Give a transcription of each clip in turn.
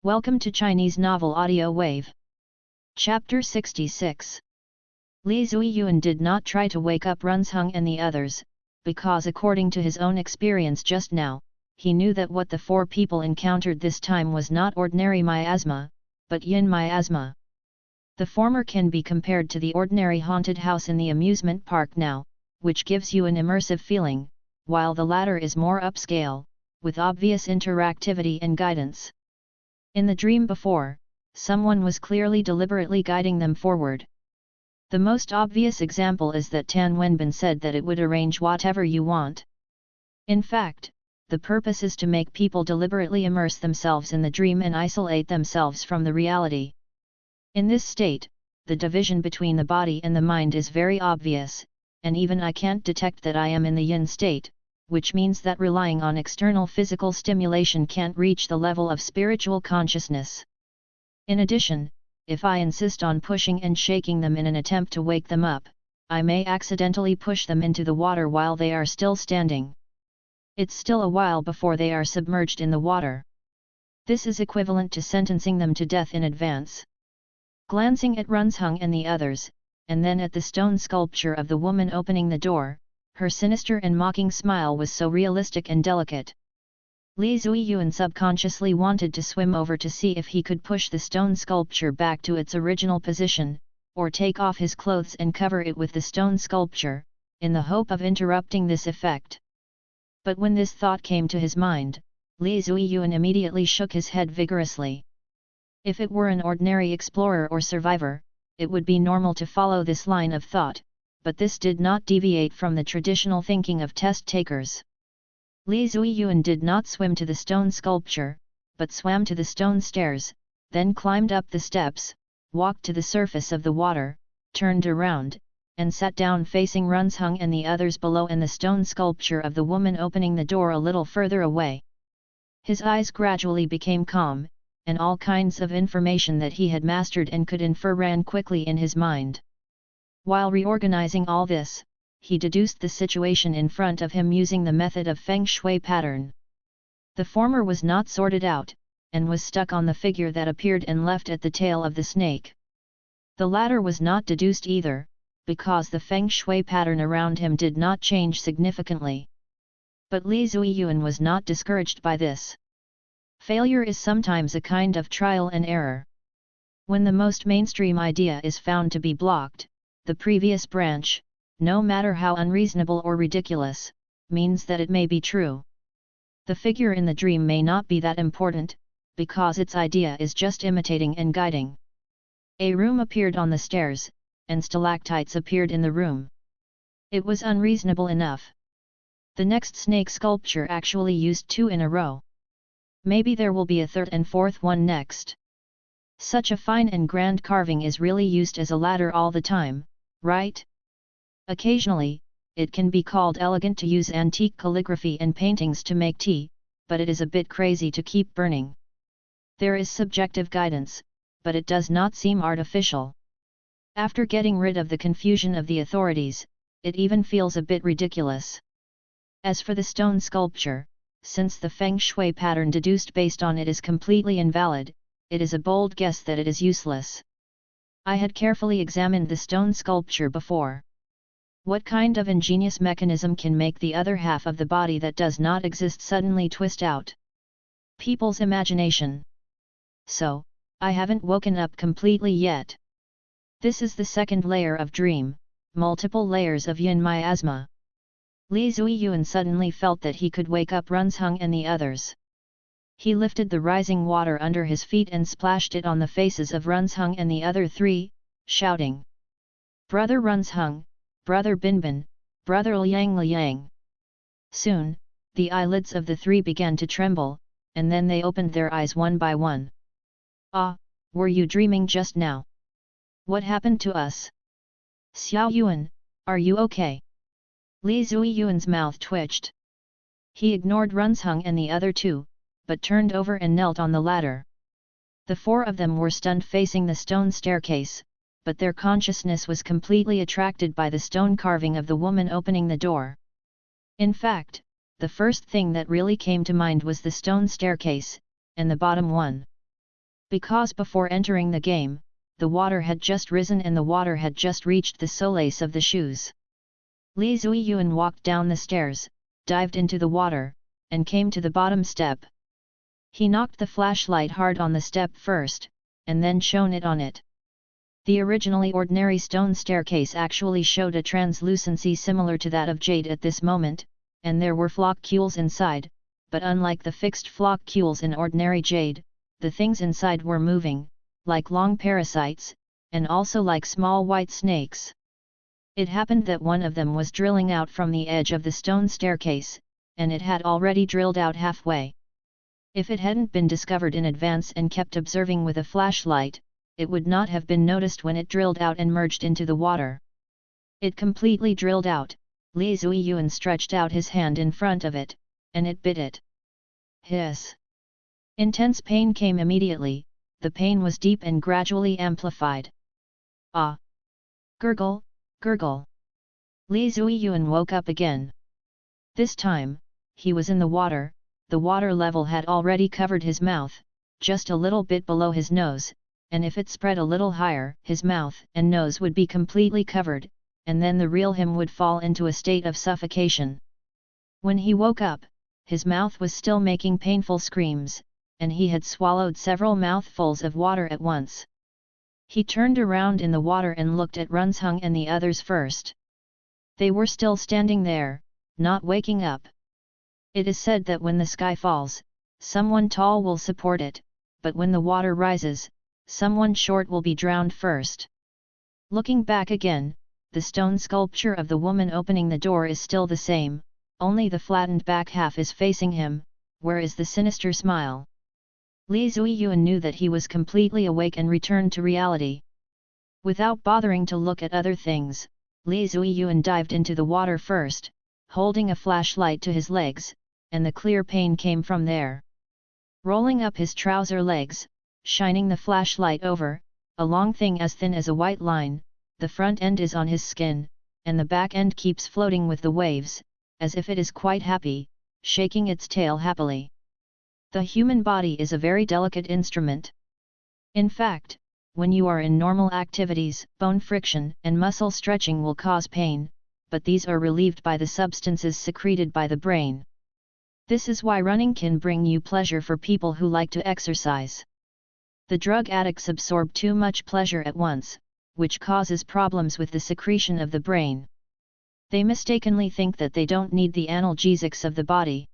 Welcome to Chinese Novel Audio Wave. Chapter 66. Li Zuiyuan did not try to wake up Runzheng and the others, because according to his own experience just now, he knew that what the four people encountered this time was not ordinary miasma, but yin miasma. The former can be compared to the ordinary haunted house in the amusement park now, which gives you an immersive feeling, while the latter is more upscale, with obvious interactivity and guidance. In the dream before, someone was clearly deliberately guiding them forward. The most obvious example is that Tan Wenbin said that it would arrange whatever you want. In fact, the purpose is to make people deliberately immerse themselves in the dream and isolate themselves from the reality. In this state, the division between the body and the mind is very obvious, and even I can't detect that I am in the yin state, which means that relying on external physical stimulation can't reach the level of spiritual consciousness. In addition, if I insist on pushing and shaking them in an attempt to wake them up, I may accidentally push them into the water while they are still standing. It's still a while before they are submerged in the water. This is equivalent to sentencing them to death in advance. Glancing at Runzheng and the others, and then at the stone sculpture of the woman opening the door, her sinister and mocking smile was so realistic and delicate. Li Zuiyuan subconsciously wanted to swim over to see if he could push the stone sculpture back to its original position, or take off his clothes and cover it with the stone sculpture, in the hope of interrupting this effect. But when this thought came to his mind, Li Zuiyuan immediately shook his head vigorously. If it were an ordinary explorer or survivor, it would be normal to follow this line of thought, but this did not deviate from the traditional thinking of test takers. Li Zuiyuan did not swim to the stone sculpture, but swam to the stone stairs, then climbed up the steps, walked to the surface of the water, turned around, and sat down facing Runzheng and the others below and the stone sculpture of the woman opening the door a little further away. His eyes gradually became calm, and all kinds of information that he had mastered and could infer ran quickly in his mind. While reorganizing all this, he deduced the situation in front of him using the method of feng shui pattern. The former was not sorted out, and was stuck on the figure that appeared and left at the tail of the snake. The latter was not deduced either, because the feng shui pattern around him did not change significantly. But Li Zuiyuan was not discouraged by this. Failure is sometimes a kind of trial and error. When the most mainstream idea is found to be blocked, the previous branch, no matter how unreasonable or ridiculous, means that it may be true. The figure in the dream may not be that important, because its idea is just imitating and guiding. A room appeared on the stairs, and stalactites appeared in the room. It was unreasonable enough. The next snake sculpture actually used 2 in a row. Maybe there will be a third and fourth one next. Such a fine and grand carving is really used as a ladder all the time, right? Occasionally, it can be called elegant to use antique calligraphy and paintings to make tea, but it is a bit crazy to keep burning. There is subjective guidance, but it does not seem artificial. After getting rid of the confusion of the authorities, it even feels a bit ridiculous. As for the stone sculpture, since the feng shui pattern deduced based on it is completely invalid, it is a bold guess that it is useless. I had carefully examined the stone sculpture before. What kind of ingenious mechanism can make the other half of the body that does not exist suddenly twist out? People's imagination. So, I haven't woken up completely yet. This is the second layer of dream, multiple layers of yin miasma. Li Zuiyuan suddenly felt that he could wake up Runzheng and the others. He lifted the rising water under his feet and splashed it on the faces of Runzheng and the other 3, shouting, "Brother Runzheng, Brother Binbin, Brother Liang." Soon, the eyelids of the 3 began to tremble, and then they opened their eyes one by one. "Ah, were you dreaming just now? What happened to us? Xiao Yuan, are you okay?" Li Zuiyuan's mouth twitched. He ignored Runzheng and the other 2, but turned over and knelt on the ladder. The 4 of them were stunned facing the stone staircase, but their consciousness was completely attracted by the stone carving of the woman opening the door. In fact, the first thing that really came to mind was the stone staircase, and the bottom one. Because before entering the game, the water had just risen and the water had just reached the solace of the shoes. Li Zuiyuan walked down the stairs, dived into the water, and came to the bottom step. He knocked the flashlight hard on the step first, and then shone it on it. The originally ordinary stone staircase actually showed a translucency similar to that of jade at this moment, and there were floccules inside, but unlike the fixed floccules in ordinary jade, the things inside were moving, like long parasites, and also like small white snakes. It happened that one of them was drilling out from the edge of the stone staircase, and it had already drilled out halfway. If it hadn't been discovered in advance and kept observing with a flashlight, it would not have been noticed when it drilled out and merged into the water. It completely drilled out. Li Zuiyuan stretched out his hand in front of it, and it bit it. Hiss! Intense pain came immediately. The pain was deep and gradually amplified. Ah! Gurgle, gurgle! Li Zuiyuan woke up again. This time, he was in the water level had already covered his mouth, just a little bit below his nose, and if it spread a little higher, his mouth and nose would be completely covered, and then the real him would fall into a state of suffocation. When he woke up, his mouth was still making painful screams, and he had swallowed several mouthfuls of water at once. He turned around in the water and looked at Runzheng and the others first. They were still standing there, not waking up. It is said that when the sky falls, someone tall will support it, but when the water rises, someone short will be drowned first. Looking back again, the stone sculpture of the woman opening the door is still the same, only the flattened back half is facing him, where is the sinister smile. Li Zuiyuan knew that he was completely awake and returned to reality. Without bothering to look at other things, Li Zuiyuan dived into the water first, holding a flashlight to his legs, and the clear pain came from there. Rolling up his trouser legs, shining the flashlight over, a long thing as thin as a white line, the front end is on his skin, and the back end keeps floating with the waves, as if it is quite happy, shaking its tail happily. The human body is a very delicate instrument. In fact, when you are in normal activities, bone friction and muscle stretching will cause pain, but these are relieved by the substances secreted by the brain. This is why running can bring you pleasure for people who like to exercise. The drug addicts absorb too much pleasure at once, which causes problems with the secretion of the brain. They mistakenly think that they don't need the analgesics of the body.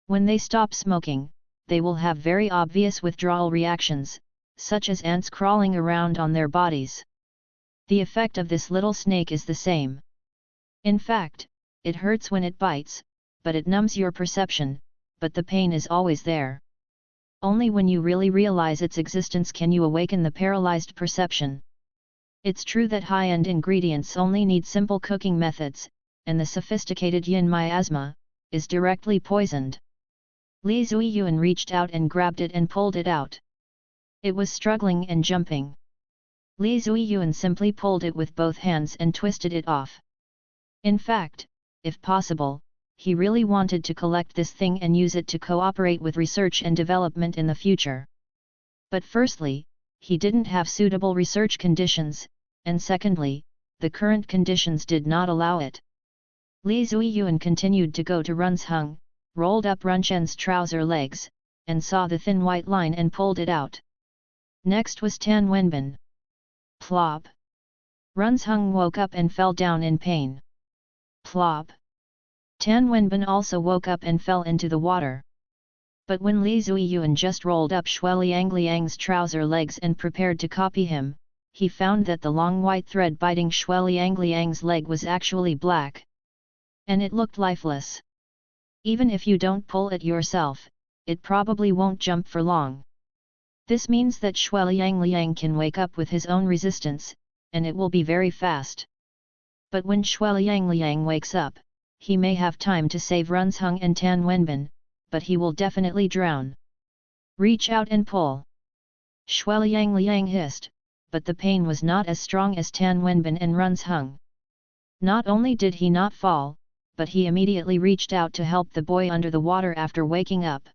When they stop smoking, they will have very obvious withdrawal reactions, such as ants crawling around on their bodies. The effect of this little snake is the same. In fact, it hurts when it bites, but it numbs your perception, but the pain is always there. Only when you really realize its existence can you awaken the paralyzed perception. It's true that high-end ingredients only need simple cooking methods, and the sophisticated yin miasma is directly poisoned. Li Zuiyuan reached out and grabbed it and pulled it out. It was struggling and jumping. Li Zuiyuan simply pulled it with both hands and twisted it off. In fact, if possible, he really wanted to collect this thing and use it to cooperate with research and development in the future. But firstly, he didn't have suitable research conditions, and secondly, the current conditions did not allow it. Li Zuiyuan continued to go to Runzheng, rolled up Runzheng's trouser legs, and saw the thin white line and pulled it out. Next was Tan Wenbin. Plop! Runzheng woke up and fell down in pain. Plop! Tan Wenbin also woke up and fell into the water. But when Li Zuiyuan just rolled up Shui Liangliang's trouser legs and prepared to copy him, he found that the long white thread biting Shui Liangliang's leg was actually black. And it looked lifeless. Even if you don't pull it yourself, it probably won't jump for long. This means that Shui Liangliang can wake up with his own resistance, and it will be very fast. But when Shui Liangliang wakes up, he may have time to save Runzheng and Tan Wenbin, but he will definitely drown. Reach out and pull. Shui Liangliang hissed, but the pain was not as strong as Tan Wenbin and Runzheng. Not only did he not fall, but he immediately reached out to help the boy under the water after waking up.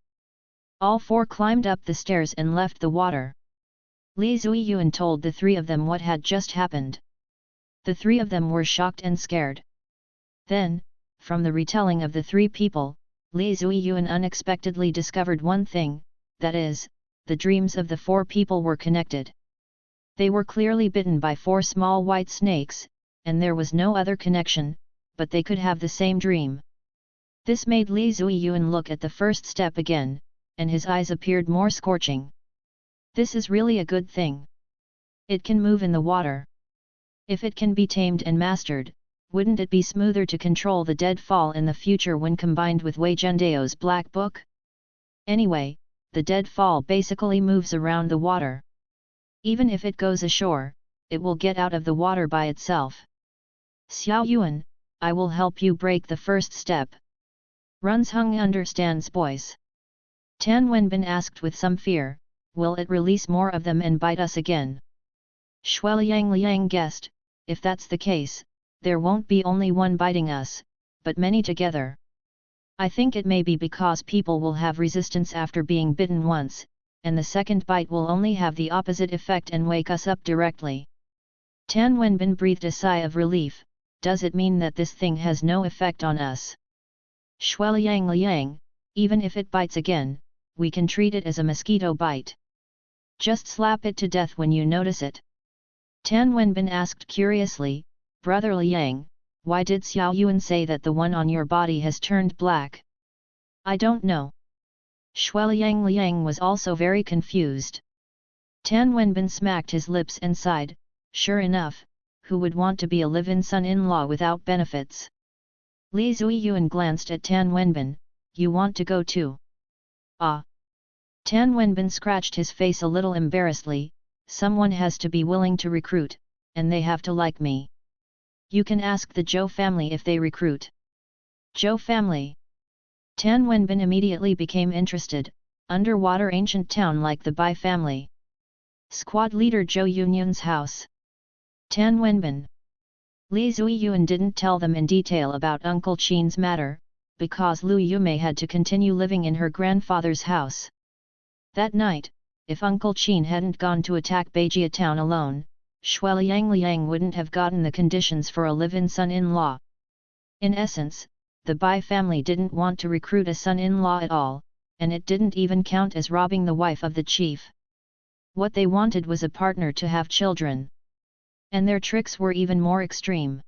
All four climbed up the stairs and left the water. Li Zuiyuan told the three of them what had just happened. The three of them were shocked and scared. Then, from the retelling of the three people, Li Zuiyuan unexpectedly discovered one thing, that is, the dreams of the four people were connected. They were clearly bitten by four small white snakes, and there was no other connection, but they could have the same dream. This made Li Zuiyuan look at the first step again, and his eyes appeared more scorching. This is really a good thing. It can move in the water. If it can be tamed and mastered, wouldn't it be smoother to control the deadfall in the future when combined with Wei Zhendao's Black Book? Anyway, the deadfall basically moves around the water. Even if it goes ashore, it will get out of the water by itself. Xiao Yuan, I will help you break the first step. Runzheng understands boys. Tan Wenbin asked with some fear, will it release more of them and bite us again? Shueliang Liang guessed, if that's the case, there won't be only one biting us, but many together. I think it may be because people will have resistance after being bitten once, and the second bite will only have the opposite effect and wake us up directly. Tan Wenbin breathed a sigh of relief. Does it mean that this thing has no effect on us? Shueliang Liang, even if it bites again, we can treat it as a mosquito bite. Just slap it to death when you notice it. Tan Wenbin asked curiously, Brother Liang, why did Xiao Yuan say that the one on your body has turned black? I don't know. Shueliang Liang was also very confused. Tan Wenbin smacked his lips and sighed, sure enough, who would want to be a live-in son-in-law without benefits? Li Zuiyuan glanced at Tan Wenbin, you want to go too? Ah! Tan Wenbin scratched his face a little embarrassedly, someone has to be willing to recruit, and they have to like me. You can ask the Zhou family if they recruit. Zhou family? Tan Wenbin immediately became interested, underwater ancient town like the Bai family. Squad leader Zhou Yunyun's house. Tan Wenbin. Li Zuiyuan didn't tell them in detail about Uncle Qin's matter, because Lu Yumei had to continue living in her grandfather's house. That night, if Uncle Qin hadn't gone to attack Beijia town alone, Shueliang Liang wouldn't have gotten the conditions for a live-in son-in-law. In essence, the Bai family didn't want to recruit a son-in-law at all, and it didn't even count as robbing the wife of the chief. What they wanted was a partner to have children. And their tricks were even more extreme.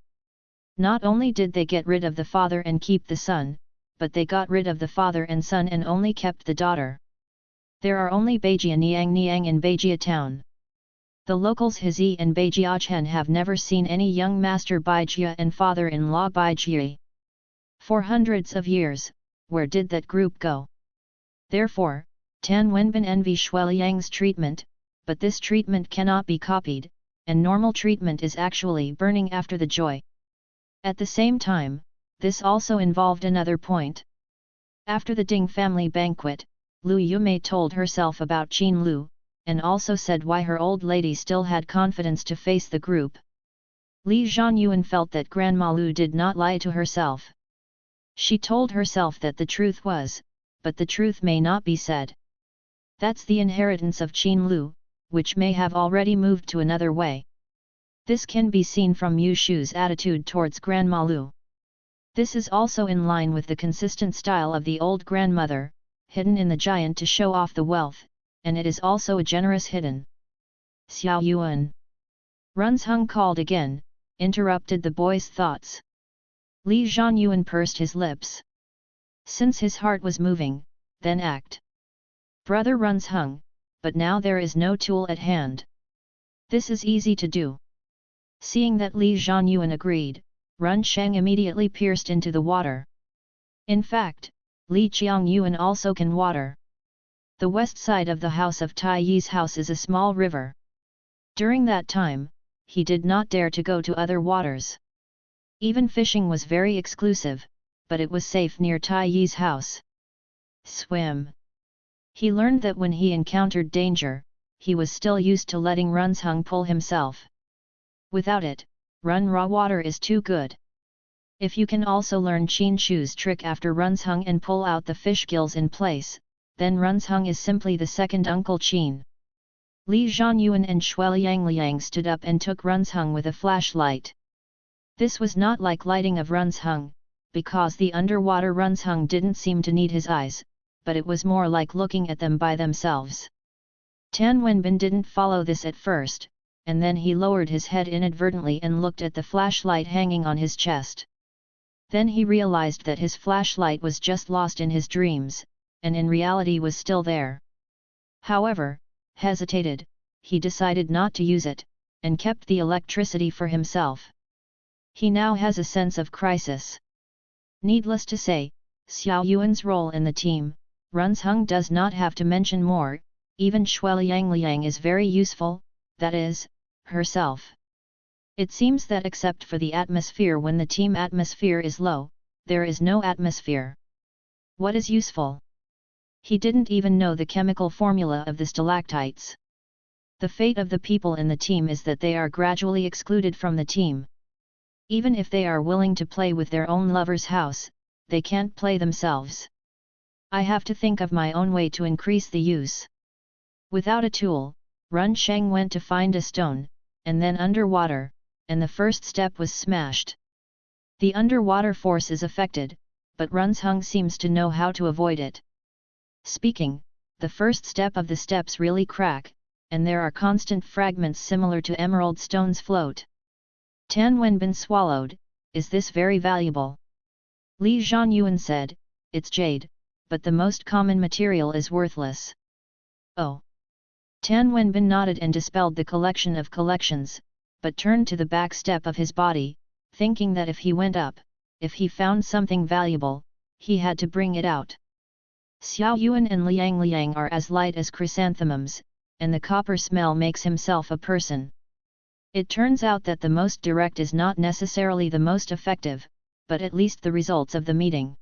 Not only did they get rid of the father and keep the son, but they got rid of the father and son and only kept the daughter. There are only Beijia Niang in Beijia town. The locals Hizi and Beijiachen have never seen any young master Baijia and father-in-law Baijie. For hundreds of years, where did that group go? Therefore, Tan Wenbin envy Shueliang's treatment, but this treatment cannot be copied, and normal treatment is actually burning after the joy. At the same time, this also involved another point. After the Ding family banquet, Lu Yumei told herself about Qin Lu, and also said why her old lady still had confidence to face the group. Li Zhanyuan felt that Grandma Lu did not lie to herself. She told herself that the truth was, but the truth may not be said. That's the inheritance of Qin Lu, which may have already moved to another way. This can be seen from Yu Shu's attitude towards Grandma Lu. This is also in line with the consistent style of the old grandmother, hidden in the giant to show off the wealth, and it is also a generous hidden. Xiao Yuan. Runzheng called again, interrupted the boy's thoughts. Li Zhanyuan pursed his lips. Since his heart was moving, then act. Brother Runzheng, but now there is no tool at hand. This is easy to do. Seeing that Li Zhanyuan agreed, Run Sheng immediately pierced into the water. In fact, Li Qiangyuan also can water. The west side of the house of Tai Yi's house is a small river. During that time, he did not dare to go to other waters. Even fishing was very exclusive, but it was safe near Tai Yi's house. Swim. He learned that when he encountered danger, he was still used to letting Runzheng pull himself. Without it, run raw water is too good. If you can also learn Qin Shu's trick after Runzheng and pull out the fish gills in place, then Runzheng is simply the second Uncle Qin. Li Zhanyuan and Shueliang stood up and took Runzheng with a flashlight. This was not like lighting of Runzheng, because the underwater Runzheng didn't seem to need his eyes, but it was more like looking at them by themselves. Tan Wenbin didn't follow this at first, and then he lowered his head inadvertently and looked at the flashlight hanging on his chest. Then he realized that his flashlight was just lost in his dreams, and in reality was still there. However, hesitated, he decided not to use it, and kept the electricity for himself. He now has a sense of crisis. Needless to say, Xiao Yuan's role in the team, Runzheng does not have to mention more, even Shueliang is very useful, that is, herself. It seems that except for the atmosphere when the team atmosphere is low, there is no atmosphere. What is useful? He didn't even know the chemical formula of the stalactites. The fate of the people in the team is that they are gradually excluded from the team. Even if they are willing to play with their own lover's house, they can't play themselves. I have to think of my own way to increase the use. Without a tool, Run Sheng went to find a stone, and then underwater, and the first step was smashed. The underwater force is affected, but Runzheng seems to know how to avoid it. Speaking, the first step of the steps really crack, and there are constant fragments similar to emerald stones float. Tan Wenbin swallowed. Is this very valuable? Li Zhanyuan said, it's jade, but the most common material is worthless. Oh! Tan Wenbin nodded and dispelled the collection of collections, but turned to the back step of his body, thinking that if he went up, if he found something valuable, he had to bring it out. Xiao Yuan and Liang are as light as chrysanthemums, and the copper smell makes himself a person. It turns out that the most direct is not necessarily the most effective, but at least the results of the meeting.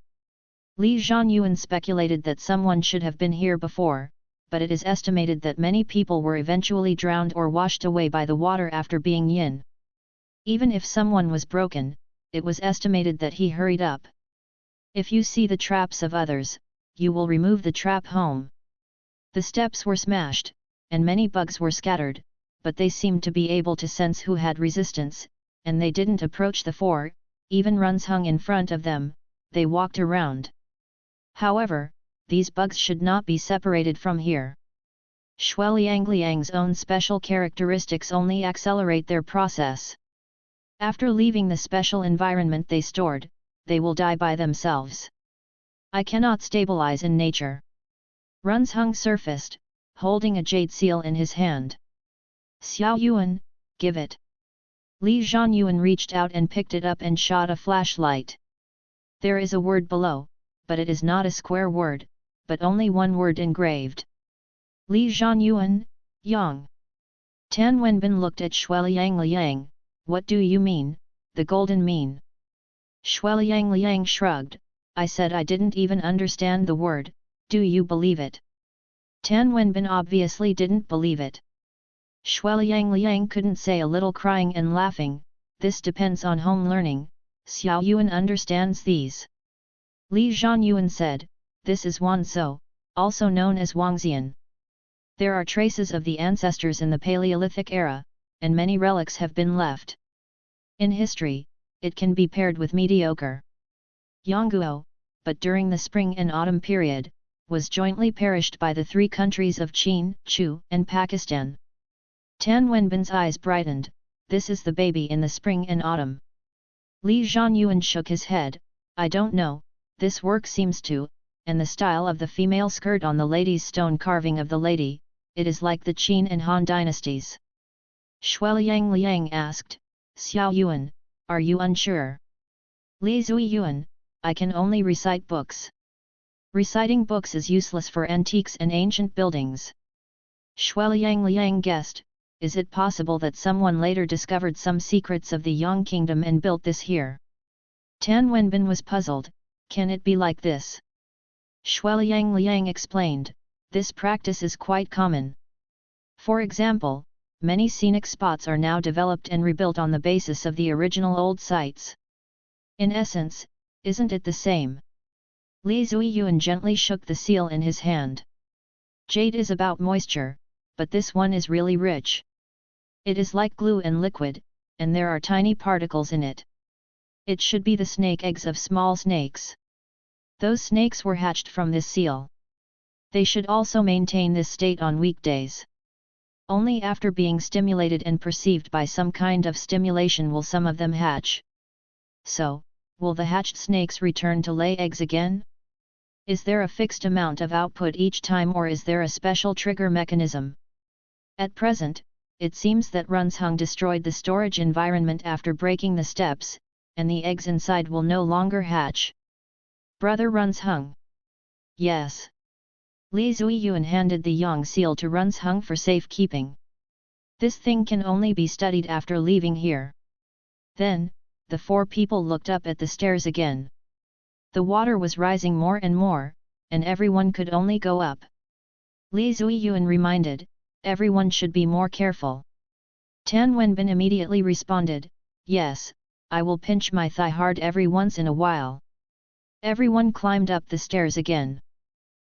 Li Zhanyuan speculated that someone should have been here before, but it is estimated that many people were eventually drowned or washed away by the water after being yin. Even if someone was broken, it was estimated that he hurried up. If you see the traps of others, you will remove the trap home. The steps were smashed, and many bugs were scattered, but they seemed to be able to sense who had resistance, and they didn't approach the four, even Runzheng in front of them, they walked around. However, these bugs should not be separated from here. Shueliang's own special characteristics only accelerate their process. After leaving the special environment they stored, they will die by themselves. I cannot stabilize in nature. Runzheng surfaced, holding a jade seal in his hand. Xiao Yuan, give it. Li Zhanyuan reached out and picked it up and shot a flashlight. There is a word below, but it is not a square word, but only one word engraved. Li Zhanyuan, Yang. Tan Wenbin looked at Shueliang. What do you mean, the golden mean? Shueliang shrugged. I said I didn't even understand the word, do you believe it? Tan Wenbin obviously didn't believe it. Shueliang couldn't say a little crying and laughing, this depends on home learning, Xiao Yuan understands these. Li Zhanyuan said, this is Wanzhou, also known as Wangxian. There are traces of the ancestors in the Paleolithic era, and many relics have been left. In history, it can be paired with mediocre. Yongguo, but during the spring and autumn period, was jointly perished by the three countries of Qin, Chu, and Pakistan. Tan Wenbin's eyes brightened, this is the baby in the spring and autumn. Li Zhanyuan shook his head, I don't know, this work seems to, and the style of the female skirt on the lady's stone carving of the lady, it is like the Qin and Han dynasties. Shueliang asked, Xiao Yuan, are you unsure? Li Zui Yuan, I can only recite books. Reciting books is useless for antiques and ancient buildings. Shueliang guessed, is it possible that someone later discovered some secrets of the Yang kingdom and built this here? Tan Wenbin was puzzled, can it be like this? Shueliang explained, this practice is quite common. For example, many scenic spots are now developed and rebuilt on the basis of the original old sites. In essence, isn't it the same? Li Zuiyuan gently shook the seal in his hand. Jade is about moisture, but this one is really rich. It is like glue and liquid, and there are tiny particles in it. It should be the snake eggs of small snakes. Those snakes were hatched from this seal. They should also maintain this state on weekdays. Only after being stimulated and perceived by some kind of stimulation will some of them hatch. So, will the hatched snakes return to lay eggs again? Is there a fixed amount of output each time, or is there a special trigger mechanism? At present, it seems that Runzhung destroyed the storage environment after breaking the steps, and the eggs inside will no longer hatch. Brother Runzhung. Yes. Li Zuiyuan handed the Yang seal to Runzhung for safekeeping. This thing can only be studied after leaving here. Then, the four people looked up at the stairs again. The water was rising more and more, and everyone could only go up. Li Zuiyuan reminded, everyone should be more careful. Tan Wenbin immediately responded, yes, I will pinch my thigh hard every once in a while. Everyone climbed up the stairs again.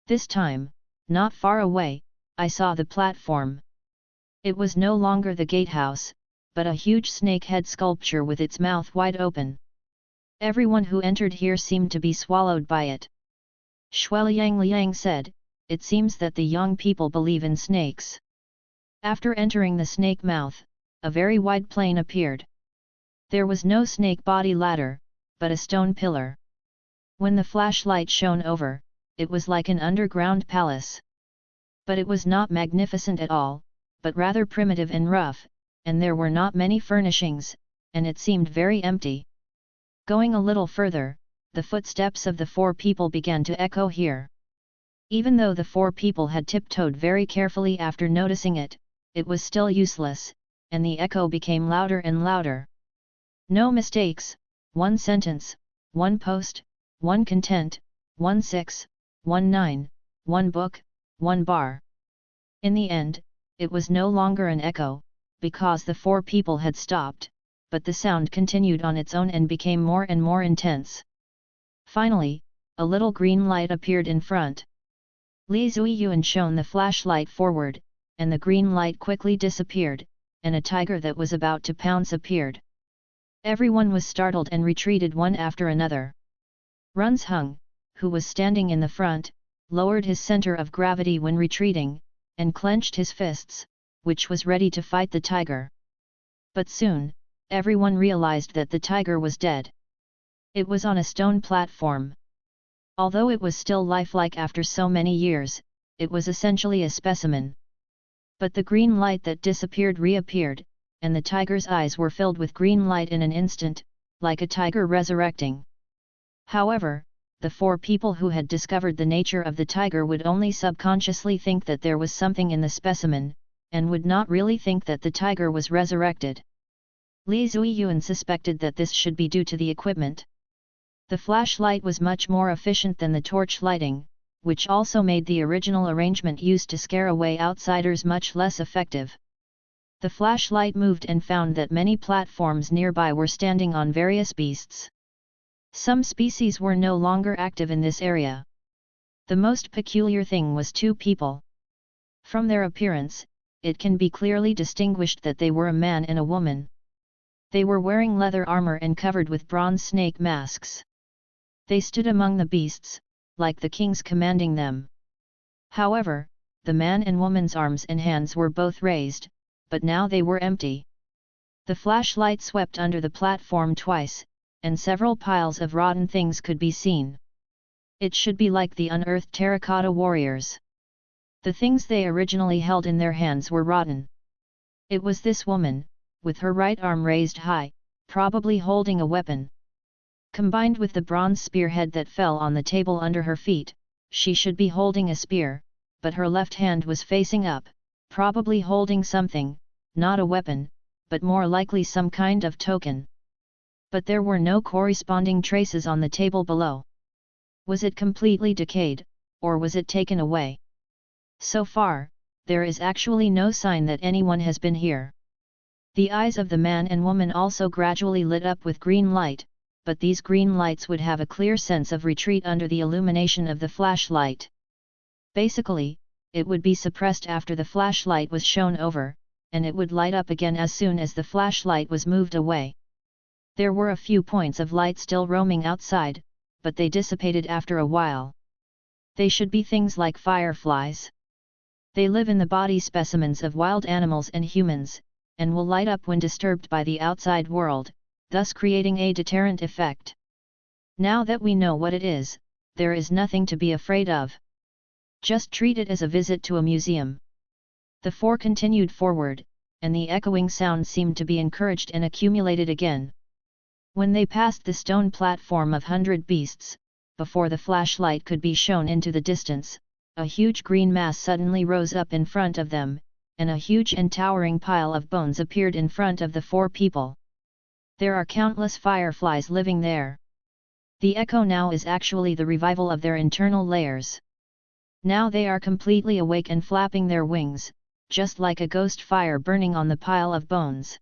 This time, not far away, I saw the platform. It was no longer the gatehouse, but a huge snake head sculpture with its mouth wide open. Everyone who entered here seemed to be swallowed by it. Shueliang Liang said, it seems that the young people believe in snakes. After entering the snake mouth, a very wide plain appeared. There was no snake body ladder, but a stone pillar. When the flashlight shone over, it was like an underground palace. But it was not magnificent at all, but rather primitive and rough, and there were not many furnishings, and it seemed very empty. Going a little further, the footsteps of the four people began to echo here. Even though the four people had tiptoed very carefully after noticing it, it was still useless, and the echo became louder and louder. No mistakes, one sentence, one post, one content, 1/6, 1/9, one book, one bar. In the end, it was no longer an echo, because the four people had stopped, but the sound continued on its own and became more and more intense. Finally, a little green light appeared in front. Li Zuiyuan shone the flashlight forward, and the green light quickly disappeared, and a tiger that was about to pounce appeared. Everyone was startled and retreated one after another. Runzhung, who was standing in the front, lowered his center of gravity when retreating, and clenched his fists, which was ready to fight the tiger. But soon, everyone realized that the tiger was dead. It was on a stone platform. Although it was still lifelike after so many years, it was essentially a specimen. But the green light that disappeared reappeared, and the tiger's eyes were filled with green light in an instant, like a tiger resurrecting. However, the four people who had discovered the nature of the tiger would only subconsciously think that there was something in the specimen, and would not really think that the tiger was resurrected. Li Zuiyuan suspected that this should be due to the equipment. The flashlight was much more efficient than the torch lighting, which also made the original arrangement used to scare away outsiders much less effective. The flashlight moved and found that many platforms nearby were standing on various beasts. Some species were no longer active in this area. The most peculiar thing was two people. From their appearance, it can be clearly distinguished that they were a man and a woman. They were wearing leather armor and covered with bronze snake masks. They stood among the beasts, like the kings commanding them. However, the man and woman's arms and hands were both raised, but now they were empty. The flashlight swept under the platform twice, and several piles of rotten things could be seen. It should be like the unearthed terracotta warriors. The things they originally held in their hands were rotten. It was this woman, with her right arm raised high, probably holding a weapon. Combined with the bronze spearhead that fell on the table under her feet, she should be holding a spear, but her left hand was facing up, probably holding something, not a weapon, but more likely some kind of token. But there were no corresponding traces on the table below. Was it completely decayed, or was it taken away? So far, there is actually no sign that anyone has been here. The eyes of the man and woman also gradually lit up with green light, but these green lights would have a clear sense of retreat under the illumination of the flashlight. Basically, it would be suppressed after the flashlight was shown over, and it would light up again as soon as the flashlight was moved away. There were a few points of light still roaming outside, but they dissipated after a while. They should be things like fireflies. They live in the body specimens of wild animals and humans, and will light up when disturbed by the outside world, thus creating a deterrent effect. Now that we know what it is, there is nothing to be afraid of. Just treat it as a visit to a museum. The four continued forward, and the echoing sound seemed to be encouraged and accumulated again. When they passed the stone platform of 100 beasts, before the flashlight could be shown into the distance, a huge green mass suddenly rose up in front of them, and a huge and towering pile of bones appeared in front of the four people. There are countless fireflies living there. The echo now is actually the revival of their internal layers. Now they are completely awake and flapping their wings, just like a ghost fire burning on the pile of bones.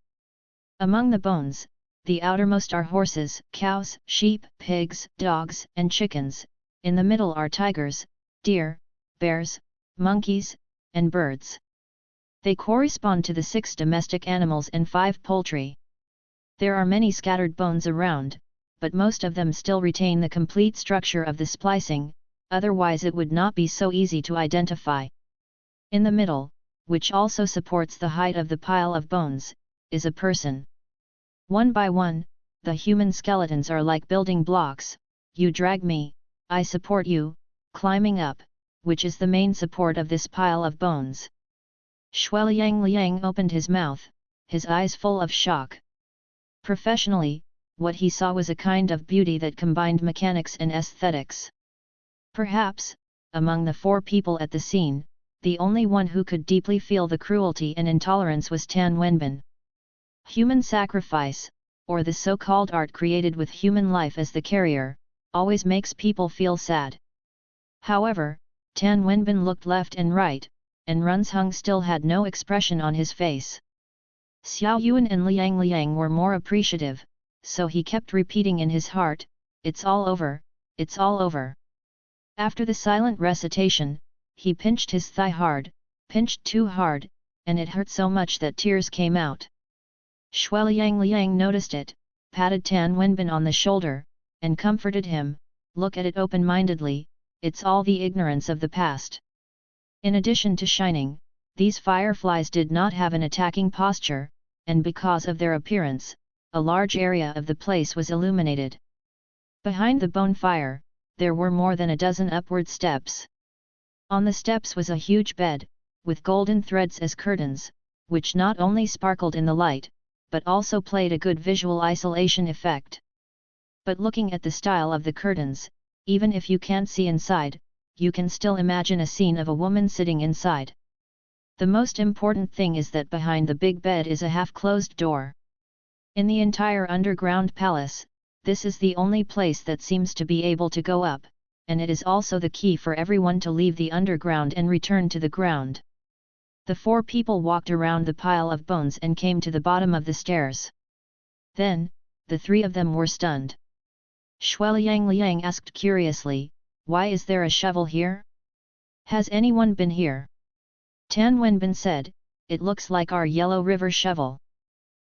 Among the bones, the outermost are horses, cows, sheep, pigs, dogs, and chickens. In the middle are tigers, deer, bears, monkeys, and birds. They correspond to the 6 domestic animals and 5 poultry. There are many scattered bones around, but most of them still retain the complete structure of the splicing, otherwise it would not be so easy to identify. In the middle, which also supports the height of the pile of bones, is a person. One by one, the human skeletons are like building blocks. You drag me, I support you, climbing up, which is the main support of this pile of bones. Liang opened his mouth, his eyes full of shock. Professionally, what he saw was a kind of beauty that combined mechanics and aesthetics. Perhaps, among the 4 people at the scene, the only one who could deeply feel the cruelty and intolerance was Tan Wenbin. Human sacrifice, or the so-called art created with human life as the carrier, always makes people feel sad. However, Tan Wenbin looked left and right, and Runzheng still had no expression on his face. Xiao Yuan and Liang were more appreciative, so he kept repeating in his heart, "It's all over, it's all over." After the silent recitation, he pinched his thigh hard, pinched too hard, and it hurt so much that tears came out. Liang noticed it, patted Tan Wenbin on the shoulder, and comforted him, "Look at it open-mindedly, it's all the ignorance of the past." In addition to shining, these fireflies did not have an attacking posture, and because of their appearance, a large area of the place was illuminated. Behind the bonfire, there were more than a dozen upward steps. On the steps was a huge bed, with golden threads as curtains, which not only sparkled in the light, but also played a good visual isolation effect. But looking at the style of the curtains, even if you can't see inside, you can still imagine a scene of a woman sitting inside. The most important thing is that behind the big bed is a half-closed door. In the entire underground palace, this is the only place that seems to be able to go up, and it is also the key for everyone to leave the underground and return to the ground. The 4 people walked around the pile of bones and came to the bottom of the stairs. Then, the 3 of them were stunned. Liang asked curiously, "Why is there a shovel here? Has anyone been here?" Tan Wenbin said, "It looks like our Yellow River shovel."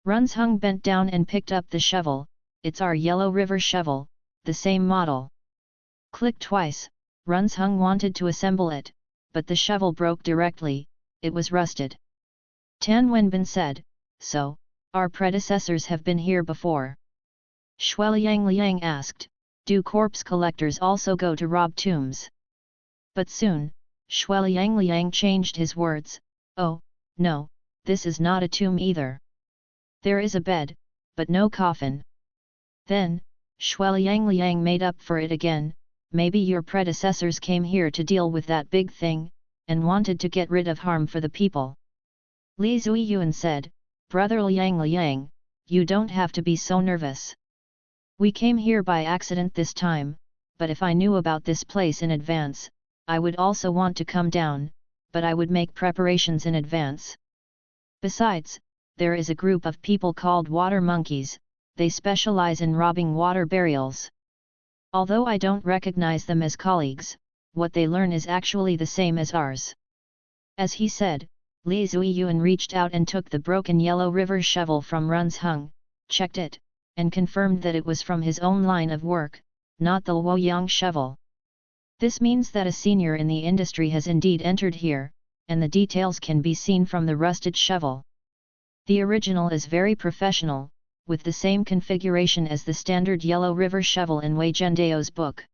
Runzheng bent down and picked up the shovel. "It's our Yellow River shovel, the same model." Click twice, Runzheng wanted to assemble it, but the shovel broke directly. It was rusted. Tan Wenbin said, "So, our predecessors have been here before?" Liang asked, "Do corpse collectors also go to rob tombs?" But soon, Liang changed his words, "Oh, no, this is not a tomb either. There is a bed, but no coffin." Then, Liang made up for it again, "Maybe your predecessors came here to deal with that big thing, and wanted to get rid of harm for the people." Li Zuyuan said, "Brother Liang, you don't have to be so nervous. We came here by accident this time, but if I knew about this place in advance, I would also want to come down, but I would make preparations in advance. Besides, there is a group of people called water monkeys, they specialize in robbing water burials. Although I don't recognize them as colleagues, what they learn is actually the same as ours. As he said, Li Zuiyuan reached out and took the broken yellow river shovel from Runzheng, checked it, and confirmed that it was from his own line of work, not the Luoyang shovel. This means that a senior in the industry has indeed entered here, and the details can be seen from the rusted shovel. The original is very professional, with the same configuration as the standard yellow river shovel in Wei Zhendao's book.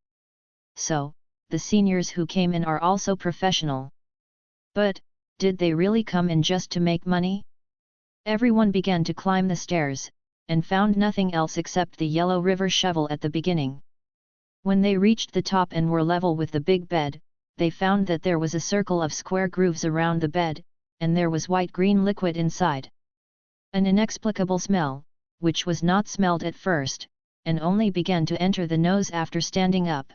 So, the seniors who came in are also professional. But, did they really come in just to make money? Everyone began to climb the stairs, and found nothing else except the yellow river shovel at the beginning. When they reached the top and were level with the big bed, they found that there was a circle of square grooves around the bed, and there was white-green liquid inside. An inexplicable smell, which was not smelled at first, and only began to enter the nose after standing up.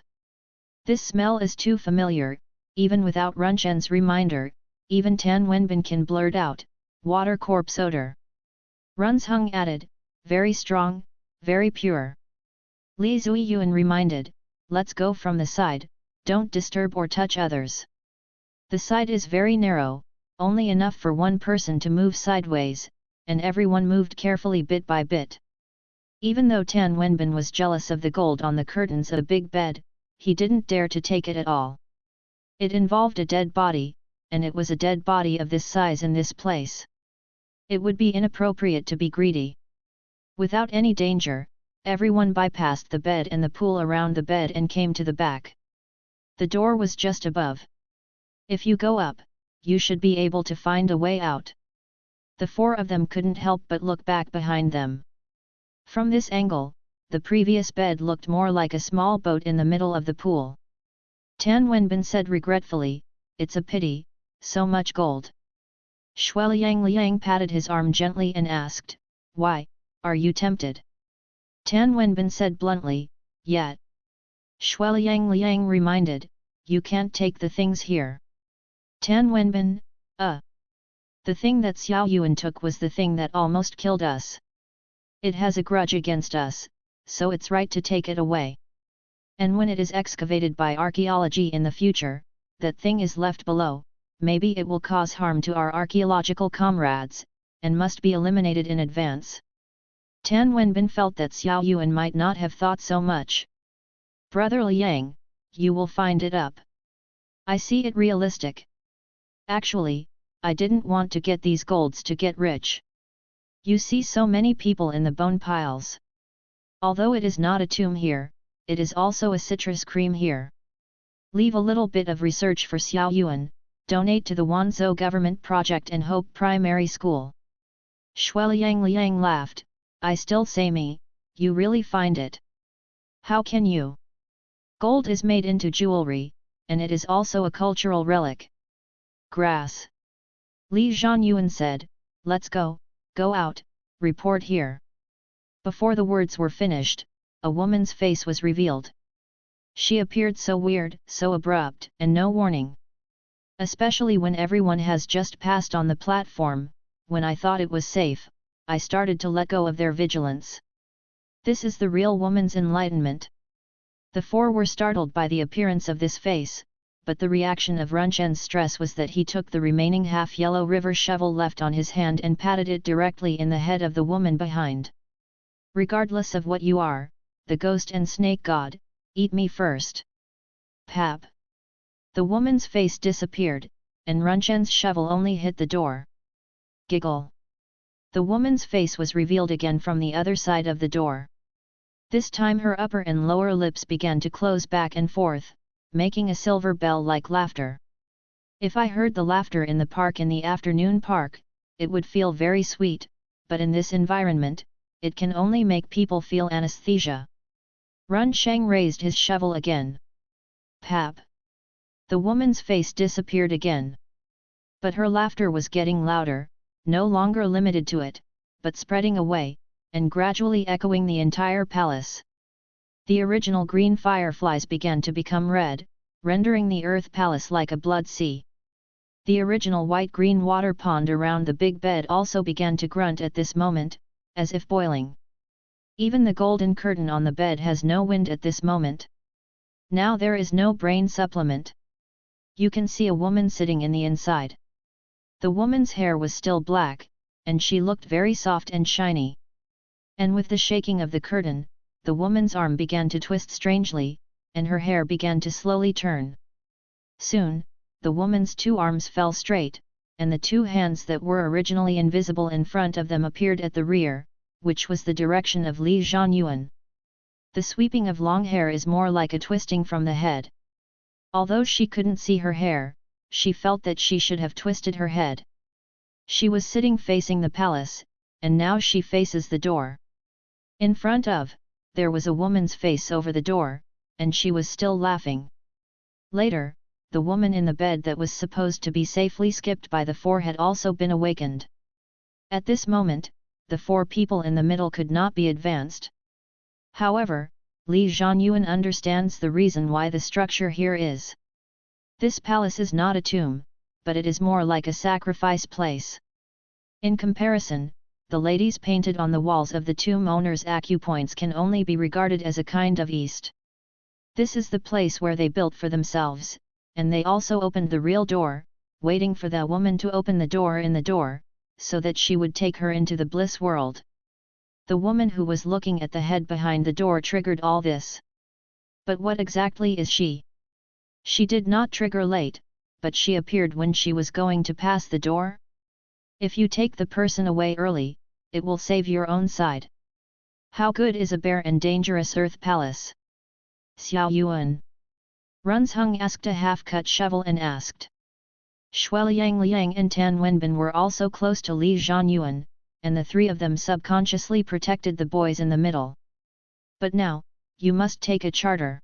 This smell is too familiar, even without Runchen's reminder. Even Tan Wenbin can blurt out, water corpse odor. Runzheng added, very strong, very pure. Li Zuiyuan reminded, let's go from the side, don't disturb or touch others. The side is very narrow, only enough for one person to move sideways, and everyone moved carefully bit by bit. Even though Tan Wenbin was jealous of the gold on the curtains of the big bed, he didn't dare to take it at all. It involved a dead body, and it was a dead body of this size in this place. It would be inappropriate to be greedy. Without any danger, everyone bypassed the bed and the pool around the bed and came to the back. The door was just above. If you go up, you should be able to find a way out. The four of them couldn't help but look back behind them. From this angle, the previous bed looked more like a small boat in the middle of the pool. Tan Wenbin said regretfully, it's a pity, so much gold. Shueliang Liang patted his arm gently and asked, why, are you tempted? Tan Wenbin said bluntly, yet. Shueliang Liang reminded, you can't take the things here. Tan Wenbin, the thing that Xiao Yuan took was the thing that almost killed us. It has a grudge against us, so it's right to take it away. And when it is excavated by archaeology in the future, that thing is left below, maybe it will cause harm to our archaeological comrades, and must be eliminated in advance. Tan Wenbin felt that Xiao Yuan might not have thought so much. Brother Liang, you will find it up. I see it realistic. Actually, I didn't want to get these golds to get rich. You see so many people in the bone piles. Although it is not a tomb here, it is also a citrus cream here. Leave a little bit of research for Xiao Yuan, donate to the Wanzhou government project and Hope Primary School. Shueliang Liang laughed, I still say me, you really find it. How can you? Gold is made into jewelry, and it is also a cultural relic. Grass. Li Zhanyuan said, let's go out, report here. Before the words were finished, a woman's face was revealed. She appeared so weird, so abrupt, and no warning. Especially when everyone has just passed on the platform, when I thought it was safe, I started to let go of their vigilance. This is the real woman's enlightenment. The four were startled by the appearance of this face, but the reaction of Runchen's stress was that he took the remaining half-yellow river shovel left on his hand and patted it directly in the head of the woman behind. Regardless of what you are, the ghost and snake god, eat me first. Pap. The woman's face disappeared, and Runchen's shovel only hit the door. Giggle. The woman's face was revealed again from the other side of the door. This time her upper and lower lips began to close back and forth, making a silver bell-like laughter. If I heard the laughter in the park in the afternoon park, it would feel very sweet, but in this environment, it can only make people feel anesthesia. Runcheng raised his shovel again. Pap. The woman's face disappeared again. But her laughter was getting louder, no longer limited to it, but spreading away, and gradually echoing the entire palace. The original green fireflies began to become red, rendering the earth palace like a blood sea. The original white-green water pond around the big bed also began to grunt at this moment, as if boiling. Even the golden curtain on the bed has no wind at this moment. Now there is no brain supplement. You can see a woman sitting in the inside. The woman's hair was still black, and she looked very soft and shiny. And with the shaking of the curtain, the woman's arm began to twist strangely, and her hair began to slowly turn. Soon, the woman's 2 arms fell straight, and the 2 hands that were originally invisible in front of them appeared at the rear, which was the direction of Li Zhanyuan. The sweeping of long hair is more like a twisting from the head. Although she couldn't see her hair, she felt that she should have twisted her head. She was sitting facing the palace, and now she faces the door. In front of, there was a woman's face over the door, and she was still laughing. Later, the woman in the bed that was supposed to be safely skipped by the 4 had also been awakened. At this moment, the 4 people in the middle could not be advanced. However, Li Zhanyuan understands the reason why the structure here is. This palace is not a tomb, but it is more like a sacrifice place. In comparison, the ladies painted on the walls of the tomb owners' acupoints can only be regarded as a kind of east. This is the place where they built for themselves, and they also opened the real door, waiting for the woman to open the door in the door, so that she would take her into the bliss world. The woman who was looking at the head behind the door triggered all this. But what exactly is she? She did not trigger late, but she appeared when she was going to pass the door. If you take the person away early, it will save your own side. How good is a bare and dangerous earth palace? Xiao Yuan. Runzheng asked a half-cut shovel and asked. Shueliang Liang and Tan Wenbin were also close to Li Zhanyuan, and the 3 of them subconsciously protected the boys in the middle. But now, you must take a charter.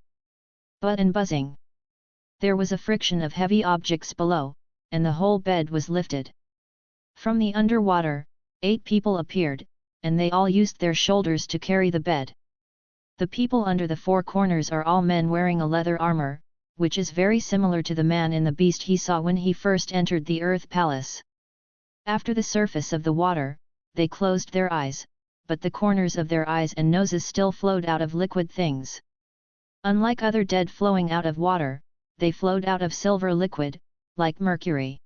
But and buzzing. There was a friction of heavy objects below, and the whole bed was lifted. From the underwater, 8 people appeared, and they all used their shoulders to carry the bed. The people under the 4 corners are all men wearing a leather armor, which is very similar to the man in the beast he saw when he first entered the Earth Palace. After the surface of the water, they closed their eyes, but the corners of their eyes and noses still flowed out of liquid things. Unlike other dead flowing out of water, they flowed out of silver liquid, like mercury.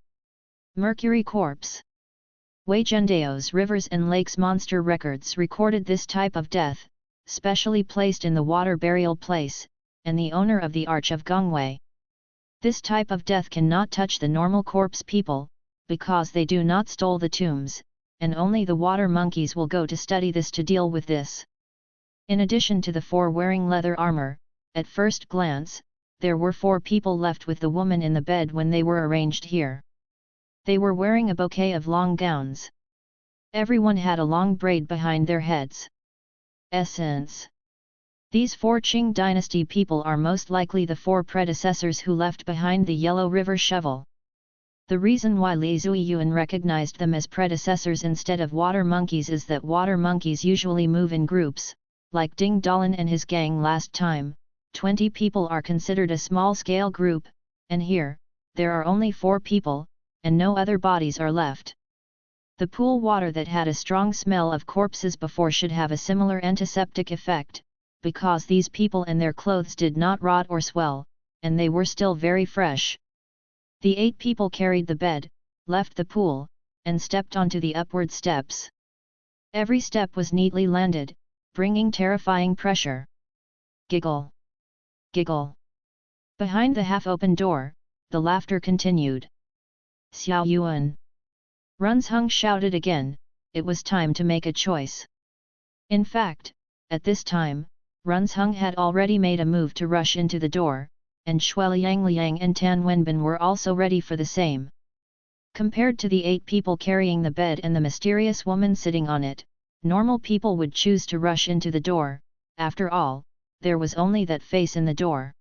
Mercury corpse. Weijiandao's rivers and lakes monster records recorded this type of death, specially placed in the water burial place, and the owner of the Arch of Gongwei. This type of death cannot touch the normal corpse people, because they do not stole the tombs, and only the water monkeys will go to study this to deal with this. In addition to the 4 wearing leather armor, at first glance, there were 4 people left with the woman in the bed when they were arranged here. They were wearing a bouquet of long gowns. Everyone had a long braid behind their heads. Essence. These 4 Qing dynasty people are most likely the 4 predecessors who left behind the Yellow River shovel. The reason why Li Zhuiyuan recognized them as predecessors instead of water monkeys is that water monkeys usually move in groups, like Ding Dalan and his gang last time. 20 people are considered a small-scale group, and here, there are only 4 people, and no other bodies are left. The pool water that had a strong smell of corpses before should have a similar antiseptic effect, because these people and their clothes did not rot or swell, and they were still very fresh. The 8 people carried the bed, left the pool, and stepped onto the upward steps. Every step was neatly landed, bringing terrifying pressure. Giggle. Giggle. Behind the half-open door, the laughter continued. Xiao Yuan. Runzheng shouted again, it was time to make a choice. In fact, at this time, Runzheng had already made a move to rush into the door, and Shueliang Liang and Tan Wenbin were also ready for the same. Compared to the 8 people carrying the bed and the mysterious woman sitting on it, normal people would choose to rush into the door. After all, there was only that face in the door.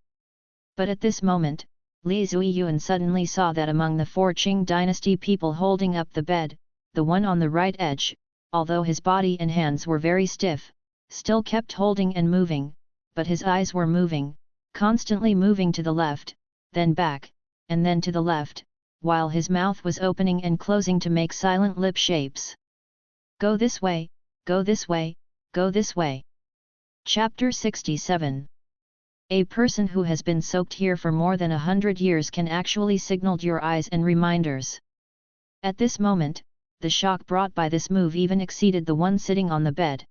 But at this moment, Li Zhuiyuan suddenly saw that among the 4 Qing dynasty people holding up the bed, the one on the right edge, although his body and hands were very stiff, still kept holding and moving, but his eyes were moving, constantly moving to the left, then back, and then to the left, while his mouth was opening and closing to make silent lip shapes. Go this way, go this way, go this way. Chapter 67. A person who has been soaked here for more than 100 years can actually signal your eyes and reminders. At this moment, the shock brought by this move even exceeded the one sitting on the bed.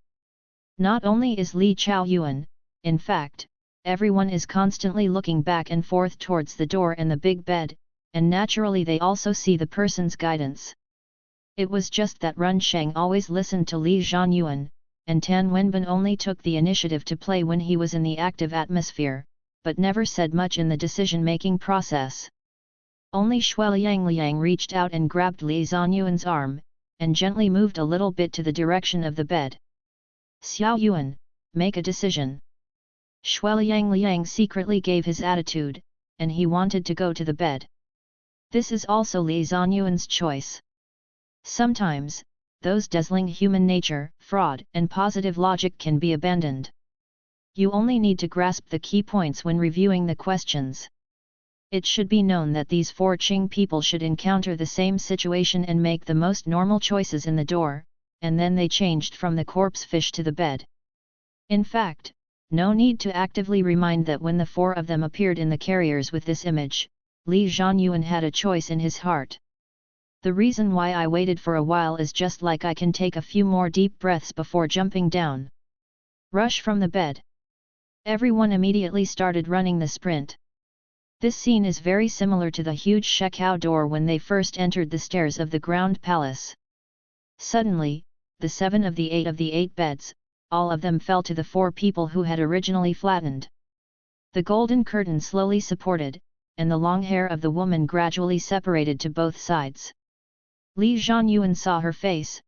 Not only is Li Chaoyuan, in fact, everyone is constantly looking back and forth towards the door and the big bed, and naturally they also see the person's guidance. It was just that Run Sheng always listened to Li Zhanyuan, and Tan Wenbin only took the initiative to play when he was in the active atmosphere, but never said much in the decision-making process. Only Shueliang reached out and grabbed Li Zhanyuan's arm, and gently moved a little bit to the direction of the bed. Xiao Yuan, make a decision. Shueliang secretly gave his attitude, and he wanted to go to the bed. This is also Li Zhanyuan's choice. Sometimes, those dazzling human nature, fraud and positive logic can be abandoned. You only need to grasp the key points when reviewing the questions. It should be known that these four Qing people should encounter the same situation and make the most normal choices in the door, and then they changed from the corpse fish to the bed. In fact, no need to actively remind that when the four of them appeared in the carriers with this image, Li Zhanyuan had a choice in his heart. The reason why I waited for a while is just like I can take a few more deep breaths before jumping down. Rush from the bed. Everyone immediately started running the sprint. This scene is very similar to the huge Shekao door when they first entered the stairs of the ground palace. Suddenly, the 7 of the 8 beds, all of them fell to the 4 people who had originally flattened. The golden curtain slowly supported, and the long hair of the woman gradually separated to both sides. Li Zhanyuan saw her face,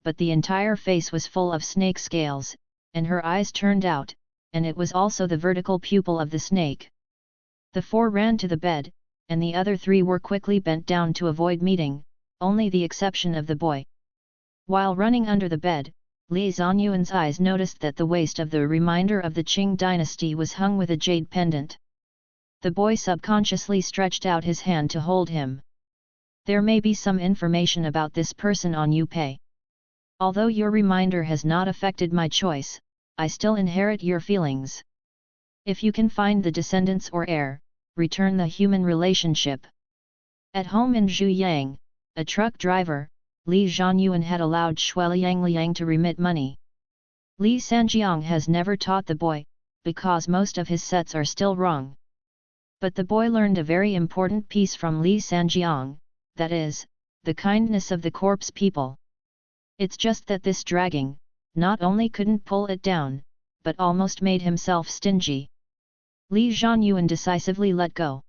but the entire face was full of snake scales, and her eyes turned out, and it was also the vertical pupil of the snake. The 4 ran to the bed, and the other 3 were quickly bent down to avoid meeting, only the exception of the boy. While running under the bed, Li Zhanyuan's eyes noticed that the waist of the reminder of the Qing dynasty was hung with a jade pendant. The boy subconsciously stretched out his hand to hold him. There may be some information about this person on Yu Pei. Although your reminder has not affected my choice, I still inherit your feelings. If you can find the descendants or heir, return the human relationship. At home in Zhuyang, a truck driver, Li Zhanyuan had allowed Shueliang to remit money. Li Sanjiang has never taught the boy, because most of his sets are still wrong. But the boy learned a very important piece from Li Sanjiang, that is, the kindness of the corpse people. It's just that this dragging, not only couldn't pull it down, but almost made himself stingy. Li Zhanyuan decisively let go.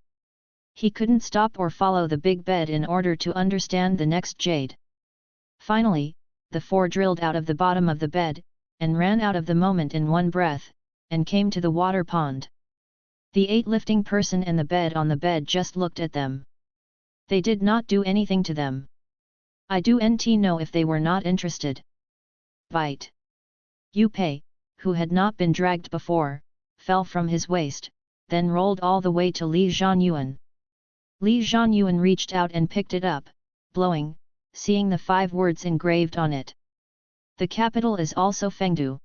He couldn't stop or follow the big bed in order to understand the next jade. Finally, the 4 drilled out of the bottom of the bed, and ran out of the moment in one breath, and came to the water pond. The 8 lifting person and the bed on the bed just looked at them. They did not do anything to them. I do not know if they were not interested. Bite. Yu Pei, who had not been dragged before, fell from his waist, then rolled all the way to Li Zhanyuan. Li Zhanyuan reached out and picked it up, blowing, seeing the 5 words engraved on it. The capital is also Fengdu.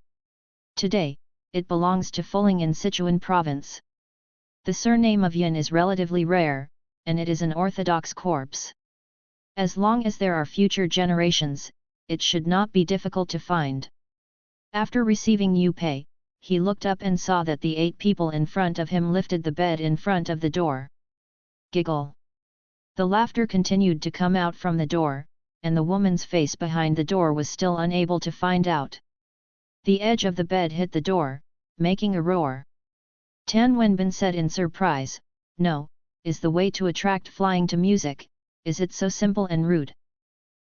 Today, it belongs to Fuling in Sichuan province. The surname of Yin is relatively rare, and it is an orthodox corpse. As long as there are future generations, it should not be difficult to find. After receiving Yu Pei, he looked up and saw that the 8 people in front of him lifted the bed in front of the door. Giggle. The laughter continued to come out from the door, and the woman's face behind the door was still unable to find out. The edge of the bed hit the door, making a roar. Tan Wenbin said in surprise, "No, is the way to attract flying to music, is it so simple and rude?"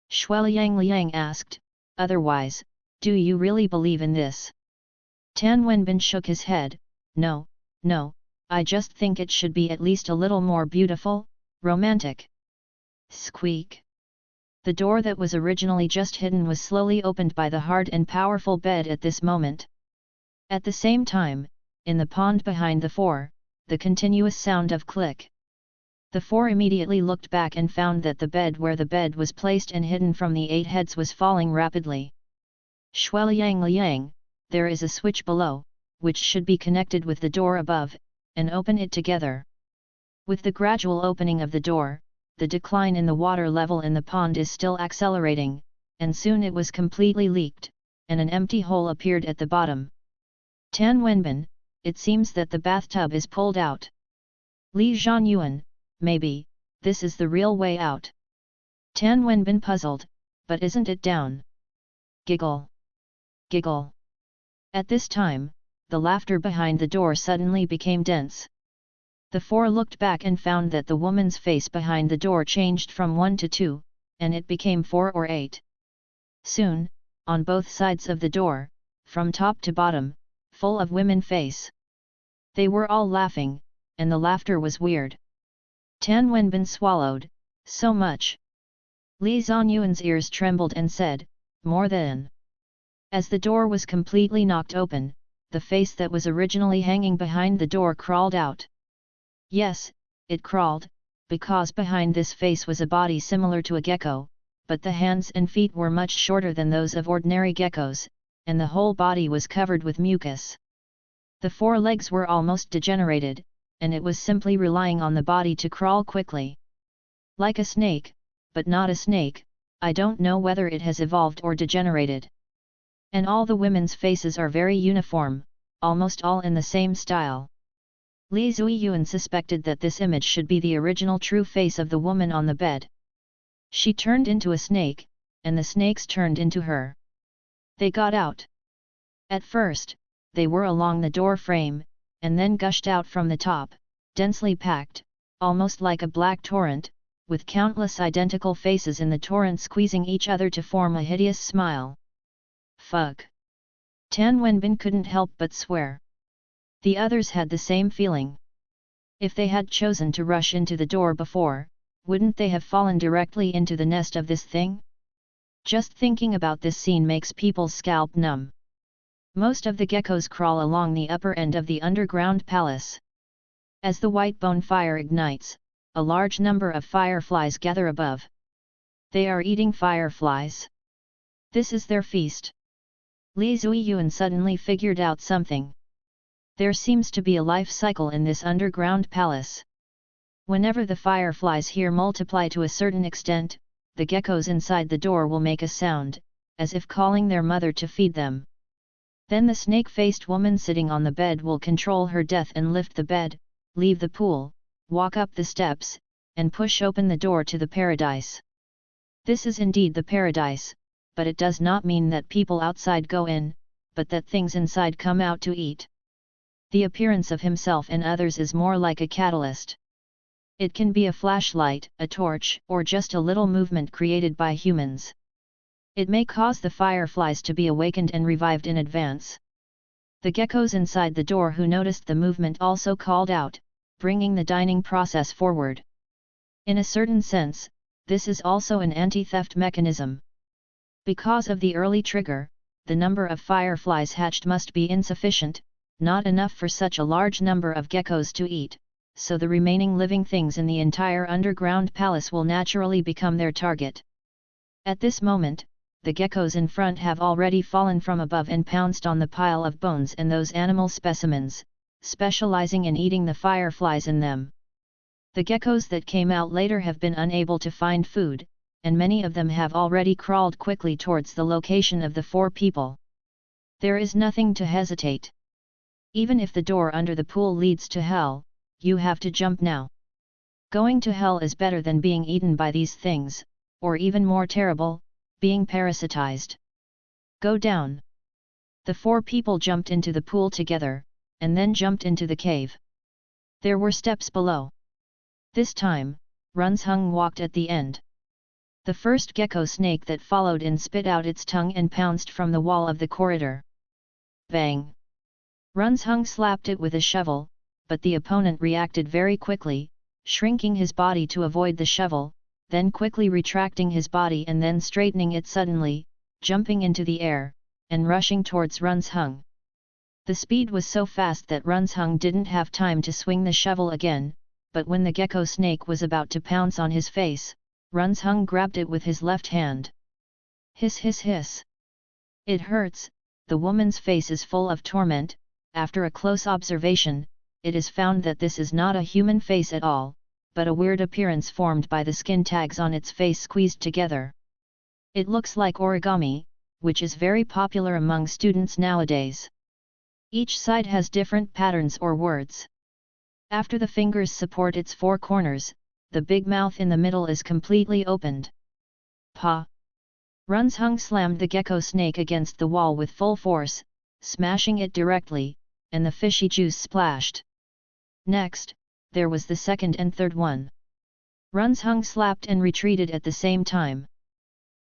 Shueliang asked, "Otherwise, do you really believe in this?" Tan Wenbin shook his head, No, I just think it should be at least a little more beautiful, romantic." Squeak! The door that was originally just hidden was slowly opened by the hard and powerful bed at this moment. At the same time, in the pond behind the 4, the continuous sound of click. The 4 immediately looked back and found that the bed where the bed was placed and hidden from the 8 heads was falling rapidly. Shueliang, there is a switch below, which should be connected with the door above, and open it together. With the gradual opening of the door, the decline in the water level in the pond is still accelerating, and soon it was completely leaked, and an empty hole appeared at the bottom. Tan Wenbin, it seems that the bathtub is pulled out. Li Zhanyuan, maybe, this is the real way out. Tan Wenbin puzzled, but isn't it down? Giggle. Giggle. At this time, the laughter behind the door suddenly became dense. The four looked back and found that the woman's face behind the door changed from 1 to 2, and it became 4 or 8. Soon, on both sides of the door, from top to bottom, full of women face. They were all laughing, and the laughter was weird. Tan Wenbin swallowed, so much. Li Zhanyuan's ears trembled and said, more than. As the door was completely knocked open, the face that was originally hanging behind the door crawled out. Yes, it crawled, because behind this face was a body similar to a gecko, but the hands and feet were much shorter than those of ordinary geckos, and the whole body was covered with mucus. The 4 legs were almost degenerated, and it was simply relying on the body to crawl quickly. Like a snake, but not a snake, I don't know whether it has evolved or degenerated. And all the women's faces are very uniform, almost all in the same style. Li Zuiyuan suspected that this image should be the original true face of the woman on the bed. She turned into a snake, and the snakes turned into her. They got out. At first, they were along the door frame, and then gushed out from the top, densely packed, almost like a black torrent, with countless identical faces in the torrent squeezing each other to form a hideous smile. Fuck! Tan Wenbin couldn't help but swear. The others had the same feeling. If they had chosen to rush into the door before, wouldn't they have fallen directly into the nest of this thing? Just thinking about this scene makes people's scalp numb. Most of the geckos crawl along the upper end of the underground palace. As the white bone fire ignites, a large number of fireflies gather above. They are eating fireflies. This is their feast. Li Zuiyuan suddenly figured out something. There seems to be a life cycle in this underground palace. Whenever the fireflies here multiply to a certain extent, the geckos inside the door will make a sound, as if calling their mother to feed them. Then the snake-faced woman sitting on the bed will control her death and lift the bed, leave the pool, walk up the steps, and push open the door to the paradise. This is indeed the paradise, but it does not mean that people outside go in, but that things inside come out to eat. The appearance of himself and others is more like a catalyst. It can be a flashlight, a torch, or just a little movement created by humans. It may cause the fireflies to be awakened and revived in advance. The geckos inside the door who noticed the movement also called out, bringing the dining process forward. In a certain sense, this is also an anti-theft mechanism. Because of the early trigger, the number of fireflies hatched must be insufficient, not enough for such a large number of geckos to eat, so the remaining living things in the entire underground palace will naturally become their target. At this moment, the geckos in front have already fallen from above and pounced on the pile of bones and those animal specimens, specializing in eating the fireflies in them. The geckos that came out later have been unable to find food, and many of them have already crawled quickly towards the location of the 4 people. There is nothing to hesitate. Even if the door under the pool leads to hell, you have to jump now. Going to hell is better than being eaten by these things, or even more terrible, being parasitized. Go down. The 4 people jumped into the pool together, and then jumped into the cave. There were steps below. This time, Runzhung walked at the end. The first gecko snake that followed in spit out its tongue and pounced from the wall of the corridor. Bang! Runzhung slapped it with a shovel, but the opponent reacted very quickly, shrinking his body to avoid the shovel, then quickly retracting his body and then straightening it suddenly, jumping into the air, and rushing towards Runzhung. The speed was so fast that Runzhung didn't have time to swing the shovel again, but when the gecko snake was about to pounce on his face, Runzhung grabbed it with his left hand. Hiss hiss hiss. It hurts. The woman's face is full of torment. After a close observation, it is found that this is not a human face at all, but a weird appearance formed by the skin tags on its face squeezed together. It looks like origami, which is very popular among students nowadays. Each side has different patterns or words. After the fingers support its four corners, the big mouth in the middle is completely opened. Pa! Runzhung slammed the gecko snake against the wall with full force, smashing it directly, and the fishy juice splashed. Next, there was the second and third one. Runzhung slapped and retreated at the same time.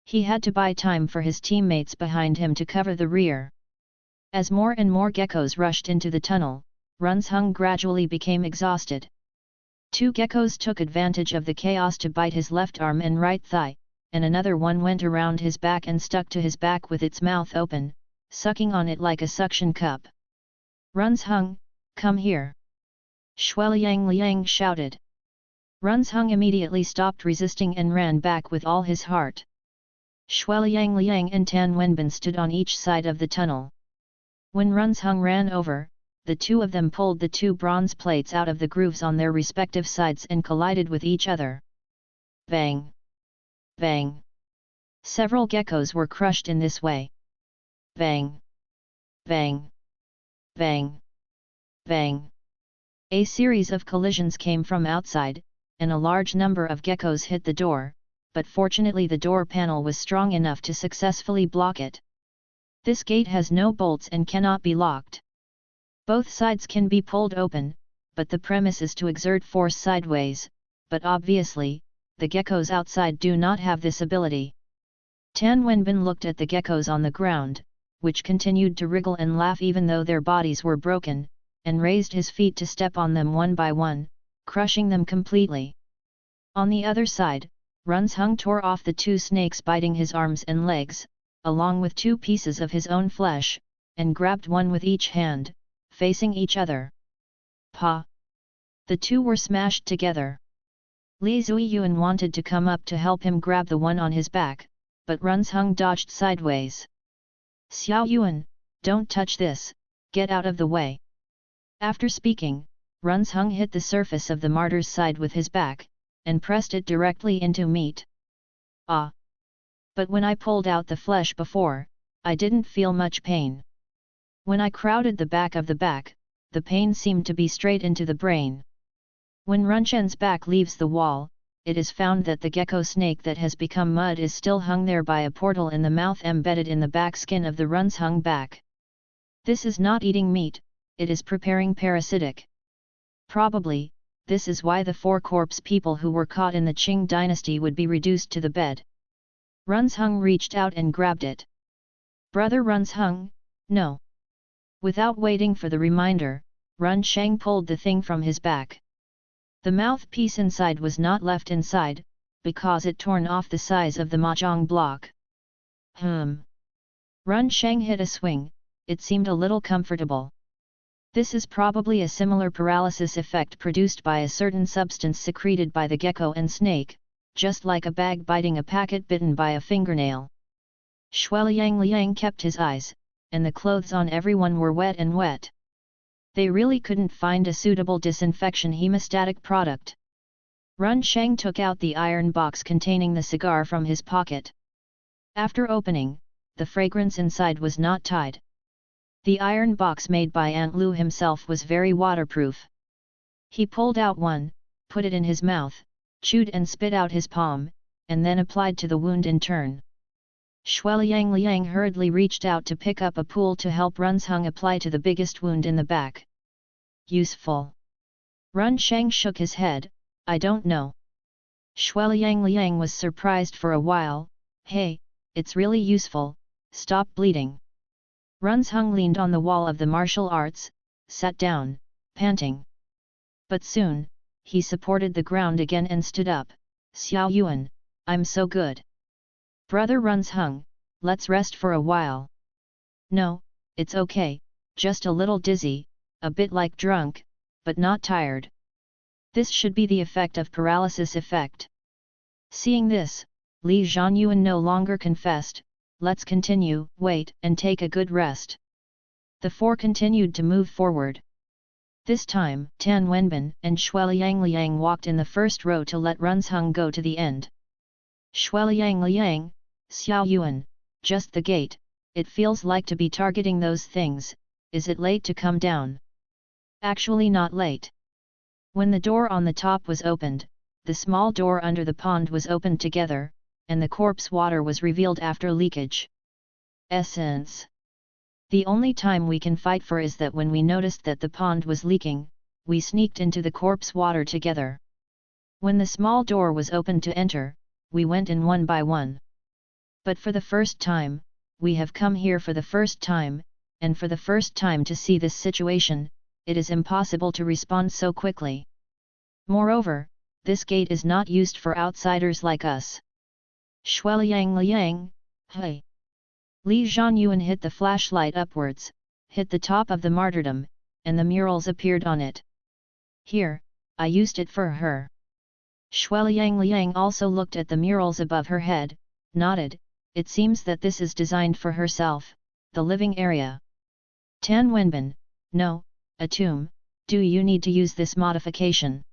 He had to buy time for his teammates behind him to cover the rear. As more and more geckos rushed into the tunnel, Runzhung gradually became exhausted. Two geckos took advantage of the chaos to bite his left arm and right thigh, and another one went around his back and stuck to his back with its mouth open, sucking on it like a suction cup. Runzhung, come here! Shueliang shouted. Runzhung immediately stopped resisting and ran back with all his heart. Shueliang and Tan Wenbin stood on each side of the tunnel. When Runzhung ran over, the two of them pulled the two bronze plates out of the grooves on their respective sides and collided with each other. Bang! Bang! Several geckos were crushed in this way. Bang! Bang! Bang! Bang! A series of collisions came from outside, and a large number of geckos hit the door, but fortunately the door panel was strong enough to successfully block it. This gate has no bolts and cannot be locked. Both sides can be pulled open, but the premise is to exert force sideways, but obviously, the geckos outside do not have this ability. Tan Wenbin looked at the geckos on the ground, which continued to wriggle and laugh even though their bodies were broken, and raised his feet to step on them one by one, crushing them completely. On the other side, Runzhung tore off the two snakes biting his arms and legs, along with two pieces of his own flesh, and grabbed one with each hand, facing each other. Pa! The two were smashed together. Li Zuiyuan wanted to come up to help him grab the one on his back, but Runzhung dodged sideways. Xiao Yuan, don't touch this, get out of the way. After speaking, Runzhung hit the surface of the martyr's side with his back, and pressed it directly into meat. Ah! But when I pulled out the flesh before, I didn't feel much pain. When I crowded the back of the back, the pain seemed to be straight into the brain. When Runchen's back leaves the wall, it is found that the gecko snake that has become mud is still hung there by a portal in the mouth embedded in the back skin of the Runzhung back. This is not eating meat, it is preparing parasitic. Probably, this is why the four corpse people who were caught in the Qing dynasty would be reduced to the bed. Runzhung reached out and grabbed it. Brother Runzhung, no. Without waiting for the reminder, Runsheng pulled the thing from his back. The mouthpiece inside was not left inside, because it torn off the size of the mahjong block. Runsheng hit a swing, it seemed a little comfortable. This is probably a similar paralysis effect produced by a certain substance secreted by the gecko and snake, just like a bag biting a packet bitten by a fingernail. Shueliang kept his eyes, and the clothes on everyone were wet and wet. They really couldn't find a suitable disinfection hemostatic product. Runsheng took out the iron box containing the cigar from his pocket. After opening, the fragrance inside was not tied. The iron box made by Aunt Lu himself was very waterproof. He pulled out one, put it in his mouth, chewed and spit out his palm, and then applied to the wound in turn. Shueliang hurriedly reached out to pick up a pool to help Runzhung apply to the biggest wound in the back. Useful. Runsheng shook his head, I don't know. Shueliang was surprised for a while, hey, it's really useful, stop bleeding. Runzhung leaned on the wall of the martial arts, sat down, panting. But soon, he supported the ground again and stood up. Xiao Yuan, I'm so good. Brother Runzhung, let's rest for a while. No, it's okay, just a little dizzy, a bit like drunk, but not tired. This should be the effect of paralysis effect. Seeing this, Li Zhanyuan no longer confessed, let's continue, wait and take a good rest. The four continued to move forward. This time, Tan Wenbin and Shueliang Liang walked in the first row to let Runzheng go to the end. Shueliang Liang, Xiao Yuan, just the gate, it feels like to be targeting those things, is it late to come down? Actually not late. When the door on the top was opened, the small door under the pond was opened together, and the corpse water was revealed after leakage. Essence. The only time we can fight for is that when we noticed that the pond was leaking, we sneaked into the corpse water together. When the small door was opened to enter, we went in one by one. But for the first time, we have come here for the first time, and for the first time to see this situation, it is impossible to respond so quickly. Moreover, this gate is not used for outsiders like us. Shueliang Liang, hey! Li Zhanyuan hit the flashlight upwards, hit the top of the martyrdom, and the murals appeared on it. Here, I used it for her. Shueliang Liang also looked at the murals above her head, nodded, it seems that this is designed for herself, the living area. Tan Wenbin, no, a tomb, do you need to use this modification?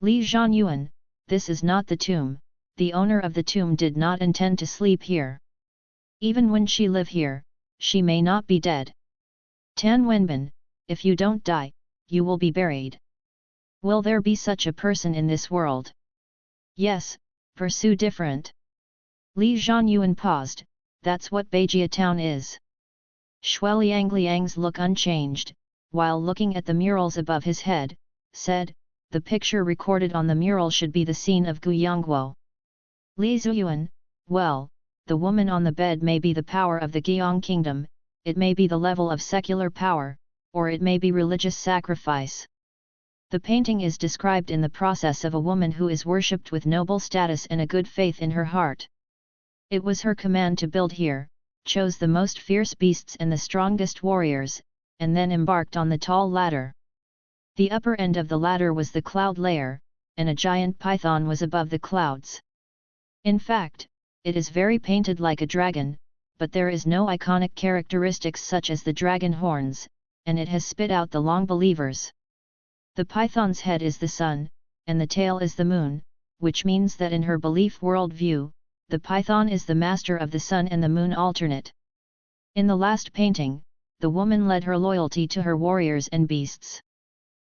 Li Zhanyuan, this is not the tomb, the owner of the tomb did not intend to sleep here. Even when she live here, she may not be dead. Tan Wenbin, if you don't die, you will be buried. Will there be such a person in this world? Yes, pursue different. Li Zhanyuan paused, that's what Beijia town is. Shueliang Liang's look unchanged, while looking at the murals above his head, said, the picture recorded on the mural should be the scene of Guyangguo. Li Zuyuan, well, the woman on the bed may be the power of the Guiyang kingdom, it may be the level of secular power, or it may be religious sacrifice. The painting is described in the process of a woman who is worshipped with noble status and a good faith in her heart. It was her command to build here, chose the most fierce beasts and the strongest warriors, and then embarked on the tall ladder. The upper end of the ladder was the cloud layer, and a giant python was above the clouds. In fact, it is very painted like a dragon, but there is no iconic characteristics such as the dragon horns, and it has spit out the long believers. The python's head is the sun, and the tail is the moon, which means that in her belief worldview, the python is the master of the sun and the moon alternate. In the last painting, the woman led her loyalty to her warriors and beasts.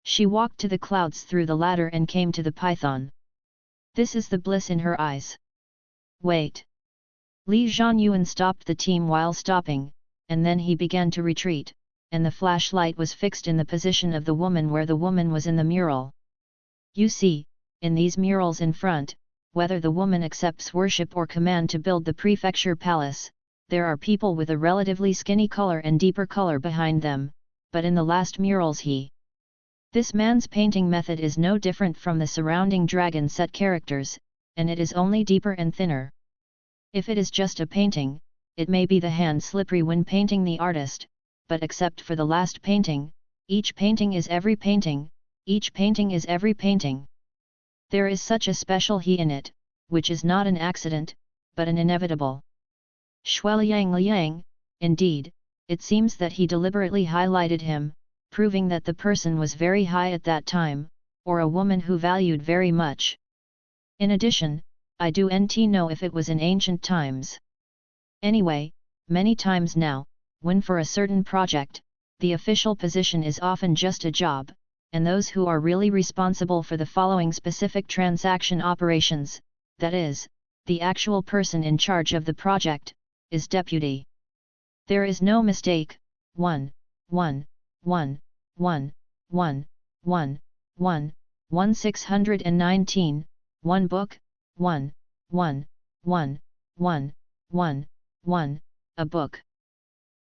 She walked to the clouds through the ladder and came to the python. This is the bliss in her eyes. Wait! Li Zhanyuan stopped the team while stopping, and then he began to retreat, and the flashlight was fixed in the position of the woman where the woman was in the mural. You see, in these murals in front, whether the woman accepts worship or command to build the prefecture palace, there are people with a relatively skinny color and deeper color behind them, but in the last murals this man's painting method is no different from the surrounding dragon set characters, and it is only deeper and thinner. If it is just a painting, it may be the hand slippery when painting the artist, but except for the last painting, each painting is every painting, each painting is every painting. There is such a special he in it, which is not an accident, but an inevitable. Shueliang Liang, indeed, it seems that he deliberately highlighted him, proving that the person was very high at that time, or a woman who valued very much. In addition, I do not know if it was in ancient times. Anyway, many times now, when for a certain project, the official position is often just a job, and those who are really responsible for the following specific transaction operations, that is, the actual person in charge of the project, is deputy. There is no mistake. 1, 1, 1, 1, 1, 1, 1, 1619, 1 book, 1, 1, 1, 1, 1, 1, a book.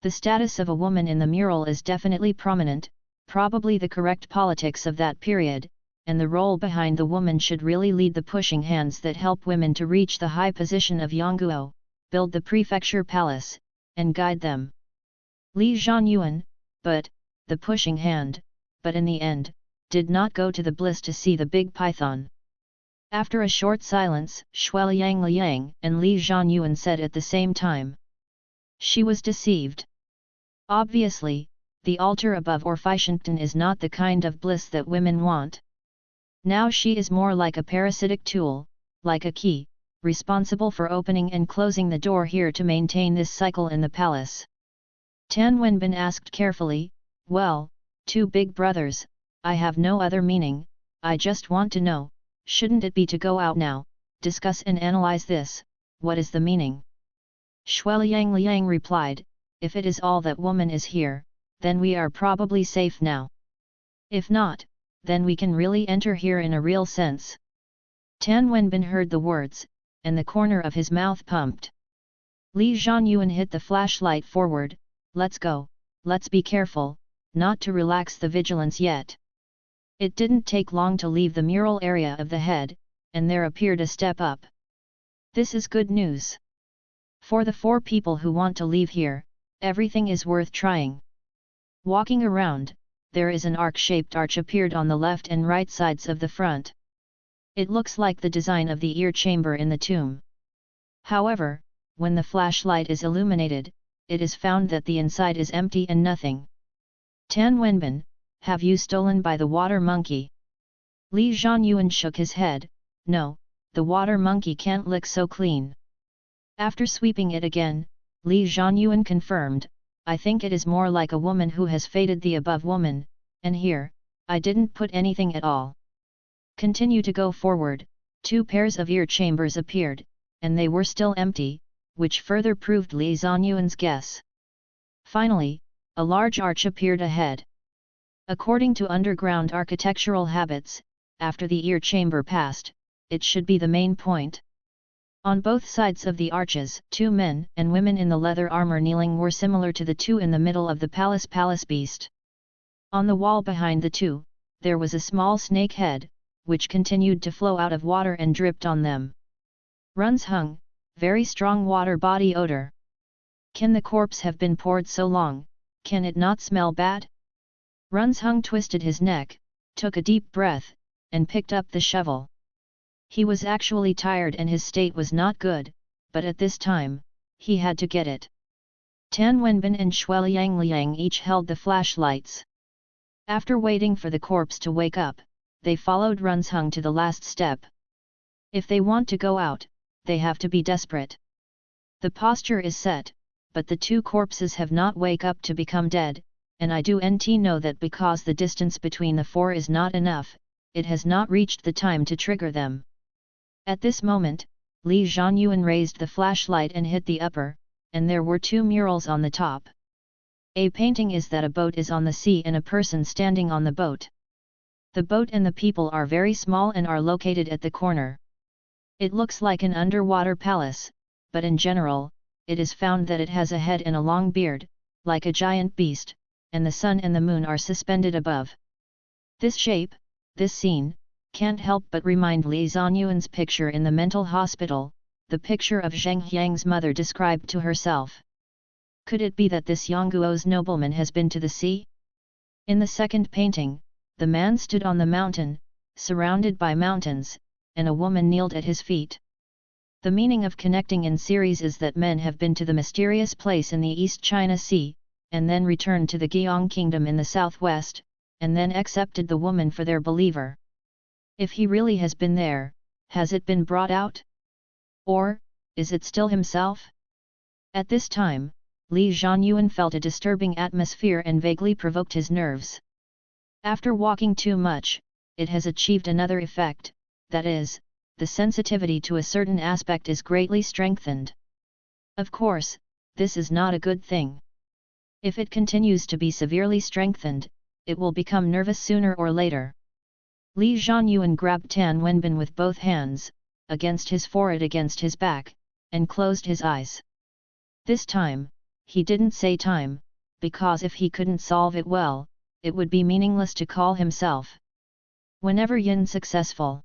The status of a woman in the mural is definitely prominent, probably the correct politics of that period, and the role behind the woman should really lead the pushing hands that help women to reach the high position of Yangguo, build the prefecture palace, and guide them. Li Zhanyuan, but, the pushing hand, but in the end, did not go to the bliss to see the big python. After a short silence, Shueliang Liang and Li Zhanyuan said at the same time. She was deceived. Obviously, the altar above or fictional is not the kind of bliss that women want. Now she is more like a parasitic tool, like a key, responsible for opening and closing the door here to maintain this cycle in the palace. Tan Wenbin asked carefully, well, two big brothers, I have no other meaning, I just want to know, shouldn't it be to go out now, discuss and analyze this, what is the meaning? Shueliang Liang replied, if it is all that woman is here, then we are probably safe now. If not, then we can really enter here in a real sense. Tan Wenbin heard the words, and the corner of his mouth pumped. Li Zhanyuan hit the flashlight forward, let's go, let's be careful, not to relax the vigilance yet. It didn't take long to leave the mural area of the head, and there appeared a step up. This is good news. For the 4 people who want to leave here, everything is worth trying. Walking around, there is an arc-shaped arch appeared on the left and right sides of the front. It looks like the design of the ear chamber in the tomb. However, when the flashlight is illuminated, it is found that the inside is empty and nothing. Tan Wenbin, have you stolen by the water monkey? Li Zhanyuan shook his head, no, the water monkey can't lick so clean. After sweeping it again, Li Zhanyuan confirmed, I think it is more like a woman who has faded the above woman, and here, I didn't put anything at all. Continue to go forward, 2 pairs of ear chambers appeared, and they were still empty, which further proved Li Zhanyuan's guess. Finally, a large arch appeared ahead. According to underground architectural habits, after the ear chamber passed, it should be the main point. On both sides of the arches, 2 men and women in the leather armor kneeling were similar to the 2 in the middle of the palace beast. On the wall behind the 2, there was a small snake head, which continued to flow out of water and dripped on them. Runs hung, very strong water body odor. Can the corpse have been poured so long, can it not smell bad? Runs hung twisted his neck, took a deep breath, and picked up the shovel. He was actually tired and his state was not good, but at this time, he had to get it. Tan Wenbin and Shueliang Liang each held the flashlights. After waiting for the corpse to wake up, they followed Runs hung to the last step. If they want to go out, they have to be desperate. The posture is set, but the 2 corpses have not wake up to become dead, and I do not know that because the distance between the 4 is not enough, it has not reached the time to trigger them. At this moment, Li Zhanyuan raised the flashlight and hit the upper, and there were 2 murals on the top. A painting is that a boat is on the sea and a person standing on the boat. The boat and the people are very small and are located at the corner. It looks like an underwater palace, but in general, it is found that it has a head and a long beard, like a giant beast, and the sun and the moon are suspended above. This shape, this scene, can't help but remind Li Zhanyuan's picture in the mental hospital, the picture of Zheng Yang's mother described to herself. Could it be that this Yongguo's nobleman has been to the sea? In the second painting, the man stood on the mountain, surrounded by mountains, and a woman kneeled at his feet. The meaning of connecting in series is that men have been to the mysterious place in the East China Sea, and then returned to the Guiyang kingdom in the southwest, and then accepted the woman for their believer. If he really has been there, has it been brought out? Or, is it still himself? At this time, Li Zhanyuan felt a disturbing atmosphere and vaguely provoked his nerves. After walking too much, it has achieved another effect, that is, the sensitivity to a certain aspect is greatly strengthened. Of course, this is not a good thing. If it continues to be severely strengthened, it will become nervous sooner or later. Li Zhanyuan grabbed Tan Wenbin with both hands, against his forehead against his back, and closed his eyes. This time, he didn't say time, because if he couldn't solve it well, it would be meaningless to call himself. Whenever Yin successful.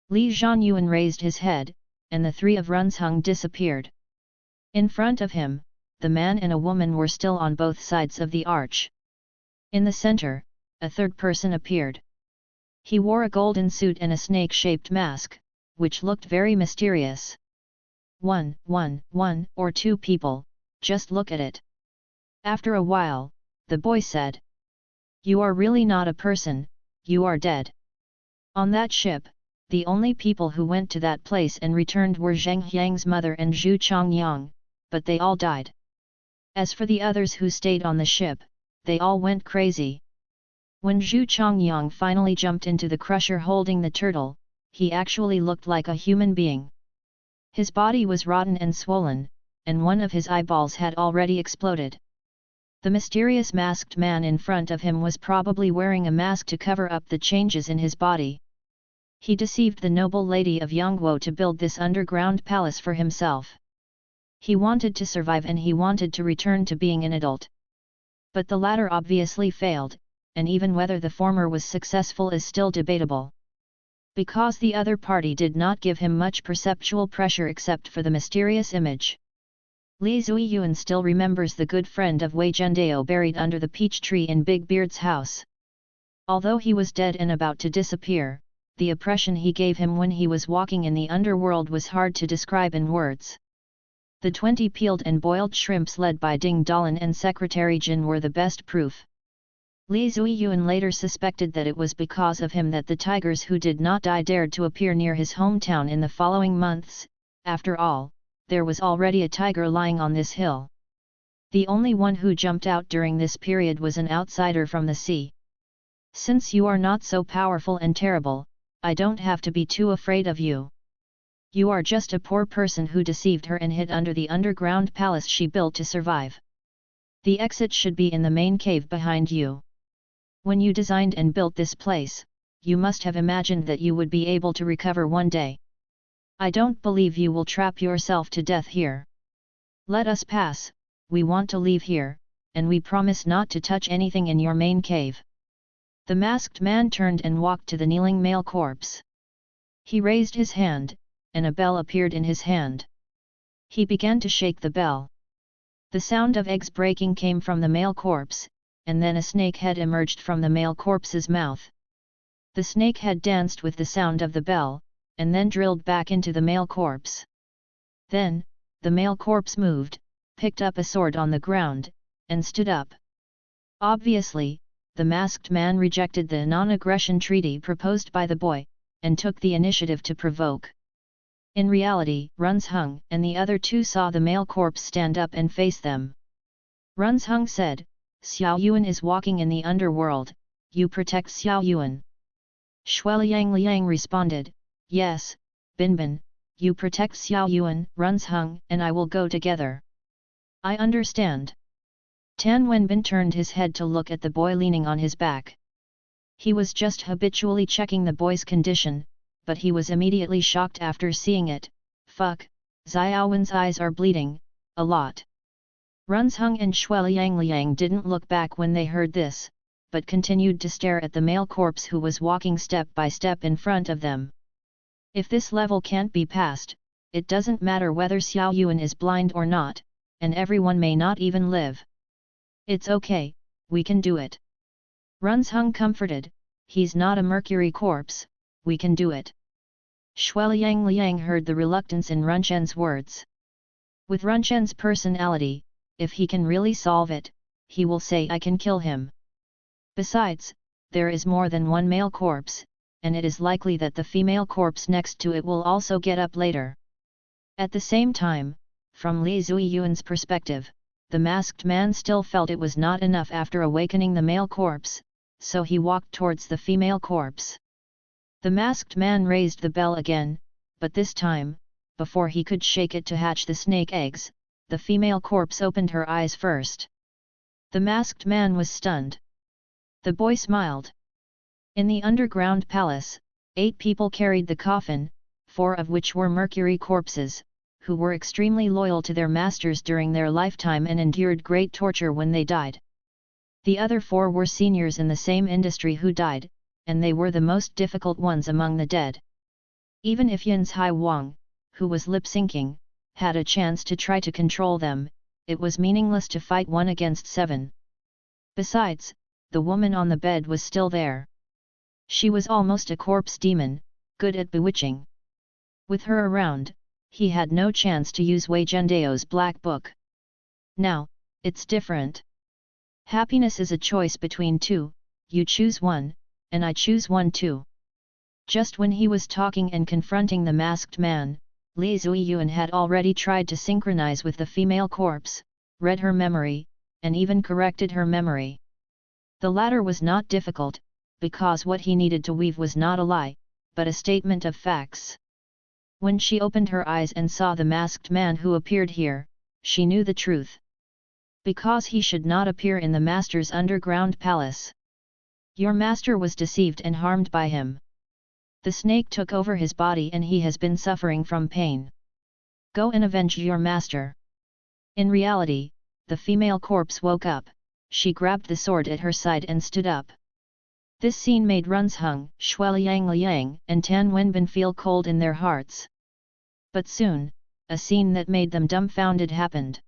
Li Zhanyuan raised his head, and the 3 of Runs hung disappeared. In front of him, the man and a woman were still on both sides of the arch. In the center, a 3rd person appeared. He wore a golden suit and a snake-shaped mask, which looked very mysterious. One or 2 people, just look at it. After a while, the boy said. You are really not a person, you are dead. On that ship, the only people who went to that place and returned were Zheng Yang's mother and Zhu Chongyang, but they all died. As for the others who stayed on the ship, they all went crazy. When Zhu Chongyang finally jumped into the crusher holding the turtle, he actually looked like a human being. His body was rotten and swollen, and one of his eyeballs had already exploded. The mysterious masked man in front of him was probably wearing a mask to cover up the changes in his body. He deceived the noble lady of Yongguo to build this underground palace for himself. He wanted to survive and he wanted to return to being an adult. But the latter obviously failed, and even whether the former was successful is still debatable. Because the other party did not give him much perceptual pressure except for the mysterious image. Li Zuiyuan still remembers the good friend of Wei Zhendao buried under the peach tree in Big Beard's house. Although he was dead and about to disappear, the impression he gave him when he was walking in the underworld was hard to describe in words. The 20 peeled and boiled shrimps led by Ding Dalen and Secretary Jin were the best proof. Li Zuiyuan later suspected that it was because of him that the tigers who did not die dared to appear near his hometown in the following months. After all, there was already a tiger lying on this hill. The only one who jumped out during this period was an outsider from the sea. Since you are not so powerful and terrible, I don't have to be too afraid of you. You are just a poor person who deceived her and hid under the underground palace she built to survive. The exit should be in the main cave behind you. When you designed and built this place, you must have imagined that you would be able to recover one day. I don't believe you will trap yourself to death here. Let us pass, we want to leave here, and we promise not to touch anything in your main cave. The masked man turned and walked to the kneeling male corpse. He raised his hand, and a bell appeared in his hand. He began to shake the bell. The sound of eggs breaking came from the male corpse, and then a snake head emerged from the male corpse's mouth. The snake head danced with the sound of the bell, and then drilled back into the male corpse. Then, the male corpse moved, picked up a sword on the ground, and stood up. Obviously, the masked man rejected the non-aggression treaty proposed by the boy, and took the initiative to provoke. In reality, Runzheng and the other two saw the male corpse stand up and face them. Runzheng said, Xiao Yuan is walking in the underworld, you protect Xiao Yuan. Shueliang Liang responded, yes, Binbin, you protect Xiao Yuan, Runzheng, and I will go together. I understand. Tan Wenbin turned his head to look at the boy leaning on his back. He was just habitually checking the boy's condition, but he was immediately shocked after seeing it. Fuck, Xiaowen's eyes are bleeding, a lot. Runzheng and Shueliang Liang didn't look back when they heard this, but continued to stare at the male corpse who was walking step by step in front of them. If this level can't be passed, it doesn't matter whether Xiao Yuan is blind or not, and everyone may not even live. It's okay, we can do it. Runzheng comforted, he's not a mercury corpse, we can do it. Shueliang Liang heard the reluctance in Runzheng's words. With Runzheng's personality, if he can really solve it, he will say I can kill him. Besides, there is more than one male corpse, and it is likely that the female corpse next to it will also get up later. At the same time, from Li Zuiyuan's perspective, the masked man still felt it was not enough after awakening the male corpse, so he walked towards the female corpse. The masked man raised the bell again, but this time, before he could shake it to hatch the snake eggs, the female corpse opened her eyes first. The masked man was stunned. The boy smiled. In the underground palace, 8 people carried the coffin, 4 of which were mercury corpses, who were extremely loyal to their masters during their lifetime and endured great torture when they died. The other 4 were seniors in the same industry who died, and they were the most difficult ones among the dead. Even if Yin's Hai Wang, who was lip-syncing, had a chance to try to control them, it was meaningless to fight 1 against 7. Besides, the woman on the bed was still there. She was almost a corpse demon, good at bewitching. With her around, he had no chance to use Wei Zhendao's black book. Now, it's different. Happiness is a choice between two, you choose one, and I choose one too. Just when he was talking and confronting the masked man, Li Zuiyuan had already tried to synchronize with the female corpse, read her memory, and even corrected her memory. The latter was not difficult, because what he needed to weave was not a lie, but a statement of facts. When she opened her eyes and saw the masked man who appeared here, she knew the truth. Because he should not appear in the master's underground palace. Your master was deceived and harmed by him. The snake took over his body and he has been suffering from pain. Go and avenge your master. In reality, the female corpse woke up, she grabbed the sword at her side and stood up. This scene made Runzheng, Shueliang, and Tan Wenbin feel cold in their hearts. But soon, a scene that made them dumbfounded happened.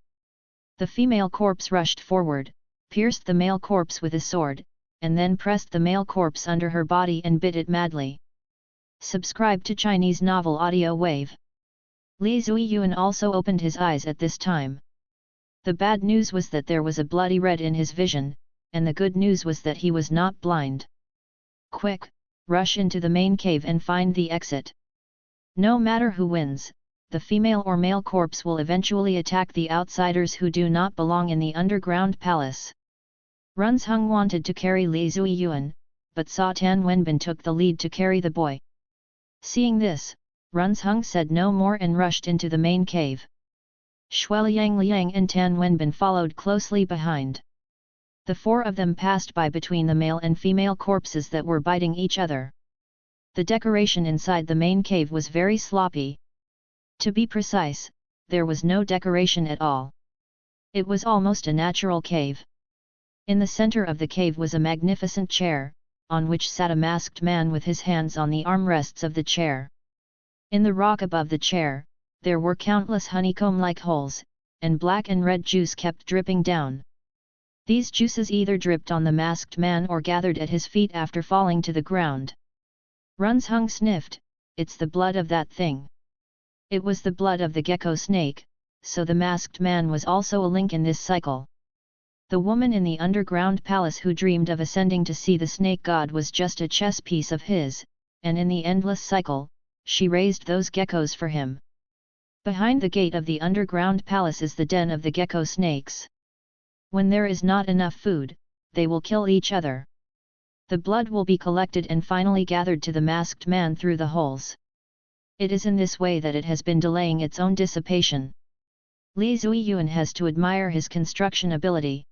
The female corpse rushed forward, pierced the male corpse with a sword, and then pressed the male corpse under her body and bit it madly. Subscribe to Chinese Novel Audio Wave. Li Zuiyuan also opened his eyes at this time. The bad news was that there was a bloody red in his vision, and the good news was that he was not blind. Quick, rush into the main cave and find the exit. No matter who wins, the female or male corpse will eventually attack the outsiders who do not belong in the underground palace. Runzheng wanted to carry Li Zuiyuan, but saw Tan Wenbin took the lead to carry the boy. Seeing this, Runzheng said no more and rushed into the main cave. Shueliang and Tan Wenbin followed closely behind. The four of them passed by between the male and female corpses that were biting each other. The decoration inside the main cave was very sloppy. To be precise, there was no decoration at all. It was almost a natural cave. In the center of the cave was a magnificent chair, on which sat a masked man with his hands on the armrests of the chair. In the rock above the chair, there were countless honeycomb-like holes, and black and red juice kept dripping down. These juices either dripped on the masked man or gathered at his feet after falling to the ground. Runzheng sniffed, "It's the blood of that thing." It was the blood of the gecko snake, so the masked man was also a link in this cycle. The woman in the underground palace who dreamed of ascending to see the snake god was just a chess piece of his, and in the endless cycle, she raised those geckos for him. Behind the gate of the underground palace is the den of the gecko snakes. When there is not enough food, they will kill each other. The blood will be collected and finally gathered to the masked man through the holes. It is in this way that it has been delaying its own dissipation. Li Zuiyuan has to admire his construction ability.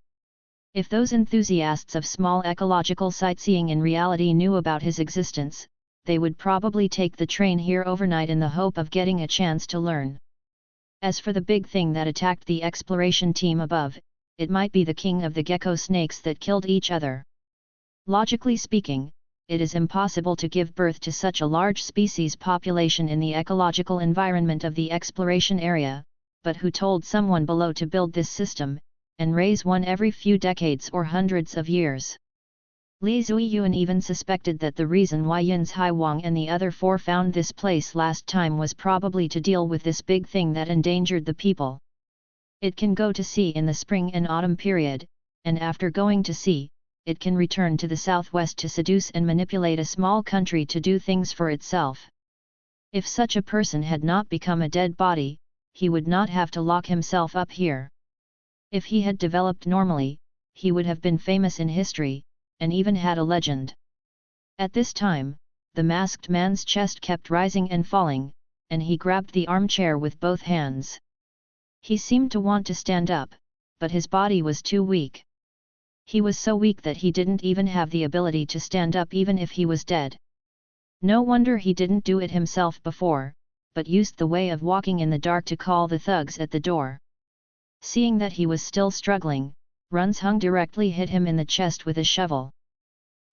If those enthusiasts of small ecological sightseeing in reality knew about his existence, they would probably take the train here overnight in the hope of getting a chance to learn. As for the big thing that attacked the exploration team above, it might be the king of the gecko snakes that killed each other. Logically speaking, it is impossible to give birth to such a large species population in the ecological environment of the exploration area, but who told someone below to build this system, and raise one every few decades or hundreds of years? Li Zuiyuan even suspected that the reason why Yin's Haiwang and the other four found this place last time was probably to deal with this big thing that endangered the people. It can go to sea in the spring and autumn period, and after going to sea, it can return to the southwest to seduce and manipulate a small country to do things for itself. If such a person had not become a dead body, he would not have to lock himself up here. If he had developed normally, he would have been famous in history, and even had a legend. At this time, the masked man's chest kept rising and falling, and he grabbed the armchair with both hands. He seemed to want to stand up, but his body was too weak. He was so weak that he didn't even have the ability to stand up even if he was dead. No wonder he didn't do it himself before, but used the way of walking in the dark to call the thugs at the door. Seeing that he was still struggling, Runzheng directly hit him in the chest with a shovel.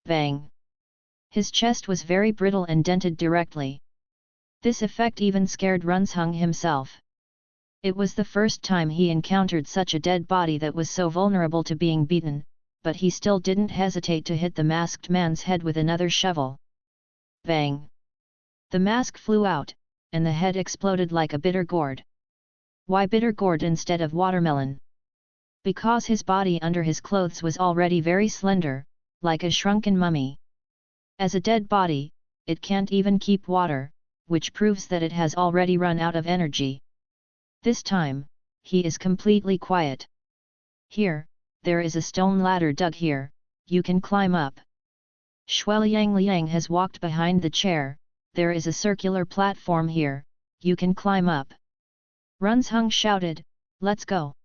Bang! His chest was very brittle and dented directly. This effect even scared Runzheng himself. It was the first time he encountered such a dead body that was so vulnerable to being beaten, but he still didn't hesitate to hit the masked man's head with another shovel. Bang! The mask flew out, and the head exploded like a bitter gourd. Why bitter gourd instead of watermelon? because his body under his clothes was already very slender, like a shrunken mummy. As a dead body, it can't even keep water, which proves that it has already run out of energy. This time, he is completely quiet. Here, there is a stone ladder dug here, you can climb up. Shueliang has walked behind the chair, there is a circular platform here, you can climb up. Runzheng shouted, let's go.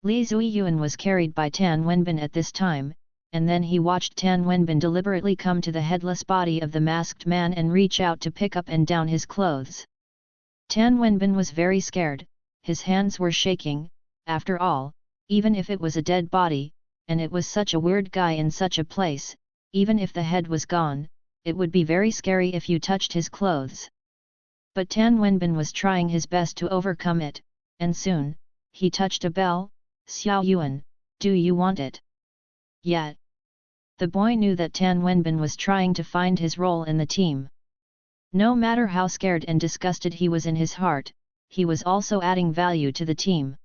Li Zuiyuan was carried by Tan Wenbin at this time, and then he watched Tan Wenbin deliberately come to the headless body of the masked man and reach out to pick up and down his clothes. Tan Wenbin was very scared, his hands were shaking. After all, even if it was a dead body, and it was such a weird guy in such a place, even if the head was gone, it would be very scary if you touched his clothes. But Tan Wenbin was trying his best to overcome it, and soon, he touched a bell. Xiao Yuan, do you want it? Yeah. The boy knew that Tan Wenbin was trying to find his role in the team. No matter how scared and disgusted he was in his heart, he was also adding value to the team.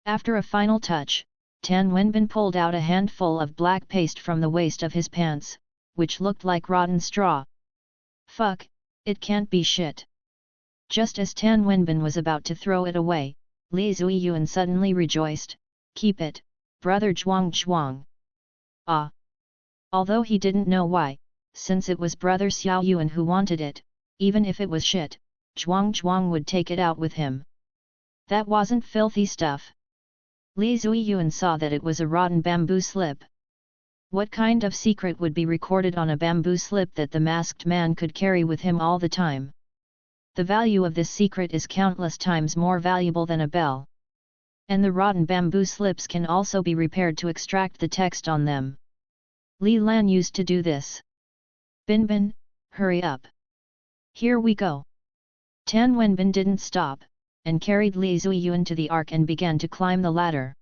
After a final touch, Tan Wenbin pulled out a handful of black paste from the waist of his pants, which looked like rotten straw. Fuck, it can't be shit. Just as Tan Wenbin was about to throw it away, Li Zuiyuan suddenly rejoiced, keep it, brother Zhuang. Ah! Although he didn't know why, since it was brother Xiao Yuan who wanted it, even if it was shit, Zhuang would take it out with him. That wasn't filthy stuff. Li Zuiyuan saw that it was a rotten bamboo slip. What kind of secret would be recorded on a bamboo slip that the masked man could carry with him all the time? The value of this secret is countless times more valuable than a bell. And the rotten bamboo slips can also be repaired to extract the text on them. Li Lan used to do this. Bin, hurry up. Here we go. Tan Wenbin didn't stop, and carried Li Zuiyuan to the ark and began to climb the ladder.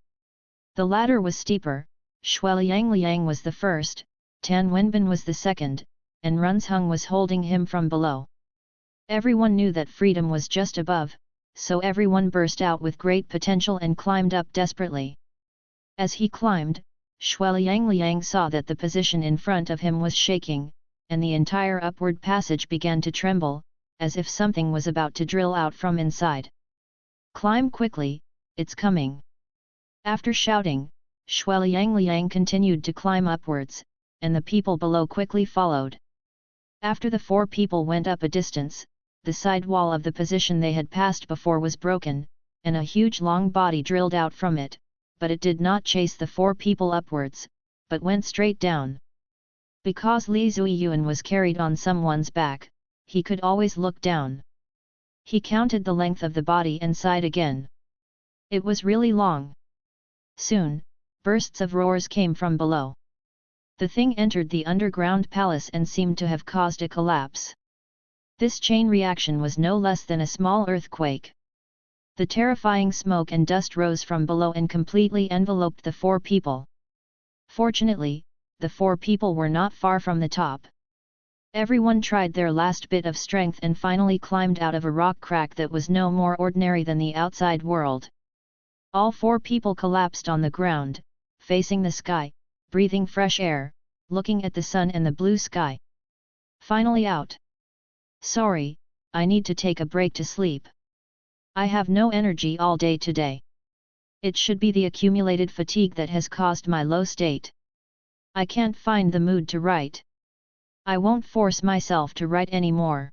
The ladder was steeper, Shueliang was the first, Tan Wenbin was the second, and Runzheng was holding him from below. Everyone knew that freedom was just above, so everyone burst out with great potential and climbed up desperately. As he climbed, Shueliang saw that the position in front of him was shaking, and the entire upward passage began to tremble, as if something was about to drill out from inside. Climb quickly, it's coming. After shouting, Shueliang continued to climb upwards, and the people below quickly followed. After the four people went up a distance, the side wall of the position they had passed before was broken, and a huge long body drilled out from it, but it did not chase the four people upwards, but went straight down. Because Li Zuiyuan was carried on someone's back, he could always look down. He counted the length of the body and sighed again. It was really long. Soon, bursts of roars came from below. The thing entered the underground palace and seemed to have caused a collapse. This chain reaction was no less than a small earthquake. The terrifying smoke and dust rose from below and completely enveloped the four people. Fortunately, the four people were not far from the top. Everyone tried their last bit of strength and finally climbed out of a rock crack that was no more ordinary than the outside world. All four people collapsed on the ground, facing the sky, breathing fresh air, looking at the sun and the blue sky. Finally out. Sorry, I need to take a break to sleep. I have no energy all day today. It should be the accumulated fatigue that has caused my low state. I can't find the mood to write. I won't force myself to write anymore.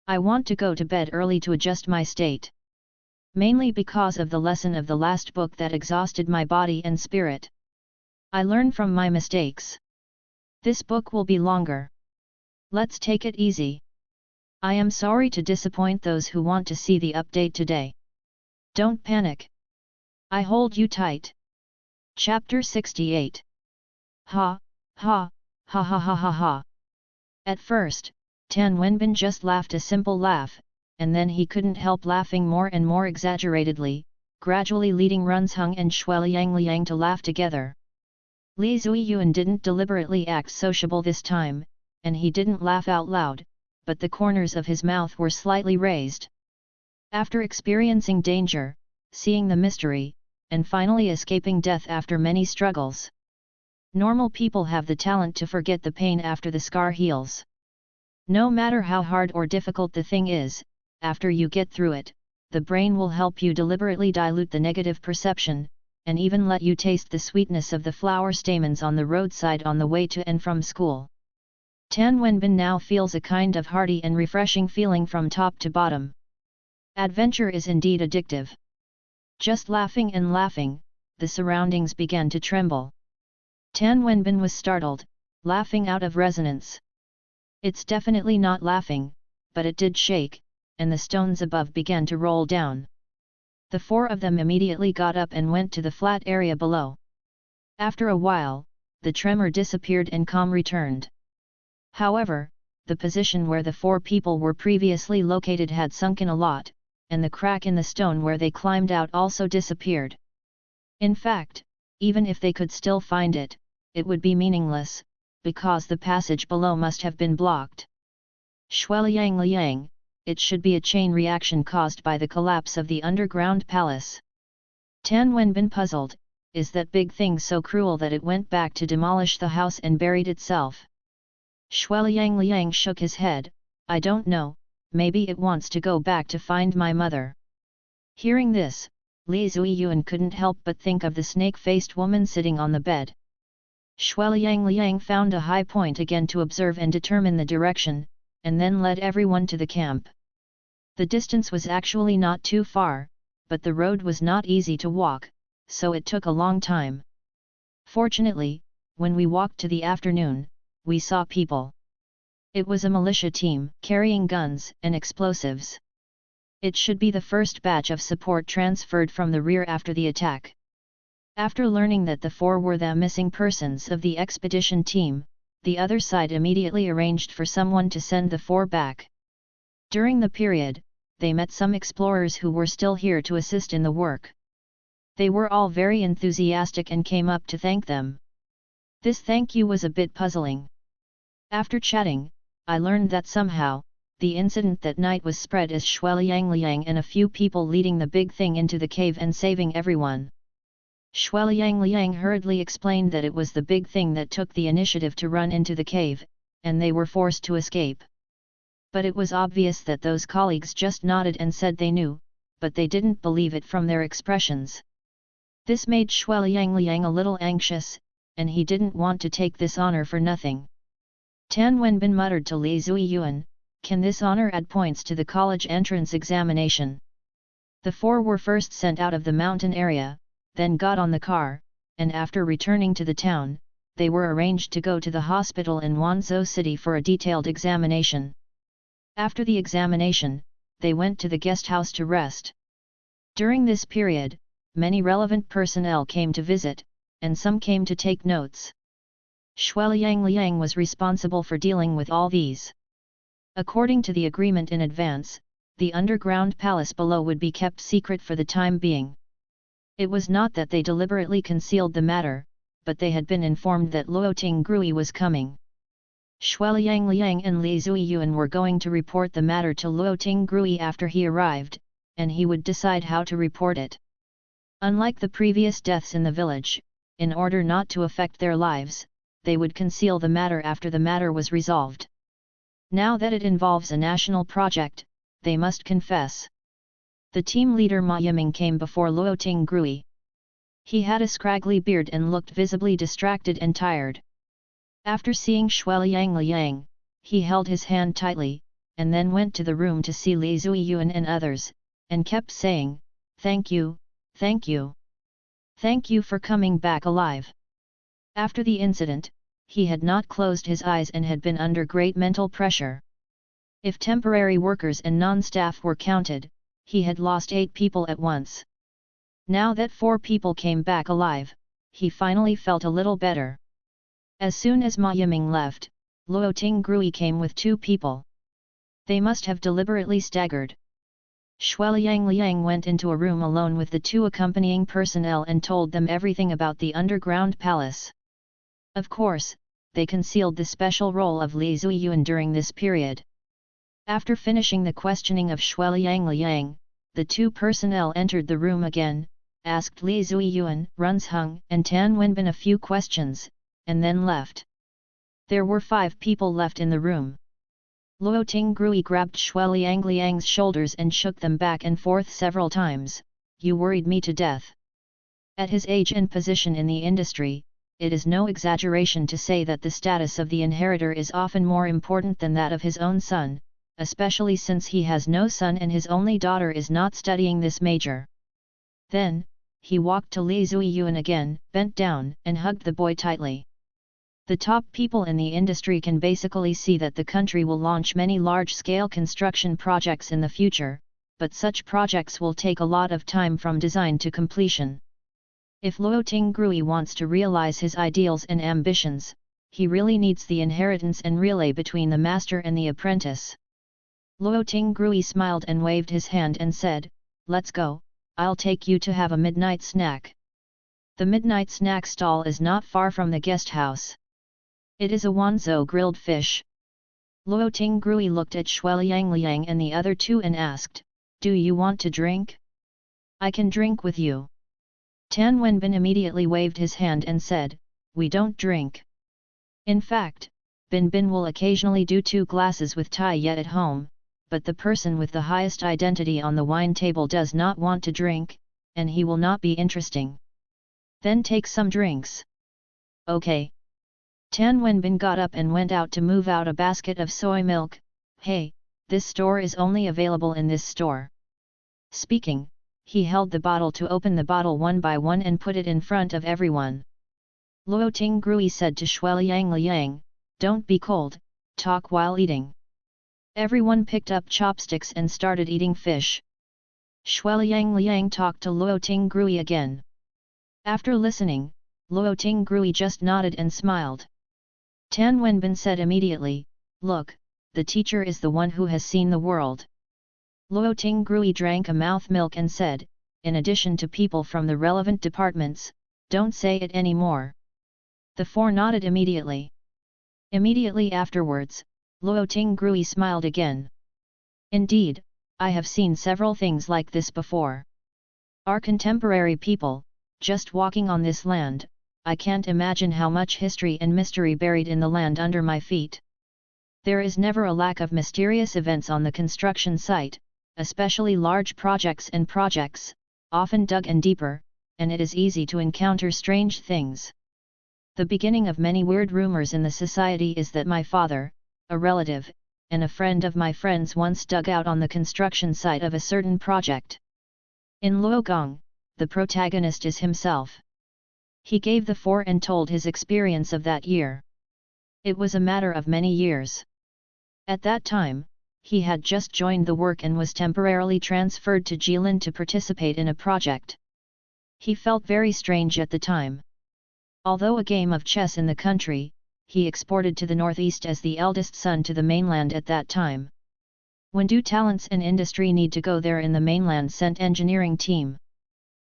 I want to go to bed early to adjust my state. Mainly because of the lesson of the last book that exhausted my body and spirit. I learn from my mistakes. This book will be longer. Let's take it easy. I am sorry to disappoint those who want to see the update today. Don't panic. I hold you tight. Chapter 68. Ha, ha, ha ha ha ha ha. At first, Tan Wenbin just laughed a simple laugh, and then he couldn't help laughing more and more exaggeratedly, gradually leading Runzheng and Shueliang to laugh together. Li Zuiyuan didn't deliberately act sociable this time, and he didn't laugh out loud, but the corners of his mouth were slightly raised. After experiencing danger, seeing the mystery, and finally escaping death after many struggles. Normal people have the talent to forget the pain after the scar heals. No matter how hard or difficult the thing is, after you get through it, the brain will help you deliberately dilute the negative perception, and even let you taste the sweetness of the flower stamens on the roadside on the way to and from school. Tan Wenbin now feels a kind of hearty and refreshing feeling from top to bottom. Adventure is indeed addictive. Just laughing and laughing, the surroundings began to tremble. Tan Wenbin was startled, laughing out of resonance. It's definitely not laughing, but it did shake, and the stones above began to roll down. The four of them immediately got up and went to the flat area below. After a while, the tremor disappeared and calm returned. However, the position where the four people were previously located had sunken a lot, and the crack in the stone where they climbed out also disappeared. In fact, even if they could still find it, it would be meaningless, because the passage below must have been blocked. Shueliang Liang, it should be a chain reaction caused by the collapse of the underground palace. Tan Wenbin puzzled, is that big thing so cruel that it went back to demolish the house and buried itself? Shueliang Liang shook his head, I don't know, maybe it wants to go back to find my mother. Hearing this, Li Zuiyuan couldn't help but think of the snake-faced woman sitting on the bed. Shueliang Liang found a high point again to observe and determine the direction, and then led everyone to the camp. The distance was actually not too far, but the road was not easy to walk, so it took a long time. Fortunately, when we walked to the afternoon, we saw people. It was a militia team, carrying guns and explosives. It should be the first batch of support transferred from the rear after the attack. After learning that the four were the missing persons of the expedition team, the other side immediately arranged for someone to send the four back. During the period, they met some explorers who were still here to assist in the work. They were all very enthusiastic and came up to thank them. This thank you was a bit puzzling. After chatting, I learned that somehow, the incident that night was spread as Shueliang Liang and a few people leading the big thing into the cave and saving everyone. Shueliang Liang hurriedly explained that it was the big thing that took the initiative to run into the cave, and they were forced to escape. But it was obvious that those colleagues just nodded and said they knew, but they didn't believe it from their expressions. This made Shueliang Liang a little anxious, and he didn't want to take this honor for nothing. Tan Wenbin muttered to Li Zuiyuan, can this honor add points to the college entrance examination? The four were first sent out of the mountain area, then got on the car, and after returning to the town, they were arranged to go to the hospital in Wanzhou City for a detailed examination. After the examination, they went to the guest house to rest. During this period, many relevant personnel came to visit, and some came to take notes. Shueliang Liang was responsible for dealing with all these. According to the agreement in advance, the underground palace below would be kept secret for the time being. It was not that they deliberately concealed the matter, but they had been informed that Luoting Grui was coming. Shueliang Liang and Li Zuiyuan were going to report the matter to Luoting Grui after he arrived, and he would decide how to report it. Unlike the previous deaths in the village, in order not to affect their lives, they would conceal the matter after the matter was resolved. Now that it involves a national project, they must confess. The team leader Ma Yiming came before Luoting Grui. He had a scraggly beard and looked visibly distracted and tired. After seeing Shueliang Liang, he held his hand tightly, and then went to the room to see Li Zuiyuan and others, and kept saying, "Thank you, thank you. Thank you for coming back alive." After the incident, he had not closed his eyes and had been under great mental pressure. If temporary workers and non-staff were counted, he had lost 8 people at once. Now that 4 people came back alive, he finally felt a little better. As soon as Ma Yiming left, Luoting Grui came with 2 people. They must have deliberately staggered. Shueliang Liang went into a room alone with the 2 accompanying personnel and told them everything about the underground palace. Of course, they concealed the special role of Li Zuiyuan during this period. After finishing the questioning of Shueliang Liang, the 2 personnel entered the room again, asked Li Zuiyuan, Runzheng, and Tan Wenbin a few questions, and then left. There were 5 people left in the room. Luo Tingrui grabbed Shui Liangliang's shoulders and shook them back and forth several times. You worried me to death. At his age and position in the industry, it is no exaggeration to say that the status of the inheritor is often more important than that of his own son, especially since he has no son and his only daughter is not studying this major. Then, he walked to Li Zuiyuan again, bent down, and hugged the boy tightly. The top people in the industry can basically see that the country will launch many large-scale construction projects in the future, but such projects will take a lot of time from design to completion. If Luo Tingrui wants to realize his ideals and ambitions, he really needs the inheritance and relay between the master and the apprentice. Luo Tingrui smiled and waved his hand and said, "Let's go, I'll take you to have a midnight snack." The midnight snack stall is not far from the guest house. It is a Wanzhou grilled fish. Luo Tingrui looked at Shui Liangliang and the other 2 and asked, "Do you want to drink? I can drink with you." Tan Wenbin immediately waved his hand and said, "We don't drink. In fact, Bin Bin will occasionally do 2 glasses with Tai Yet at home, but the person with the highest identity on the wine table does not want to drink, and he will not be interesting. Then take some drinks." "Okay." Tan Wenbin got up and went out to move out a basket of soy milk. "Hey, this store is only available in this store." Speaking, he held the bottle to open the bottle one by one and put it in front of everyone. Luo Tingrui said to Shui Liangliang, "Don't be cold, talk while eating." Everyone picked up chopsticks and started eating fish. Shui Liangliang talked to Luo Tingrui again. After listening, Luo Tingrui just nodded and smiled. Tan Wenbin said immediately, "Look, the teacher is the one who has seen the world." Luo Tingrui drank a mouth milk and said, "In addition to people from the relevant departments, don't say it anymore." The 4 nodded immediately. Immediately afterwards, Luo Tingrui smiled again. "Indeed, I have seen several things like this before. Our contemporary people, just walking on this land, I can't imagine how much history and mystery buried in the land under my feet. There is never a lack of mysterious events on the construction site, especially large projects and projects, often dug and deeper, and it is easy to encounter strange things. The beginning of many weird rumors in the society is that my father, a relative, and a friend of my friends once dug out on the construction site of a certain project. In Luogong, the protagonist is himself. He gave the 4 and told his experience of that year. It was a matter of many years. At that time, he had just joined the work and was temporarily transferred to Jilin to participate in a project. He felt very strange at the time. Although a game of chess in the country, he exported to the northeast as the eldest son to the mainland at that time. When do talents and industry need to go there in the mainland sent engineering team.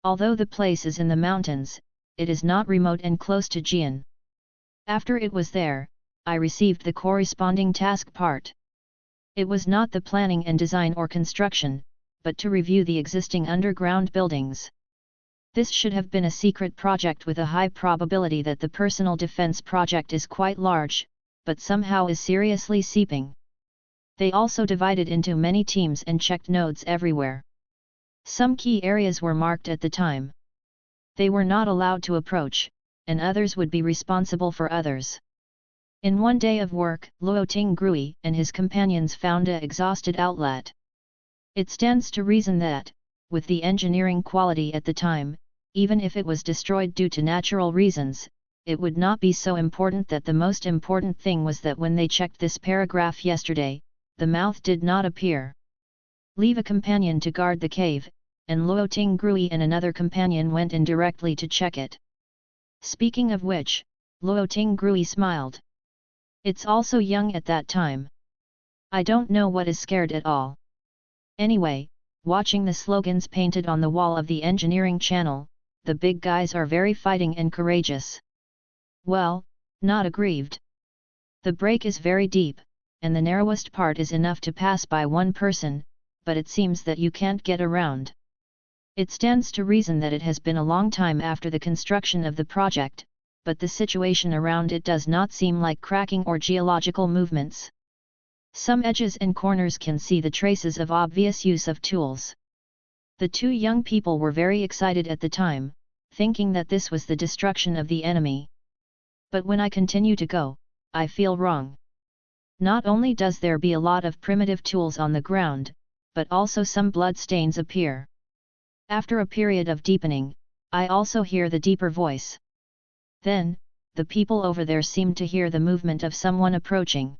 Although the place is in the mountains, it is not remote and close to Jian. After it was there, I received the corresponding task part. It was not the planning and design or construction, but to review the existing underground buildings. This should have been a secret project with a high probability that the personal defense project is quite large, but somehow is seriously seeping. They also divided into many teams and checked nodes everywhere. Some key areas were marked at the time. They were not allowed to approach, and others would be responsible for others. In one day of work, Luo Tingrui and his companions found an exhausted outlet. It stands to reason that, with the engineering quality at the time, even if it was destroyed due to natural reasons, it would not be so important. That the most important thing was that when they checked this paragraph yesterday, the mouth did not appear. Leave a companion to guard the cave, and Luo Tingrui and another companion went in directly to check it. Speaking of which, Luo Tingrui smiled. It's also young at that time. I don't know what is scared at all. Anyway, watching the slogans painted on the wall of the engineering channel, the big guys are very fighting and courageous. Well, not aggrieved. The break is very deep, and the narrowest part is enough to pass by one person, but it seems that you can't get around. It stands to reason that it has been a long time after the construction of the project, but the situation around it does not seem like cracking or geological movements. Some edges and corners can see the traces of obvious use of tools. The two young people were very excited at the time, thinking that this was the destruction of the enemy. But when I continue to go, I feel wrong. Not only does there be a lot of primitive tools on the ground, but also some blood stains appear. After a period of deepening, I also hear the deeper voice. Then, the people over there seemed to hear the movement of someone approaching.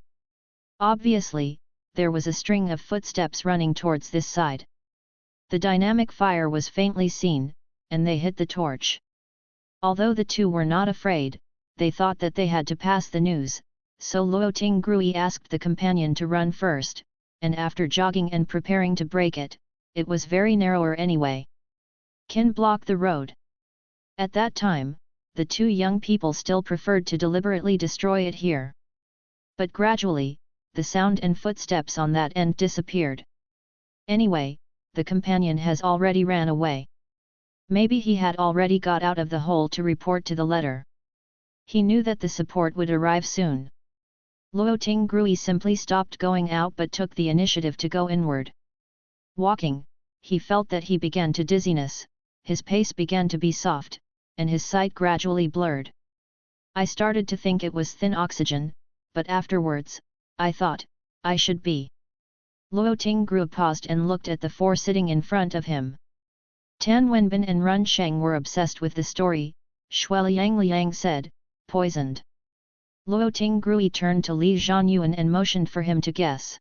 Obviously, there was a string of footsteps running towards this side. The dynamic fire was faintly seen, and they hit the torch. Although the two were not afraid, they thought that they had to pass the news, so Luo Tingrui asked the companion to run first, and after jogging and preparing to break it, it was very narrower anyway. Can block the road. At that time, the two young people still preferred to deliberately destroy it here. But gradually, the sound and footsteps on that end disappeared. Anyway, the companion has already ran away. Maybe he had already got out of the hole to report to the letter. He knew that the support would arrive soon. Luo Tingrui simply stopped going out but took the initiative to go inward. Walking, he felt that he began to dizziness, his pace began to be soft, and his sight gradually blurred. I started to think it was thin oxygen, but afterwards, I thought, I should be. Luo Tingrui paused and looked at the four sitting in front of him. Tan Wenbin and Run Sheng were obsessed with the story. Shueliang Liang said, poisoned. Luo Tingrui turned to Li Zhanyuan and motioned for him to guess.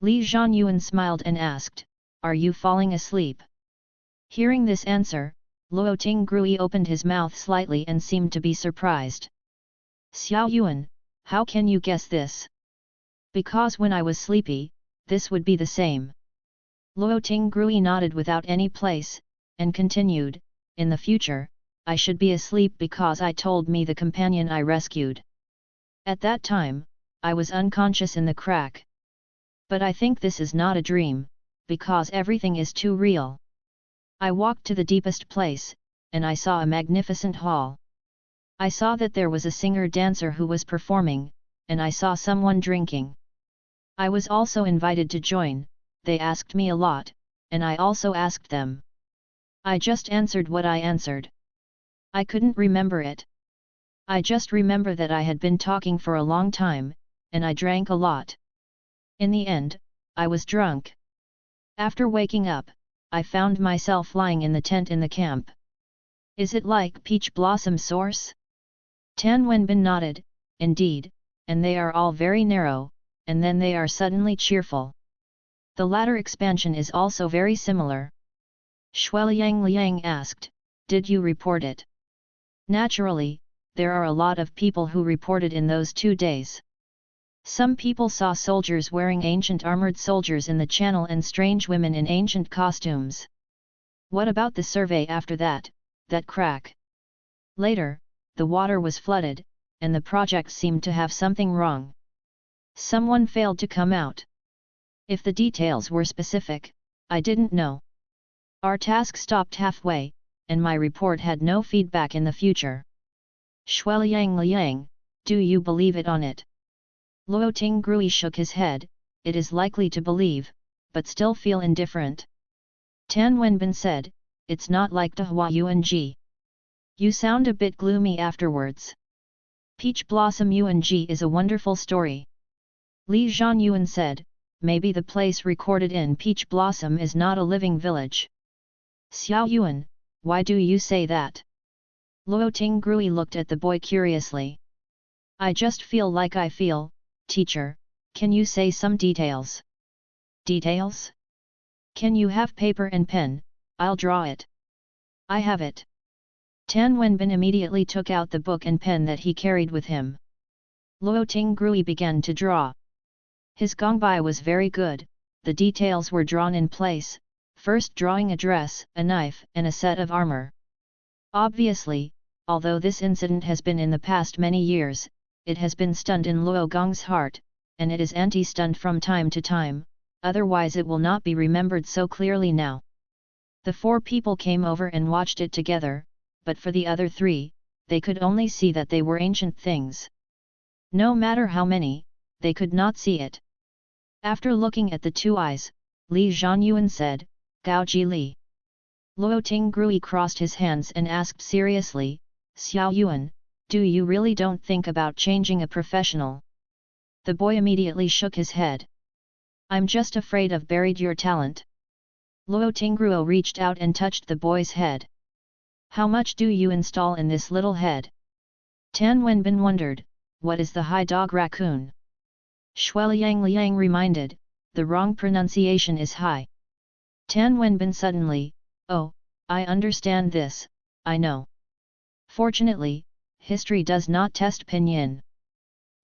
Li Zhanyuan smiled and asked, are you falling asleep? Hearing this answer, Luo Tingrui opened his mouth slightly and seemed to be surprised. Xiao Yuan, how can you guess this? Because when I was sleepy, this would be the same. Luo Tingrui nodded without any place, and continued, in the future, I should be asleep because I told me the companion I rescued. At that time, I was unconscious in the crack. But I think this is not a dream, because everything is too real. I walked to the deepest place, and I saw a magnificent hall. I saw that there was a singer-dancer who was performing, and I saw someone drinking. I was also invited to join, they asked me a lot, and I also asked them. I just answered what I answered. I couldn't remember it. I just remember that I had been talking for a long time, and I drank a lot. In the end, I was drunk. After waking up, I found myself lying in the tent in the camp. Is it like Peach Blossom Source? Tan Wenbin nodded, indeed, and they are all very narrow, and then they are suddenly cheerful. The latter expansion is also very similar. Shueliang Liang asked, did you report it? Naturally, there are a lot of people who reported in those 2 days. Some people saw soldiers wearing ancient armored soldiers in the channel and strange women in ancient costumes. What about the survey after that crack? Later, the water was flooded, and the project seemed to have something wrong. Someone failed to come out. If the details were specific, I didn't know. Our task stopped halfway, and my report had no feedback in the future. Shueliang Liang, do you believe it on it? Luo Tingrui shook his head, it is likely to believe, but still feel indifferent. Tan Wenbin said, it's not like Dahua Yuan. You sound a bit gloomy afterwards. Peach Blossom Yuan is a wonderful story. Li Zhanyuan said, maybe the place recorded in Peach Blossom is not a living village. Xiao Yuan, why do you say that? Luo Tingrui looked at the boy curiously. I just feel like I feel, teacher, can you say some details? Details? Can you have paper and pen, I'll draw it. I have it. Tan Wenbin immediately took out the book and pen that he carried with him. Luo Tingrui began to draw. His gongbai was very good, the details were drawn in place, first drawing a dress, a knife and a set of armor. Obviously, although this incident has been in the past many years, it has been stunned in Luo Gong's heart, and it is anti-stunned from time to time, otherwise it will not be remembered so clearly now. The 4 people came over and watched it together, but for the other 3, they could only see that they were ancient things. No matter how many, they could not see it. After looking at the 2 eyes, Li Zhanyuan said, "Gao Ji Li." Luo Tingrui crossed his hands and asked seriously, "Xiao Yuan, do you really don't think about changing a professional?" The boy immediately shook his head. "I'm just afraid of buried your talent." Luo Tingruo reached out and touched the boy's head. "How much do you install in this little head?" Tan Wenbin wondered, "What is the high dog raccoon?" Shueliang Liang reminded, "The wrong pronunciation is high." Tan Wenbin suddenly, "Oh, I understand this, I know." Fortunately, history does not test pinyin.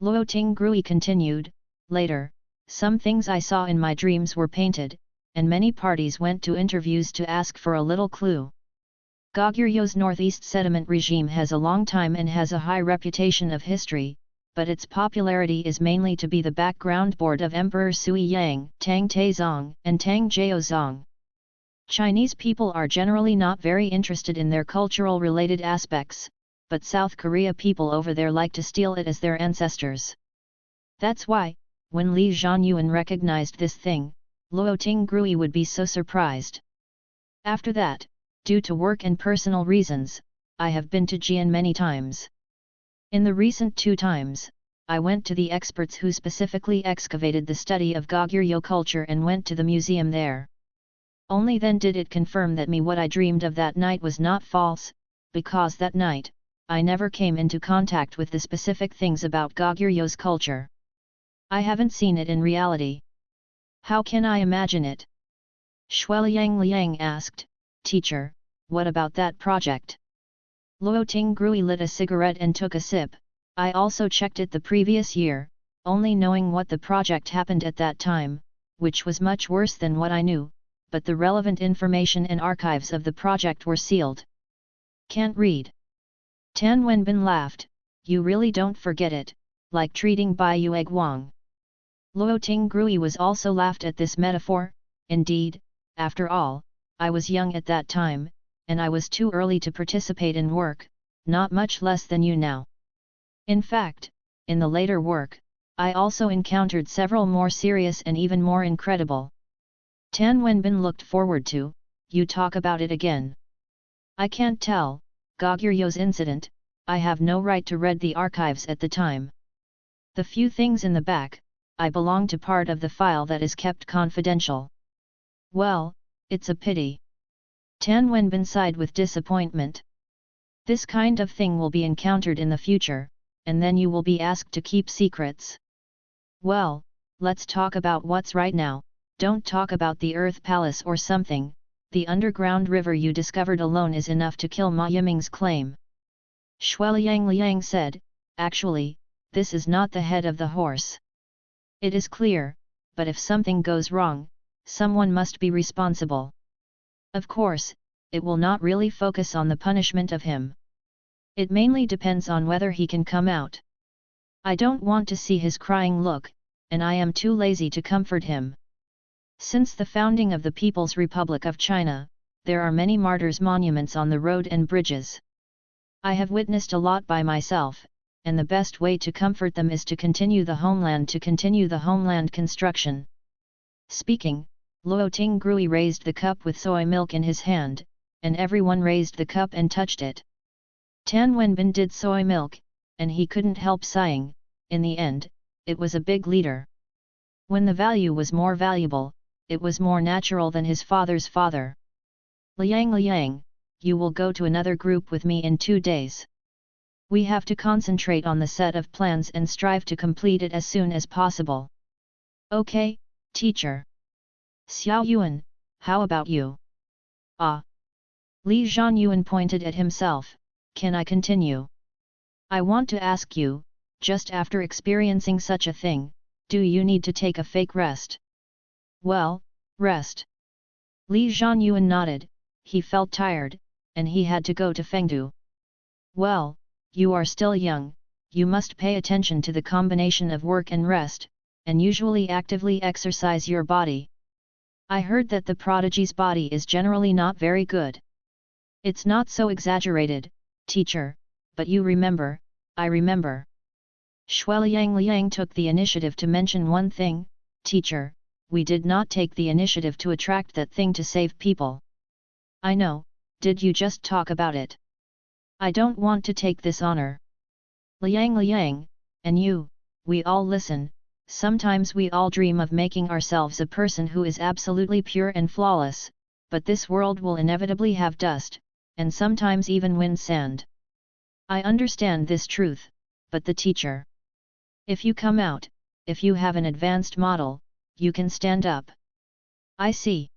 Luo Tingrui continued, "Later, some things I saw in my dreams were painted, and many parties went to interviews to ask for a little clue. Goguryeu's northeast sediment regime has a long time and has a high reputation of history, but its popularity is mainly to be the background board of Emperor Sui Yang, Tang Taizong, and Tang Jiaozong. Chinese people are generally not very interested in their cultural related aspects, but South Korea people over there like to steal it as their ancestors. That's why, when Li Zhanyuan recognized this thing, Luo Tingrui would be so surprised. After that, due to work and personal reasons, I have been to Jian many times. In the recent 2 times, I went to the experts who specifically excavated the study of Goguryeo culture and went to the museum there. Only then did it confirm that what I dreamed of that night was not false, because that night, I never came into contact with the specific things about Goguryeu's culture. I haven't seen it in reality. How can I imagine it?" Shueliang Liang asked, "Teacher, what about that project?" Luo Tingrui lit a cigarette and took a sip. "I also checked it the previous year, only knowing what the project happened at that time, which was much worse than what I knew, but the relevant information and archives of the project were sealed. Can't read." Tan Wenbin laughed, "You really don't forget it, like treating Bai Yue Guang." Luo Tingrui was also laughed at this metaphor. "Indeed, after all, I was young at that time, and I was too early to participate in work, not much less than you now. In fact, in the later work, I also encountered several more serious and even more incredible." Tan Wenbin looked forward to, "You talk about it again." "I can't tell, Goguryeu's incident, I have no right to read the archives at the time. The few things in the back, I belong to part of the file that is kept confidential." "Well, it's a pity." Tan Wenbin sighed with disappointment. "This kind of thing will be encountered in the future, and then you will be asked to keep secrets." "Well, let's talk about what's right now, don't talk about the Earth Palace or something. The underground river you discovered alone is enough to kill Ma Yiming's claim." Shueliang Liang said, "Actually, this is not the head of the horse. It is clear, but if something goes wrong, someone must be responsible. Of course, it will not really focus on the punishment of him. It mainly depends on whether he can come out. I don't want to see his crying look, and I am too lazy to comfort him. Since the founding of the People's Republic of China, there are many martyrs' monuments on the road and bridges. I have witnessed a lot by myself, and the best way to comfort them is to continue the homeland construction." Speaking, Luo Tingrui raised the cup with soy milk in his hand, and everyone raised the cup and touched it. Tan Wenbin did soy milk, and he couldn't help sighing. In the end, it was a big liter. When the value was more valuable, it was more natural than his father's father. Liang, you will go to another group with me in 2 days. We have to concentrate on the set of plans and strive to complete it as soon as possible." "Okay, teacher." "Xiao Yuan, how about you?" "Ah." Li Zhanyuan pointed at himself, "Can I continue? I want to ask you, just after experiencing such a thing, do you need to take a fake rest?" "Well, rest." Li Zhanyuan nodded, he felt tired, and he had to go to Fengdu. "Well, you are still young, you must pay attention to the combination of work and rest, and usually actively exercise your body." I heard that the prodigy's body is generally not very good. It's not so exaggerated, teacher, but you remember, I remember. Liang took the initiative to mention one thing, teacher, we did not take the initiative to attract that thing to save people. I know, did you just talk about it? I don't want to take this honor. Liang, and you, we all listen, sometimes we all dream of making ourselves a person who is absolutely pure and flawless, but this world will inevitably have dust, and sometimes even wind sand. I understand this truth, but the teacher. If you come out, if you have an advanced model, you can stand up. I see.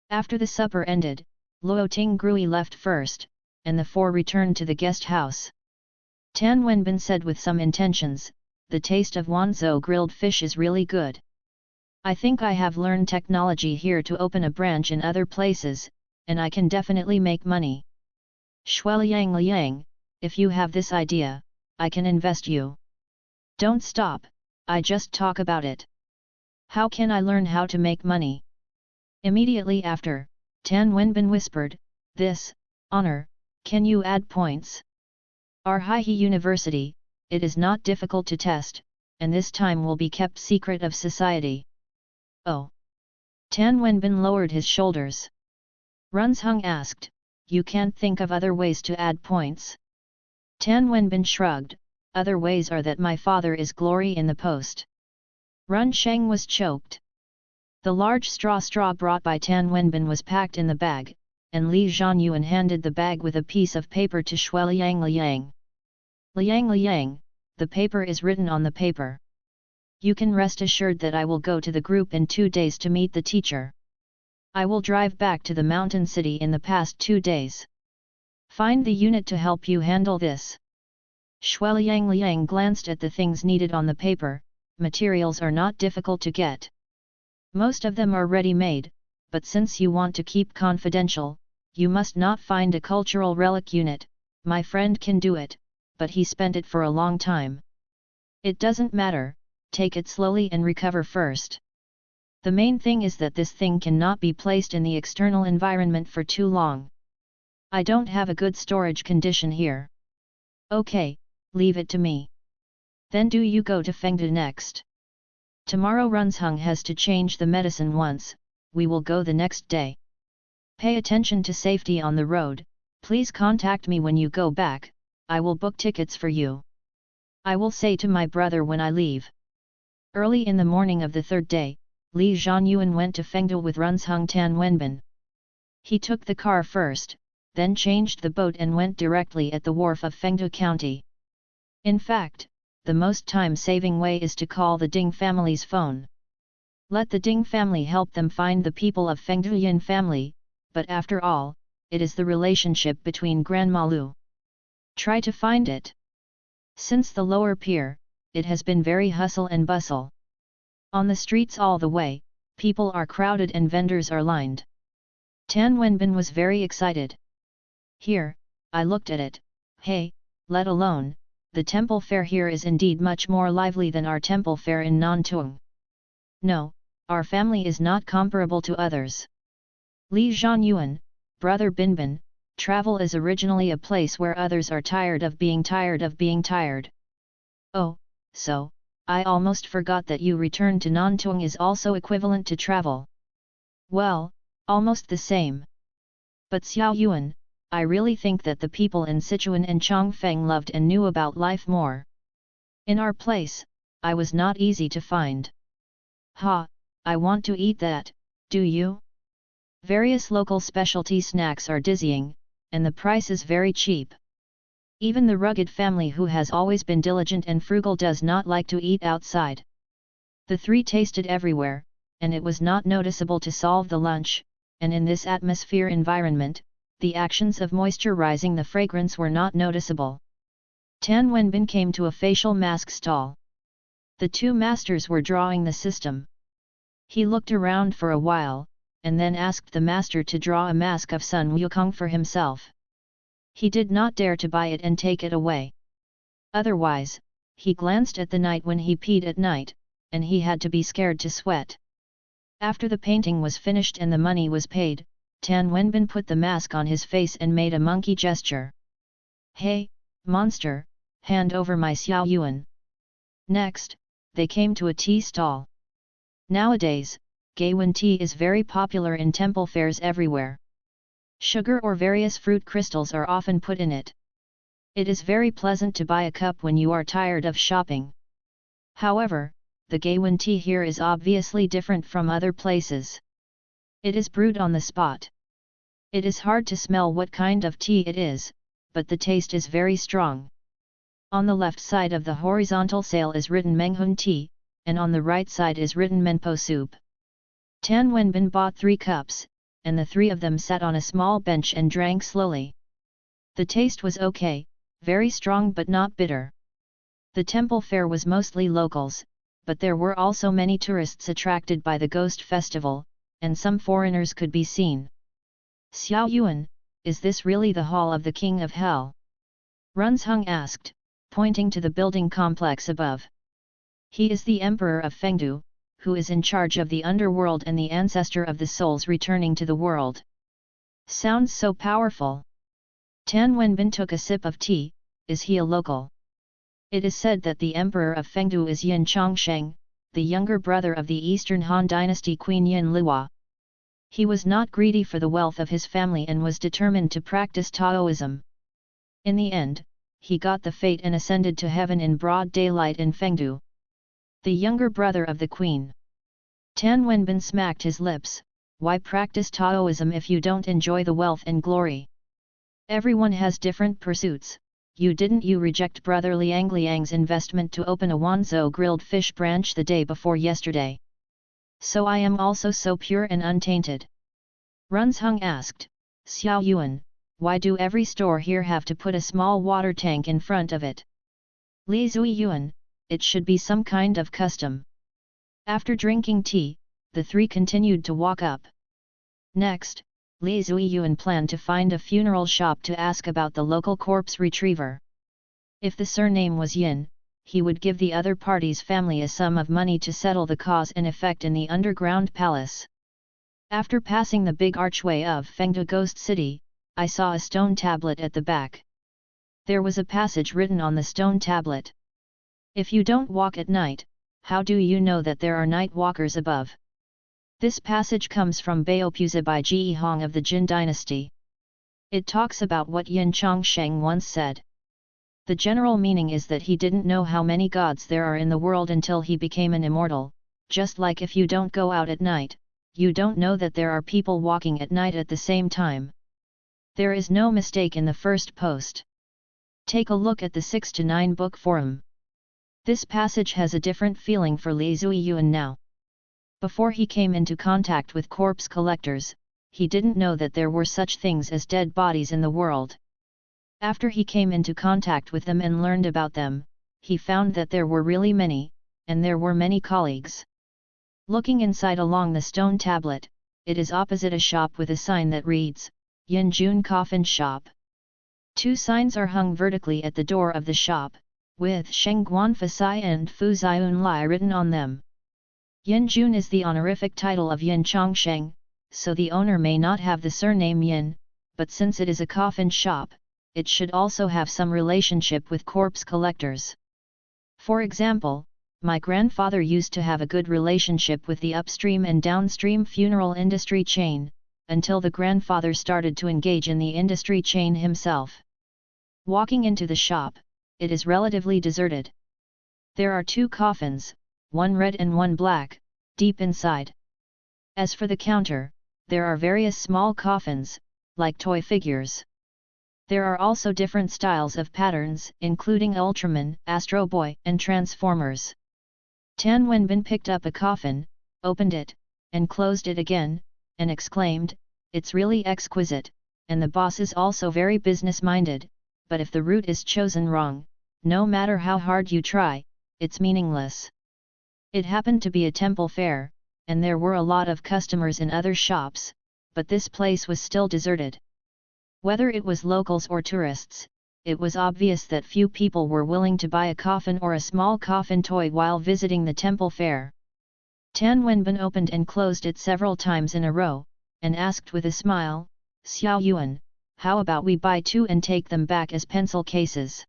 After the supper ended, Luo Tinggrui left first, and the four returned to the guest house. Tan Wenbin said with some intentions, the taste of Wanzhou grilled fish is really good. I think I have learned technology here to open a branch in other places, and I can definitely make money. Liang, if you have this idea, I can invest you. Don't stop, I just talk about it. How can I learn how to make money? Immediately after, Tan Wenbin whispered, this, honor, can you add points? Our Hihe University, it is not difficult to test, and this time will be kept secret of society. Oh. Tan Wenbin lowered his shoulders. Runzheng asked, you can't think of other ways to add points? Tan Wenbin shrugged, other ways are that my father is glory in the post. Run Sheng was choked. The large straw brought by Tan Wenbin was packed in the bag, and Li Zhanyuan handed the bag with a piece of paper to Liang. Liang, the paper is written on the paper. You can rest assured that I will go to the group in 2 days to meet the teacher. I will drive back to the mountain city in the past 2 days. Find the unit to help you handle this. Liang glanced at the things needed on the paper. Materials are not difficult to get. Most of them are ready-made, but since you want to keep confidential, you must not find a cultural relic unit. My friend can do it, but he spent it for a long time. It doesn't matter, take it slowly and recover first. The main thing is that this thing cannot be placed in the external environment for too long. I don't have a good storage condition here. Okay, leave it to me. Then do you go to Fengde next? Tomorrow Runzheng has to change the medicine once, we will go the next day. Pay attention to safety on the road, please contact me when you go back, I will book tickets for you. I will say to my brother when I leave. Early in the morning of the third day, Li Zhanyuan went to Fengde with Runzheng Tan Wenbin. He took the car first, then changed the boat and went directly at the wharf of Fengde County. In fact, the most time-saving way is to call the Ding family's phone. Let the Ding family help them find the people of Fengde Yin family, but after all, it is the relationship between Grandma Lu. Try to find it. Since the lower pier, it has been very hustle and bustle. On the streets all the way, people are crowded and vendors are lined. Tan Wenbin was very excited. Here, I looked at it, hey, let alone, the temple fair here is indeed much more lively than our temple fair in Nantung. No, our family is not comparable to others. Li Zhanyuan, brother Binbin, travel is originally a place where others are tired of being tired. Oh, so, I almost forgot that you return to Nantung is also equivalent to travel. Well, almost the same. But Xiao Yuan, I really think that the people in Sichuan and Chongfeng loved and knew about life more. In our place, I was not easy to find. Ha, I want to eat that, do you? Various local specialty snacks are dizzying, and the price is very cheap. Even the rugged family who has always been diligent and frugal does not like to eat outside. The three tasted everywhere, and it was not noticeable to solve the lunch, and in this atmosphere environment, the actions of moisturizing the fragrance were not noticeable. Tan Wenbin came to a facial mask stall. The two masters were drawing the system. He looked around for a while, and then asked the master to draw a mask of Sun Wukong for himself. He did not dare to buy it and take it away. Otherwise, he glanced at the night when he peed at night, and he had to be scared to sweat. After the painting was finished and the money was paid, Tan Wenbin put the mask on his face and made a monkey gesture. "Hey, monster, hand over my Xiao Yuan." Next, they came to a tea stall. Nowadays, Gaiwan tea is very popular in temple fairs everywhere. Sugar or various fruit crystals are often put in it. It is very pleasant to buy a cup when you are tired of shopping. However, the Gaiwan tea here is obviously different from other places. It is brewed on the spot. It is hard to smell what kind of tea it is, but the taste is very strong. On the left side of the horizontal sale is written Menghun tea, and on the right side is written Menpo soup. Tan Wenbin bought 3 cups, and the 3 of them sat on a small bench and drank slowly. The taste was okay, very strong but not bitter. The temple fair was mostly locals, but there were also many tourists attracted by the ghost festival, and some foreigners could be seen. "Xiao Yuan, is this really the hall of the King of Hell?" Runzheng asked, pointing to the building complex above. "He is the Emperor of Fengdu, who is in charge of the underworld and the ancestor of the souls returning to the world." "Sounds so powerful." Tan Wenbin took a sip of tea. "Is he a local?" "It is said that the Emperor of Fengdu is Yin Chongsheng, the younger brother of the Eastern Han Dynasty Queen Yin Luo. He was not greedy for the wealth of his family and was determined to practice Taoism. In the end, he got the fate and ascended to heaven in broad daylight in Fengdu. The younger brother of the queen." Tan Wenbin smacked his lips. "Why practice Taoism if you don't enjoy the wealth and glory? Everyone has different pursuits. Didn't you reject brother Liang's investment to open a Wanzhou grilled fish branch the day before yesterday? So I am also so pure and untainted." Runzheng asked, "Xiao Yuan, why do every store here have to put a small water tank in front of it?" "Li Zui Yuan, it should be some kind of custom." After drinking tea, the 3 continued to walk up. Next, Li Zui Yuan planned to find a funeral shop to ask about the local corpse retriever. If the surname was Yin, he would give the other party's family a sum of money to settle the cause and effect in the underground palace. After passing the big archway of Fengdu Ghost City, I saw a stone tablet at the back. There was a passage written on the stone tablet. "If you don't walk at night, how do you know that there are night walkers above?" This passage comes from Baopuza by Ji Hong of the Jin dynasty. It talks about what Yin Chongsheng once said. The general meaning is that he didn't know how many gods there are in the world until he became an immortal, just like if you don't go out at night, you don't know that there are people walking at night at the same time. There is no mistake in the first post. Take a look at the 6 to 9 book forum. This passage has a different feeling for Li Zui Yuan now. Before he came into contact with corpse collectors, he didn't know that there were such things as dead bodies in the world. After he came into contact with them and learned about them, he found that there were really many, and there were many colleagues. Looking inside along the stone tablet, it is opposite a shop with a sign that reads, Yin Jun Coffin Shop. 2 signs are hung vertically at the door of the shop, with Shengguan Fasai and Fu Ziyun Lai written on them. Yin Jun is the honorific title of Yin Chongsheng, so the owner may not have the surname Yin, but since it is a coffin shop, it should also have some relationship with corpse collectors. For example, my grandfather used to have a good relationship with the upstream and downstream funeral industry chain, until the grandfather started to engage in the industry chain himself. Walking into the shop, it is relatively deserted. There are 2 coffins, one red and one black, deep inside. As for the counter, there are various small coffins, like toy figures. There are also different styles of patterns, including Ultraman, Astro Boy, and Transformers. Tan Wenbin picked up a coffin, opened it, and closed it again, and exclaimed, "It's really exquisite, and the boss is also very business-minded, but if the route is chosen wrong, no matter how hard you try, it's meaningless." It happened to be a temple fair, and there were a lot of customers in other shops, but this place was still deserted. Whether it was locals or tourists, it was obvious that few people were willing to buy a coffin or a small coffin toy while visiting the temple fair. Tan Wenbin opened and closed it several times in a row, and asked with a smile, Xiao Yuan, how about we buy 2 and take them back as pencil cases?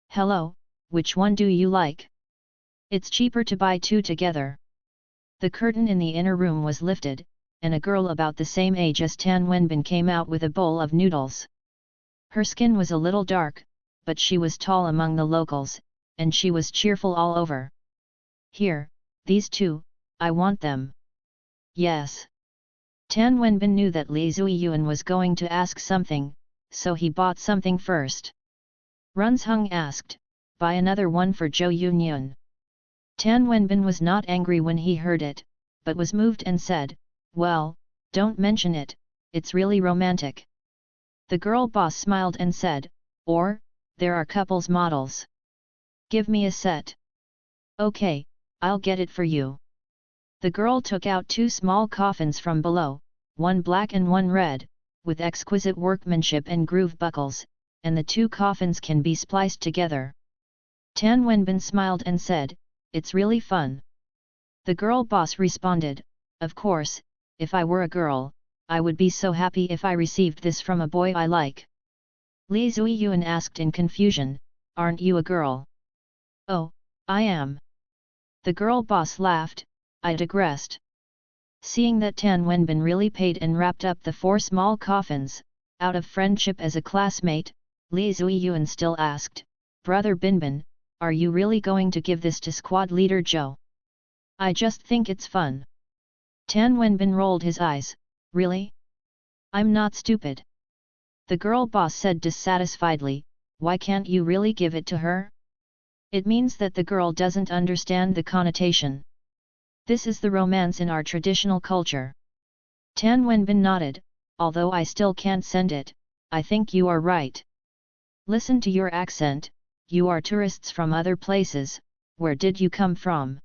Hello, which one do you like? It's cheaper to buy 2 together. The curtain in the inner room was lifted, and a girl about the same age as Tan Wenbin came out with a bowl of noodles. Her skin was a little dark, but she was tall among the locals, and she was cheerful all over. Here, these 2, I want them. Yes. Tan Wenbin knew that Li Zuiyuan was going to ask something, so he bought something first. Runzheng asked, buy another one for Zhou Yunyun. Tan Wenbin was not angry when he heard it, but was moved and said, well, don't mention it, it's really romantic. The girl boss smiled and said, or, there are couples models. Give me a set. Okay, I'll get it for you. The girl took out 2 small coffins from below, one black and one red, with exquisite workmanship and groove buckles, and the 2 coffins can be spliced together. Tan Wenbin smiled and said, it's really fun. The girl boss responded, of course, if I were a girl, I would be so happy if I received this from a boy I like. Li Zuiyuan asked in confusion, aren't you a girl? Oh, I am. The girl boss laughed, I digressed. Seeing that Tan Wenbin really paid and wrapped up the 4 small coffins, out of friendship as a classmate, Li Zuiyuan still asked, Brother Binbin, are you really going to give this to squad leader Zhou? I just think it's fun. Tan Wenbin rolled his eyes, really? I'm not stupid. The girl boss said dissatisfiedly, why can't you really give it to her? It means that the girl doesn't understand the connotation. This is the romance in our traditional culture. Tan Wenbin nodded, although I still can't send it, I think you are right. Listen to your accent, you are tourists from other places, where did you come from?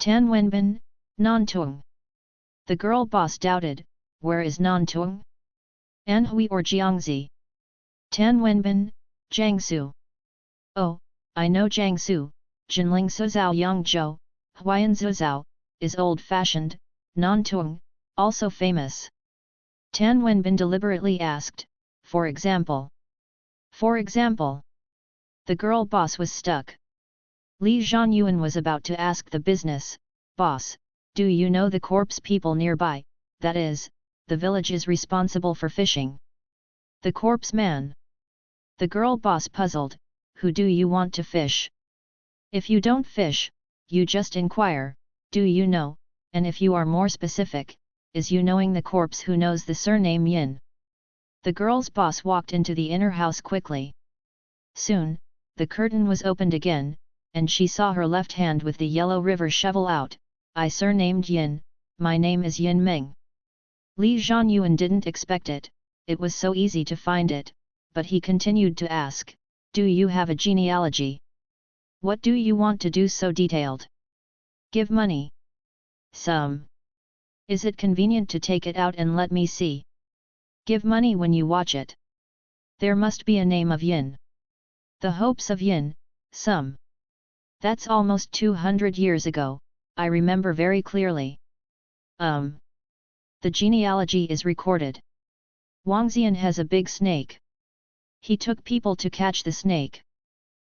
Tan Wenbin, Nantung. The girl boss doubted, where is Nantung? Anhui or Jiangxi? Tan Wenbin, Jiangsu. Oh, I know Jiangsu, Jinling Suzhou Yangzhou, Huayan Zuzhou, is old-fashioned, Nantung, also famous. Tan Wenbin deliberately asked, for example. For example. The girl boss was stuck. Li Zhanyuan was about to ask the business, boss, do you know the corpse people nearby, that is, the village is responsible for fishing. The corpse man. The girl boss puzzled, who do you want to fish? If you don't fish, you just inquire, do you know, and if you are more specific, is you knowing the corpse who knows the surname Yin? The girl's boss walked into the inner house quickly. Soon, the curtain was opened again, and she saw her left hand with the yellow river shovel out, I surnamed Yin, my name is Yin Meng. Li Zhanyuan didn't expect it, it was so easy to find it, but he continued to ask, do you have a genealogy? What do you want to do so detailed? Give money. Some. Is it convenient to take it out and let me see? Give money when you watch it. There must be a name of Yin. The hopes of Yin, some. That's almost 200 years ago, I remember very clearly. The genealogy is recorded. Wang Xian has a big snake. He took people to catch the snake.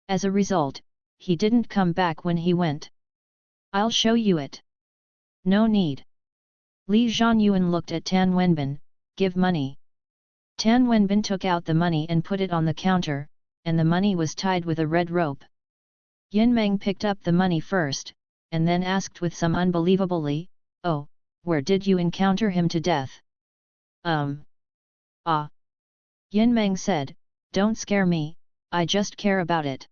As a result, he didn't come back when he went. I'll show you it. No need. Li Zhanyuan looked at Tan Wenbin, give money. Tan Wenbin took out the money and put it on the counter, and the money was tied with a red rope. Yin Meng picked up the money first, and then asked with some unbelievably, oh, where did you encounter him to death? Yin Meng said, don't scare me, I just care about it.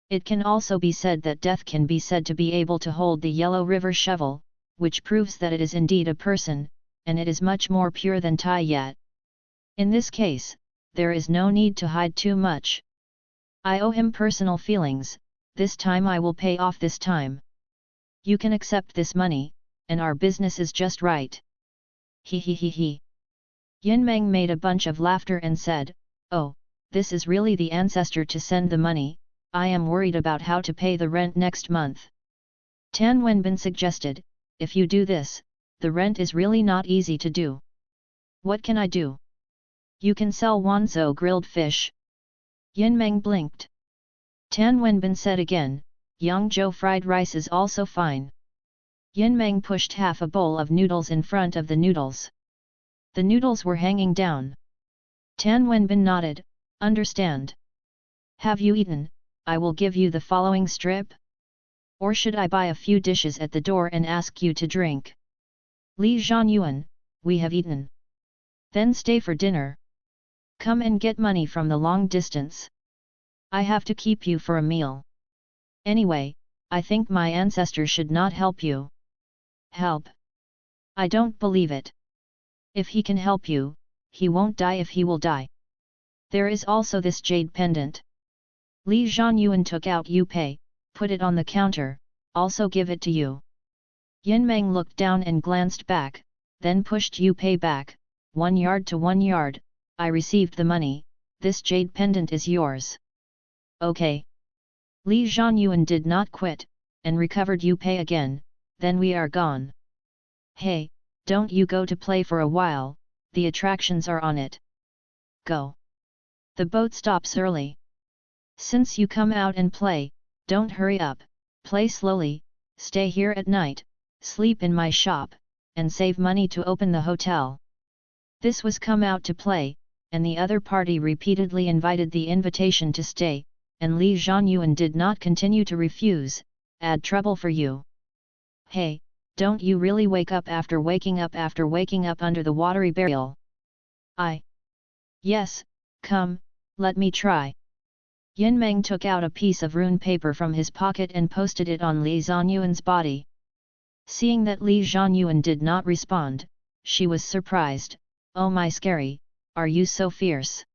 It can also be said that death can be said to be able to hold the yellow river shovel, which proves that it is indeed a person, and it is much more pure than Tai Yat. In this case, there is no need to hide too much. I owe him personal feelings, this time I will pay off this time. You can accept this money, and our business is just right. He he he he. Yin Meng made a bunch of laughter and said, oh, this is really the ancestor to send the money, I am worried about how to pay the rent next month. Tan Wenbin suggested, if you do this, the rent is really not easy to do. What can I do? You can sell Wanzhou grilled fish. Yin Meng blinked. Tan Wenbin said again, Yangzhou fried rice is also fine. Yin Meng pushed half a bowl of noodles in front of the noodles. The noodles were hanging down. Tan Wenbin nodded, understand. Have you eaten? I will give you the following strip. Or should I buy a few dishes at the door and ask you to drink? Li Zhanyuan, we have eaten. Then stay for dinner. Come and get money from the long distance. I have to keep you for a meal. Anyway, I think my ancestor should not help you. Help? I don't believe it. If he can help you, he won't die if he will die. There is also this jade pendant. Li Zhanyuan took out Yu Pei, put it on the counter, also give it to you. Yin Meng looked down and glanced back, then pushed Yu Pei back, 1 yard to 1 yard, I received the money, this jade pendant is yours. Okay. Li Zhanyuan did not quit, and recovered Yu Pei again, then we are gone. Hey, don't you go to play for a while, the attractions are on it. Go. The boat stops early. Since you come out and play, don't hurry up, play slowly, stay here at night, sleep in my shop, and save money to open the hotel. This was come out to play, and the other party repeatedly invited the invitation to stay, and Li Zhanyuan did not continue to refuse, add trouble for you. Hey, don't you really wake up after waking up under the watery burial? Yes, come, let me try. Yin Meng took out a piece of rune paper from his pocket and posted it on Li Zhanyuan's body. Seeing that Li Zhanyuan did not respond, she was surprised, oh my scary, are you so fierce?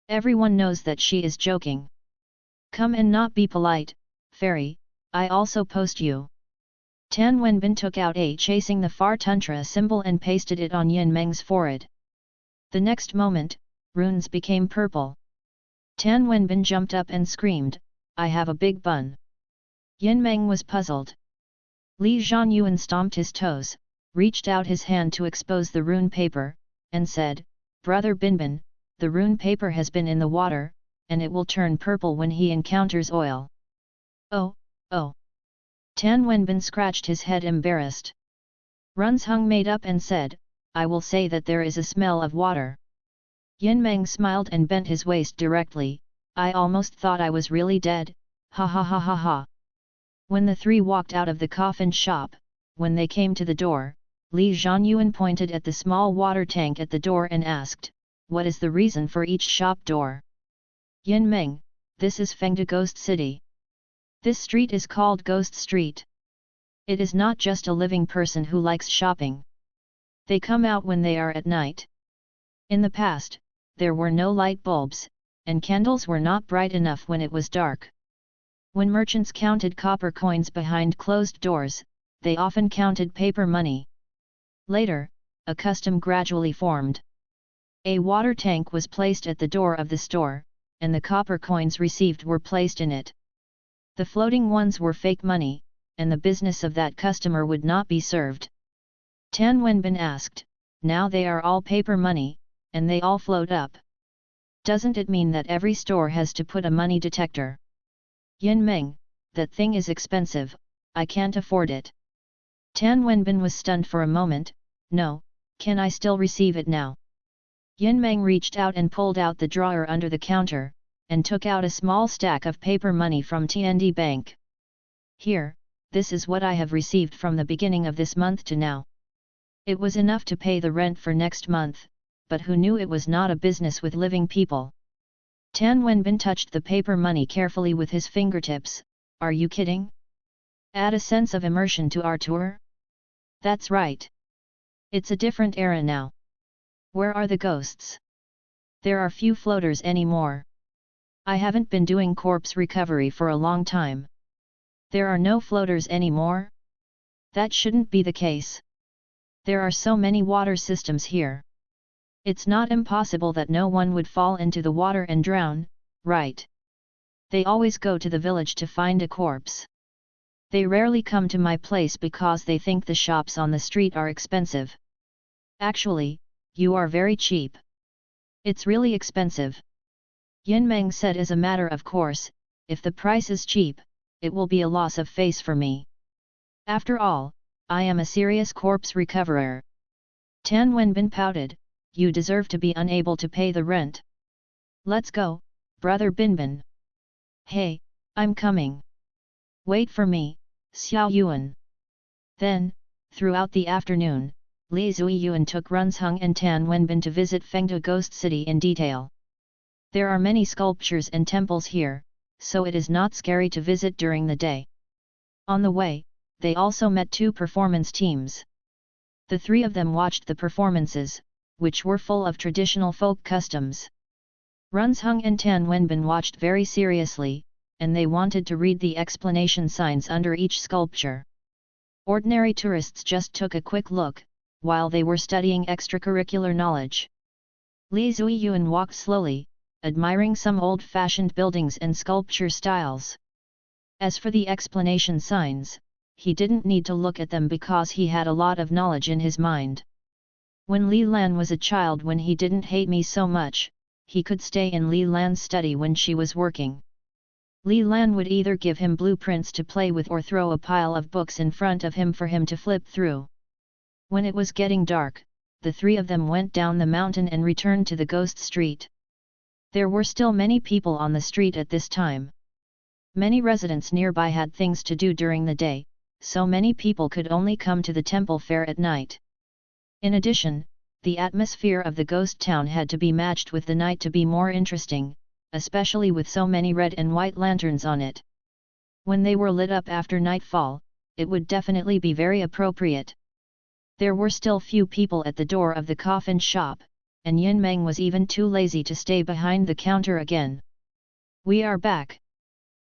Everyone knows that she is joking. Come and not be polite, fairy, I also post you. Tan Wenbin took out a chasing the far tantra symbol and pasted it on Yin Meng's forehead. The next moment, runes became purple. Tan Wenbin jumped up and screamed, I have a big bun. Yin Meng was puzzled. Li Zhanyuan stomped his toes, reached out his hand to expose the rune paper, and said, Brother Binbin, the rune paper has been in the water, and it will turn purple when he encounters oil. Oh. Tan Wenbin scratched his head embarrassed. Runzhung made up and said, I will say that there is a smell of water. Yin Meng smiled and bent his waist directly, I almost thought I was really dead, ha ha ha ha ha. When the three walked out of the coffin shop, when they came to the door, Li Zhanyuan pointed at the small water tank at the door and asked, what is the reason for each shop door? Yin Meng, this is Fengde Ghost City. This street is called Ghost Street. It is not just a living person who likes shopping. They come out when they are at night. In the past, there were no light bulbs, and candles were not bright enough when it was dark. When merchants counted copper coins behind closed doors, they often counted paper money. Later, a custom gradually formed. A water tank was placed at the door of the store, and the copper coins received were placed in it. The floating ones were fake money, and the business of that customer would not be served. Tan Wenbin asked, now they are all paper money, and they all float up. Doesn't it mean that every store has to put a money detector? Yin Meng, that thing is expensive, I can't afford it. Tan Wenbin was stunned for a moment, no, can I still receive it now? Yin Meng reached out and pulled out the drawer under the counter, and took out a small stack of paper money from TND Bank. Here, this is what I have received from the beginning of this month to now. It was enough to pay the rent for next month, but who knew it was not a business with living people? Tan Wenbin touched the paper money carefully with his fingertips, are you kidding? Add a sense of immersion to our tour? That's right. It's a different era now. Where are the ghosts? There are few floaters anymore. I haven't been doing corpse recovery for a long time. There are no floaters anymore? That shouldn't be the case. There are so many water systems here. It's not impossible that no one would fall into the water and drown, right? They always go to the village to find a corpse. They rarely come to my place because they think the shops on the street are expensive. Actually, you are very cheap. It's really expensive. Yin Meng said as a matter of course, if the price is cheap, it will be a loss of face for me. After all, I am a serious corpse recoverer. Tan Wenbin pouted, you deserve to be unable to pay the rent. Let's go, brother Binbin. Hey, I'm coming. Wait for me, Xiao Yuan. Then, throughout the afternoon, Li Zuiyuan took Runzheng and Tan Wenbin to visit Fengde Ghost City in detail. There are many sculptures and temples here, so it is not scary to visit during the day. On the way, they also met two performance teams. The three of them watched the performances, which were full of traditional folk customs. Runzheng and Tan Wenbin watched very seriously, and they wanted to read the explanation signs under each sculpture. Ordinary tourists just took a quick look, while they were studying extracurricular knowledge. Li Zuiyuan walked slowly, admiring some old-fashioned buildings and sculpture styles. As for the explanation signs, he didn't need to look at them because he had a lot of knowledge in his mind. When Li Lan was a child, when he didn't hate me so much, he could stay in Li Lan's study when she was working. Li Lan would either give him blueprints to play with or throw a pile of books in front of him for him to flip through. When it was getting dark, the three of them went down the mountain and returned to the ghost street. There were still many people on the street at this time. Many residents nearby had things to do during the day, so many people could only come to the temple fair at night. In addition, the atmosphere of the ghost town had to be matched with the night to be more interesting, especially with so many red and white lanterns on it. When they were lit up after nightfall, it would definitely be very appropriate. There were still few people at the door of the coffin shop, and Yin Meng was even too lazy to stay behind the counter again. We are back!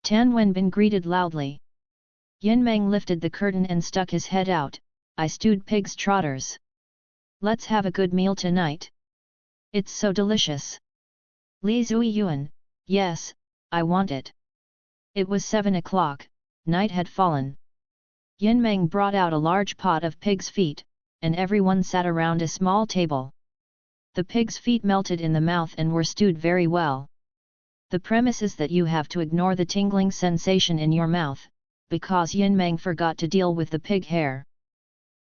Tan Wenbin greeted loudly. Yin Meng lifted the curtain and stuck his head out. I stewed pig's trotters. Let's have a good meal tonight. It's so delicious. Li Zuiyuan, yes, I want it. It was 7 o'clock, night had fallen. Yin Meng brought out a large pot of pig's feet, and everyone sat around a small table. The pig's feet melted in the mouth and were stewed very well. The premise is that you have to ignore the tingling sensation in your mouth, because Yin Meng forgot to deal with the pig hair.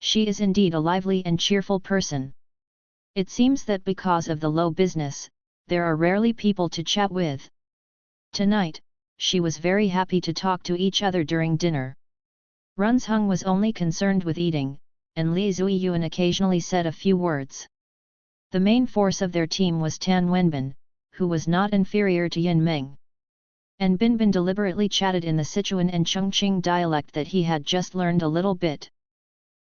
She is indeed a lively and cheerful person. It seems that because of the low business, there are rarely people to chat with. Tonight, she was very happy to talk to each other during dinner. Runzheng was only concerned with eating, and Li Zuiyuan occasionally said a few words. The main force of their team was Tan Wenbin, who was not inferior to Yin Meng. And Binbin deliberately chatted in the Sichuan and Chongqing dialect that he had just learned a little bit.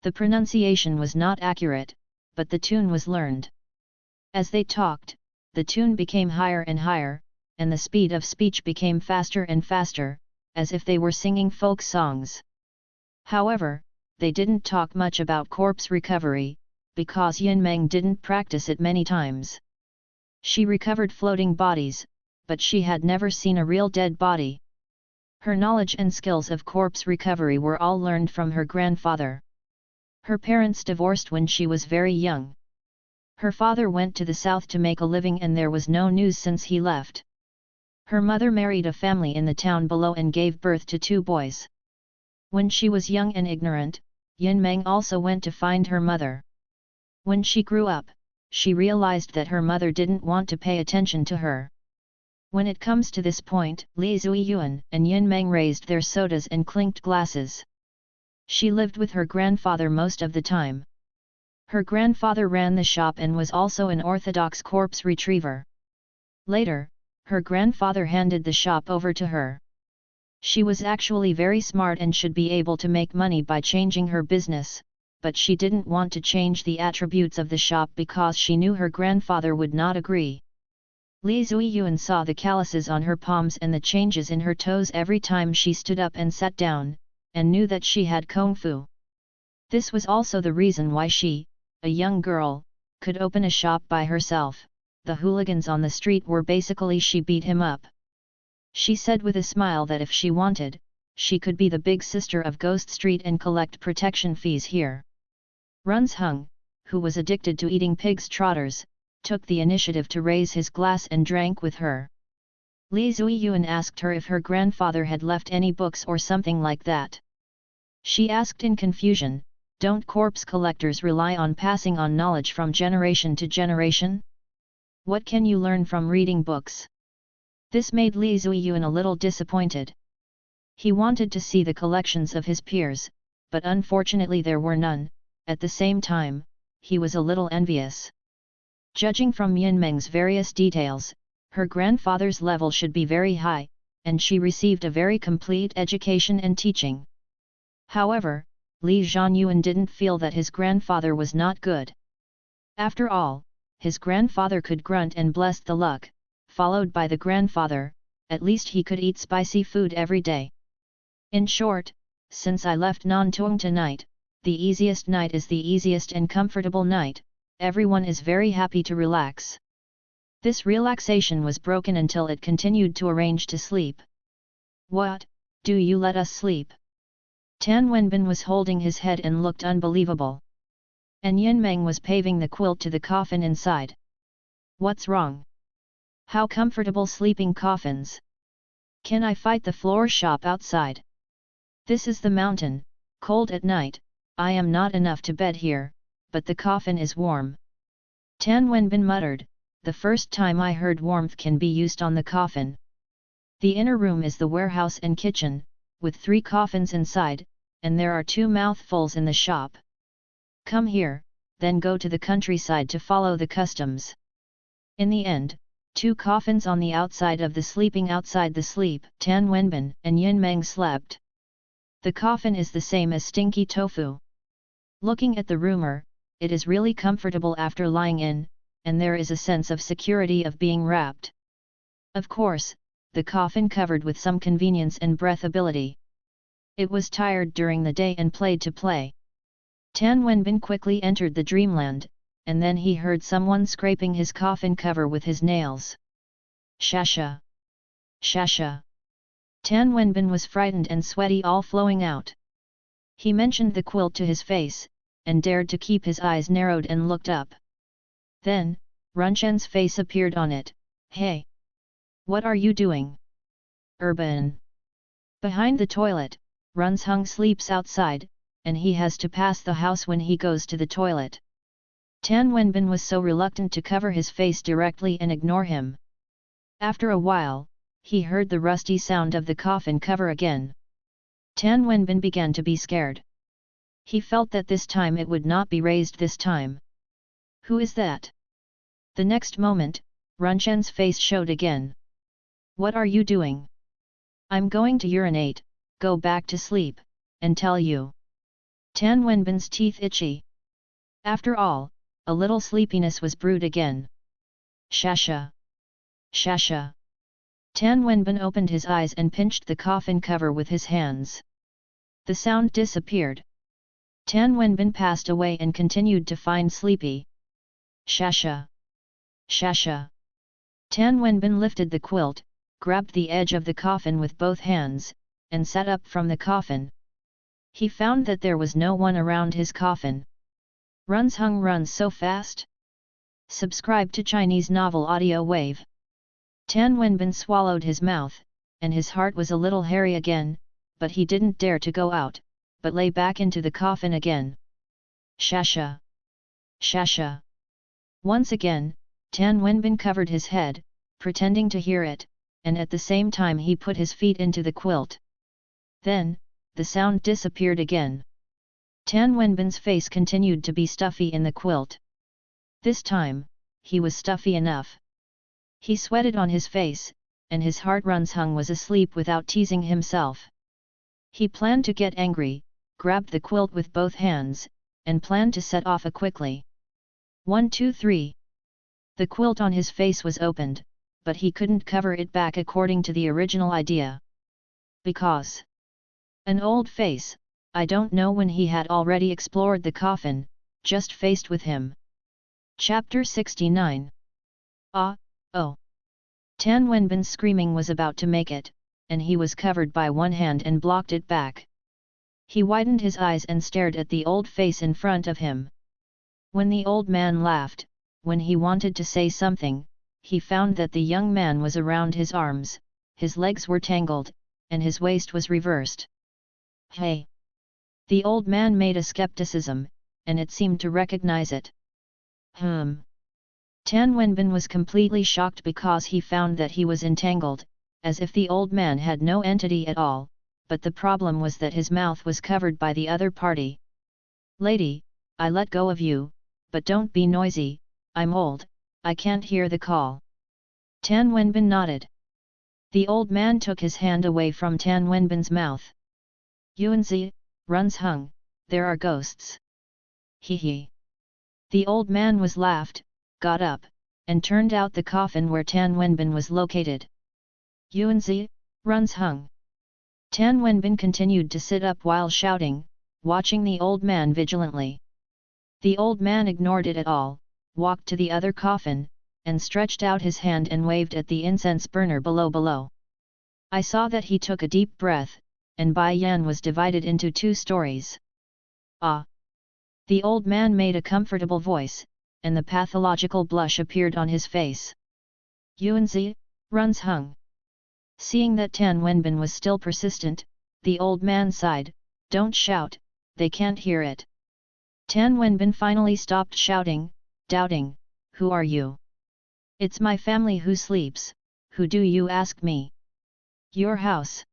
The pronunciation was not accurate, but the tune was learned. As they talked, the tune became higher and higher, and the speed of speech became faster and faster, as if they were singing folk songs. However, they didn't talk much about corpse recovery, because Yin Meng didn't practice it many times. She recovered floating bodies, but she had never seen a real dead body. Her knowledge and skills of corpse recovery were all learned from her grandfather. Her parents divorced when she was very young. Her father went to the south to make a living and there was no news since he left. Her mother married a family in the town below and gave birth to 2 boys. When she was young and ignorant, Yin Meng also went to find her mother. When she grew up, she realized that her mother didn't want to pay attention to her. When it comes to this point, Li Zuiyuan and Yin Meng raised their sodas and clinked glasses. She lived with her grandfather most of the time. Her grandfather ran the shop and was also an orthodox corpse retriever. Later, her grandfather handed the shop over to her. She was actually very smart and should be able to make money by changing her business, but she didn't want to change the attributes of the shop because she knew her grandfather would not agree. Li Zuiyuan saw the calluses on her palms and the changes in her toes every time she stood up and sat down, and knew that she had kung fu. This was also the reason why she, a young girl, could open a shop by herself. The hooligans on the street were basically she beat him up. She said with a smile that if she wanted, she could be the big sister of Ghost Street and collect protection fees here. Runzhung, who was addicted to eating pig's trotters, took the initiative to raise his glass and drank with her. Li Zuiyuan asked her if her grandfather had left any books or something like that. She asked in confusion, "Don't corpse collectors rely on passing on knowledge from generation to generation? What can you learn from reading books?" This made Li Zuiyuan a little disappointed. He wanted to see the collections of his peers, but unfortunately there were none. At the same time, he was a little envious. Judging from Yunmeng's various details, her grandfather's level should be very high, and she received a very complete education and teaching. However, Li Zhanyuan didn't feel that his grandfather was not good. After all, his grandfather could grunt and bless the luck, followed by the grandfather, at least he could eat spicy food every day. In short, since I left Nantung tonight, the easiest night is the easiest and comfortable night, everyone is very happy to relax. This relaxation was broken until it continued to arrange to sleep. "What, do you let us sleep?" Tan Wenbin was holding his head and looked unbelievable. And Yunmeng was paving the quilt to the coffin inside. "What's wrong? How comfortable sleeping coffins? Can I fight the floor shop outside? This is the mountain, cold at night, I am not enough to bed here, but the coffin is warm." Tan Wenbin muttered, "The first time I heard warmth can be used on the coffin. The inner room is the warehouse and kitchen, with 3 coffins inside, and there are 2 mouthfuls in the shop. Come here, then go to the countryside to follow the customs." In the end, 2 coffins on the outside of the sleeping outside the sleep, Tan Wenbin and Yunmeng slept. The coffin is the same as stinky tofu. Looking at the rumor, it is really comfortable after lying in, and there is a sense of security of being wrapped. Of course, the coffin covered with some convenience and breathability. It was tired during the day and played to play. Tan Wenbin quickly entered the dreamland, and then he heard someone scraping his coffin cover with his nails. Shasha! Shasha! Tan Wenbin was frightened and sweaty all flowing out. He mentioned the quilt to his face, and dared to keep his eyes narrowed and looked up. Then, Runchen's face appeared on it. "Hey! What are you doing?" "Urban." Behind the toilet, Runzhung sleeps outside, and he has to pass the house when he goes to the toilet. Tan Wenbin was so reluctant to cover his face directly and ignore him. After a while, he heard the rusty sound of the coffin cover again. Tan Wenbin began to be scared. He felt that this time it would not be raised this time. "Who is that?" The next moment, Runchen's face showed again. "What are you doing?" "I'm going to urinate, go back to sleep, and tell you." Tan Wenbin's teeth itchy. After all, a little sleepiness was brewed again. Shasha! Shasha! Tan Wenbin opened his eyes and pinched the coffin cover with his hands. The sound disappeared. Tan Wenbin passed away and continued to find sleepy. Shasha! Shasha! Tan Wenbin lifted the quilt, grabbed the edge of the coffin with both hands, and sat up from the coffin. He found that there was no one around his coffin. Runzhung runs so fast? Subscribe to Chinese Novel Audio Wave. Tan Wenbin swallowed his mouth, and his heart was a little hairy again, but he didn't dare to go out, but lay back into the coffin again. Shasha! Shasha! Once again, Tan Wenbin covered his head, pretending to hear it, and at the same time he put his feet into the quilt. Then, the sound disappeared again. Tan Wenbin's face continued to be stuffy in the quilt. This time, he was stuffy enough. He sweated on his face, and his heart Runzhung was asleep without teasing himself. He planned to get angry, grabbed the quilt with both hands, and planned to set off quickly. 1 2 3. The quilt on his face was opened, but he couldn't cover it back according to the original idea. Because an old face, I don't know when he had already explored the coffin, just faced with him. Chapter 69. Ah, oh! Tan Wenbin's screaming was about to make it, and he was covered by one hand and blocked it back. He widened his eyes and stared at the old face in front of him. When the old man laughed, when he wanted to say something, he found that the young man was around his arms, his legs were tangled, and his waist was reversed. Hey! The old man made a skepticism, and it seemed to recognize it. Tan Wenbin was completely shocked because he found that he was entangled, as if the old man had no entity at all, but the problem was that his mouth was covered by the other party. Lady, I let go of you, but don't be noisy, I'm old, I can't hear the call. Tan Wenbin nodded. The old man took his hand away from Tan Wenbin's mouth. Yuanzi, runs hung, there are ghosts. Hee hee. The old man was laughed, got up, and turned out the coffin where Tan Wenbin was located. Yuanzi, runs hung. Tan Wenbin continued to sit up while shouting, watching the old man vigilantly. The old man ignored it at all, walked to the other coffin, and stretched out his hand and waved at the incense burner below. I saw that he took a deep breath, and Bai Yan was divided into 2 stories. Ah! The old man made a comfortable voice, and the pathological blush appeared on his face. Yuanzi, runs hung. Seeing that Tan Wenbin was still persistent, the old man sighed, don't shout, they can't hear it. Tan Wenbin finally stopped shouting, doubting, who are you? It's my family who sleeps, who do you ask me? Your house.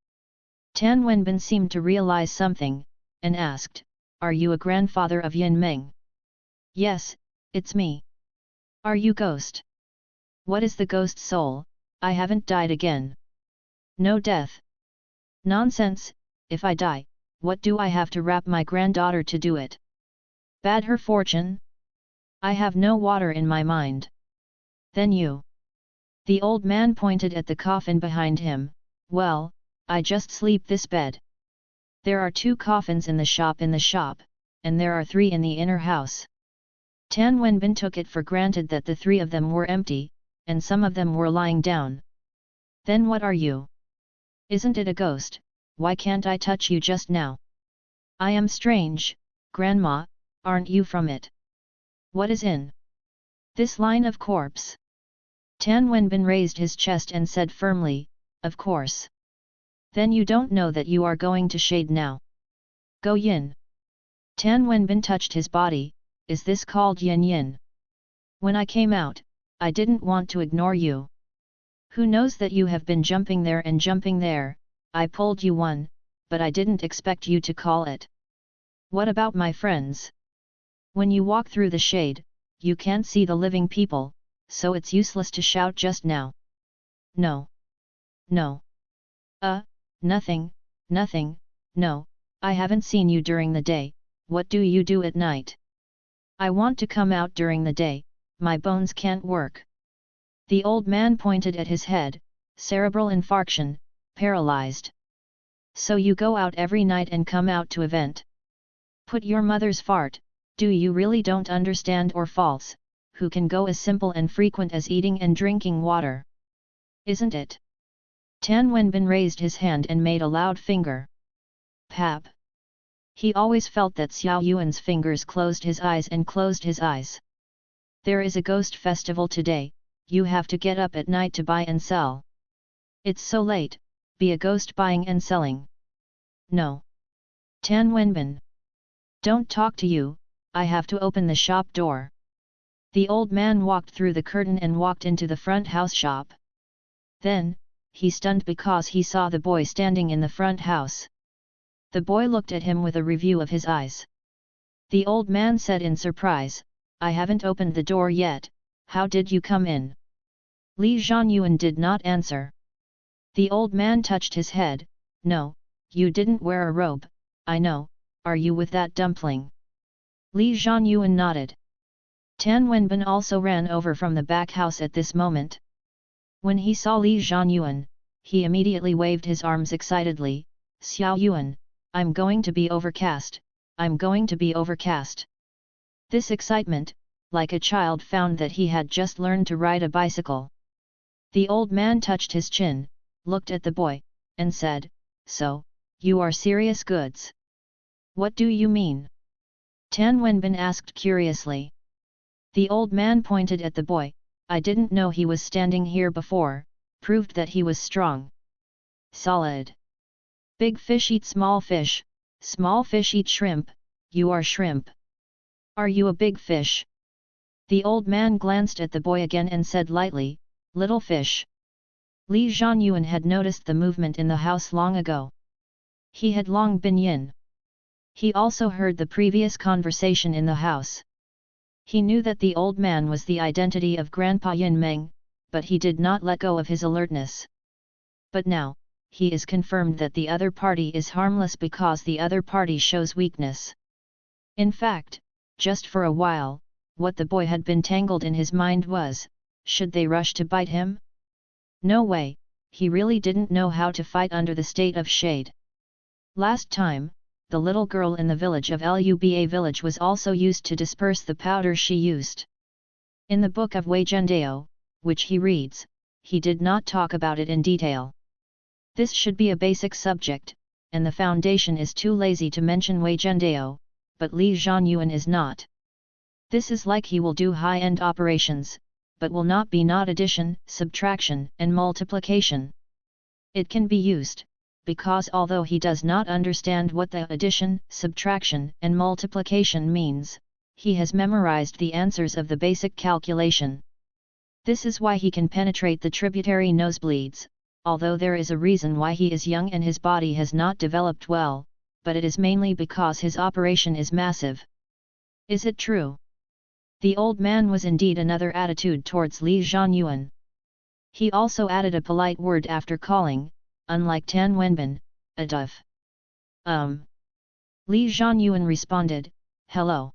Tan Wenbin seemed to realize something, and asked, are you a grandfather of Yin Meng? Yes, it's me. Are you ghost? What is the ghost soul? I haven't died again. No death. Nonsense, if I die, what do I have to wrap my granddaughter to do it? Bad her fortune? I have no water in my mind. Then you. The old man pointed at the coffin behind him, well, I just sleep this bed. There are 2 coffins in the shop, and there are 3 in the inner house. Tan Wenbin took it for granted that the 3 of them were empty, and some of them were lying down. Then what are you? Isn't it a ghost? Why can't I touch you just now? I am strange, Grandma, aren't you from it? What is in this line of corpse? Tan Wenbin raised his chest and said firmly, of course. Then you don't know that you are going to shade now. Go yin. Tan Wenbin touched his body, is this called yin yin? When I came out, I didn't want to ignore you. Who knows that you have been jumping there and jumping there, I pulled you one, but I didn't expect you to call it. What about my friends? When you walk through the shade, you can't see the living people, so it's useless to shout just now. No. No. Nothing, no, I haven't seen you during the day, what do you do at night? I want to come out during the day, my bones can't work. The old man pointed at his head, cerebral infarction, paralyzed. So you go out every night and come out to event. Put your mother's fart, do you really don't understand or false, who can go as simple and frequent as eating and drinking water? Isn't it? Tan Wenbin raised his hand and made a loud finger. Pap. He always felt that Xiao Yuan's fingers closed his eyes. There is a ghost festival today, you have to get up at night to buy and sell. It's so late, be a ghost buying and selling. No. Tan Wenbin. Don't talk to you, I have to open the shop door. The old man walked through the curtain and walked into the front house shop. Then, he stunned because he saw the boy standing in the front house. The boy looked at him with a review of his eyes. The old man said in surprise, I haven't opened the door yet, how did you come in? Li Zhanyuan did not answer. The old man touched his head, no, you didn't wear a robe, I know, are you with that dumpling? Li Zhanyuan nodded. Tan Wenbin also ran over from the back house at this moment. When he saw Li Zhanyuan, he immediately waved his arms excitedly, Xiao Yuan, I'm going to be overcast, I'm going to be overcast. This excitement, like a child found that he had just learned to ride a bicycle. The old man touched his chin, looked at the boy, and said, "So, you are serious goods? What do you mean?" Tan Wenbin asked curiously. The old man pointed at the boy. "I didn't know he was standing here before," proved that he was strong. Solid. Big fish eat small fish eat shrimp, you are shrimp. Are you a big fish? The old man glanced at the boy again and said lightly, "Little fish." Li Zhanyuan had noticed the movement in the house long ago. He had long been yin. He also heard the previous conversation in the house. He knew that the old man was the identity of Grandpa Yin Meng, but he did not let go of his alertness. But now, he is confirmed that the other party is harmless because the other party shows weakness. In fact, just for a while, what the boy had been tangled in his mind was, should they rush to bite him? No way, he really didn't know how to fight under the state of shade. Last time, the little girl in the village of Luba village was also used to disperse the powder she used. In the book of Wei Zhendao, which he reads, he did not talk about it in detail. This should be a basic subject, and the foundation is too lazy to mention Wei Zhendao, but Li Zhanyuan is not. This is like he will do high-end operations, but will not be not addition, subtraction and multiplication. It can be used, because although he does not understand what the addition, subtraction and multiplication means, he has memorized the answers of the basic calculation. This is why he can penetrate the tributary nosebleeds, although there is a reason why he is young and his body has not developed well, but it is mainly because his operation is massive. Is it true? The old man was indeed another attitude towards Li Zhanyuan. He also added a polite word after calling, unlike Tan Wenbin, a duff. Li Zhanyuan responded, "Hello.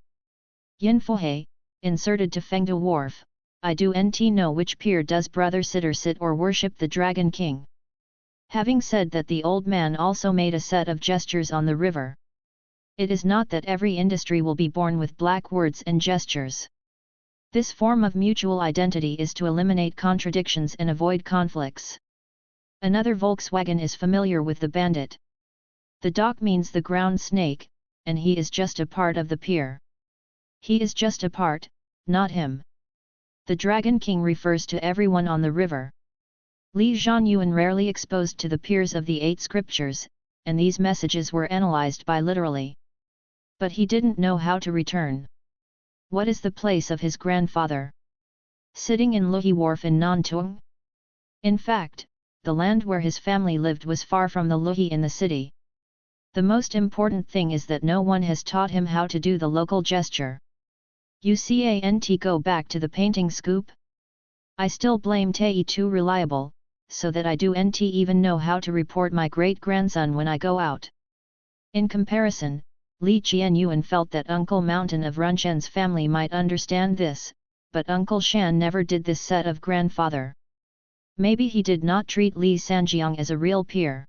Yin Fuhei, inserted to Fengde Wharf, I do nt know which pier does brother sitter sit or worship the Dragon King." Having said that, the old man also made a set of gestures on the river. It is not that every industry will be born with black words and gestures. This form of mutual identity is to eliminate contradictions and avoid conflicts. Another Volkswagen is familiar with the bandit. The dock means the ground snake, and he is just a part of the pier. He is just a part, not him. The Dragon King refers to everyone on the river. Li Zhanyuan rarely exposed to the piers of the 8 scriptures, and these messages were analyzed by literally. But he didn't know how to return. What is the place of his grandfather? Sitting in Luhi Wharf in Nantung? In fact, the land where his family lived was far from the Luhi in the city. The most important thing is that no one has taught him how to do the local gesture. You can't go back to the painting scoop? I still blame Tae too reliable, so that I do nt even know how to report my great-grandson when I go out. In comparison, Li Qianyuan felt that Uncle Mountain of Runchen's family might understand this, but Uncle Shan never did this set of grandfather. Maybe he did not treat Li Sanjiang as a real peer.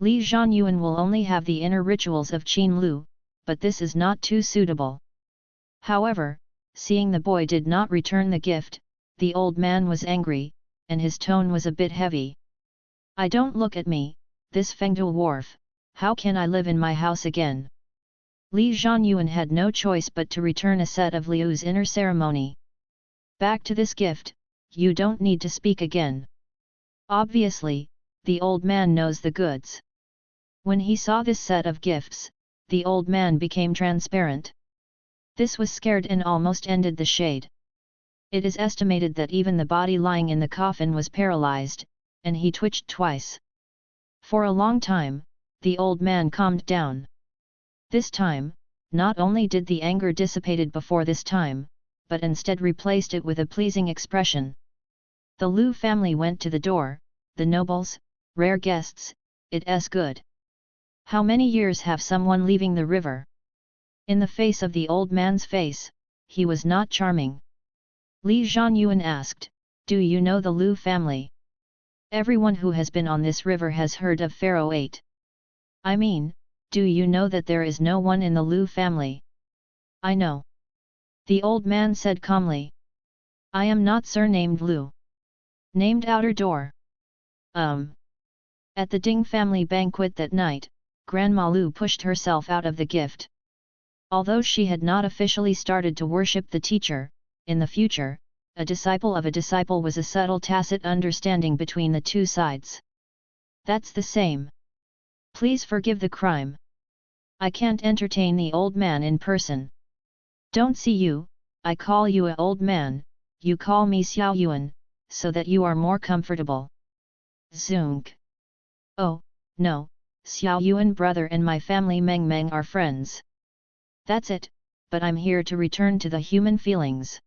Li Zhanyuan will only have the inner rituals of Qin Lu, but this is not too suitable. However, seeing the boy did not return the gift, the old man was angry, and his tone was a bit heavy. I don't look at me, this Fengde Wharf, how can I live in my house again? Li Zhanyuan had no choice but to return a set of Liu's inner ceremony. Back to this gift, you don't need to speak again. Obviously, the old man knows the goods. When he saw this set of gifts, the old man became transparent. This was scared and almost ended the shade. It is estimated that even the body lying in the coffin was paralyzed, and he twitched twice. For a long time, the old man calmed down. This time, not only did the anger dissipated before this time, but instead replaced it with a pleasing expression. The Lu family went to the door, the nobles, rare guests, it's good. How many years have someone leaving the river? In the face of the old man's face, he was not charming. Li Zhanyuan asked, do you know the Lu family? Everyone who has been on this river has heard of Pharaoh 8. I mean, do you know that there is no one in the Lu family? I know. The old man said calmly. I am not surnamed Lu. Named Outer Door. At the Ding family banquet that night, Grandma Lu pushed herself out of the gift. Although she had not officially started to worship the teacher, in the future, a disciple of a disciple was a subtle tacit understanding between the two sides. That's the same. Please forgive the crime. I can't entertain the old man in person. Don't see you, I call you a old man, you call me Xiao Yuan, so that you are more comfortable. Zunk. Oh, no, Xiao Yuan brother and my family Meng Meng are friends. That's it, but I'm here to return to the human feelings.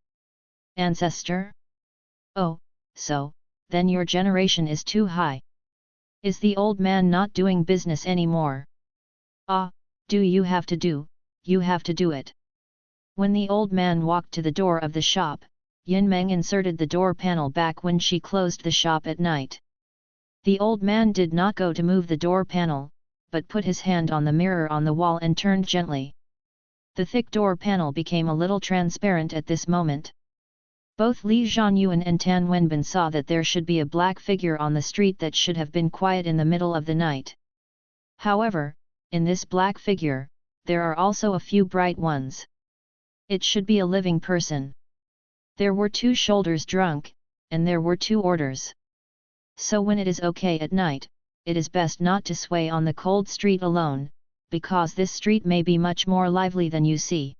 Ancestor? Oh, so, then your generation is too high. Is the old man not doing business anymore? Ah, you have to do it. When the old man walked to the door of the shop, Yin Meng inserted the door panel back when she closed the shop at night. The old man did not go to move the door panel, but put his hand on the mirror on the wall and turned gently. The thick door panel became a little transparent at this moment. Both Li Zhanyuan and Tan Wenbin saw that there should be a black figure on the street that should have been quiet in the middle of the night. However, in this black figure, there are also a few bright ones. It should be a living person. There were 2 shoulders drunk, and there were 2 orders. So when it is okay at night, it is best not to sway on the cold street alone, because this street may be much more lively than you see.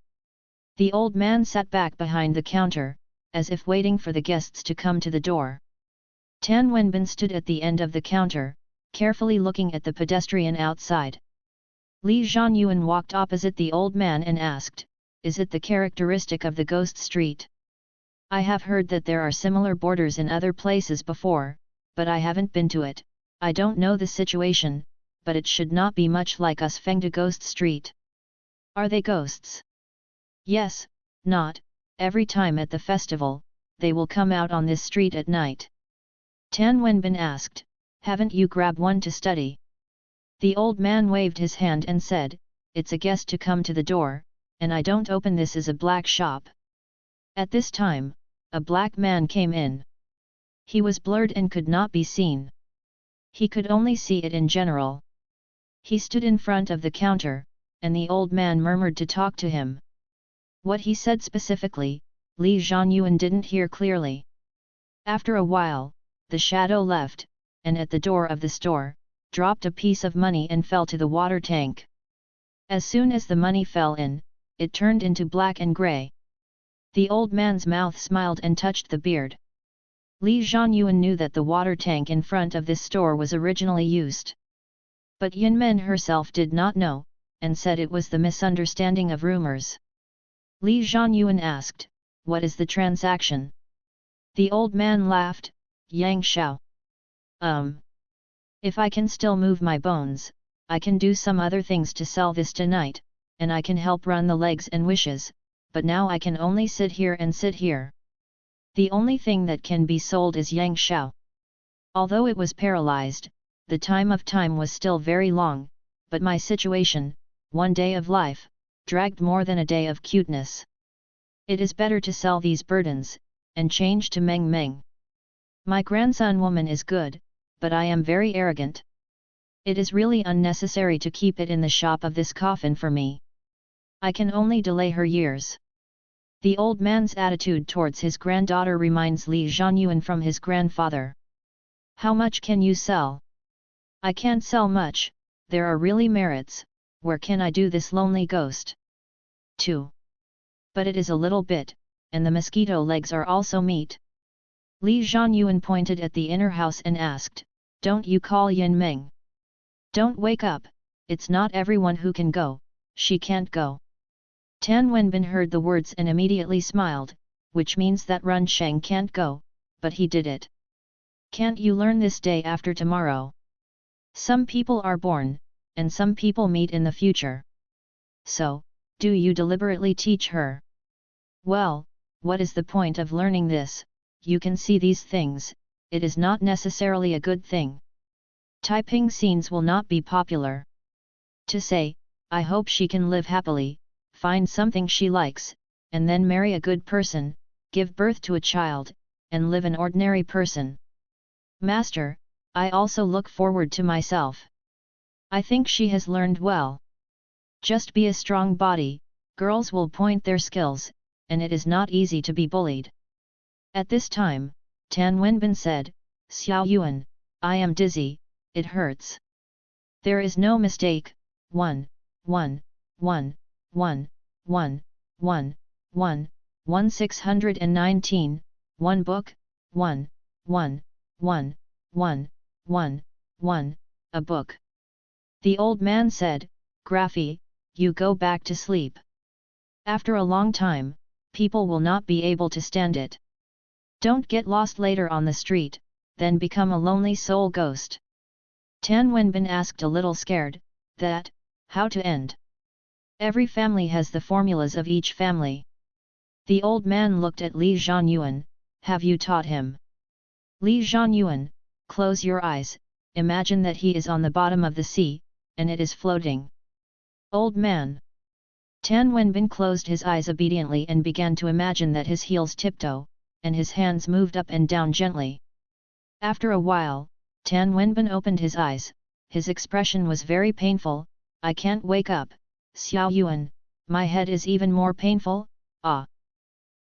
The old man sat back behind the counter, as if waiting for the guests to come to the door. Tan Wenbin stood at the end of the counter, carefully looking at the pedestrian outside. Li Zhanyuan walked opposite the old man and asked, "Is it the characteristic of the ghost street? I have heard that there are similar borders in other places before, but I haven't been to it. I don't know the situation, but it should not be much like us Fengde Ghost Street. Are they ghosts?" "Yes, not every time at the festival, they will come out on this street at night." Tan Wenbin asked, "Haven't you grabbed one to study?" The old man waved his hand and said, "It's a guest to come to the door, and I don't open this as a black shop." At this time, a black man came in. He was blurred and could not be seen. He could only see it in general. He stood in front of the counter, and the old man murmured to talk to him. What he said specifically, Li Zhanyuan didn't hear clearly. After a while, the shadow left, and at the door of the store, dropped a piece of money and fell to the water tank. As soon as the money fell in, it turned into black and grey. The old man's mouth smiled and touched the beard. Li Zhanyuan knew that the water tank in front of this store was originally used. But Yin Men herself did not know, and said it was the misunderstanding of rumors. Li Zhanyuan asked, "What is the transaction?" The old man laughed, "Yang Shao. If I can still move my bones, I can do some other things to sell this tonight, and I can help run the legs and wishes, but now I can only sit here and sit here. The only thing that can be sold is Yang Shao." Although it was paralyzed, the time was still very long, but my situation, one day of life, dragged more than a day of cuteness. It is better to sell these burdens, and change to Meng Meng. My grandson woman is good, but I am very arrogant. It is really unnecessary to keep it in the shop of this coffin for me. I can only delay her years. The old man's attitude towards his granddaughter reminds Li Zhanyuan from his grandfather. "How much can you sell?" "I can't sell much, there are really merits, where can I do this lonely ghost?" "2. But it is a little bit, and the mosquito legs are also meat." Li Zhanyuan pointed at the inner house and asked, "Don't you call Yin Meng?" "Don't wake up, it's not everyone who can go, she can't go." Tan Wenbin heard the words and immediately smiled, which means that Run Sheng can't go, but he did it. "Can't you learn this day after tomorrow? Some people are born, and some people meet in the future. So, do you deliberately teach her?" "Well, what is the point of learning this? You can see these things, it is not necessarily a good thing. Typing scenes will not be popular. To say, I hope she can live happily, find something she likes, and then marry a good person, give birth to a child, and live an ordinary person." "Master, I also look forward to myself. I think she has learned well. Just be a strong body, girls will point their skills, and it is not easy to be bullied. At this time, Tan Wenbin said, Xiao Yuan, I am dizzy, it hurts. There is no mistake, 1, 1, 1, 1, 1, 1, 1, 1 619, 1 book, 1, 1, 1, 1, 1, 1, a book. The old man said, Graffy, you go back to sleep. After a long time, people will not be able to stand it. Don't get lost later on the street, then become a lonely soul ghost. Tan Wenbin asked a little scared, that, how to end? Every family has the formulas of each family. The old man looked at Li Zhanyuan, have you taught him? Li Zhanyuan, close your eyes, imagine that he is on the bottom of the sea, and it is floating. Old man. Tan Wenbin closed his eyes obediently and began to imagine that his heels tiptoe, and his hands moved up and down gently. After a while, Tan Wenbin opened his eyes, his expression was very painful, I can't wake up, Xiao Yuan, my head is even more painful, ah.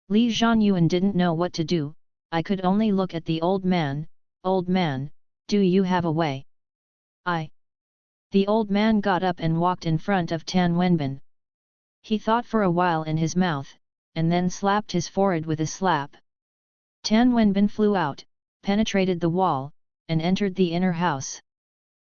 Li Zhanyuan didn't know what to do, I could only look at the old man, do you have a way? The old man got up and walked in front of Tan Wenbin. He thought for a while in his mouth, and then slapped his forehead with a slap. Tan Wenbin flew out, penetrated the wall, and entered the inner house.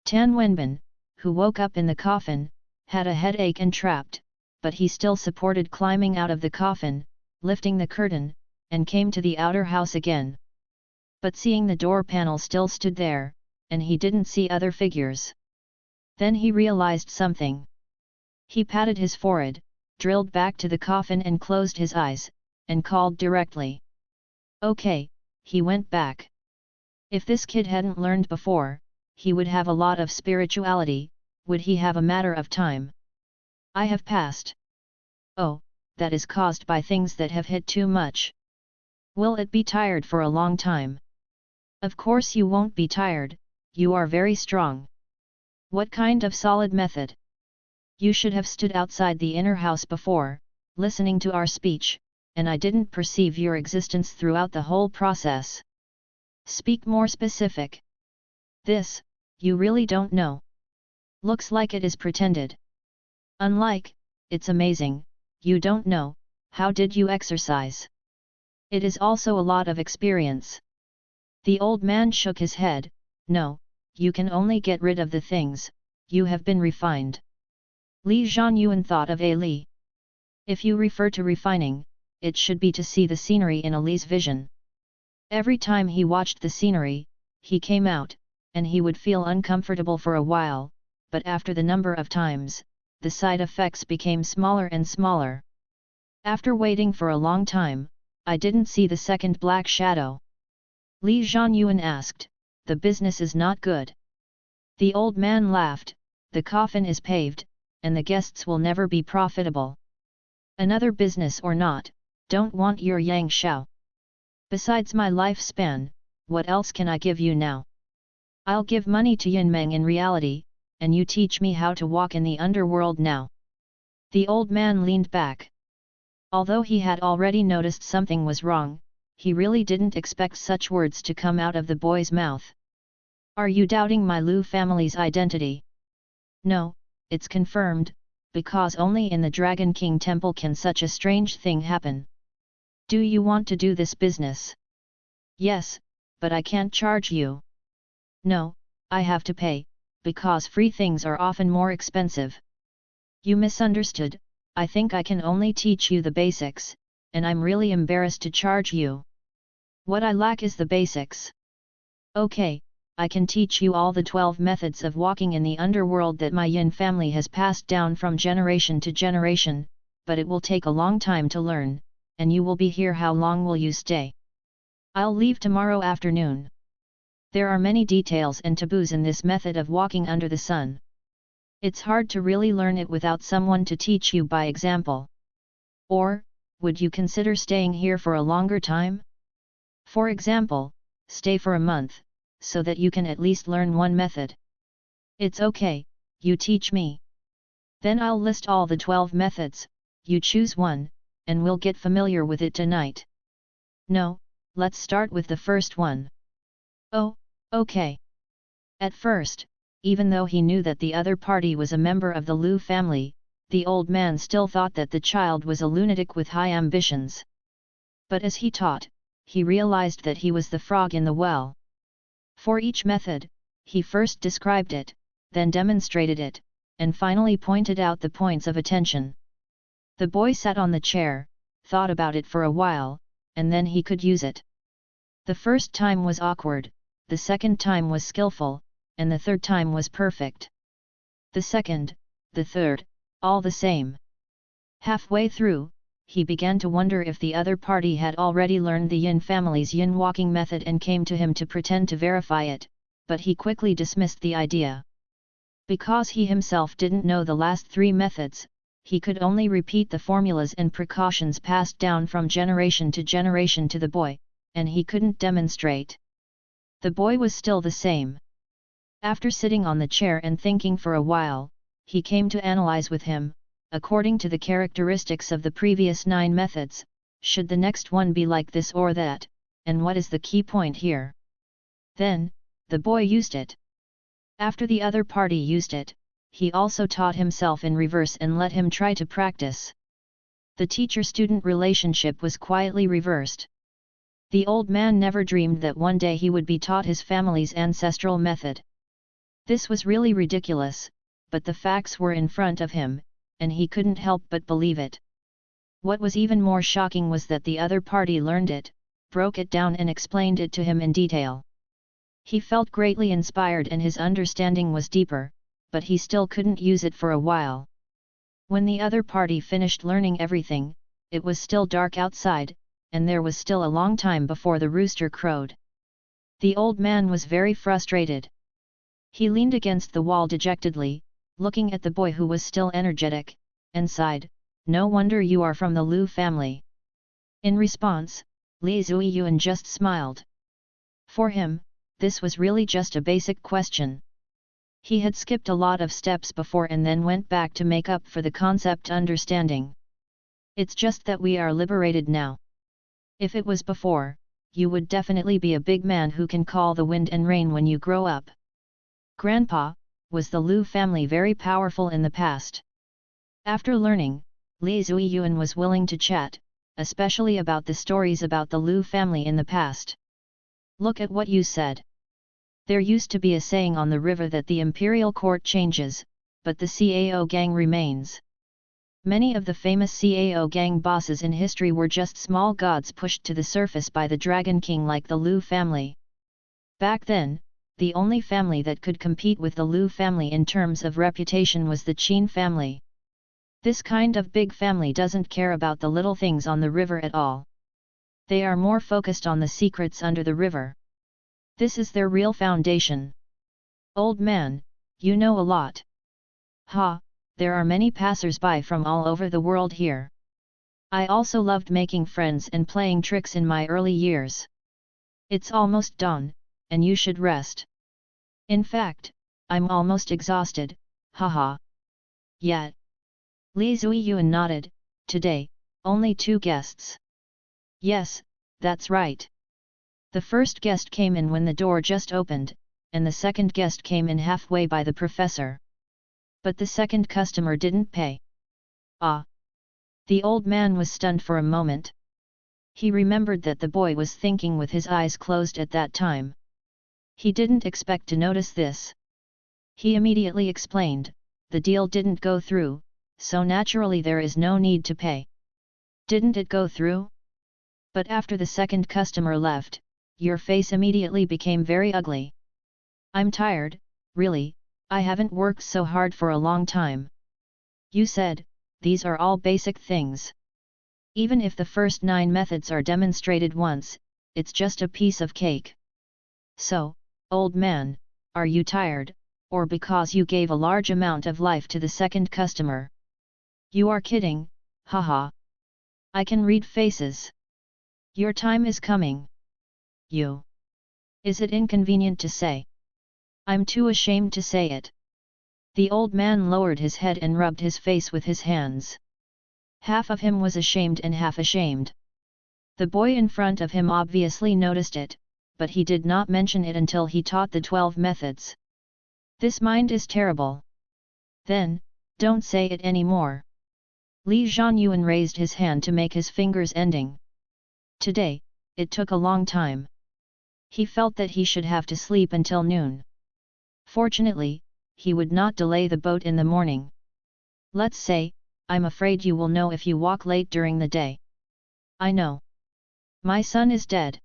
Tan Wenbin, who woke up in the coffin, had a headache and trapped, but he still supported climbing out of the coffin, lifting the curtain, and came to the outer house again. But seeing the door panel still stood there, and he didn't see other figures. Then he realized something. He patted his forehead, drilled back to the coffin and closed his eyes, and called directly. Okay, he went back. If this kid hadn't learned before, he would have a lot of spirituality, would he have a matter of time? I have passed. Oh, that is caused by things that have hit too much. Will it be tired for a long time? Of course you won't be tired, you are very strong. What kind of solid method? You should have stood outside the inner house before, listening to our speech, and I didn't perceive your existence throughout the whole process. Speak more specific. This, you really don't know. Looks like it is pretended. Unlike, it's amazing, you don't know, how did you exercise? It is also a lot of experience. The old man shook his head, no, you can only get rid of the things, you have been refined. Li Zhanyuan thought of a Li. If you refer to refining, it should be to see the scenery in a Li's vision. Every time he watched the scenery, he came out, and he would feel uncomfortable for a while, but after the number of times, the side effects became smaller and smaller. After waiting for a long time, I didn't see the second black shadow. Li Zhanyuan asked, the business is not good. The old man laughed, the coffin is paved, and the guests will never be profitable. Another business or not, don't want your yang shao. Besides my lifespan, what else can I give you now? I'll give money to Yinmeng in reality, and you teach me how to walk in the underworld now. The old man leaned back. Although he had already noticed something was wrong, he really didn't expect such words to come out of the boy's mouth. Are you doubting my Lu family's identity? No, it's confirmed, because only in the Dragon King Temple can such a strange thing happen. Do you want to do this business? Yes, but I can't charge you. No, I have to pay, because free things are often more expensive. You misunderstood, I think I can only teach you the basics, and I'm really embarrassed to charge you. What I lack is the basics. Okay, I can teach you all the 12 methods of walking in the underworld that my Yin family has passed down from generation to generation, but it will take a long time to learn, and you will be here. How long will you stay? I'll leave tomorrow afternoon. There are many details and taboos in this method of walking under the sun. It's hard to really learn it without someone to teach you by example. Or, would you consider staying here for a longer time? For example, stay for a month, so that you can at least learn one method. It's okay, you teach me. Then I'll list all the 12 methods, you choose one, and we'll get familiar with it tonight. No, let's start with the first one. Oh, okay. At first, even though he knew that the other party was a member of the Liu family, the old man still thought that the child was a lunatic with high ambitions. But as he taught, he realized that he was the frog in the well. For each method, he first described it, then demonstrated it, and finally pointed out the points of attention. The boy sat on the chair, thought about it for a while, and then he could use it. The first time was awkward, the second time was skillful, and the third time was perfect. The second, the third, all the same. Halfway through, he began to wonder if the other party had already learned the Yin family's Yin walking method and came to him to pretend to verify it, but he quickly dismissed the idea. Because he himself didn't know the last 3 methods, he could only repeat the formulas and precautions passed down from generation to generation to the boy, and he couldn't demonstrate. The boy was still the same. After sitting on the chair and thinking for a while, he came to analyze with him, according to the characteristics of the previous 9 methods, should the next one be like this or that, and what is the key point here? Then, the boy used it. After the other party used it, he also taught himself in reverse and let him try to practice. The teacher-student relationship was quietly reversed. The old man never dreamed that one day he would be taught his family's ancestral method. This was really ridiculous, but the facts were in front of him, and he couldn't help but believe it. What was even more shocking was that the other party learned it, broke it down and explained it to him in detail. He felt greatly inspired and his understanding was deeper, but he still couldn't use it for a while. When the other party finished learning everything, it was still dark outside, and there was still a long time before the rooster crowed. The old man was very frustrated. He leaned against the wall dejectedly, looking at the boy who was still energetic, and sighed, "No wonder you are from the Liu family." In response, Li Zuiyuan just smiled. For him, this was really just a basic question. He had skipped a lot of steps before and then went back to make up for the concept understanding. It's just that we are liberated now. If it was before, you would definitely be a big man who can call the wind and rain when you grow up. Grandpa, was the Liu family very powerful in the past? After learning, Li Zuiyuan was willing to chat, especially about the stories about the Liu family in the past. Look at what you said. There used to be a saying on the river that the imperial court changes, but the Cao gang remains. Many of the famous Cao gang bosses in history were just small gods pushed to the surface by the Dragon King like the Liu family. Back then, the only family that could compete with the Liu family in terms of reputation was the Qin family. This kind of big family doesn't care about the little things on the river at all. They are more focused on the secrets under the river. This is their real foundation. Old man, you know a lot. Ha, there are many passers-by from all over the world here. I also loved making friends and playing tricks in my early years. It's almost dawn, and you should rest. In fact, I'm almost exhausted, haha. Yet. Li Zuiyuan nodded, today, only 2 guests. Yes, that's right. The first guest came in when the door just opened, and the second guest came in halfway by the professor. But the second customer didn't pay. Ah! The old man was stunned for a moment. He remembered that the boy was thinking with his eyes closed at that time. He didn't expect to notice this. He immediately explained, the deal didn't go through, so naturally there is no need to pay. Didn't it go through? But after the second customer left, your face immediately became very ugly. I'm tired, really, I haven't worked so hard for a long time. You said, these are all basic things. Even if the first 9 methods are demonstrated once, it's just a piece of cake. So, old man, are you tired, or because you gave a large amount of life to the second customer? You are kidding, haha. I can read faces. Your time is coming. You. Is it inconvenient to say? I'm too ashamed to say it. The old man lowered his head and rubbed his face with his hands. Half of him was ashamed and half ashamed. The boy in front of him obviously noticed it, but he did not mention it until he taught the 12 methods. This mind is terrible. Then, don't say it anymore. Li Zhanyuan raised his hand to make his fingers ending. Today, it took a long time. He felt that he should have to sleep until noon. Fortunately, he would not delay the boat in the morning. Let's say, I'm afraid you will know if you walk late during the day. I know. My son is dead.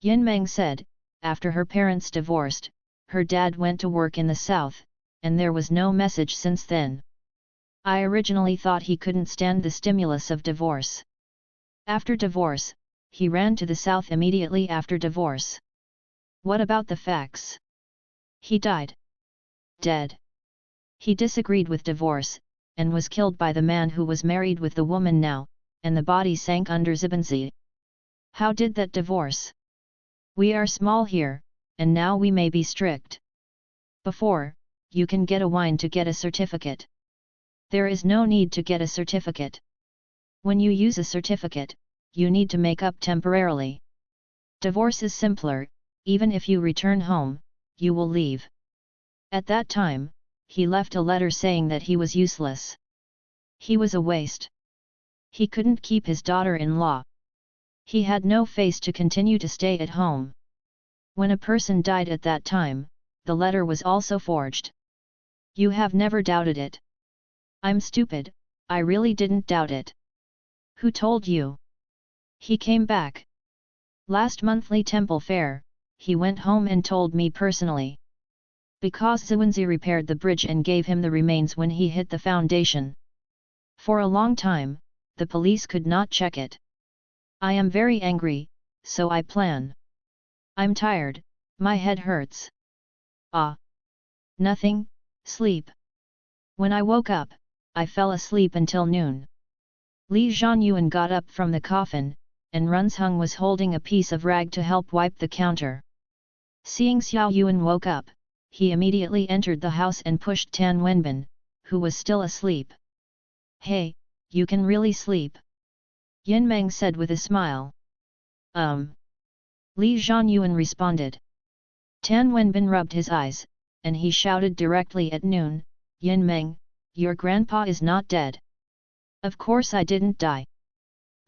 Yin Meng said, after her parents divorced, her dad went to work in the south, and there was no message since then. I originally thought he couldn't stand the stimulus of divorce. After divorce, he ran to the south immediately after divorce. What about the facts? He died. Dead. He disagreed with divorce, and was killed by the man who was married with the woman now, and the body sank under Zibanzi. How did that divorce? We are small here, and now we may be strict. Before, you can get a wine to get a certificate. There is no need to get a certificate. When you use a certificate, you need to make up temporarily. Divorce is simpler, even if you return home, you will leave. At that time, he left a letter saying that he was useless. He was a waste. He couldn't keep his daughter-in-law. He had no face to continue to stay at home. When a person died at that time, the letter was also forged. You have never doubted it. I'm stupid, I really didn't doubt it. Who told you? He came back. Last monthly temple fair, he went home and told me personally. Because Zhuanzi repaired the bridge and gave him the remains when he hit the foundation. For a long time, the police could not check it. I am very angry, so I plan. I'm tired, my head hurts. Ah. Nothing, sleep. When I woke up, I fell asleep until noon. Li Zhanyuan got up from the coffin, and Runzheng was holding a piece of rag to help wipe the counter. Seeing Xiao Yuan woke up, he immediately entered the house and pushed Tan Wenbin, who was still asleep. Hey, you can really sleep? Yin Meng said with a smile. Li Zhanyuan responded. Tan Wenbin rubbed his eyes, and he shouted directly at Noon, Yin Meng, your grandpa is not dead. Of course I didn't die.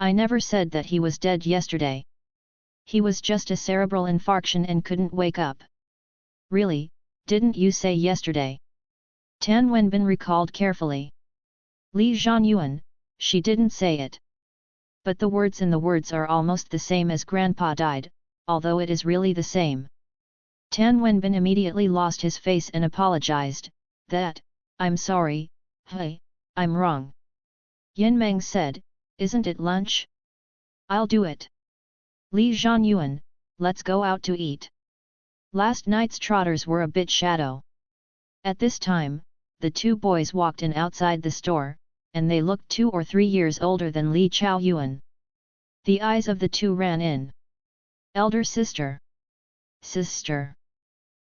I never said that he was dead yesterday. He was just a cerebral infarction and couldn't wake up. Really, didn't you say yesterday? Tan Wenbin recalled carefully. Li Zhanyuan, she didn't say it. But the words in the words are almost the same as grandpa died, although it is really the same. Tan Wenbin immediately lost his face and apologized, that, I'm sorry, hey, I'm wrong. Yin Meng said, isn't it lunch? I'll do it. Li Zhanyuan, let's go out to eat. Last night's trotters were a bit shadow. At this time, the two boys walked in outside the store, and they looked 2 or 3 years older than Li Chaoyuan. The eyes of the two ran in. Elder sister. Sister.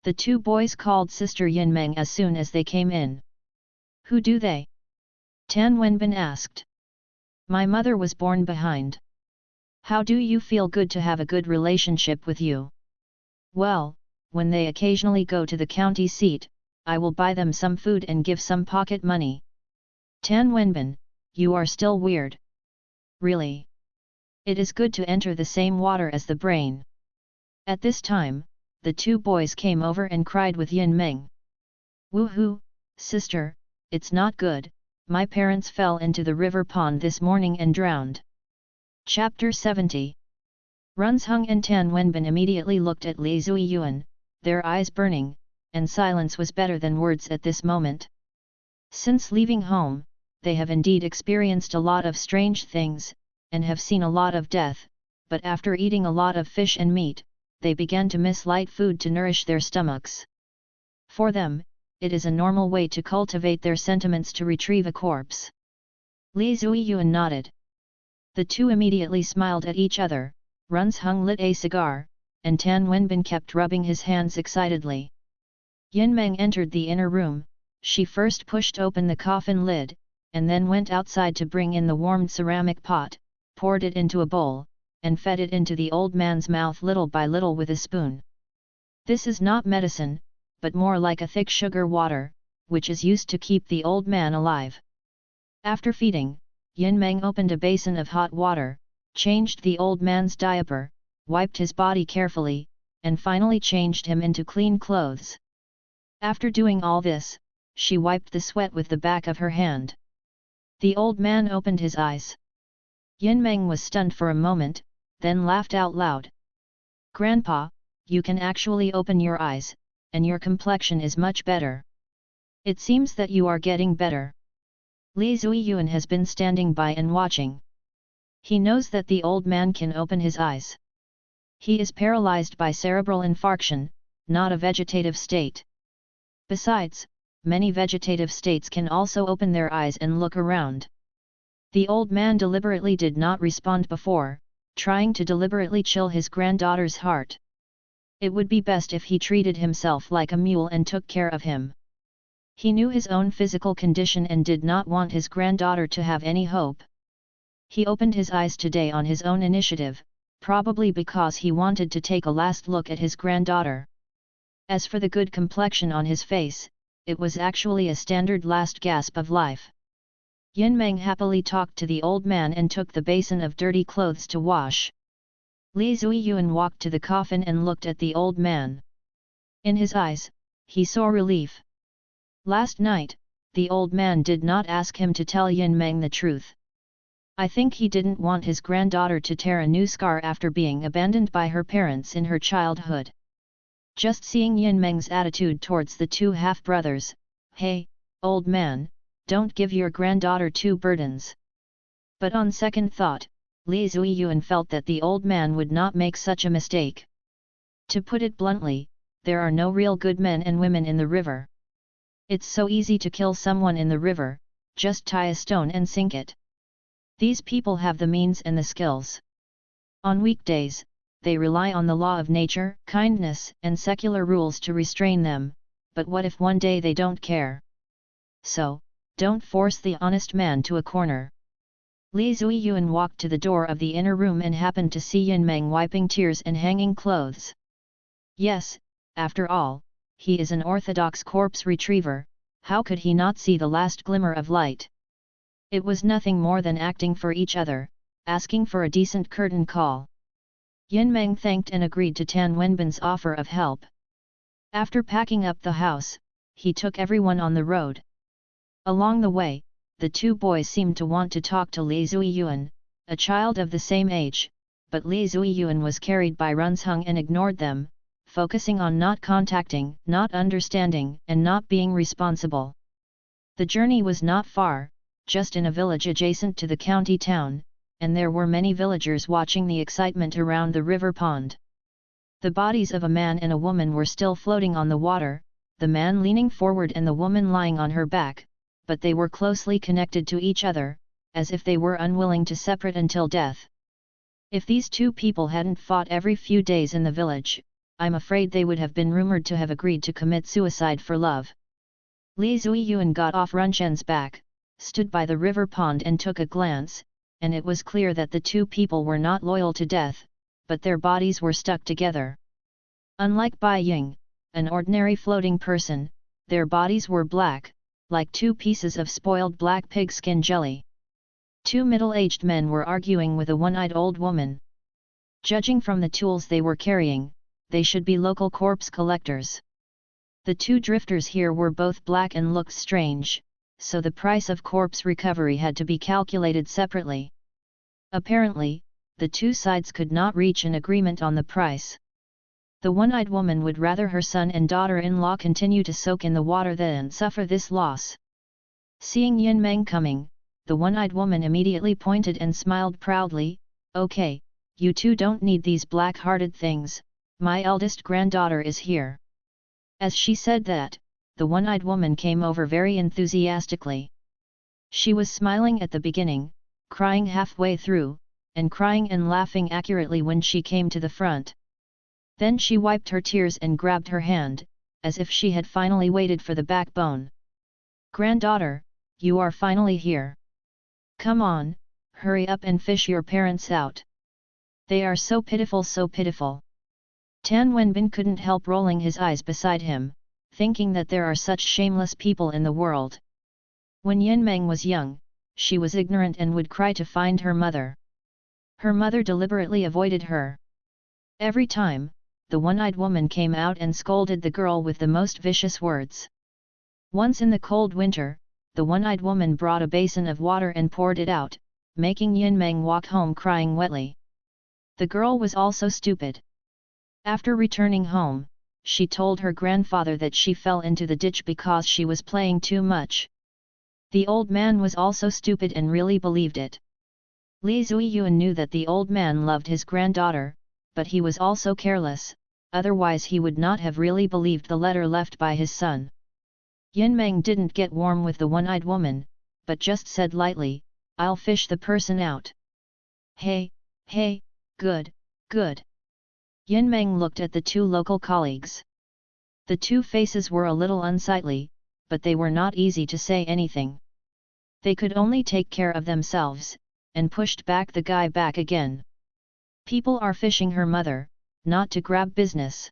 The two boys called Sister Yin Meng as soon as they came in. Who do they? Tan Wenbin asked. My mother was born behind. How do you feel good to have a good relationship with you? Well, when they occasionally go to the county seat, I will buy them some food and give some pocket money. Tan Wenbin, you are still weird. Really? It is good to enter the same water as the brain. At this time, the two boys came over and cried with Yin Meng. Woohoo, sister, it's not good, my parents fell into the river pond this morning and drowned. Chapter 70. Runzheng and Tan Wenbin immediately looked at Li Zhuiyuan, their eyes burning, and silence was better than words at this moment. Since leaving home, they have indeed experienced a lot of strange things, and have seen a lot of death, but after eating a lot of fish and meat, they began to miss light food to nourish their stomachs. For them, it is a normal way to cultivate their sentiments to retrieve a corpse. Li Zhuiyuan nodded. The two immediately smiled at each other. Runzheng lit a cigar, and Tan Wenbin kept rubbing his hands excitedly. Yin Meng entered the inner room. She first pushed open the coffin lid, and then went outside to bring in the warmed ceramic pot, poured it into a bowl, and fed it into the old man's mouth little by little with a spoon. This is not medicine, but more like a thick sugar water, which is used to keep the old man alive. After feeding, Yin Meng opened a basin of hot water, changed the old man's diaper, wiped his body carefully, and finally changed him into clean clothes. After doing all this, she wiped the sweat with the back of her hand. The old man opened his eyes. Yin Meng was stunned for a moment, then laughed out loud. "Grandpa, you can actually open your eyes, and your complexion is much better. It seems that you are getting better." Li Zuiyuan has been standing by and watching. He knows that the old man can open his eyes. He is paralyzed by cerebral infarction, not a vegetative state. Besides, many vegetative states can also open their eyes and look around. The old man deliberately did not respond before, trying to deliberately chill his granddaughter's heart. It would be best if he treated himself like a mule and took care of him. He knew his own physical condition and did not want his granddaughter to have any hope. He opened his eyes today on his own initiative, probably because he wanted to take a last look at his granddaughter. As for the good complexion on his face, it was actually a standard last gasp of life. Yin Meng happily talked to the old man and took the basin of dirty clothes to wash. Li Zuiyuan walked to the coffin and looked at the old man. In his eyes, he saw relief. Last night, the old man did not ask him to tell Yin Meng the truth. I think he didn't want his granddaughter to tear a new scar after being abandoned by her parents in her childhood. Just seeing Yin Meng's attitude towards the two half-brothers, "Hey, old man, don't give your granddaughter two burdens." But on second thought, Li Zuiyuan felt that the old man would not make such a mistake. To put it bluntly, there are no real good men and women in the river. It's so easy to kill someone in the river, just tie a stone and sink it. These people have the means and the skills. On weekdays, they rely on the law of nature, kindness, and secular rules to restrain them, but what if one day they don't care? So, don't force the honest man to a corner. Li Zuiyuan walked to the door of the inner room and happened to see Yin Meng wiping tears and hanging clothes. Yes, after all, he is an orthodox corpse retriever, how could he not see the last glimmer of light? It was nothing more than acting for each other, asking for a decent curtain call. Yin Meng thanked and agreed to Tan Wenbin's offer of help. After packing up the house, he took everyone on the road. Along the way, the two boys seemed to want to talk to Li Zuiyuan, a child of the same age, but Li Zuiyuan was carried by Runzheng and ignored them, focusing on not contacting, not understanding, and not being responsible. The journey was not far, just in a village adjacent to the county town, and there were many villagers watching the excitement around the river pond. The bodies of a man and a woman were still floating on the water, the man leaning forward and the woman lying on her back, but they were closely connected to each other, as if they were unwilling to separate until death. If these two people hadn't fought every few days in the village, I'm afraid they would have been rumored to have agreed to commit suicide for love. Li Zuiyuan got off Runzheng's back, stood by the river pond and took a glance, and it was clear that the two people were not loyal to death, but their bodies were stuck together. Unlike Bai Ying, an ordinary floating person, their bodies were black, like two pieces of spoiled black pigskin jelly. Two middle-aged men were arguing with a one-eyed old woman. Judging from the tools they were carrying, they should be local corpse collectors. The two drifters here were both black and looked strange, so the price of corpse recovery had to be calculated separately. Apparently, the two sides could not reach an agreement on the price. The one-eyed woman would rather her son and daughter-in-law continue to soak in the water than suffer this loss. Seeing Yin Meng coming, the one-eyed woman immediately pointed and smiled proudly, "Okay, you two don't need these black-hearted things, my eldest granddaughter is here." As she said that, the one-eyed woman came over very enthusiastically. She was smiling at the beginning, crying halfway through, and crying and laughing accurately when she came to the front. Then she wiped her tears and grabbed her hand, as if she had finally waited for the backbone. "Granddaughter, you are finally here. Come on, hurry up and fish your parents out. They are so pitiful, so pitiful." Tan Wenbin couldn't help rolling his eyes beside him, thinking that there are such shameless people in the world. When Yin Meng was young, she was ignorant and would cry to find her mother. Her mother deliberately avoided her. Every time, the one-eyed woman came out and scolded the girl with the most vicious words. Once in the cold winter, the one-eyed woman brought a basin of water and poured it out, making Yin Meng walk home crying wetly. The girl was also stupid. After returning home, she told her grandfather that she fell into the ditch because she was playing too much. The old man was also stupid and really believed it. Li Zuiyuan knew that the old man loved his granddaughter, but he was also careless, otherwise he would not have really believed the letter left by his son. Yin Meng didn't get warm with the one-eyed woman, but just said lightly, "I'll fish the person out." "Hey, hey, good, good." Yin Meng looked at the two local colleagues. The two faces were a little unsightly, but they were not easy to say anything. They could only take care of themselves, and pushed back the guy back again. "People are fishing her mother, not to grab business.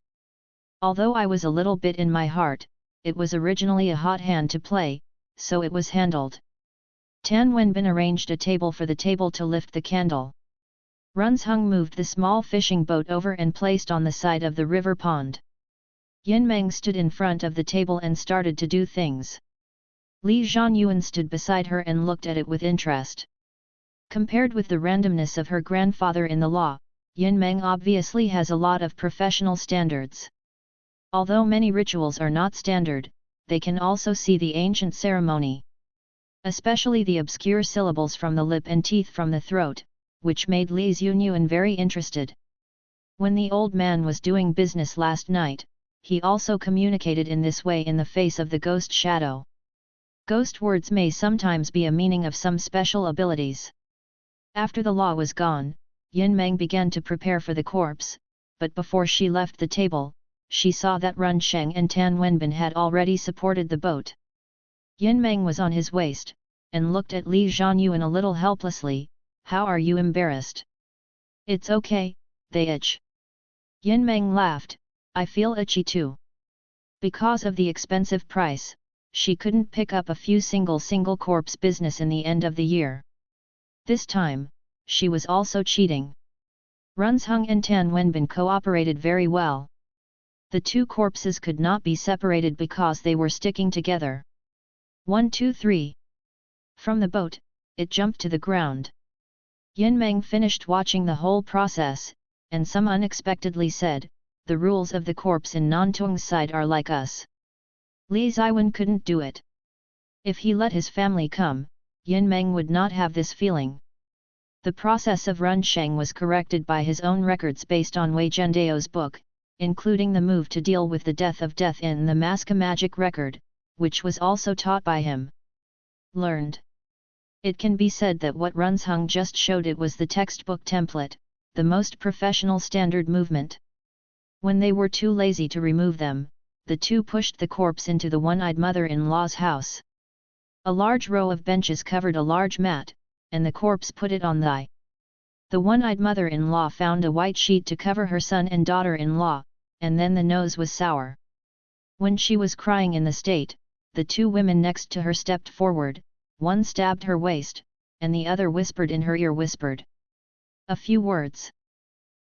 Although I was a little bit in my heart, it was originally a hot hand to play, so it was handled." Tan Wenbin arranged a table for the table to lift the candle. Runzheng moved the small fishing boat over and placed on the side of the river pond. Yin Meng stood in front of the table and started to do things. Li Zhanyuan stood beside her and looked at it with interest. Compared with the randomness of her grandfather in the law, Yin Meng obviously has a lot of professional standards. Although many rituals are not standard, they can also see the ancient ceremony. Especially the obscure syllables from the lip and teeth from the throat, which made Li Zunyuan very interested. When the old man was doing business last night, he also communicated in this way in the face of the ghost shadow. Ghost words may sometimes be a meaning of some special abilities. After the law was gone, Yin Meng began to prepare for the corpse, but before she left the table, she saw that Run Sheng and Tan Wenbin had already supported the boat. Yin Meng was on his waist, and looked at Li Zhanyuan a little helplessly. "How are you embarrassed?" "It's okay, they itch." Yin Meng laughed, "I feel itchy too." Because of the expensive price, she couldn't pick up a few single corpse business in the end of the year. This time, she was also cheating. Runzheng and Tan Wenbin cooperated very well. The two corpses could not be separated because they were sticking together. 1, 2, 3. From the boat, it jumped to the ground. Yin Meng finished watching the whole process, and some unexpectedly said, "The rules of the corpse in Nantung's side are like us." Li Ziwen couldn't do it. If he let his family come, Yin Meng would not have this feeling. The process of Run Sheng was corrected by his own records based on Wei Zhendao's book, including the move to deal with the death in the Maska Magic record, which was also taught by him. Learned. It can be said that what Runzheng just showed it was the textbook template, the most professional standard movement. When they were too lazy to remove them, the two pushed the corpse into the one-eyed mother-in-law's house. A large row of benches covered a large mat, and the corpse put it on the one-eyed mother-in-law found a white sheet to cover her son and daughter-in-law, and then the nose was sour. When she was crying in the state, the two women next to her stepped forward, one stabbed her waist, and the other whispered in her ear a few words.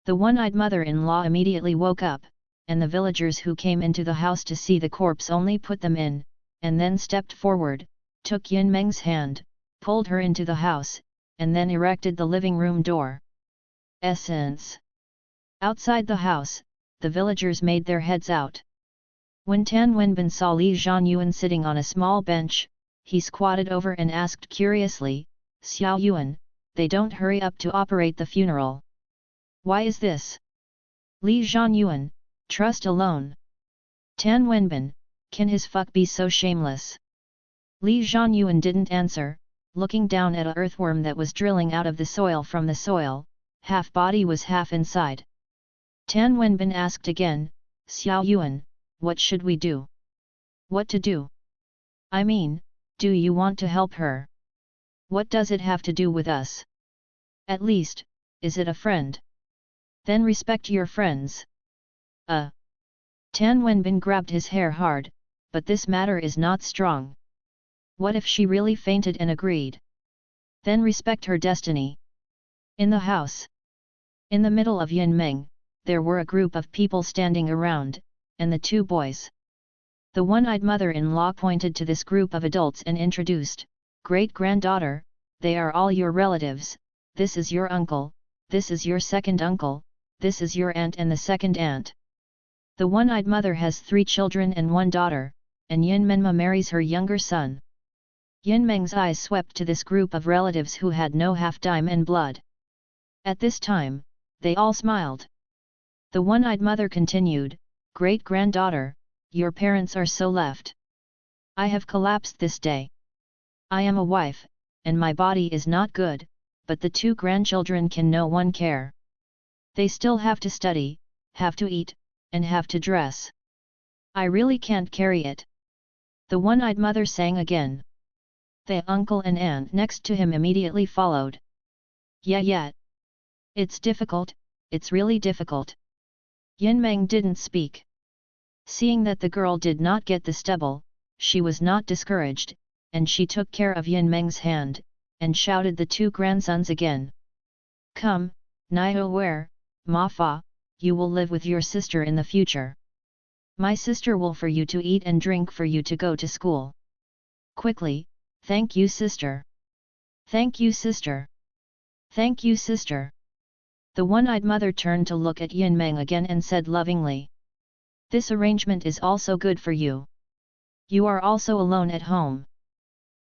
The one-eyed mother-in-law immediately woke up, and the villagers who came into the house to see the corpse only put them in, and then stepped forward, took Yin Meng's hand, pulled her into the house, and then erected the living room door. Essence. Outside the house, the villagers made their heads out. When Tan Wenbin saw Li Zhanyuan sitting on a small bench, he squatted over and asked curiously, "Xiao Yuan, they don't hurry up to operate the funeral. Why is this?" Li Zhanyuan, "Trust alone." Tan Wenbin, "Can his fuck be so shameless?" Li Zhanyuan didn't answer, looking down at a earthworm that was drilling out of the soil from the soil, half body was half inside. Tan Wenbin asked again, Xiao Yuan, what should we do? What to do? I mean, do you want to help her? What does it have to do with us? At least, is it a friend? Then respect your friends. Tan Wenbin grabbed his hair hard, but this matter is not strong. What if she really fainted and agreed? Then respect her destiny. In the house. In the middle of Yin Meng, there were a group of people standing around, and the two boys. The one-eyed mother-in-law pointed to this group of adults and introduced, great-granddaughter, they are all your relatives, this is your uncle, this is your second uncle, this is your aunt and the second aunt. The one-eyed mother has 3 children and 1 daughter, and Yin Menma marries her younger son. Yin Meng's eyes swept to this group of relatives who had no half-dime and blood. At this time, they all smiled. The one-eyed mother continued, great-granddaughter, your parents are so left. I have collapsed this day. I am a wife, and my body is not good, but the 2 grandchildren can no one care. They still have to study, have to eat, and have to dress. I really can't carry it. The one-eyed mother sang again. The uncle and aunt next to him immediately followed. Yeah. It's difficult, it's really difficult. Yin Meng didn't speak. Seeing that the girl did not get the stubble, she was not discouraged, and she took care of Yin Meng's hand, and shouted the 2 grandsons again. Come, Nio where, Ma Fa, you will live with your sister in the future. My sister will for you to eat and drink for you to go to school. Quickly, thank you sister. Thank you sister. Thank you sister. The one-eyed mother turned to look at Yin Meng again and said lovingly. This arrangement is also good for you. You are also alone at home.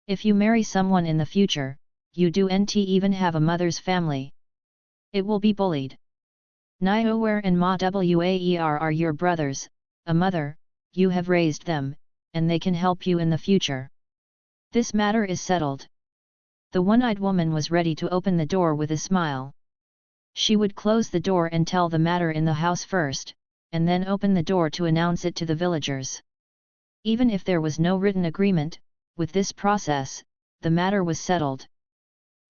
If you marry someone in the future, you don't even have a mother's family. It will be bullied. Niower and Ma Waer are your brothers, a mother, you have raised them, and they can help you in the future. This matter is settled. The one-eyed woman was ready to open the door with a smile. She would close the door and tell the matter in the house first, and then open the door to announce it to the villagers. Even if there was no written agreement, with this process, the matter was settled.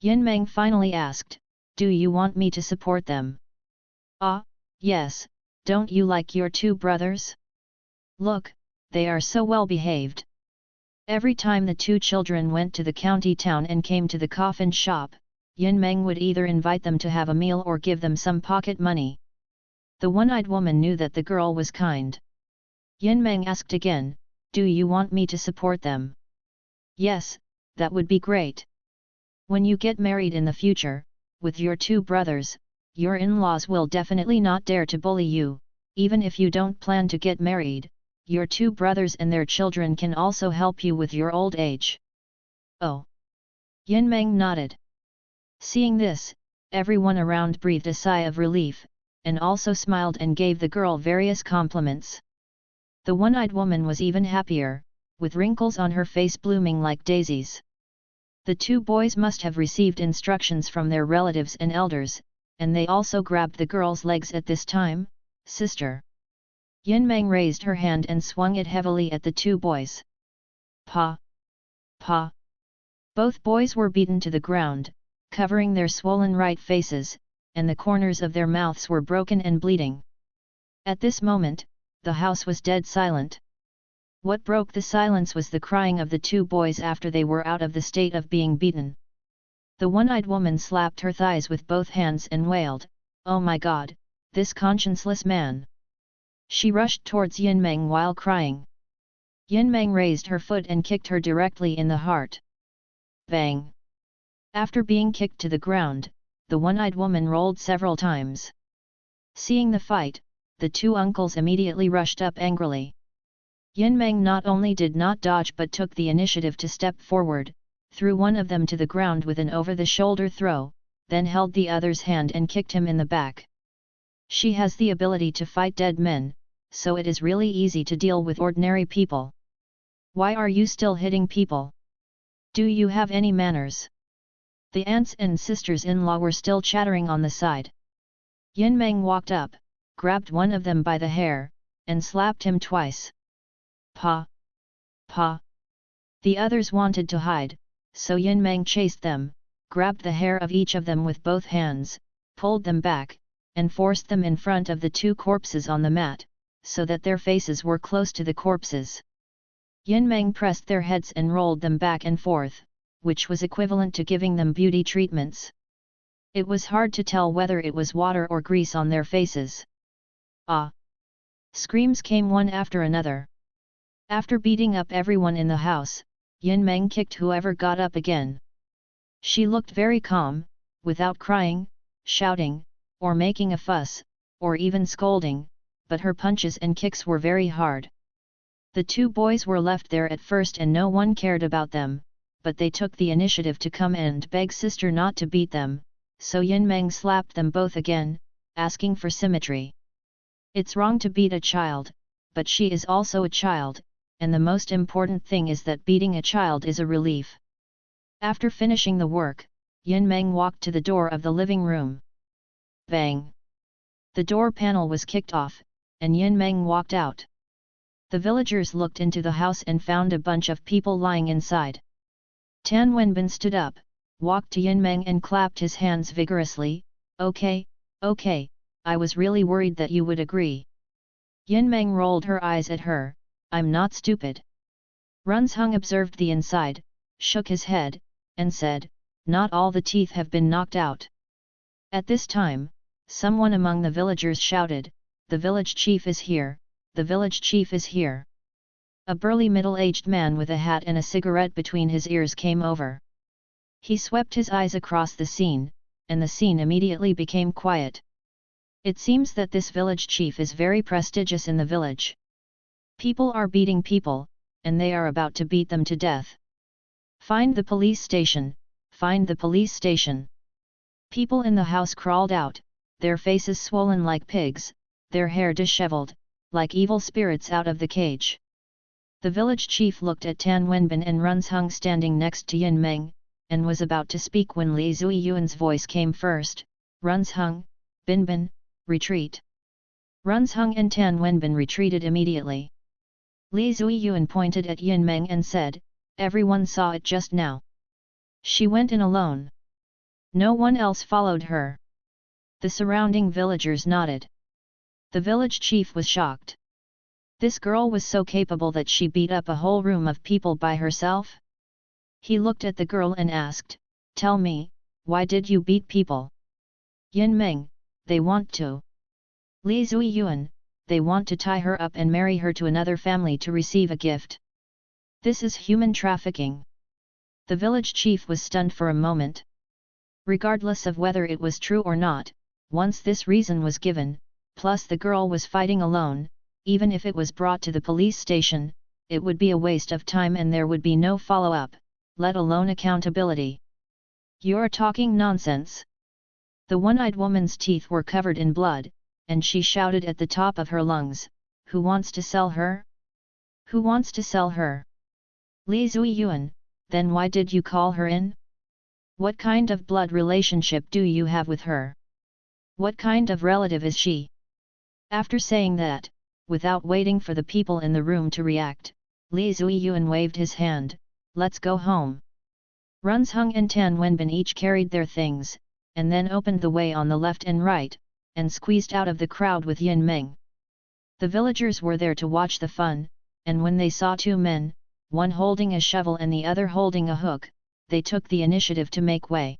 Yin Meng finally asked, do you want me to support them? Ah, yes, don't you like your 2 brothers? Look, they are so well behaved. Every time the 2 children went to the county town and came to the coffin shop, Yin Meng would either invite them to have a meal or give them some pocket money. The one-eyed woman knew that the girl was kind. Yin Meng asked again, do you want me to support them? Yes, that would be great. When you get married in the future, with your 2 brothers, your in-laws will definitely not dare to bully you, even if you don't plan to get married, your 2 brothers and their children can also help you with your old age. Oh! Yin Meng nodded. Seeing this, everyone around breathed a sigh of relief, and also smiled and gave the girl various compliments. The one-eyed woman was even happier, with wrinkles on her face blooming like daisies. The 2 boys must have received instructions from their relatives and elders, and they also grabbed the girl's legs at this time. Sister. Yin Meng raised her hand and swung it heavily at the 2 boys. Pa! Pa! Both boys were beaten to the ground, covering their swollen right faces, and the corners of their mouths were broken and bleeding. At this moment, the house was dead silent. What broke the silence was the crying of the 2 boys after they were out of the state of being beaten. The one-eyed woman slapped her thighs with both hands and wailed, "Oh my God, this conscienceless man!" She rushed towards Yin Meng while crying. Yin Meng raised her foot and kicked her directly in the heart. Bang! After being kicked to the ground, the one-eyed woman rolled several times. Seeing the fight, the 2 uncles immediately rushed up angrily. Yin Meng not only did not dodge but took the initiative to step forward, threw one of them to the ground with an over-the-shoulder throw, then held the other's hand and kicked him in the back. She has the ability to fight dead men, so it is really easy to deal with ordinary people. Why are you still hitting people? Do you have any manners? The aunts and sisters-in-law were still chattering on the side. Yin Meng walked up, grabbed one of them by the hair, and slapped him twice. Pa! Pa! The others wanted to hide, so Yin Meng chased them, grabbed the hair of each of them with both hands, pulled them back, and forced them in front of the two corpses on the mat, so that their faces were close to the corpses. Yin Meng pressed their heads and rolled them back and forth, which was equivalent to giving them beauty treatments. It was hard to tell whether it was water or grease on their faces. Ah! Screams came one after another. After beating up everyone in the house, Yin Meng kicked whoever got up again. She looked very calm, without crying, shouting, or making a fuss, or even scolding, but her punches and kicks were very hard. The two boys were left there at first and no one cared about them, but they took the initiative to come and beg sister not to beat them, so Yin Meng slapped them both again, asking for symmetry. It's wrong to beat a child, but she is also a child, and the most important thing is that beating a child is a relief. After finishing the work, Yin Meng walked to the door of the living room. Bang! The door panel was kicked off, and Yin Meng walked out. The villagers looked into the house and found a bunch of people lying inside. Tan Wenbin stood up, walked to Yin Meng and clapped his hands vigorously. Okay, okay, I was really worried that you would agree. Yin Meng rolled her eyes at her. I'm not stupid. Runzhung observed the inside, shook his head, and said, not all the teeth have been knocked out. At this time, someone among the villagers shouted, the village chief is here, the village chief is here. A burly middle-aged man with a hat and a cigarette between his ears came over. He swept his eyes across the scene, and the scene immediately became quiet. It seems that this village chief is very prestigious in the village. People are beating people, and they are about to beat them to death. Find the police station, find the police station. People in the house crawled out, their faces swollen like pigs, their hair disheveled, like evil spirits out of the cage. The village chief looked at Tan Wenbin and Runzhung standing next to Yin Meng, and was about to speak when Li Zuiyuan's voice came first, Runzhung, Binbin, retreat. Runzhung and Tan Wenbin retreated immediately. Li Zuiyuan pointed at Yin Meng and said, everyone saw it just now. She went in alone. No one else followed her. The surrounding villagers nodded. The village chief was shocked. This girl was so capable that she beat up a whole room of people by herself? He looked at the girl and asked, tell me, why did you beat people? Yin Meng, they want to. Li Zuiyuan, they want to tie her up and marry her to another family to receive a gift. This is human trafficking. The village chief was stunned for a moment. Regardless of whether it was true or not, once this reason was given, plus the girl was fighting alone, even if it was brought to the police station, it would be a waste of time and there would be no follow-up, let alone accountability. You're talking nonsense. The one-eyed woman's teeth were covered in blood, and she shouted at the top of her lungs, who wants to sell her? Who wants to sell her? Li Zuiyuan, then why did you call her in? What kind of blood relationship do you have with her? What kind of relative is she? After saying that, without waiting for the people in the room to react, Li Zuiyuan waved his hand, let's go home. Runzhung and Tan Wenbin each carried their things, and then opened the way on the left and right, and squeezed out of the crowd with Yin Meng. The villagers were there to watch the fun, and when they saw two men, one holding a shovel and the other holding a hook, they took the initiative to make way.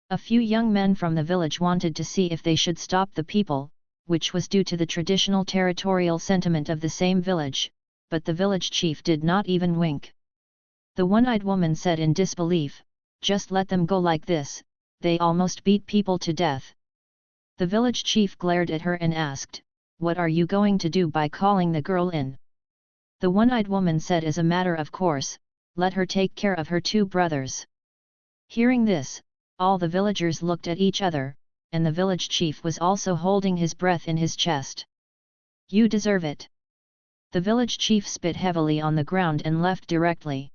A few young men from the village wanted to see if they should stop the people, which was due to the traditional territorial sentiment of the same village, but the village chief did not even wink. The one-eyed woman said in disbelief, just let them go like this, they almost beat people to death. The village chief glared at her and asked, what are you going to do by calling the girl in? The one-eyed woman said as a matter of course, let her take care of her two brothers. Hearing this, all the villagers looked at each other, and the village chief was also holding his breath in his chest. You deserve it. The village chief spit heavily on the ground and left directly.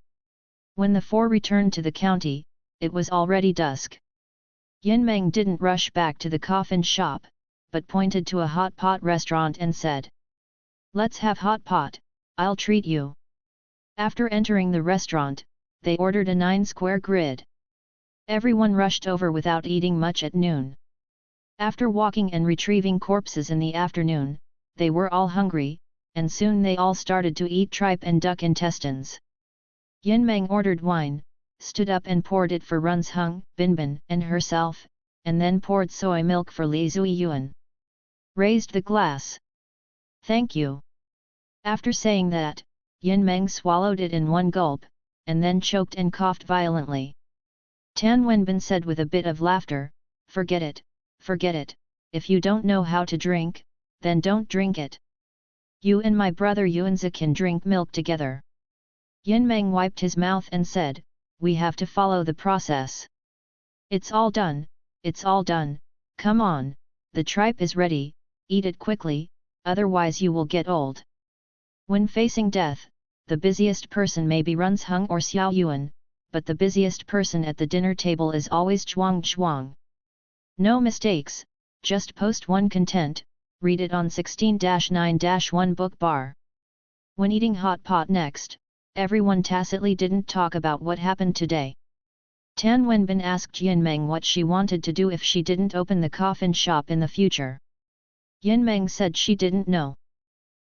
When the four returned to the county, it was already dusk. Yin Meng didn't rush back to the coffin shop, but pointed to a hot pot restaurant and said, "Let's have hot pot, I'll treat you." After entering the restaurant, they ordered a 9-square grid. Everyone rushed over without eating much at noon. After walking and retrieving corpses in the afternoon, they were all hungry, and soon they all started to eat tripe and duck intestines. Yin Meng ordered wine, stood up and poured it for Runzheng, Binbin, and herself, and then poured soy milk for Li Zuiyuan. Raised the glass. "Thank you." After saying that, Yin Meng swallowed it in one gulp, and then choked and coughed violently. Tan Wenbin said with a bit of laughter, forget it, if you don't know how to drink, then don't drink it. You and my brother Yuanzi can drink milk together." Yin Meng wiped his mouth and said, "We have to follow the process. It's all done, come on, the tripe is ready, eat it quickly, otherwise you will get old." When facing death, the busiest person may be Runzheng or Xiao Yuan, but the busiest person at the dinner table is always Zhuang. No mistakes, just post one content, read it on 16-9-1 book bar. When eating hot pot next, everyone tacitly didn't talk about what happened today. Tan Wenbin asked Yin Meng what she wanted to do if she didn't open the coffin shop in the future. Yin Meng said she didn't know.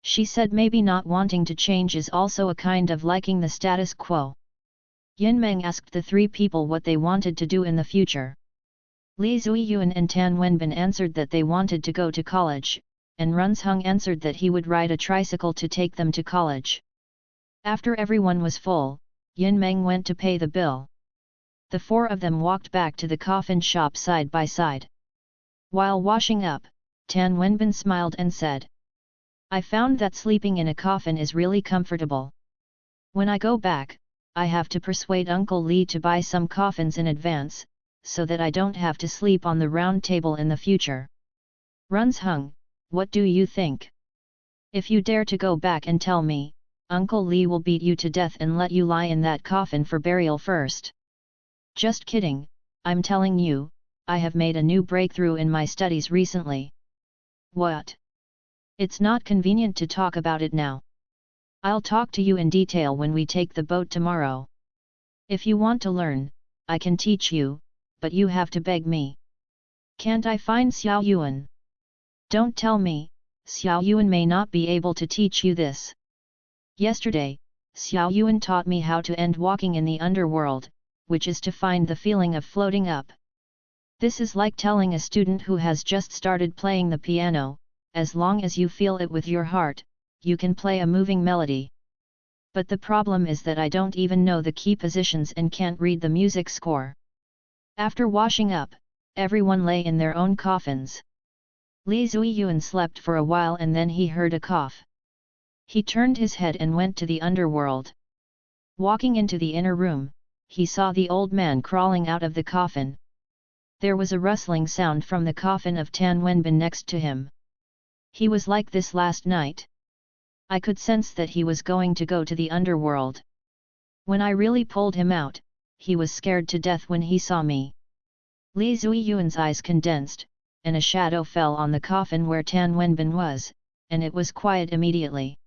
She said maybe not wanting to change is also a kind of liking the status quo. Yin Meng asked the three people what they wanted to do in the future. Li Zuiyuan and Tan Wenbin answered that they wanted to go to college, and Runzheng answered that he would ride a tricycle to take them to college. After everyone was full, Yin Meng went to pay the bill. The four of them walked back to the coffin shop side by side. While washing up, Tan Wenbin smiled and said, "I found that sleeping in a coffin is really comfortable. When I go back, I have to persuade Uncle Li to buy some coffins in advance, so that I don't have to sleep on the round table in the future." Runzheng, what do you think? If you dare to go back and tell me, Uncle Li will beat you to death and let you lie in that coffin for burial first. Just kidding, I'm telling you, I have made a new breakthrough in my studies recently. What? It's not convenient to talk about it now. I'll talk to you in detail when we take the boat tomorrow. If you want to learn, I can teach you, but you have to beg me. Can't I find Xiao Yuan? Don't tell me, Xiao Yuan may not be able to teach you this. Yesterday, Xiao Yuan taught me how to end walking in the underworld, which is to find the feeling of floating up. This is like telling a student who has just started playing the piano, as long as you feel it with your heart, you can play a moving melody. But the problem is that I don't even know the key positions and can't read the music score. After washing up, everyone lay in their own coffins. Li Zuiyuan slept for a while and then he heard a cough. He turned his head and went to the underworld. Walking into the inner room, he saw the old man crawling out of the coffin. There was a rustling sound from the coffin of Tan Wenbin next to him. He was like this last night. I could sense that he was going to go to the underworld. When I really pulled him out, he was scared to death when he saw me. Li Zuiyuan's eyes condensed, and a shadow fell on the coffin where Tan Wenbin was, and it was quiet immediately.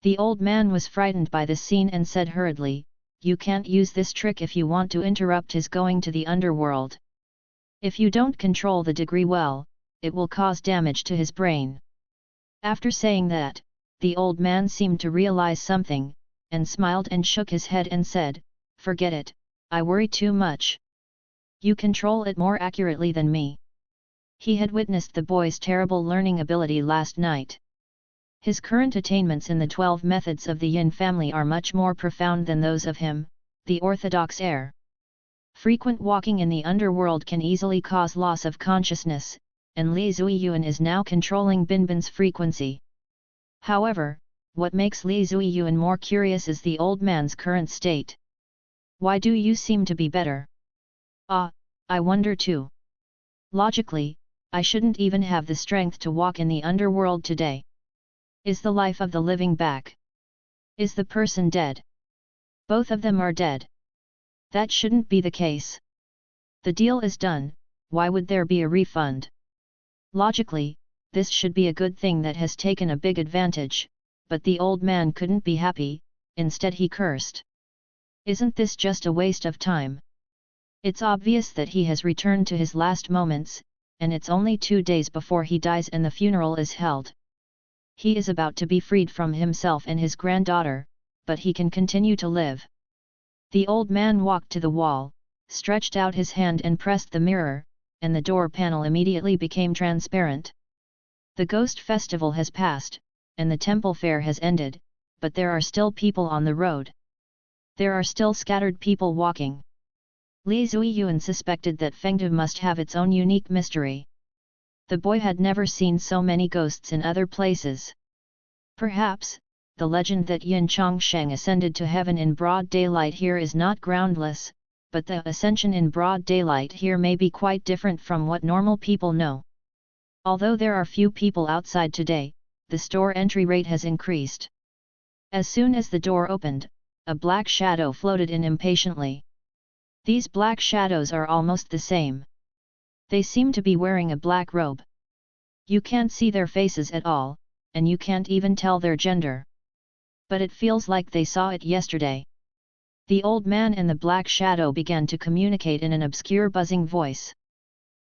The old man was frightened by the scene and said hurriedly, "You can't use this trick if you want to interrupt his going to the underworld. If you don't control the degree well, it will cause damage to his brain." After saying that, the old man seemed to realize something, and smiled and shook his head and said, "Forget it, I worry too much. You control it more accurately than me." He had witnessed the boy's terrible learning ability last night. His current attainments in the 12 methods of the Yin family are much more profound than those of him, the orthodox heir. Frequent walking in the underworld can easily cause loss of consciousness, and Li Zuiyuan is now controlling Binbin's frequency. However, what makes Li Zuiyuan more curious is the old man's current state. "Why do you seem to be better?" "Ah, I wonder too. Logically, I shouldn't even have the strength to walk in the underworld today. Is the life of the living back? Is the person dead? Both of them are dead. That shouldn't be the case. The deal is done, why would there be a refund?" Logically, this should be a good thing that has taken a big advantage, but the old man couldn't be happy, instead he cursed. Isn't this just a waste of time? It's obvious that he has returned to his last moments, and it's only 2 days before he dies and the funeral is held. He is about to be freed from himself and his granddaughter, but he can continue to live. The old man walked to the wall, stretched out his hand and pressed the mirror, and the door panel immediately became transparent. The ghost festival has passed, and the temple fair has ended, but there are still people on the road. There are still scattered people walking. Li Zuiyuan suspected that Fengdu must have its own unique mystery. The boy had never seen so many ghosts in other places. Perhaps, the legend that Yin Chongsheng ascended to heaven in broad daylight here is not groundless, but the ascension in broad daylight here may be quite different from what normal people know. Although there are few people outside today, the store entry rate has increased. As soon as the door opened, a black shadow floated in impatiently. These black shadows are almost the same. They seem to be wearing a black robe. You can't see their faces at all, and you can't even tell their gender. But it feels like they saw it yesterday. The old man and the black shadow began to communicate in an obscure buzzing voice.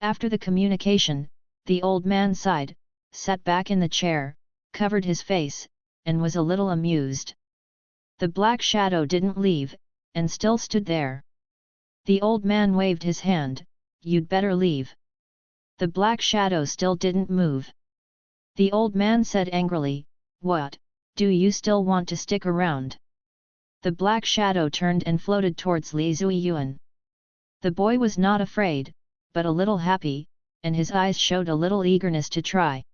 After the communication, the old man sighed, sat back in the chair, covered his face, and was a little amused. The black shadow didn't leave, and still stood there. The old man waved his hand, "You'd better leave." The black shadow still didn't move. The old man said angrily, "What, do you still want to stick around?" The black shadow turned and floated towards Li Zuiyuan. The boy was not afraid, but a little happy, and his eyes showed a little eagerness to try.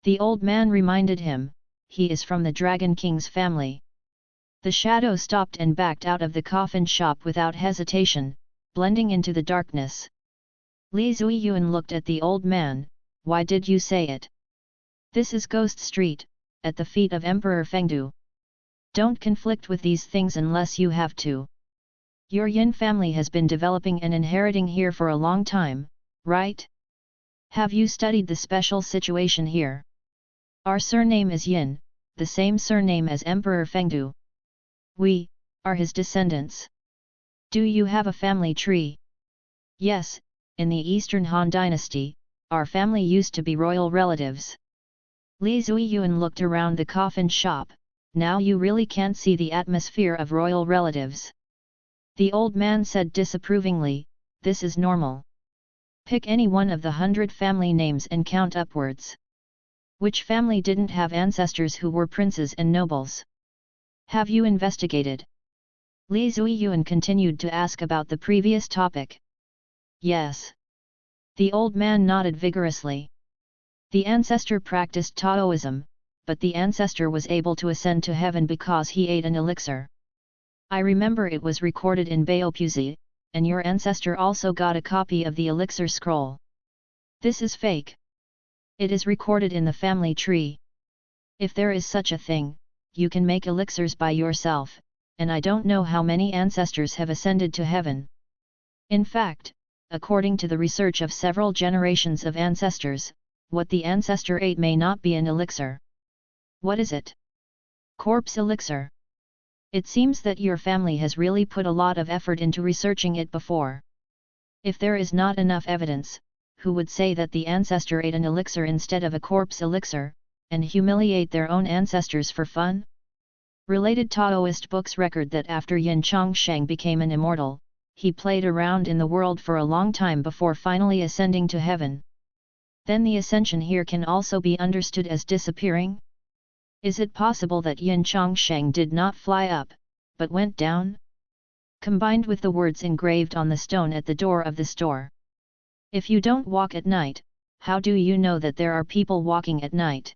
The old man reminded him, "He is from the Dragon King's family." The shadow stopped and backed out of the coffin shop without hesitation, blending into the darkness. Li Zuiyuan looked at the old man, "Why did you say it? This is Ghost Street, at the feet of Emperor Fengdu. Don't conflict with these things unless you have to. Your Yin family has been developing and inheriting here for a long time, right? Have you studied the special situation here? Our surname is Yin, the same surname as Emperor Fengdu. We are his descendants. Do you have a family tree?" "Yes, in the Eastern Han Dynasty, our family used to be royal relatives." Li Zuiyuan looked around the coffin shop. "Now you really can't see the atmosphere of royal relatives." The old man said disapprovingly, "This is normal. Pick any one of the 100 family names and count upwards. Which family didn't have ancestors who were princes and nobles? Have you investigated?" Li Zuiyuan continued to ask about the previous topic. "Yes." The old man nodded vigorously. The ancestor practiced Taoism, but the ancestor was able to ascend to heaven because he ate an elixir. I remember it was recorded in Baopuzi, and your ancestor also got a copy of the elixir scroll. This is fake. It is recorded in the family tree. If there is such a thing, you can make elixirs by yourself, and I don't know how many ancestors have ascended to heaven. In fact, according to the research of several generations of ancestors, what the ancestor ate may not be an elixir. What is it? Corpse elixir. It seems that your family has really put a lot of effort into researching it before. If there is not enough evidence, who would say that the ancestor ate an elixir instead of a corpse elixir, and humiliate their own ancestors for fun? Related Taoist books record that after Yin Chongsheng became an immortal, he played around in the world for a long time before finally ascending to heaven. Then the ascension here can also be understood as disappearing? Is it possible that Yin Chongsheng did not fly up, but went down? Combined with the words engraved on the stone at the door of the store. If you don't walk at night, how do you know that there are people walking at night?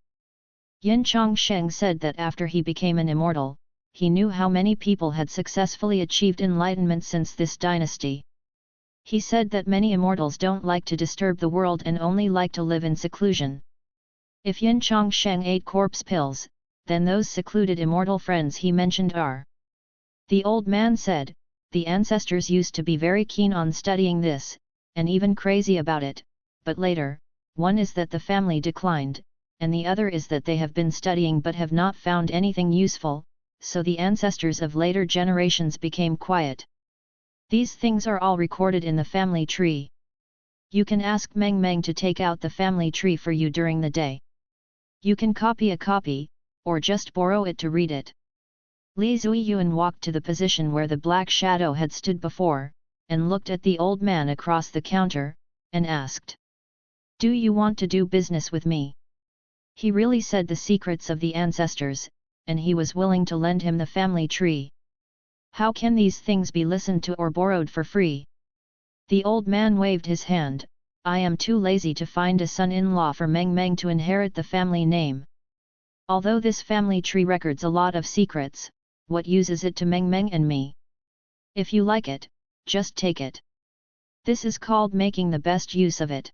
Yin Chongsheng said that after he became an immortal, he knew how many people had successfully achieved enlightenment since this dynasty. He said that many immortals don't like to disturb the world and only like to live in seclusion. If Yin Chongsheng ate corpse pills, then those secluded immortal friends he mentioned are. The old man said, the ancestors used to be very keen on studying this, and even crazy about it, but later, one is that the family declined, and the other is that they have been studying but have not found anything useful, so the ancestors of later generations became quiet. These things are all recorded in the family tree. You can ask Meng Meng to take out the family tree for you during the day. You can copy a copy, or just borrow it to read it. Li Zuiyuan walked to the position where the black shadow had stood before, and looked at the old man across the counter, and asked, "Do you want to do business with me?" He really said the secrets of the ancestors, and he was willing to lend him the family tree. How can these things be listened to or borrowed for free? The old man waved his hand. I am too lazy to find a son-in-law for Meng Meng to inherit the family name. Although this family tree records a lot of secrets, what use is it to Meng Meng and me? If you like it, just take it. This is called making the best use of it.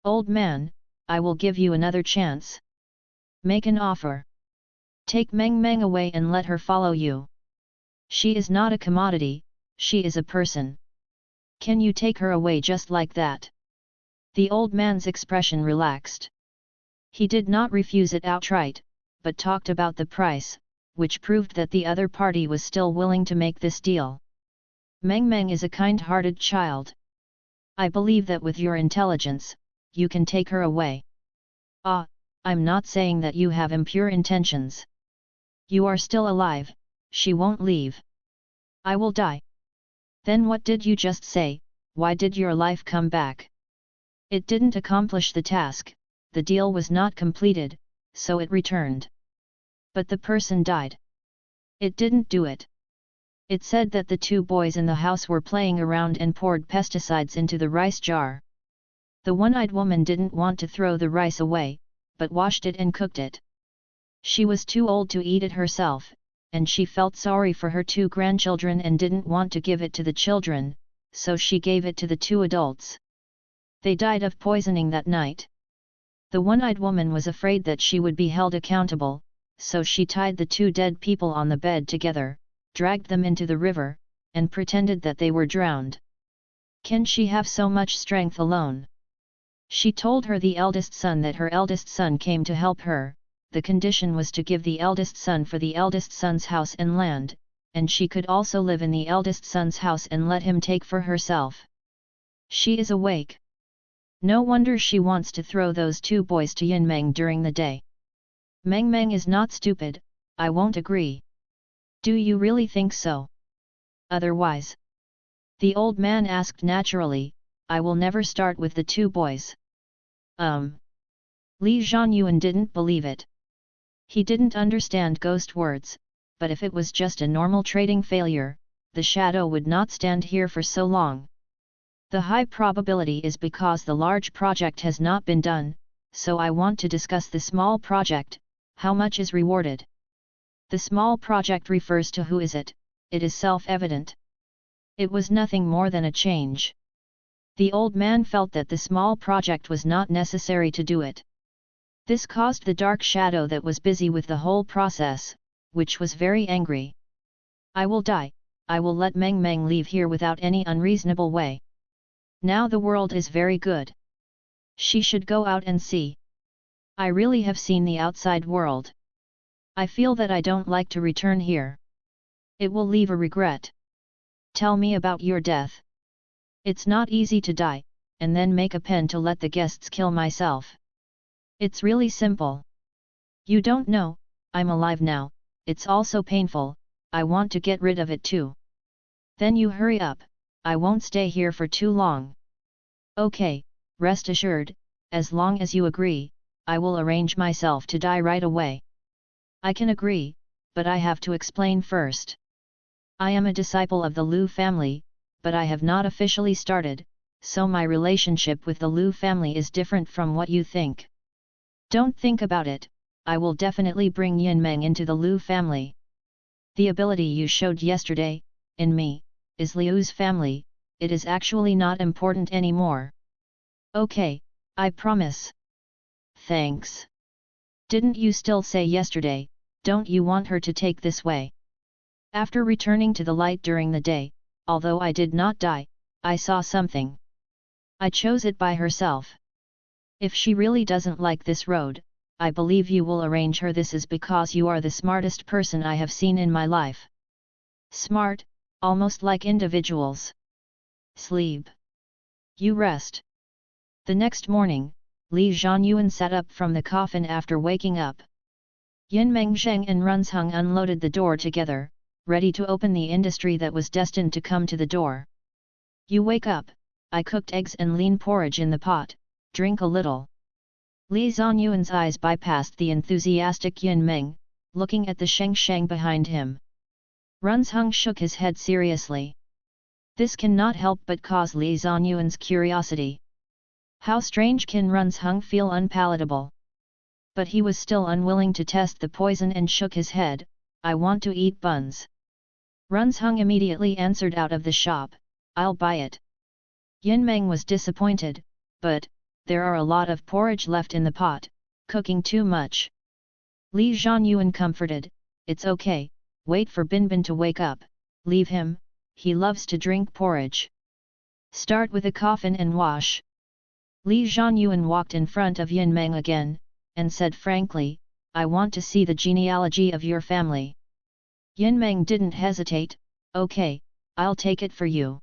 Old man, I will give you another chance. Make an offer. Take Meng Meng away and let her follow you. She is not a commodity, she is a person. Can you take her away just like that? The old man's expression relaxed. He did not refuse it outright, but talked about the price, which proved that the other party was still willing to make this deal. Meng Meng is a kind-hearted child. I believe that with your intelligence, you can take her away. Ah, I'm not saying that you have impure intentions. You are still alive, she won't leave. I will die. Then what did you just say? Why did your life come back? It didn't accomplish the task, the deal was not completed, so it returned. But the person died. It didn't do it. It said that the two boys in the house were playing around and poured pesticides into the rice jar. The one-eyed woman didn't want to throw the rice away, but washed it and cooked it. She was too old to eat it herself, and she felt sorry for her two grandchildren and didn't want to give it to the children, so she gave it to the two adults. They died of poisoning that night. The one-eyed woman was afraid that she would be held accountable, so she tied the two dead people on the bed together, dragged them into the river, and pretended that they were drowned. Can she have so much strength alone? She told the eldest son that her eldest son came to help her. The condition was to give the eldest son for the eldest son's house and land, and she could also live in the eldest son's house and let him take for herself. She is awake. No wonder she wants to throw those two boys to Yin Meng during the day. Meng Meng is not stupid, I won't agree. Do you really think so? Otherwise? The old man asked naturally, I will never start with the two boys. Li Zhanyuan didn't believe it. He didn't understand ghost words, but if it was just a normal trading failure, the shadow would not stand here for so long. The high probability is because the large project has not been done, so I want to discuss the small project. How much is rewarded? The small project refers to who is it is self-evident. It was nothing more than a change. The old man felt that the small project was not necessary to do it. This caused the dark shadow that was busy with the whole process, which was very angry. I will die, I will let Meng Meng leave here without any unreasonable way. Now the world is very good. She should go out and see. I really have seen the outside world. I feel that I don't like to return here. It will leave a regret. Tell me about your death. It's not easy to die, and then make a pen to let the guests kill myself. It's really simple. You don't know, I'm alive now, it's also painful, I want to get rid of it too. Then you hurry up, I won't stay here for too long. Okay, rest assured, as long as you agree, I will arrange myself to die right away. I can agree, but I have to explain first. I am a disciple of the Liu family, but I have not officially started, so my relationship with the Liu family is different from what you think. Don't think about it, I will definitely bring Yin Meng into the Liu family. The ability you showed yesterday, in me, is Liu's family, it is actually not important anymore. Okay, I promise. Thanks. Didn't you still say yesterday, don't you want her to take this way? After returning to the light during the day, although I did not die, I saw something. I chose it by herself. If she really doesn't like this road, I believe you will arrange her. This is because you are the smartest person I have seen in my life. Smart, almost like individuals. Sleep. You rest. The next morning, Li Zhanyuan sat up from the coffin after waking up. Yin Mengzheng and Runzheng unloaded the door together, ready to open the industry that was destined to come to the door. You wake up, I cooked eggs and lean porridge in the pot, drink a little. Li Zhanyuan's eyes bypassed the enthusiastic Yin Meng, looking at the Sheng behind him. Runzheng shook his head seriously. This cannot help but cause Li Zhanyuan's curiosity. How strange can Runzheng feel unpalatable? But he was still unwilling to test the poison and shook his head. I want to eat buns. Runzheng immediately answered out of the shop, I'll buy it. Yin Meng was disappointed, but, there are a lot of porridge left in the pot, cooking too much. Li Zhanyuan comforted, it's okay, wait for Binbin to wake up, leave him, he loves to drink porridge. Start with a coffin and wash. Li Zhanyuan walked in front of Yin Meng again, and said frankly, I want to see the genealogy of your family. Yin Meng didn't hesitate, okay, I'll take it for you.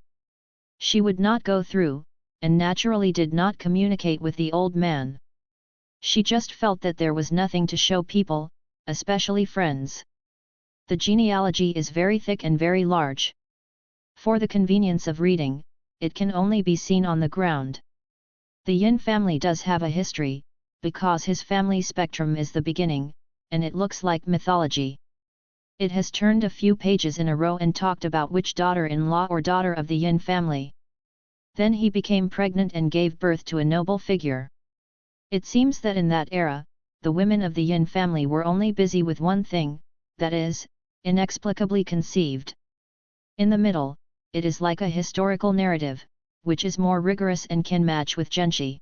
She would not go through, and naturally did not communicate with the old man. She just felt that there was nothing to show people, especially friends. The genealogy is very thick and very large. For the convenience of reading, it can only be seen on the ground. The Yin family does have a history, because his family spectrum is the beginning, and it looks like mythology. It has turned a few pages in a row and talked about which daughter-in-law or daughter of the Yin family. Then he became pregnant and gave birth to a noble figure. It seems that in that era, the women of the Yin family were only busy with one thing, that is, inexplicably conceived. In the middle, it is like a historical narrative, which is more rigorous and can match with Genshi.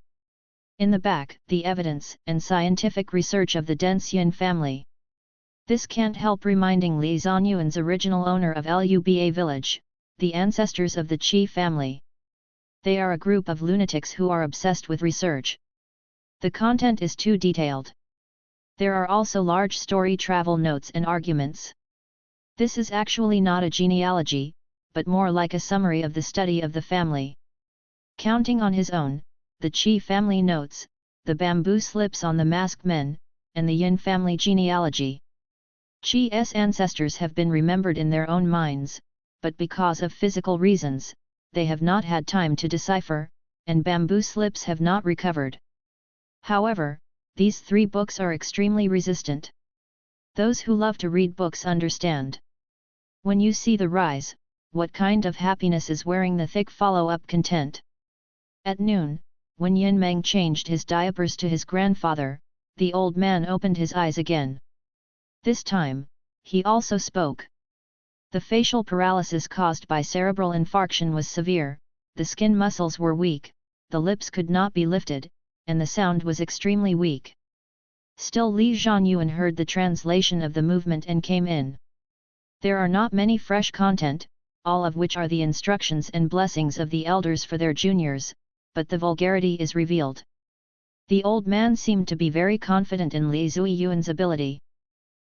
In the back, the evidence and scientific research of the dense Yin family. This can't help reminding Li Zhanyuan's original owner of Luba village, the ancestors of the Qi family. They are a group of lunatics who are obsessed with research. The content is too detailed. There are also large story travel notes and arguments. This is actually not a genealogy, but more like a summary of the study of the family. Counting on his own, the Qi family notes, the bamboo slips on the masked men, and the Yin family genealogy. Qi's ancestors have been remembered in their own minds, but because of physical reasons, they have not had time to decipher, and bamboo slips have not recovered. However, these three books are extremely resistant. Those who love to read books understand. When you see the rise, what kind of happiness is wearing the thick follow-up content? At noon, when Yin Meng changed his diapers to his grandfather, the old man opened his eyes again. This time, he also spoke. The facial paralysis caused by cerebral infarction was severe, the skin muscles were weak, the lips could not be lifted, and the sound was extremely weak. Still Li Zhanyuan heard the translation of the movement and came in. There are not many fresh content, all of which are the instructions and blessings of the elders for their juniors, but the vulgarity is revealed. The old man seemed to be very confident in Li Zhanyuan's ability.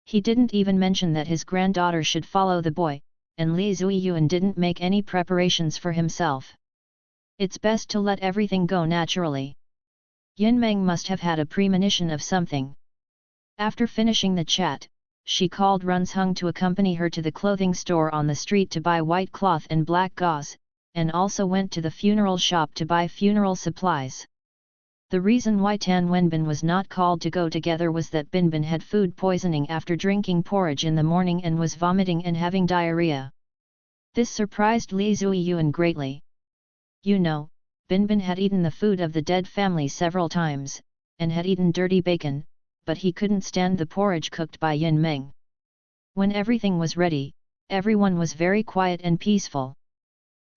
He didn't even mention that his granddaughter should follow the boy, and Li Zhanyuan didn't make any preparations for himself. It's best to let everything go naturally. Yin Meng must have had a premonition of something. After finishing the chat, she called Runzheng to accompany her to the clothing store on the street to buy white cloth and black gauze, and also went to the funeral shop to buy funeral supplies. The reason why Tan Wenbin was not called to go together was that Binbin had food poisoning after drinking porridge in the morning and was vomiting and having diarrhea. This surprised Li Zhanyuan greatly. You know, Binbin had eaten the food of the dead family several times, and had eaten dirty bacon, but he couldn't stand the porridge cooked by Yin Meng. When everything was ready, everyone was very quiet and peaceful.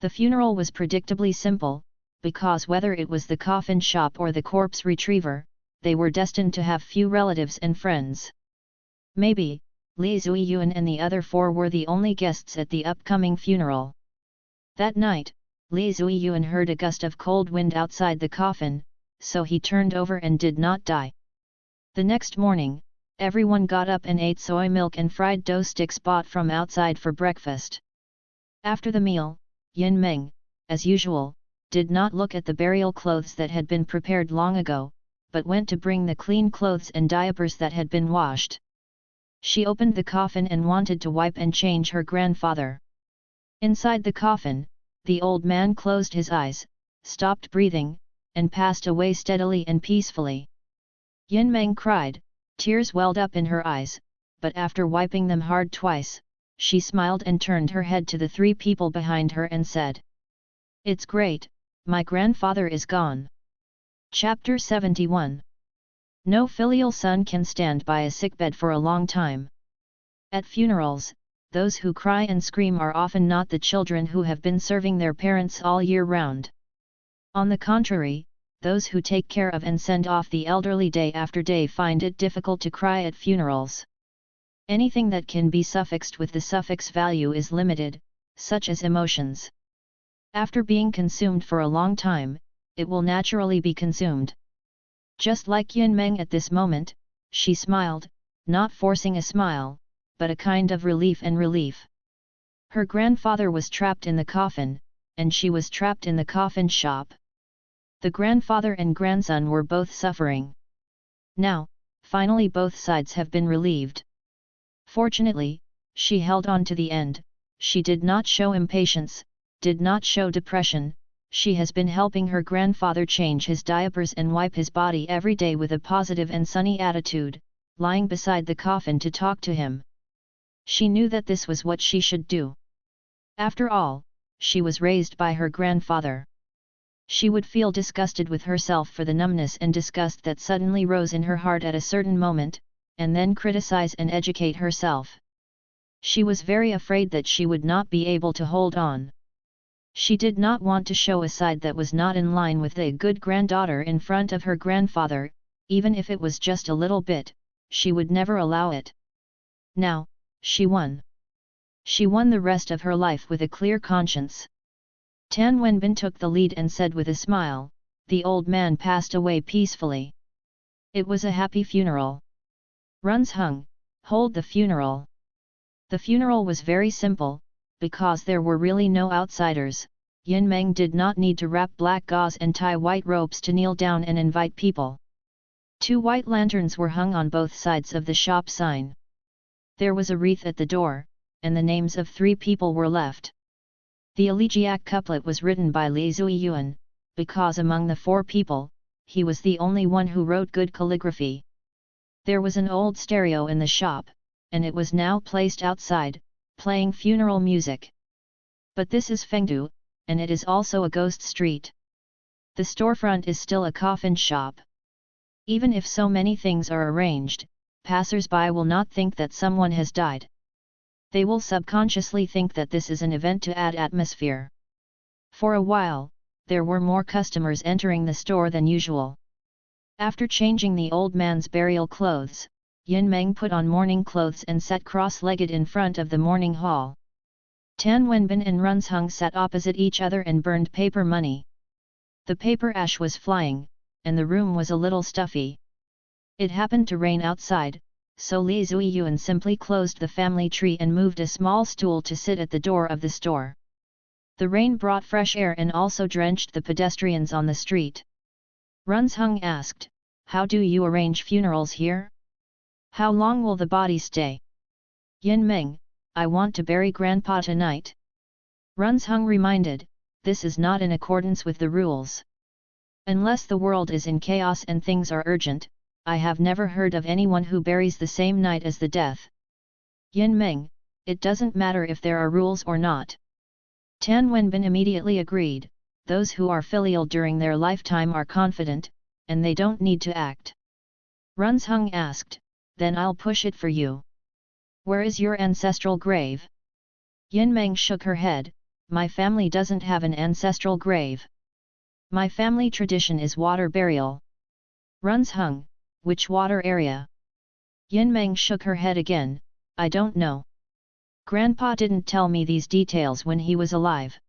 The funeral was predictably simple, because whether it was the coffin shop or the corpse retriever, they were destined to have few relatives and friends. Maybe, Li Zhanyuan and the other four were the only guests at the upcoming funeral. That night, Li Zhanyuan heard a gust of cold wind outside the coffin, so he turned over and did not die. The next morning, everyone got up and ate soy milk and fried dough sticks bought from outside for breakfast. After the meal, Yin Meng, as usual, did not look at the burial clothes that had been prepared long ago, but went to bring the clean clothes and diapers that had been washed. She opened the coffin and wanted to wipe and change her grandfather. Inside the coffin, the old man closed his eyes, stopped breathing, and passed away steadily and peacefully. Yin Meng cried, tears welled up in her eyes, but after wiping them hard twice, she smiled and turned her head to the three people behind her and said, "It's great, my grandfather is gone." Chapter 71. No filial son can stand by a sickbed for a long time. At funerals, those who cry and scream are often not the children who have been serving their parents all year round. On the contrary, those who take care of and send off the elderly day after day find it difficult to cry at funerals. Anything that can be suffixed with the suffix value is limited, such as emotions. After being consumed for a long time, it will naturally be consumed. Just like Yin Meng at this moment, she smiled, not forcing a smile, but a kind of relief and relief. Her grandfather was trapped in the coffin, and she was trapped in the coffin shop. The grandfather and grandson were both suffering. Now, finally both sides have been relieved. Fortunately, she held on to the end, she did not show impatience, did not show depression. She has been helping her grandfather change his diapers and wipe his body every day with a positive and sunny attitude, lying beside the coffin to talk to him. She knew that this was what she should do. After all, she was raised by her grandfather. She would feel disgusted with herself for the numbness and disgust that suddenly rose in her heart at a certain moment, and then criticize and educate herself. She was very afraid that she would not be able to hold on. She did not want to show a side that was not in line with a good granddaughter in front of her grandfather, even if it was just a little bit, she would never allow it. Now, she won. She won the rest of her life with a clear conscience. Tan Wenbin took the lead and said with a smile, "The old man passed away peacefully. It was a happy funeral. Runzhung, hold the funeral." The funeral was very simple, because there were really no outsiders. Yin Meng did not need to wrap black gauze and tie white ropes to kneel down and invite people. 2 white lanterns were hung on both sides of the shop sign. There was a wreath at the door, and the names of 3 people were left. The elegiac couplet was written by Li Zuiyuan, because among the 4 people, he was the only one who wrote good calligraphy. There was an old stereo in the shop, and it was now placed outside, playing funeral music. But this is Fengdu, and it is also a ghost street. The storefront is still a coffin shop. Even if so many things are arranged, passers-by will not think that someone has died. They will subconsciously think that this is an event to add atmosphere. For a while, there were more customers entering the store than usual. After changing the old man's burial clothes, Yin Meng put on mourning clothes and sat cross-legged in front of the mourning hall. Tan Wenbin and Runzhung sat opposite each other and burned paper money. The paper ash was flying, and the room was a little stuffy. It happened to rain outside, so Li Zuiyuan simply closed the family tree and moved a small stool to sit at the door of the store. The rain brought fresh air and also drenched the pedestrians on the street. Runzhung asked, "How do you arrange funerals here? How long will the body stay?" "Yin Meng, I want to bury Grandpa tonight." Runzhung reminded, "This is not in accordance with the rules. Unless the world is in chaos and things are urgent, I have never heard of anyone who buries the same night as the death." "Yin Meng, it doesn't matter if there are rules or not." Tan Wenbin immediately agreed, "Those who are filial during their lifetime are confident, and they don't need to act." Runzhung asked, "Then I'll push it for you. Where is your ancestral grave?" Yin Meng shook her head, "My family doesn't have an ancestral grave. My family tradition is water burial." Runzhung, "Which water area?" Yin Meng shook her head again, "I don't know. Grandpa didn't tell me these details when he was alive."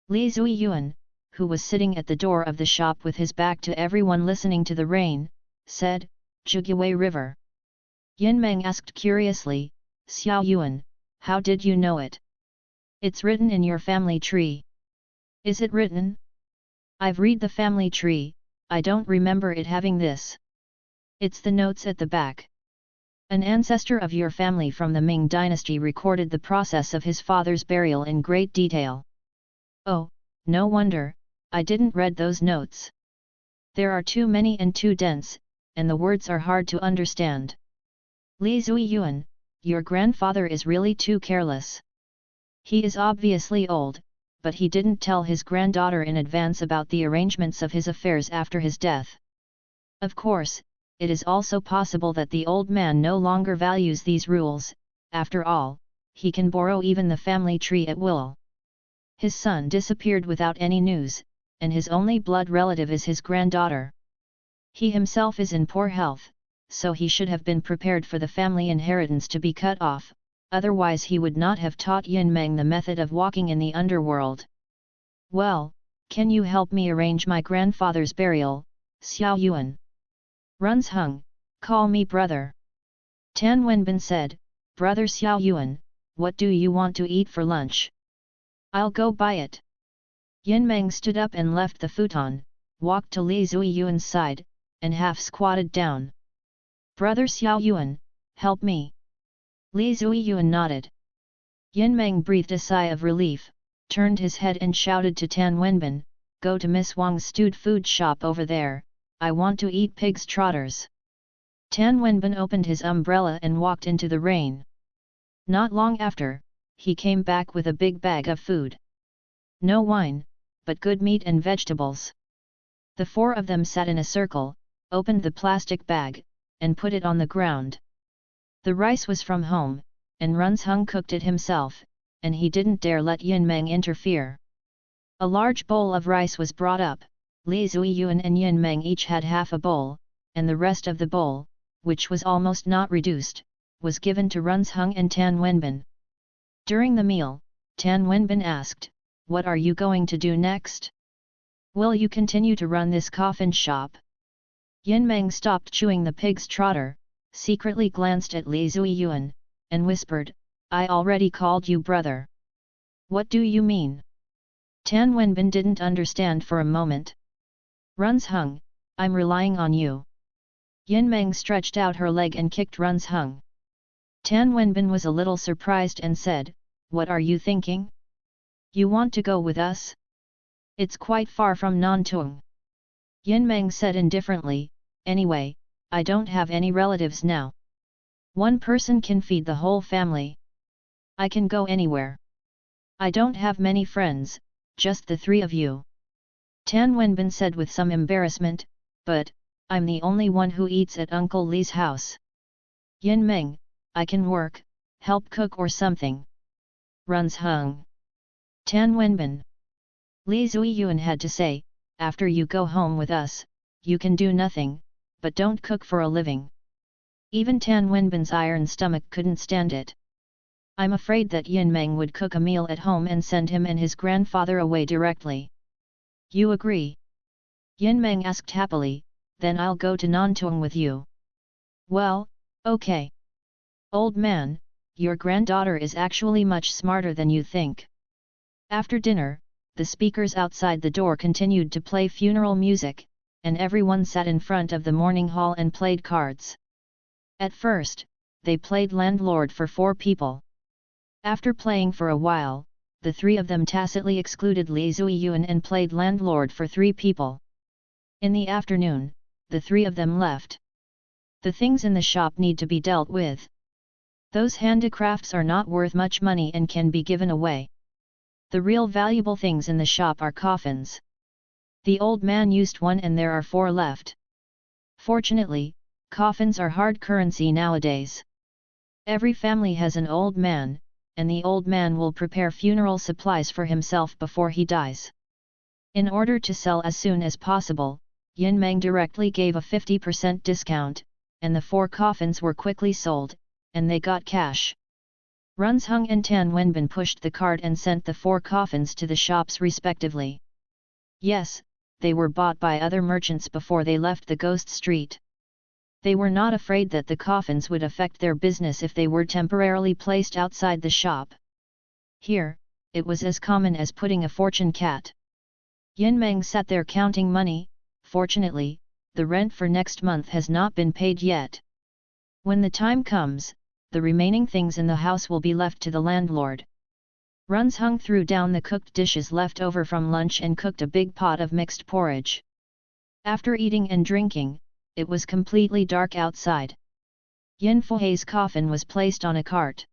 Li Zuiyuan, who was sitting at the door of the shop with his back to everyone listening to the rain, said, "Jugyue River." Yin Meng asked curiously, "Xiao Yuan, how did you know it? It's written in your family tree." "Is it written? I've read the family tree, I don't remember it having this." "It's the notes at the back. An ancestor of your family from the Ming dynasty recorded the process of his father's burial in great detail." "Oh, no wonder, I didn't read those notes. There are too many and too dense, and the words are hard to understand." "Li Zuiyuan, your grandfather is really too careless. He is obviously old, but he didn't tell his granddaughter in advance about the arrangements of his affairs after his death. Of course, it is also possible that the old man no longer values these rules. After all, he can borrow even the family tree at will. His son disappeared without any news, and his only blood relative is his granddaughter. He himself is in poor health, so he should have been prepared for the family inheritance to be cut off, otherwise he would not have taught Yin Meng the method of walking in the underworld." "Well, can you help me arrange my grandfather's burial, Xiao Yuan?" "Runzheng, call me brother." Tan Wenbin said, "Brother Xiao Yuan, what do you want to eat for lunch? I'll go buy it." Yin Meng stood up and left the futon, walked to Li Zuiyuan's side, and half squatted down. "Brother Xiao Yuan, help me." Li Zuiyuan nodded. Yin Meng breathed a sigh of relief, turned his head and shouted to Tan Wenbin, "Go to Miss Wang's stewed food shop over there, I want to eat pig's trotters." Tan Wenbin opened his umbrella and walked into the rain. Not long after, he came back with a big bag of food. No wine, but good meat and vegetables. The four of them sat in a circle, opened the plastic bag, and put it on the ground. The rice was from home, and Runzheng cooked it himself, and he didn't dare let Yin Meng interfere. A large bowl of rice was brought up. Li Zuiyuan and Yin Meng each had half a bowl, and the rest of the bowl, which was almost not reduced, was given to Runzheng and Tan Wenbin. During the meal, Tan Wenbin asked, "What are you going to do next? Will you continue to run this coffin shop?" Yin Meng stopped chewing the pig's trotter, secretly glanced at Li Zuiyuan, and whispered, "I already called you brother." "What do you mean?" Tan Wenbin didn't understand for a moment. "Runzheng, I'm relying on you." Yin Meng stretched out her leg and kicked Runzheng. Tan Wenbin was a little surprised and said, "What are you thinking? You want to go with us? It's quite far from Nantung." Yin Meng said indifferently, "Anyway, I don't have any relatives now. One person can feed the whole family. I can go anywhere. I don't have many friends, just the three of you." Tan Wenbin said with some embarrassment, "But, I'm the only one who eats at Uncle Li's house." "Yin Meng, I can work, help cook or something." Runzheng. Tan Wenbin. Li Zuiyuan had to say, "After you go home with us, you can do nothing, but don't cook for a living." Even Tan Wenbin's iron stomach couldn't stand it. "I'm afraid that Yin Meng would cook a meal at home and send him and his grandfather away directly." "You agree?" Yin Meng asked happily, "Then I'll go to Nantung with you." "Well, okay. Old man, your granddaughter is actually much smarter than you think." After dinner, the speakers outside the door continued to play funeral music, and everyone sat in front of the mourning hall and played cards. At first, they played landlord for 4 people. After playing for a while, the 3 of them tacitly excluded Li Zuiyuan and played landlord for 3 people. In the afternoon, the 3 of them left. The things in the shop need to be dealt with. Those handicrafts are not worth much money and can be given away. The real valuable things in the shop are coffins. The old man used one and there are 4 left. Fortunately, coffins are hard currency nowadays. Every family has an old man, and the old man will prepare funeral supplies for himself before he dies. In order to sell as soon as possible, Yin Meng directly gave a 50% discount, and the 4 coffins were quickly sold, and they got cash. Runzheng and Tan Wenbin pushed the cart and sent the 4 coffins to the shops respectively. Yes, they were bought by other merchants before they left the ghost street. They were not afraid that the coffins would affect their business if they were temporarily placed outside the shop. Here, it was as common as putting a fortune cat. Yin Meng sat there counting money. Fortunately, the rent for next month has not been paid yet. When the time comes, the remaining things in the house will be left to the landlord. Runzhung threw down the cooked dishes left over from lunch and cooked a big pot of mixed porridge. After eating and drinking, it was completely dark outside. Yin Fuhei's coffin was placed on a cart.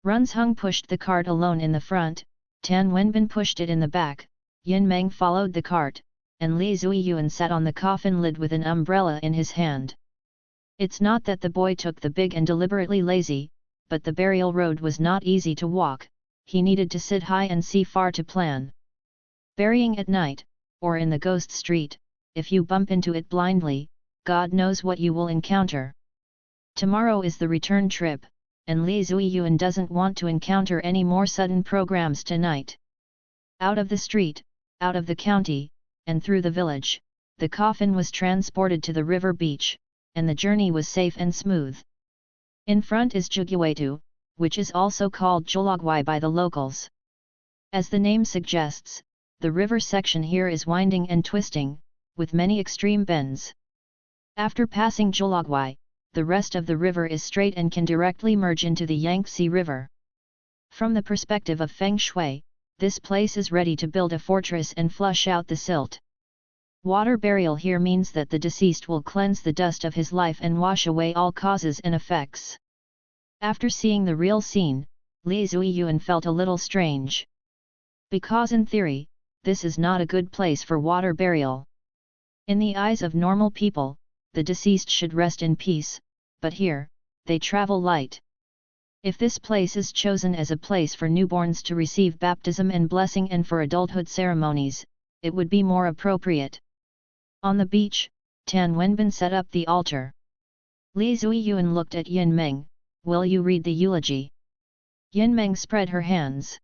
Runzhung pushed the cart alone in the front, Tan Wenbin pushed it in the back, Yin Meng followed the cart, and Li Zuiyuan sat on the coffin lid with an umbrella in his hand. It's not that the boy took the big and deliberately lazy, but the burial road was not easy to walk, he needed to sit high and see far to plan. Burying at night, or in the ghost street, if you bump into it blindly, God knows what you will encounter. Tomorrow is the return trip, and Li Zuiyuan doesn't want to encounter any more sudden programs tonight. Out of the street, out of the county, and through the village, the coffin was transported to the river beach, and the journey was safe and smooth. In front is Juguetu, which is also called Jolagwai by the locals. As the name suggests, the river section here is winding and twisting, with many extreme bends. After passing Jolagwai, the rest of the river is straight and can directly merge into the Yangtze River. From the perspective of Feng Shui, this place is ready to build a fortress and flush out the silt. Water burial here means that the deceased will cleanse the dust of his life and wash away all causes and effects. After seeing the real scene, Li Zuiyuan felt a little strange. Because in theory, this is not a good place for water burial. In the eyes of normal people, the deceased should rest in peace, but here, they travel light. If this place is chosen as a place for newborns to receive baptism and blessing and for adulthood ceremonies, it would be more appropriate. On the beach, Tan Wenbin set up the altar. Li Zuiyuan looked at Yin Meng, "Will you read the eulogy?" Yin Meng spread her hands.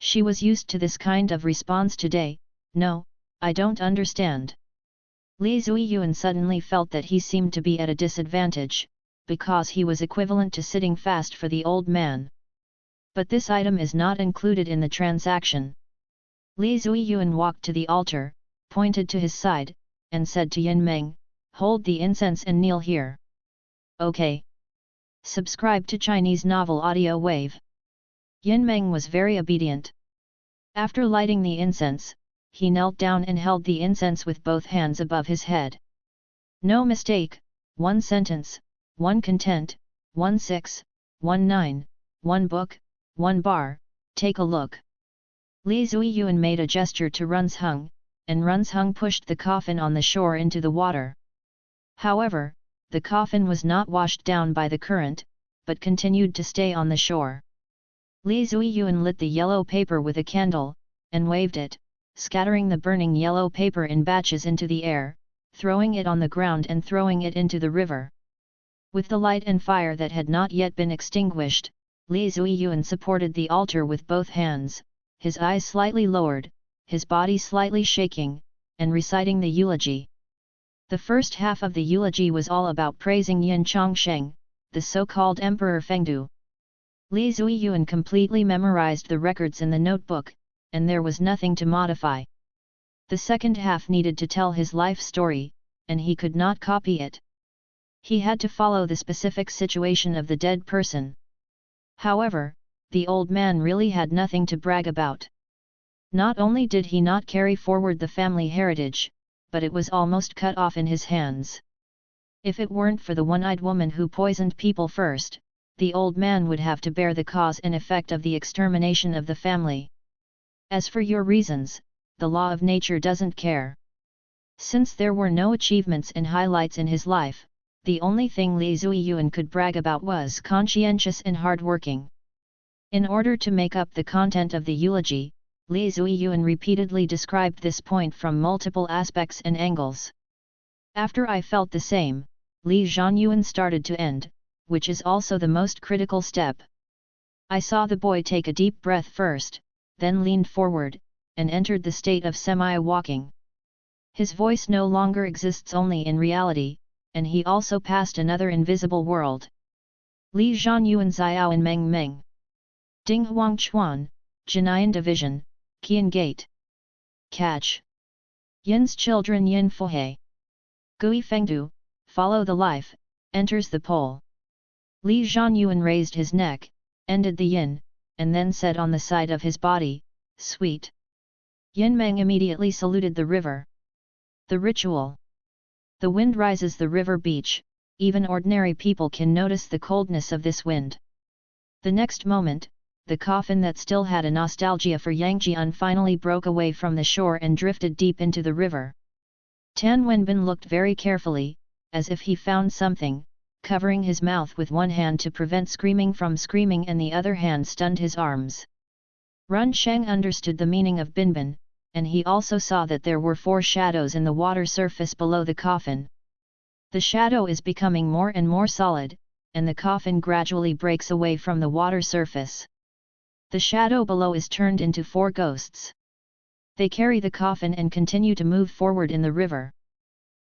She was used to this kind of response today. "No, I don't understand." Li Zuiyuan suddenly felt that he seemed to be at a disadvantage, because he was equivalent to sitting fast for the old man. But this item is not included in the transaction. Li Zuiyuan walked to the altar, pointed to his side, and said to Yin Meng, "Hold the incense and kneel here." "Okay." Subscribe to Chinese Novel Audio Wave. Yin Meng was very obedient. After lighting the incense, he knelt down and held the incense with both hands above his head. No mistake, one sentence, one content, 1619, one book, one bar, take a look. Li Zuiyuan made a gesture to Runzhung, and Runzhung pushed the coffin on the shore into the water. However, the coffin was not washed down by the current, but continued to stay on the shore. Li Zuiyuan lit the yellow paper with a candle, and waved it, scattering the burning yellow paper in batches into the air, throwing it on the ground and throwing it into the river. With the light and fire that had not yet been extinguished, Li Zuiyuan supported the altar with both hands, his eyes slightly lowered, his body slightly shaking, and reciting the eulogy. The first half of the eulogy was all about praising Yin Chongsheng, the so-called Emperor Fengdu. Li Zuiyuan completely memorized the records in the notebook, and there was nothing to modify. The second half needed to tell his life story, and he could not copy it. He had to follow the specific situation of the dead person. However, the old man really had nothing to brag about. Not only did he not carry forward the family heritage, but it was almost cut off in his hands. If it weren't for the one-eyed woman who poisoned people first, the old man would have to bear the cause and effect of the extermination of the family. As for your reasons, the law of nature doesn't care. Since there were no achievements and highlights in his life, the only thing Li Zuiyuan could brag about was conscientious and hardworking. In order to make up the content of the eulogy, Li Zuiyuan repeatedly described this point from multiple aspects and angles. After I felt the same, Li Zhanyuan started to end, which is also the most critical step. I saw the boy take a deep breath first, then leaned forward, and entered the state of semi-walking. His voice no longer exists only in reality, and he also passed another invisible world. Li Zhanyuan Xiao and Meng Meng. Ding Huang Chuan, Jinayan Division, Qian Gate. Catch. Yin's children Yin Fuhe. Gui Fengdu, follow the life, enters the pole. Li Zhanyuan raised his neck, ended the yin, and then said on the side of his body, sweet. Yin Meng immediately saluted the river. The ritual. The wind rises the river beach, even ordinary people can notice the coldness of this wind. The next moment, the coffin that still had a nostalgia for Yangjian finally broke away from the shore and drifted deep into the river. Tan Wenbin looked very carefully, as if he found something, covering his mouth with one hand to prevent screaming from screaming and the other hand stunned his arms. Run Sheng understood the meaning of Binbin, and he also saw that there were 4 shadows in the water surface below the coffin. The shadow is becoming more and more solid, and the coffin gradually breaks away from the water surface. The shadow below is turned into 4 ghosts. They carry the coffin and continue to move forward in the river.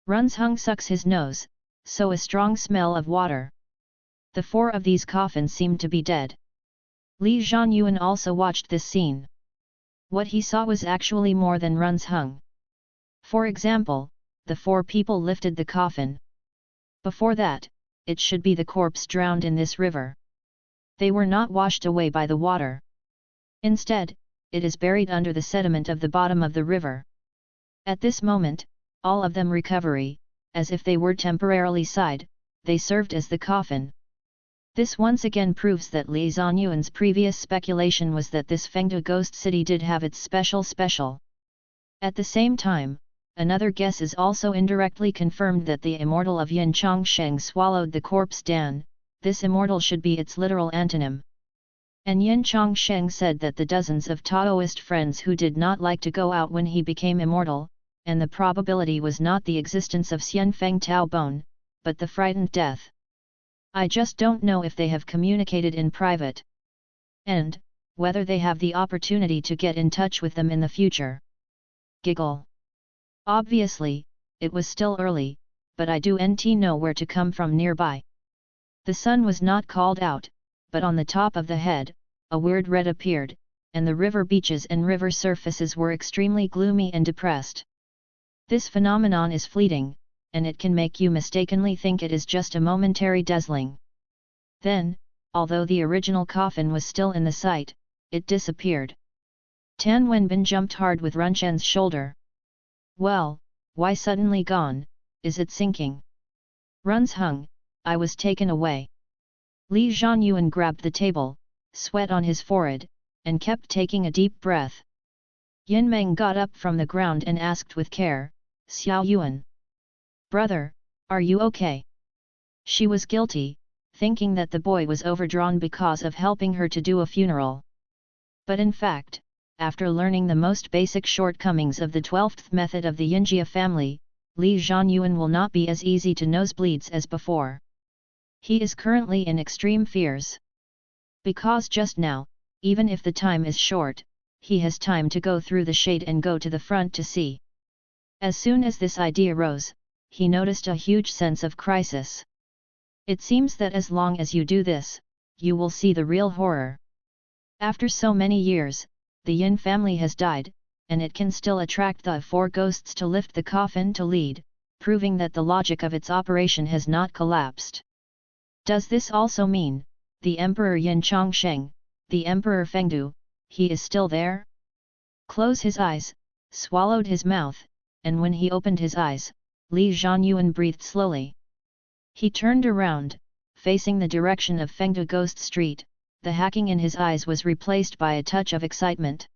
Runzheng sucks his nose, so a strong smell of water. The 4 of these coffins seemed to be dead. Li Zhanyuan also watched this scene. What he saw was actually more than Runzheng. For example, the 4 people lifted the coffin. Before that, it should be the corpse drowned in this river. They were not washed away by the water. Instead, it is buried under the sediment of the bottom of the river. At this moment, all of them recovery, as if they were temporarily sighed, they served as the coffin. This once again proves that Li Zhanyuan's previous speculation was that this Fengdu ghost city did have its special. At the same time, another guess is also indirectly confirmed that the immortal of Yin Chongsheng swallowed the corpse Dan. This immortal should be its literal antonym. And Yin Chongsheng said that the dozens of Taoist friends who did not like to go out when he became immortal, and the probability was not the existence of Xian Feng Tao Bone, but the frightened death. I just don't know if they have communicated in private. And, whether they have the opportunity to get in touch with them in the future. Giggle. Obviously, it was still early, but I do not know where to come from nearby. The sun was not called out, but on the top of the head, a weird red appeared, and the river beaches and river surfaces were extremely gloomy and depressed. This phenomenon is fleeting, and it can make you mistakenly think it is just a momentary dazzling. Then, although the original coffin was still in the sight, it disappeared. Tan Wenbin jumped hard with Runshen's shoulder. Well, why suddenly gone, is it sinking? Runzheng, I was taken away. Li Zhanyuan grabbed the table, sweat on his forehead, and kept taking a deep breath. Yin Meng got up from the ground and asked with care, Xiao Yuan. Brother, are you okay? She was guilty, thinking that the boy was overdrawn because of helping her to do a funeral. But in fact, after learning the most basic shortcomings of the 12th method of the Yinjia family, Li Zhanyuan will not be as easy to nosebleeds as before. He is currently in extreme fears. Because just now, even if the time is short, he has time to go through the shade and go to the front to see. As soon as this idea rose, he noticed a huge sense of crisis. It seems that as long as you do this, you will see the real horror. After so many years, the Yin family has died, and it can still attract the 4 ghosts to lift the coffin to lead, proving that the logic of its operation has not collapsed. Does this also mean, the Emperor Yin Chongsheng, the Emperor Fengdu, he is still there? Close his eyes, swallowed his mouth, and when he opened his eyes, Li Zhanyuan breathed slowly. He turned around, facing the direction of Fengdu Ghost Street. The hacking in his eyes was replaced by a touch of excitement.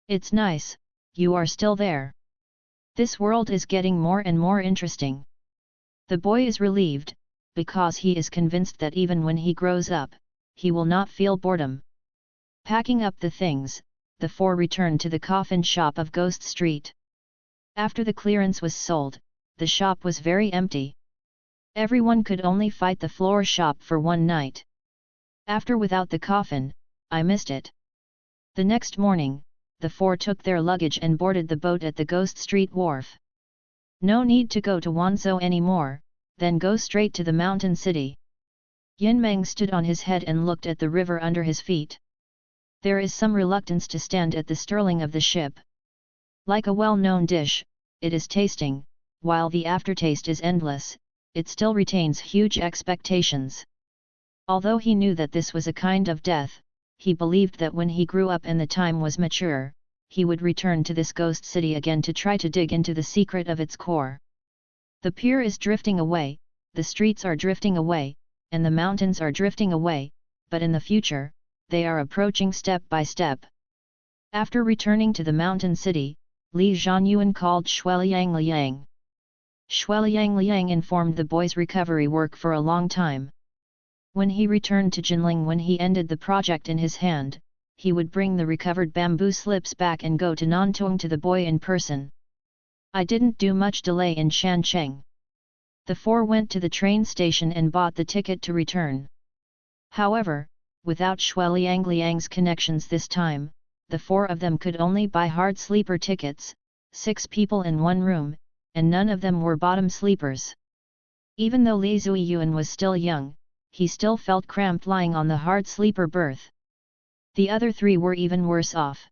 It's nice, you are still there. This world is getting more and more interesting. The boy is relieved, because he is convinced that even when he grows up, he will not feel boredom. Packing up the things, the 4 returned to the coffin shop of Ghost Street. After the clearance was sold, the shop was very empty. Everyone could only fight the floor shop for one night. After without the coffin, I missed it. The next morning, the four took their luggage and boarded the boat at the Ghost Street wharf. No need to go to Wanzhou anymore, then go straight to the mountain city. Yin Meng stood on his head and looked at the river under his feet. There is some reluctance to stand at the sterling of the ship. Like a well-known dish, it is tasting, while the aftertaste is endless, it still retains huge expectations. Although he knew that this was a kind of death, he believed that when he grew up and the time was mature, he would return to this ghost city again to try to dig into the secret of its core. The pier is drifting away, the streets are drifting away, and the mountains are drifting away, but in the future, they are approaching step by step. After returning to the mountain city, Li Zhanyuan called Shueliang Liang. Shueliang Liang informed the boy's recovery work for a long time. When he returned to Jinling when he ended the project in his hand, he would bring the recovered bamboo slips back and go to Nantong to the boy in person. I didn't do much delay in Shancheng. The four went to the train station and bought the ticket to return. However, without Shueliang Liang's connections this time, the four of them could only buy hard sleeper tickets, 6 people in one room, and none of them were bottom sleepers. Even though Li Zuiyuan was still young, he still felt cramped lying on the hard sleeper berth. The other 3 were even worse off.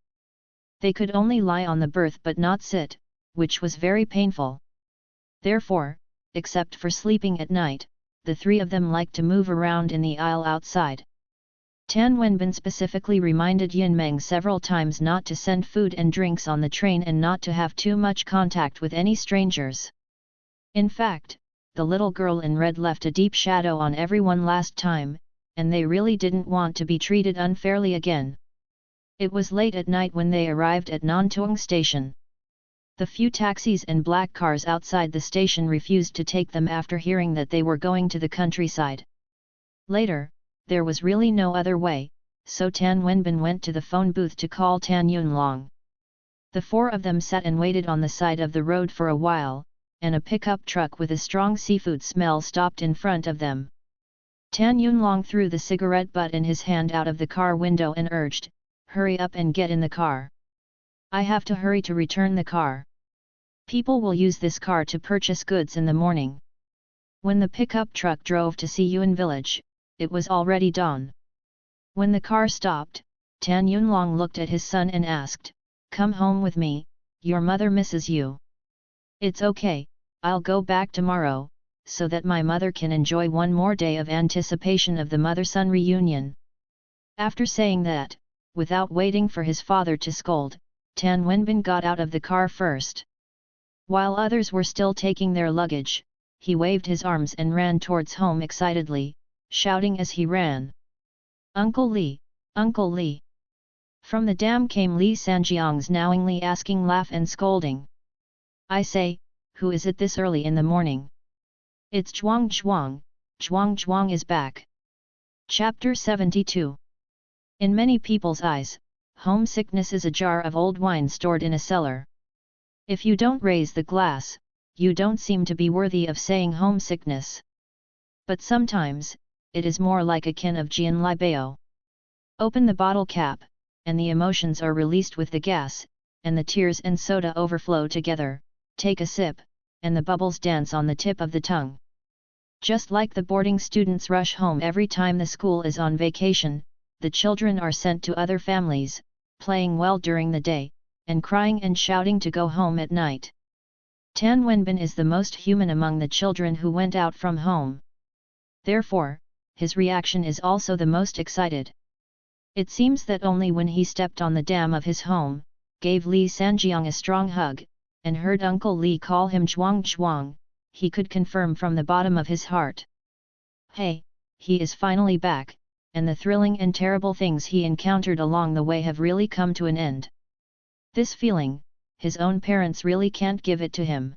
They could only lie on the berth but not sit, which was very painful. Therefore, except for sleeping at night, the 3 of them liked to move around in the aisle outside. Tan Wenbin specifically reminded Yin Meng several times not to send food and drinks on the train and not to have too much contact with any strangers. In fact, the little girl in red left a deep shadow on everyone last time, and they really didn't want to be treated unfairly again. It was late at night when they arrived at Nantong station. The few taxis and black cars outside the station refused to take them after hearing that they were going to the countryside. Later, there was really no other way, so Tan Wenbin went to the phone booth to call Tan Yunlong. The 4 of them sat and waited on the side of the road for a while, and a pickup truck with a strong seafood smell stopped in front of them. Tan Yunlong threw the cigarette butt in his hand out of the car window and urged, "Hurry up and get in the car. I have to hurry to return the car. People will use this car to purchase goods in the morning." When the pickup truck drove to Siyuan village, it was already dawn. When the car stopped, Tan Yunlong looked at his son and asked, "Come home with me, your mother misses you." "It's okay, I'll go back tomorrow, so that my mother can enjoy one more day of anticipation of the mother-son reunion." After saying that, without waiting for his father to scold, Tan Wenbin got out of the car first. While others were still taking their luggage, he waved his arms and ran towards home excitedly, shouting as he ran, "Uncle Li! Uncle Li!" From the dam came Li Sanjiang's knowingly asking laugh and scolding. "I say, who is it this early in the morning?" "It's Zhuang Zhuang, Zhuang Zhuang is back." Chapter 72. In many people's eyes, homesickness is a jar of old wine stored in a cellar. If you don't raise the glass, you don't seem to be worthy of saying homesickness. But sometimes, it is more like a kin of Jian Lai Bao. Open the bottle cap, and the emotions are released with the gas, and the tears and soda overflow together. Take a sip, and the bubbles dance on the tip of the tongue. Just like the boarding students rush home every time the school is on vacation, the children are sent to other families, playing well during the day, and crying and shouting to go home at night. Tan Wenbin is the most human among the children who went out from home. Therefore, his reaction is also the most excited. It seems that only when he stepped on the dam of his home, gave Li Sanjiang a strong hug, and heard Uncle Li call him Zhuang Zhuang, he could confirm from the bottom of his heart. Hey, he is finally back, and the thrilling and terrible things he encountered along the way have really come to an end. This feeling, his own parents really can't give it to him.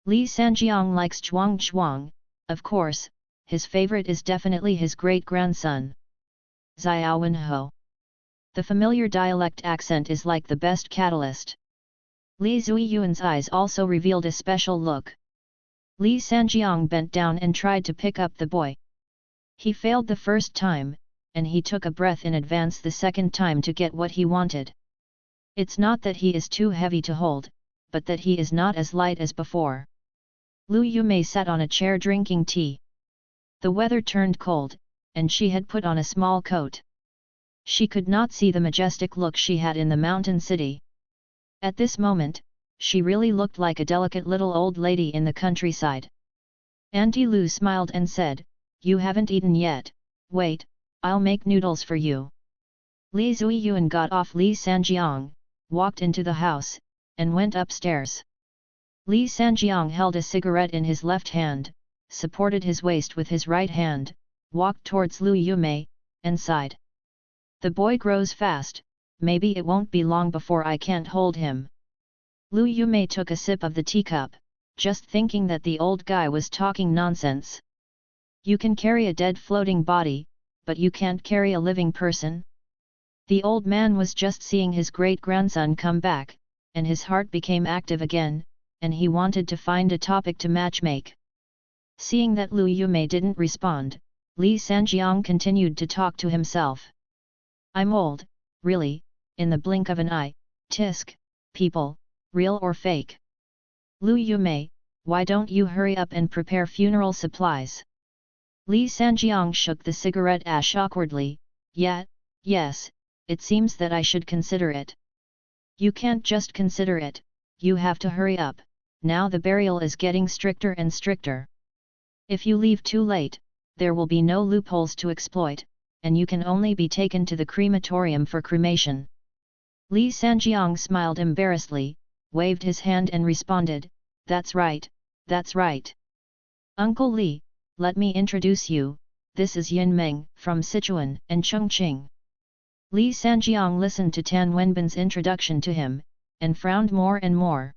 Li Sanjiang likes Zhuang Zhuang, of course, his favorite is definitely his great-grandson, Xiao Wenho. The familiar dialect accent is like the best catalyst. Li Zuiyuan's eyes also revealed a special look. Li Sanjiang bent down and tried to pick up the boy. He failed the first time, and he took a breath in advance the second time to get what he wanted. It's not that he is too heavy to hold, but that he is not as light as before. Lu Yumei sat on a chair drinking tea. The weather turned cold, and she had put on a small coat. She could not see the majestic look she had in the mountain city. At this moment, she really looked like a delicate little old lady in the countryside. Auntie Lu smiled and said, "You haven't eaten yet, wait, I'll make noodles for you." Li Zuiyuan got off Li Sanjiang, walked into the house, and went upstairs. Li Sanjiang held a cigarette in his left hand, supported his waist with his right hand, walked towards Lu Yumei, and sighed. "The boy grows fast, maybe it won't be long before I can't hold him." Lu Yumei took a sip of the teacup, just thinking that the old guy was talking nonsense. You can carry a dead floating body, but you can't carry a living person? The old man was just seeing his great-grandson come back, and his heart became active again, and he wanted to find a topic to matchmake. Seeing that Lu Yumei didn't respond, Li Sanjiang continued to talk to himself. "I'm old, really, in the blink of an eye, tisk, people, real or fake? Lu Yumei, why don't you hurry up and prepare funeral supplies?" Li Sanjiang shook the cigarette ash awkwardly. Yes, it seems that I should consider it." "You can't just consider it, you have to hurry up, now the burial is getting stricter and stricter. If you leave too late, there will be no loopholes to exploit, and you can only be taken to the crematorium for cremation." Li Sanjiang smiled embarrassedly, waved his hand and responded, that's right. "Uncle Li, let me introduce you, this is Yin Meng from Sichuan and Chongqing." Li Sanjiang listened to Tan Wenbin's introduction to him, and frowned more and more.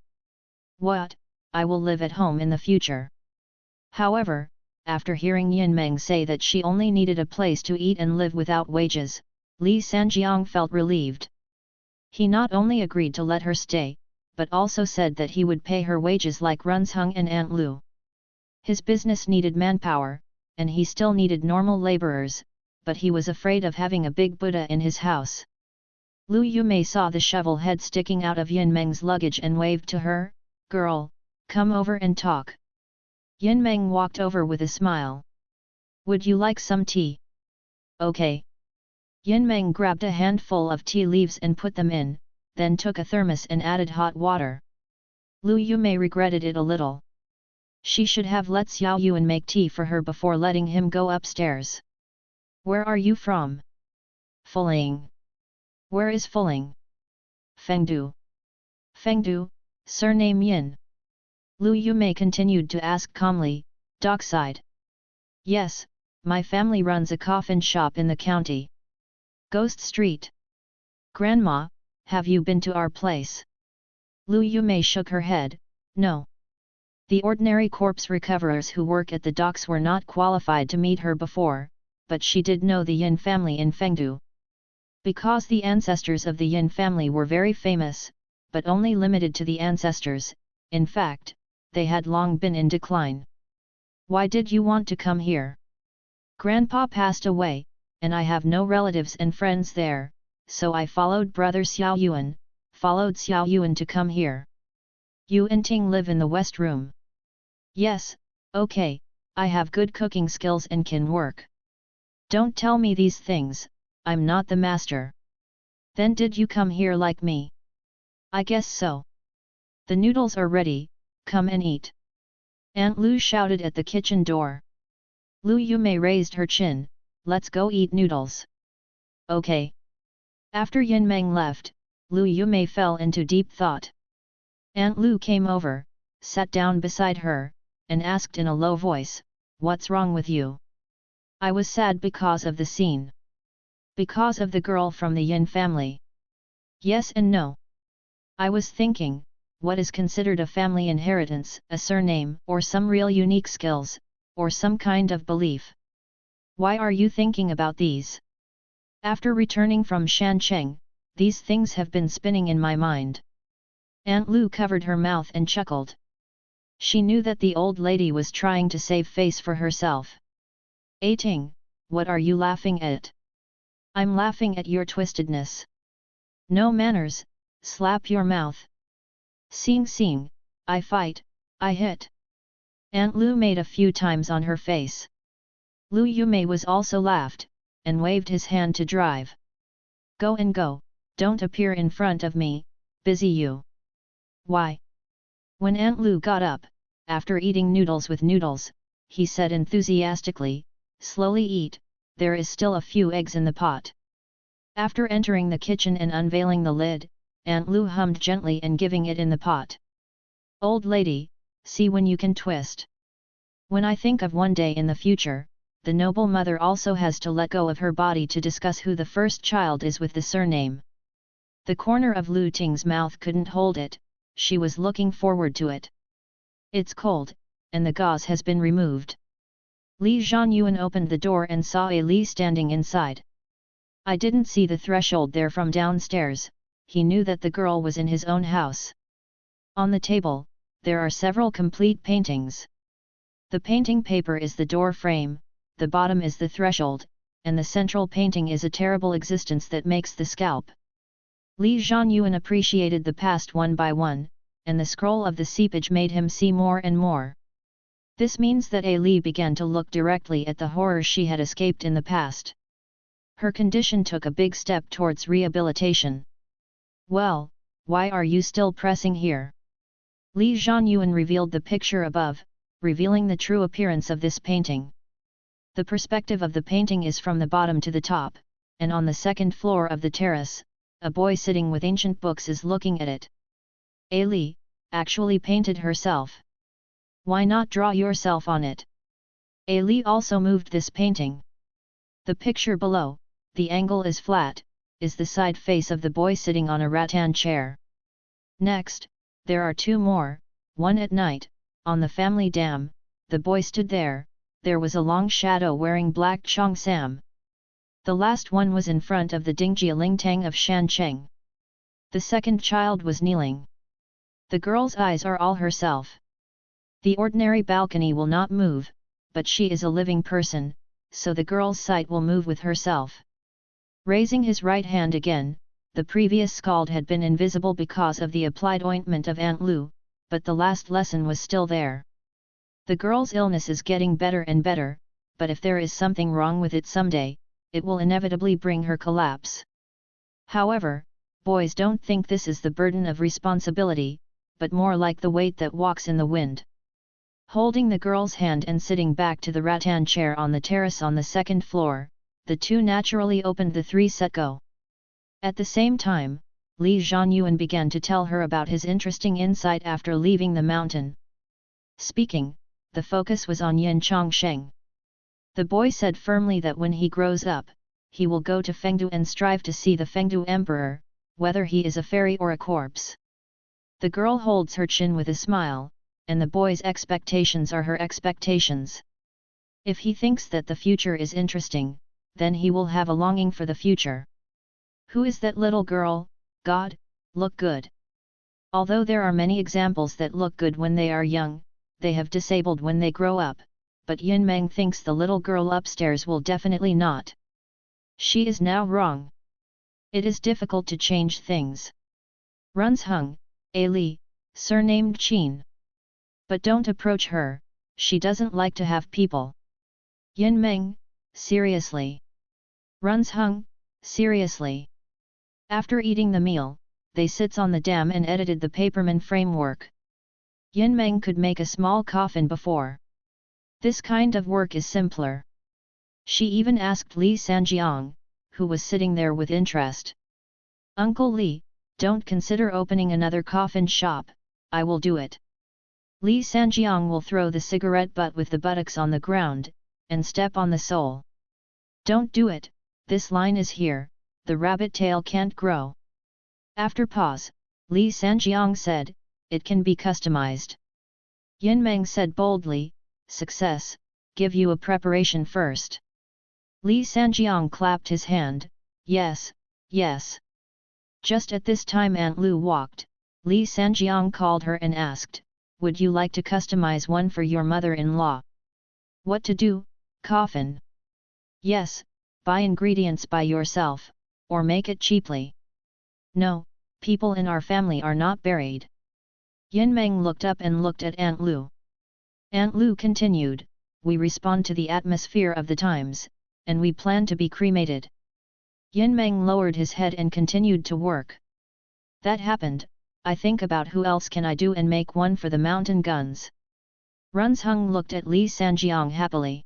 "What, I will live at home in the future." However, after hearing Yin Meng say that she only needed a place to eat and live without wages, Li Sanjiang felt relieved. He not only agreed to let her stay, but also said that he would pay her wages like Runzheng and Aunt Lu. His business needed manpower, and he still needed normal laborers, but he was afraid of having a big Buddha in his house. Lu Yumei saw the shovel head sticking out of Yin Meng's luggage and waved to her, "Girl, come over and talk." Yin Meng walked over with a smile. "Would you like some tea?" "Okay." Yin Meng grabbed a handful of tea leaves and put them in, then took a thermos and added hot water. Lu Yumei regretted it a little. She should have let Xiao Yuan make tea for her before letting him go upstairs. "Where are you from?" "Fuling." "Where is Fuling?" "Fengdu." "Fengdu, surname Yin?" Lu Yumei continued to ask calmly, dockside. "Yes, my family runs a coffin shop in the county. Ghost Street." "Grandma, have you been to our place?" Lu Yumei shook her head, "No." The ordinary corpse recoverers who work at the docks were not qualified to meet her before, but she did know the Yin family in Fengdu. Because the ancestors of the Yin family were very famous, but only limited to the ancestors, in fact, they had long been in decline. "Why did you want to come here?" "Grandpa passed away, and I have no relatives and friends there, so I followed brother Xiao Yuan to come here." "You and Ting live in the west room?" "Yes, okay, I have good cooking skills and can work." "Don't tell me these things, I'm not the master." "Then did you come here like me?" "I guess so." "The noodles are ready, come and eat." Aunt Lu shouted at the kitchen door. Lu Yumei raised her chin, "Let's go eat noodles." "Okay." After Yin Meng left, Lu Yumei fell into deep thought. Aunt Lu came over, sat down beside her, and asked in a low voice, "What's wrong with you?" "I was sad because of the scene." "Because of the girl from the Yin family?" "Yes and no. I was thinking, what is considered a family inheritance, a surname, or some real unique skills, or some kind of belief? Why are you thinking about these?" "After returning from Shancheng, these things have been spinning in my mind." Aunt Lu covered her mouth and chuckled. She knew that the old lady was trying to save face for herself. "Ting, what are you laughing at?" "I'm laughing at your twistedness." "No manners, slap your mouth. Seeing, I fight, I hit. Aunt Lu made a few times on her face. Lu Yumei was also laughed, and waved his hand to drive. Go and go, don't appear in front of me, busy you. Why? When Aunt Lu got up, after eating noodles with noodles, he said enthusiastically, slowly eat, there is still a few eggs in the pot. After entering the kitchen and unveiling the lid, Aunt Lu hummed gently and giving it in the pot. Old lady, see when you can twist. When I think of one day in the future, the noble mother also has to let go of her body to discuss who the first child is with the surname. The corner of Lu Ting's mouth couldn't hold it, she was looking forward to it. It's cold, and the gauze has been removed. Li Zhanyuan opened the door and saw A Li standing inside. I didn't see the threshold there from downstairs, he knew that the girl was in his own house. On the table, there are several complete paintings. The painting paper is the door frame, the bottom is the threshold, and the central painting is a terrible existence that makes the scalp. Li Zhanyuan appreciated the past one by one, and the scroll of the seepage made him see more and more. This means that A Li began to look directly at the horrors she had escaped in the past. Her condition took a big step towards rehabilitation. Well, why are you still pressing here? Li Zhanyuan revealed the picture above, revealing the true appearance of this painting. The perspective of the painting is from the bottom to the top, and on the second floor of the terrace, a boy sitting with ancient books is looking at it. A Li actually painted herself. Why not draw yourself on it? A Li also moved this painting. The picture below, the angle is flat, is the side face of the boy sitting on a rattan chair. Next, there are two more, one at night, on the family dam, the boy stood there was a long shadow wearing black cheongsam. The last one was in front of the Dingjia Lingtang of Shancheng. The second child was kneeling. The girl's eyes are all herself. The ordinary balcony will not move, but she is a living person, so the girl's sight will move with herself. Raising his right hand again, the previous scald had been invisible because of the applied ointment of Aunt Lu, but the last lesson was still there. The girl's illness is getting better and better, but if there is something wrong with it someday, it will inevitably bring her collapse. However, boys don't think this is the burden of responsibility, but more like the weight that walks in the wind. Holding the girl's hand and sitting back to the rattan chair on the terrace on the second floor, the two naturally opened the three-set go. At the same time, Li Zhanyuan began to tell her about his interesting insight after leaving the mountain. Speaking, the focus was on Yin Chongsheng. The boy said firmly that when he grows up, he will go to Fengdu and strive to see the Fengdu Emperor, whether he is a fairy or a corpse. The girl holds her chin with a smile, and the boy's expectations are her expectations. If he thinks that the future is interesting, then he will have a longing for the future. Who is that little girl? God, look good. Although there are many examples that look good when they are young, they have disabled when they grow up, but Yin Meng thinks the little girl upstairs will definitely not. She is now wrong. It is difficult to change things. Runs Hung, A Li, surnamed Qin. But don't approach her, she doesn't like to have people. Yin Meng, seriously. Runs Hung, seriously. After eating the meal, they sits on the dam and edited the paperman framework. Yin Meng could make a small coffin before. This kind of work is simpler. She even asked Li Sanjiang, who was sitting there with interest. Uncle Li, don't consider opening another coffin shop, I will do it. Li Sanjiang will throw the cigarette butt with the buttocks on the ground, and step on the sole. Don't do it, this line is here, the rabbit tail can't grow. After pause, Li Sanjiang said, it can be customized. Yin Meng said boldly, success, give you a preparation first. Li Sanjiang clapped his hand, yes, yes. Just at this time Aunt Lu walked, Li Sanjiang called her and asked, would you like to customize one for your mother-in-law? What to do, coffin? Yes, buy ingredients by yourself, or make it cheaply. No, People in our family are not buried. Yin Meng looked up and looked at Aunt Lu. Aunt Lu continued, we respond to the atmosphere of the times, and we plan to be cremated. Yin Meng lowered his head and continued to work. That happened, I think about who else can I do and make one for the mountain guns. Runzheng looked at Li Sanjiang happily.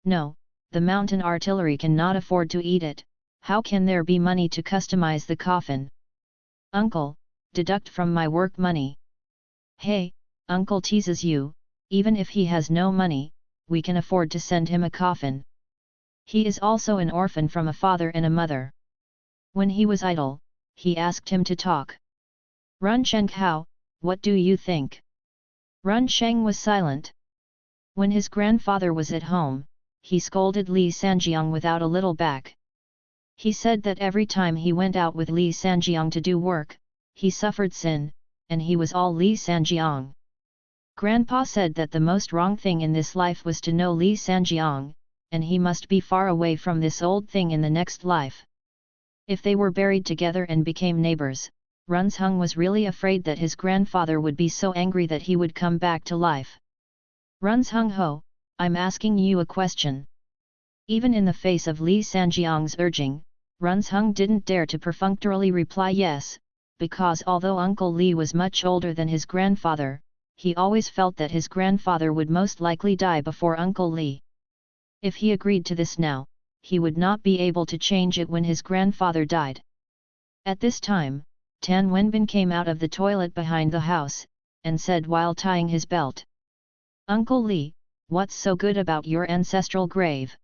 No, the mountain artillery cannot afford to eat it, how can there be money to customize the coffin? Uncle, deduct from my work money. Hey, uncle teases you, even if he has no money, we can afford to send him a coffin. He is also an orphan from a father and a mother. When he was idle, he asked him to talk. Run Shenghao, what do you think? Run Sheng was silent. When his grandfather was at home, he scolded Li Sanjiang without a little back. He said that every time he went out with Li Sanjiang to do work, he suffered sin, and he was all Li Sanjiang. Grandpa said that the most wrong thing in this life was to know Li Sanjiang, and he must be far away from this old thing in the next life. If they were buried together and became neighbors, Runzheng was really afraid that his grandfather would be so angry that he would come back to life. Runzheng Ho, I'm asking you a question. Even in the face of Li Sanjiang's urging, Runzheng didn't dare to perfunctorily reply yes, because although Uncle Li was much older than his grandfather, he always felt that his grandfather would most likely die before Uncle Li. If he agreed to this now, he would not be able to change it when his grandfather died. At this time, Tan Wenbin came out of the toilet behind the house, and said while tying his belt. Uncle Li, what's so good about your ancestral grave?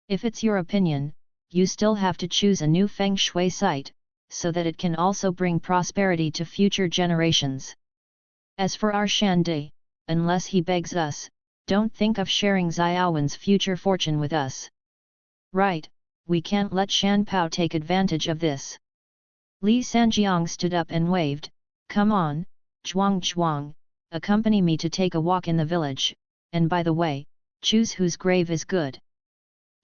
If it's your opinion, you still have to choose a new feng shui site, so that it can also bring prosperity to future generations. As for our Shan-Di, unless he begs us, don't think of sharing Xiaowen's future fortune with us. Right, we can't let Shan Pao take advantage of this. Li Sanjiang stood up and waved, come on, Zhuang, accompany me to take a walk in the village, and by the way, choose whose grave is good.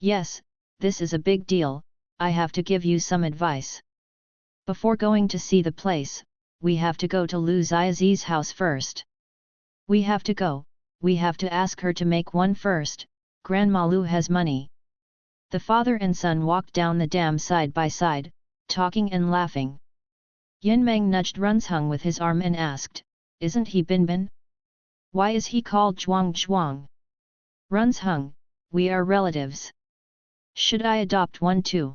Yes, this is a big deal, I have to give you some advice. Before going to see the place, we have to go to Lu Xiazi's house first. We have to ask her to make one first, Grandma Lu has money. The father and son walked down the dam side by side, talking and laughing. Yin Meng nudged Runzheng with his arm and asked, isn't he Binbin? Why is he called Zhuang? Runzheng, we are relatives. Should I adopt one too?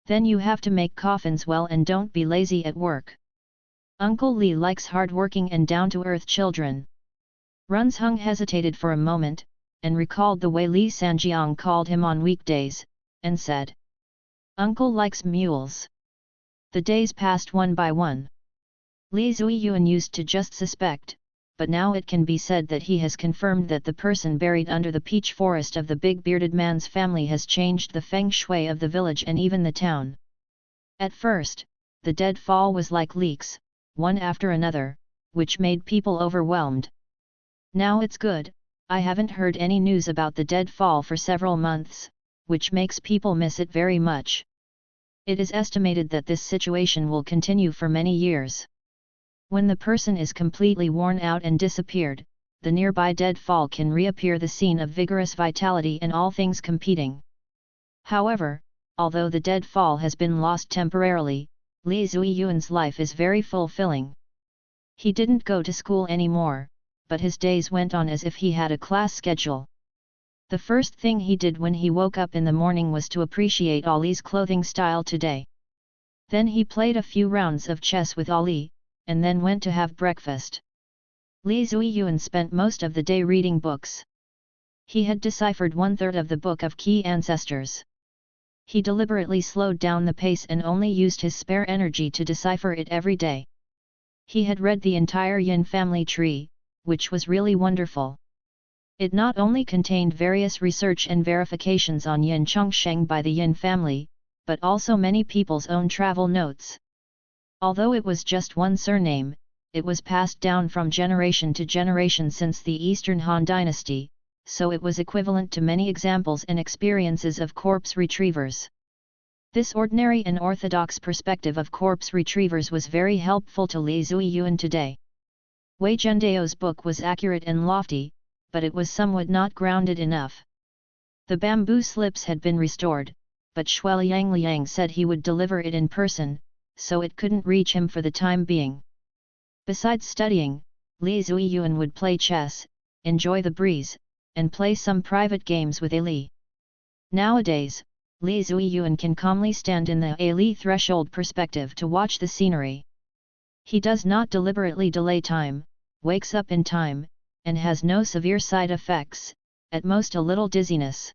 Then you have to make coffins well and don't be lazy at work. Uncle Li likes hard-working and down-to-earth children. Runzheng hesitated for a moment, and recalled the way Li Sanjiang called him on weekdays, and said, Uncle likes mules. The days passed one by one. Li Zuyuan used to just suspect, but now it can be said that he has confirmed that the person buried under the peach forest of the big bearded man's family has changed the feng shui of the village and even the town. At first, the deadfall was like leaks, one after another, which made people overwhelmed. Now it's good, I haven't heard any news about the deadfall for several months, which makes people miss it very much. It is estimated that this situation will continue for many years. When the person is completely worn out and disappeared, the nearby deadfall can reappear, the scene of vigorous vitality and all things competing. However, although the deadfall has been lost temporarily, Li Zuyuan's life is very fulfilling. He didn't go to school anymore, but his days went on as if he had a class schedule. The first thing he did when he woke up in the morning was to appreciate Ali's clothing style today. Then he played a few rounds of chess with Ali, and then went to have breakfast. Li Zuyuan spent most of the day reading books. He had deciphered 1/3 of the Book of Key Ancestors. He deliberately slowed down the pace and only used his spare energy to decipher it every day. He had read the entire Yin family tree, which was really wonderful. It not only contained various research and verifications on Yin Chongsheng by the Yin family, but also many people's own travel notes. Although it was just one surname, it was passed down from generation to generation since the Eastern Han dynasty, so it was equivalent to many examples and experiences of corpse retrievers. This ordinary and orthodox perspective of corpse retrievers was very helpful to Li Zuiyuan today. Wei Zhendao's book was accurate and lofty, but it was somewhat not grounded enough. The bamboo slips had been restored, but Shuai Liang said he would deliver it in person, so it couldn't reach him for the time being. Besides studying, Li Zuiyuan would play chess, enjoy the breeze, and play some private games with Ali. Nowadays, Li Zuiyuan can calmly stand in the Ali threshold perspective to watch the scenery. He does not deliberately delay time, wakes up in time, and has no severe side effects, at most a little dizziness.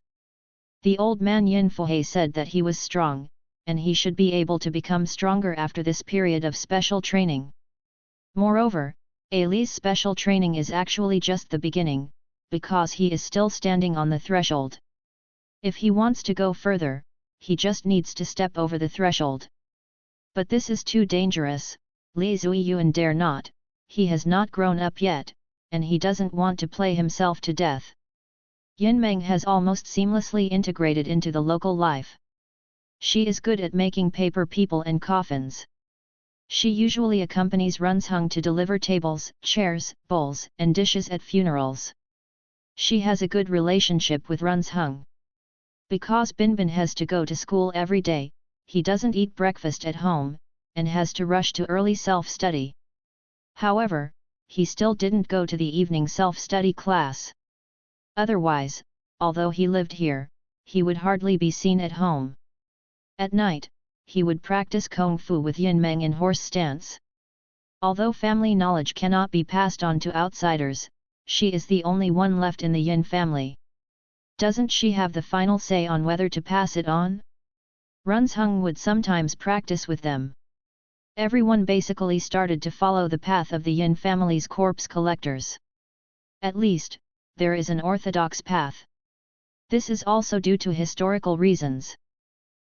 The old man Yin Fuhe said that he was strong, and he should be able to become stronger after this period of special training. Moreover, Ali's special training is actually just the beginning, because he is still standing on the threshold. If he wants to go further, he just needs to step over the threshold. But this is too dangerous, Li Zuiyuan dare not, he has not grown up yet, and he doesn't want to play himself to death. Yin Meng has almost seamlessly integrated into the local life. She is good at making paper people and coffins. She usually accompanies Runzheng to deliver tables, chairs, bowls, and dishes at funerals. She has a good relationship with Runzheng. Because Binbin has to go to school every day, he doesn't eat breakfast at home, and has to rush to early self-study. However, he still didn't go to the evening self-study class. Otherwise, although he lived here, he would hardly be seen at home. At night, he would practice Kung Fu with Yin Meng in horse stance. Although family knowledge cannot be passed on to outsiders, she is the only one left in the Yin family. Doesn't she have the final say on whether to pass it on? Runzheng would sometimes practice with them. Everyone basically started to follow the path of the Yin family's corpse collectors. At least, there is an orthodox path. This is also due to historical reasons.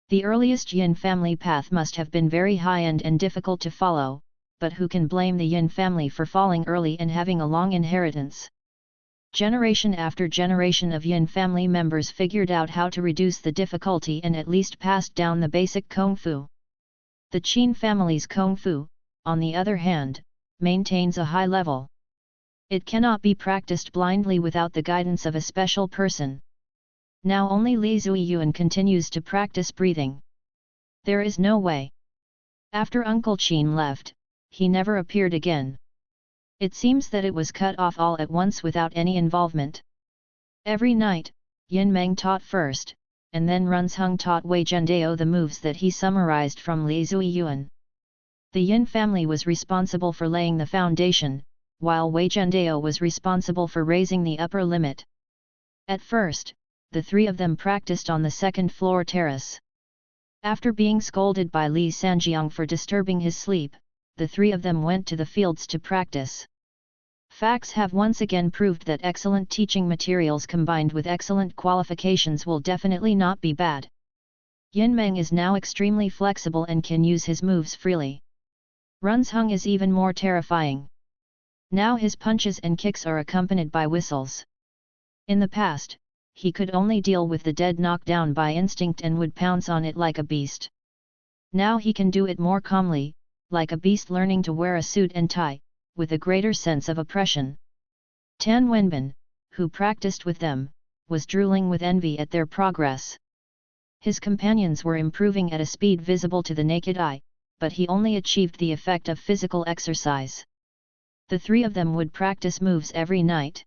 The earliest Yin family path must have been very high-end and difficult to follow, but who can blame the Yin family for falling early and having a long inheritance? Generation after generation of Yin family members figured out how to reduce the difficulty and at least passed down the basic Kung Fu. The Qin family's Kung Fu, on the other hand, maintains a high level. It cannot be practiced blindly without the guidance of a special person. Now only Li Zuiyuan continues to practice breathing. There is no way. After Uncle Qin left, he never appeared again. It seems that it was cut off all at once without any involvement. Every night, Yin Meng taught first, and then Runzheng taught Wei Zhendao the moves that he summarized from Li Zuiyuan. The Yin family was responsible for laying the foundation, while Wei Zhendao was responsible for raising the upper limit. At first, the three of them practiced on the second-floor terrace. After being scolded by Li Sanjiang for disturbing his sleep, the three of them went to the fields to practice. Facts have once again proved that excellent teaching materials combined with excellent qualifications will definitely not be bad. Yin Meng is now extremely flexible and can use his moves freely. Runzheng is even more terrifying. Now his punches and kicks are accompanied by whistles. In the past, he could only deal with the dead knockdown by instinct and would pounce on it like a beast. Now he can do it more calmly, like a beast learning to wear a suit and tie, with a greater sense of oppression. Tan Wenbin, who practiced with them, was drooling with envy at their progress. His companions were improving at a speed visible to the naked eye, but he only achieved the effect of physical exercise. The three of them would practice moves every night.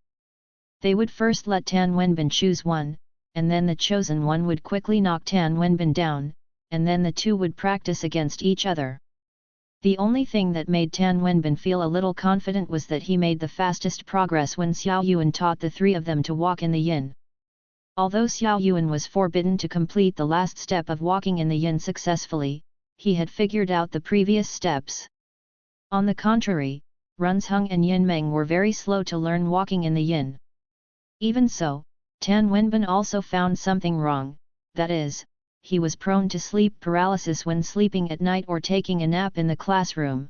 They would first let Tan Wenbin choose one, and then the chosen one would quickly knock Tan Wenbin down, and then the two would practice against each other. The only thing that made Tan Wenbin feel a little confident was that he made the fastest progress when Xiao Yuan taught the three of them to walk in the yin. Although Xiao Yuan was forbidden to complete the last step of walking in the yin successfully, he had figured out the previous steps. On the contrary, Runzheng and Yin Meng were very slow to learn walking in the yin. Even so, Tan Wenbin also found something wrong, that is, he was prone to sleep paralysis when sleeping at night or taking a nap in the classroom.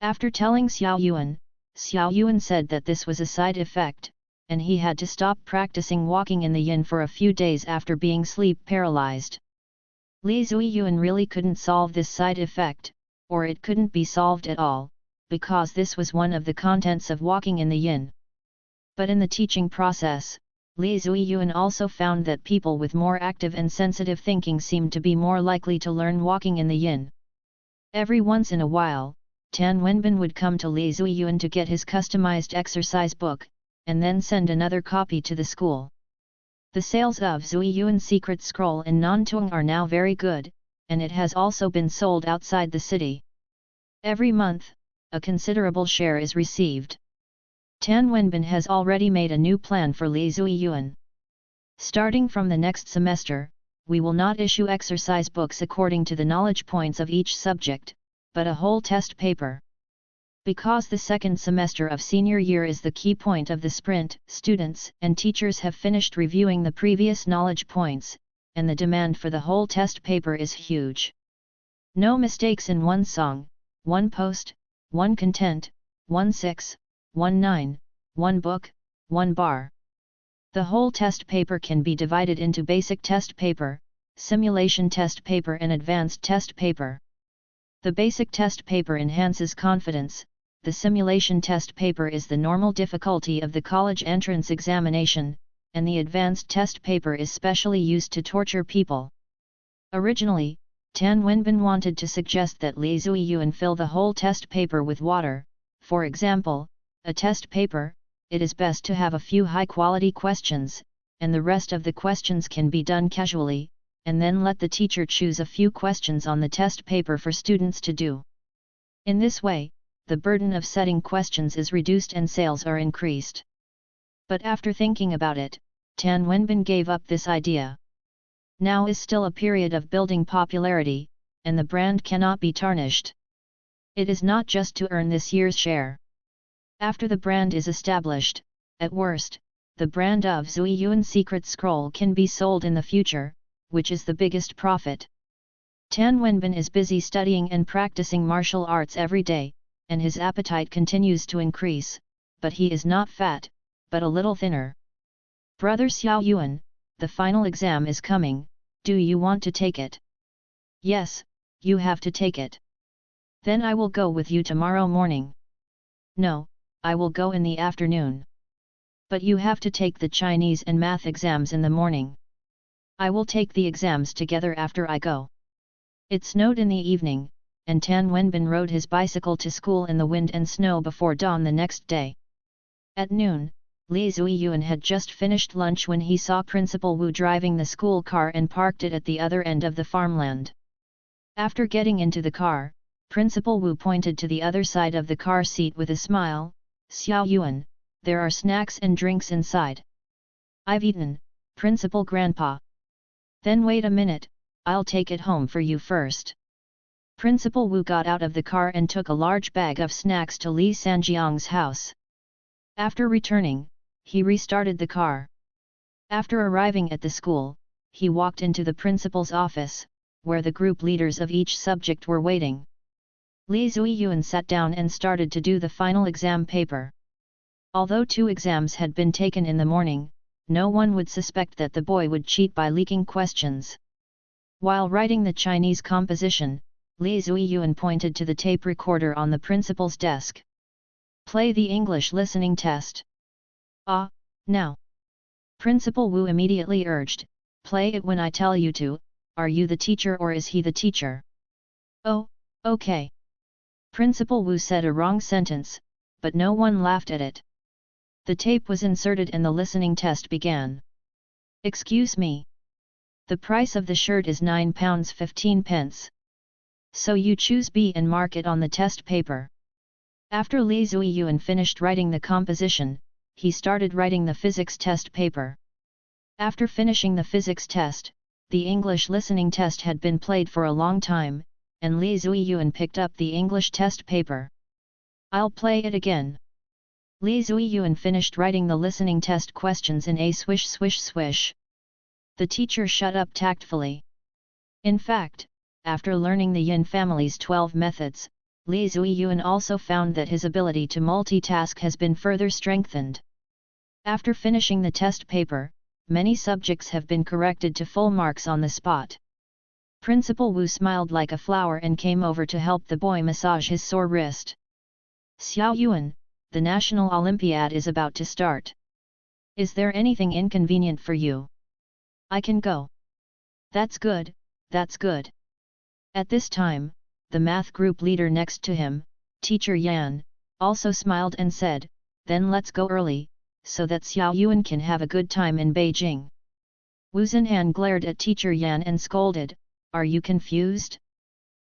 After telling Xiao Yuan said that this was a side effect, and he had to stop practicing walking in the yin for a few days after being sleep paralyzed. Li Zuiyuan really couldn't solve this side effect, or it couldn't be solved at all, because this was one of the contents of walking in the yin. But in the teaching process, Li Zuiyuan also found that people with more active and sensitive thinking seemed to be more likely to learn walking in the yin. Every once in a while, Tan Wenbin would come to Li Zuiyuan to get his customized exercise book, and then send another copy to the school. The sales of Zuiyuan's secret scroll in Nantung are now very good, and it has also been sold outside the city. Every month, a considerable share is received. Tan Wenbin has already made a new plan for Li Zuiyuan. Starting from the next semester, we will not issue exercise books according to the knowledge points of each subject, but a whole test paper. Because the second semester of senior year is the key point of the sprint, students and teachers have finished reviewing the previous knowledge points, and the demand for the whole test paper is huge. No mistakes in one song, one post, one content, 1/6, 1/9, one book, one bar. The whole test paper can be divided into basic test paper, simulation test paper and advanced test paper. The basic test paper enhances confidence. The simulation test paper is the normal difficulty of the college entrance examination, and the advanced test paper is specially used to torture people. Originally, Tan Wenbin wanted to suggest that Li Zuiyuan fill the whole test paper with water. For example, a test paper, it is best to have a few high-quality questions, and the rest of the questions can be done casually, and then let the teacher choose a few questions on the test paper for students to do. In this way, the burden of setting questions is reduced and sales are increased. But after thinking about it, Tan Wenbin gave up this idea. Now is still a period of building popularity, and the brand cannot be tarnished. It is not just to earn this year's share. After the brand is established, at worst, the brand of Zuiyuan Secret Scroll can be sold in the future, which is the biggest profit. Tan Wenbin is busy studying and practicing martial arts every day, and his appetite continues to increase, but he is not fat, but a little thinner. Brother Xiao Yuan, the final exam is coming, do you want to take it? Yes, you have to take it. Then I will go with you tomorrow morning. No, I will go in the afternoon. But you have to take the Chinese and math exams in the morning. I will take the exams together after I go. It snowed in the evening, and Tan Wenbin rode his bicycle to school in the wind and snow before dawn the next day. At noon, Li Zuiyuan had just finished lunch when he saw Principal Wu driving the school car and parked it at the other end of the farmland. After getting into the car, Principal Wu pointed to the other side of the car seat with a smile, "Xiao Yuan, there are snacks and drinks inside." "I've eaten, Principal Grandpa." "Then wait a minute, I'll take it home for you first." Principal Wu got out of the car and took a large bag of snacks to Li Sanjiang's house. After returning, he restarted the car. After arriving at the school, he walked into the principal's office, where the group leaders of each subject were waiting. Li Zuiyuan sat down and started to do the final exam paper. Although 2 exams had been taken in the morning, no one would suspect that the boy would cheat by leaking questions. While writing the Chinese composition, Li Zuiyuan pointed to the tape recorder on the principal's desk. "Play the English listening test." "Ah, now." Principal Wu immediately urged, "Play it when I tell you to. Are you the teacher or is he the teacher?" "Oh, okay." Principal Wu said a wrong sentence, but no one laughed at it. The tape was inserted and the listening test began. "Excuse me. The price of the shirt is £9.15. So you choose B and mark it on the test paper." After Li Zuiyuan finished writing the composition, he started writing the physics test paper. After finishing the physics test, the English listening test had been played for a long time, and Li Zuiyuan picked up the English test paper. "I'll play it again." Li Zuiyuan finished writing the listening test questions in a swish swish swish. The teacher shut up tactfully. In fact, after learning the Yin family's 12 methods, Li Zuiyuan also found that his ability to multitask has been further strengthened. After finishing the test paper, many subjects have been corrected to full marks on the spot. Principal Wu smiled like a flower and came over to help the boy massage his sore wrist. Xiao Yuan, the National Olympiad is about to start. Is there anything inconvenient for you? I can go. That's good, that's good. At this time, the math group leader next to him, Teacher Yan, also smiled and said, then let's go early, so that Xiao Yuan can have a good time in Beijing. Wu Zhenhan glared at Teacher Yan and scolded, are you confused?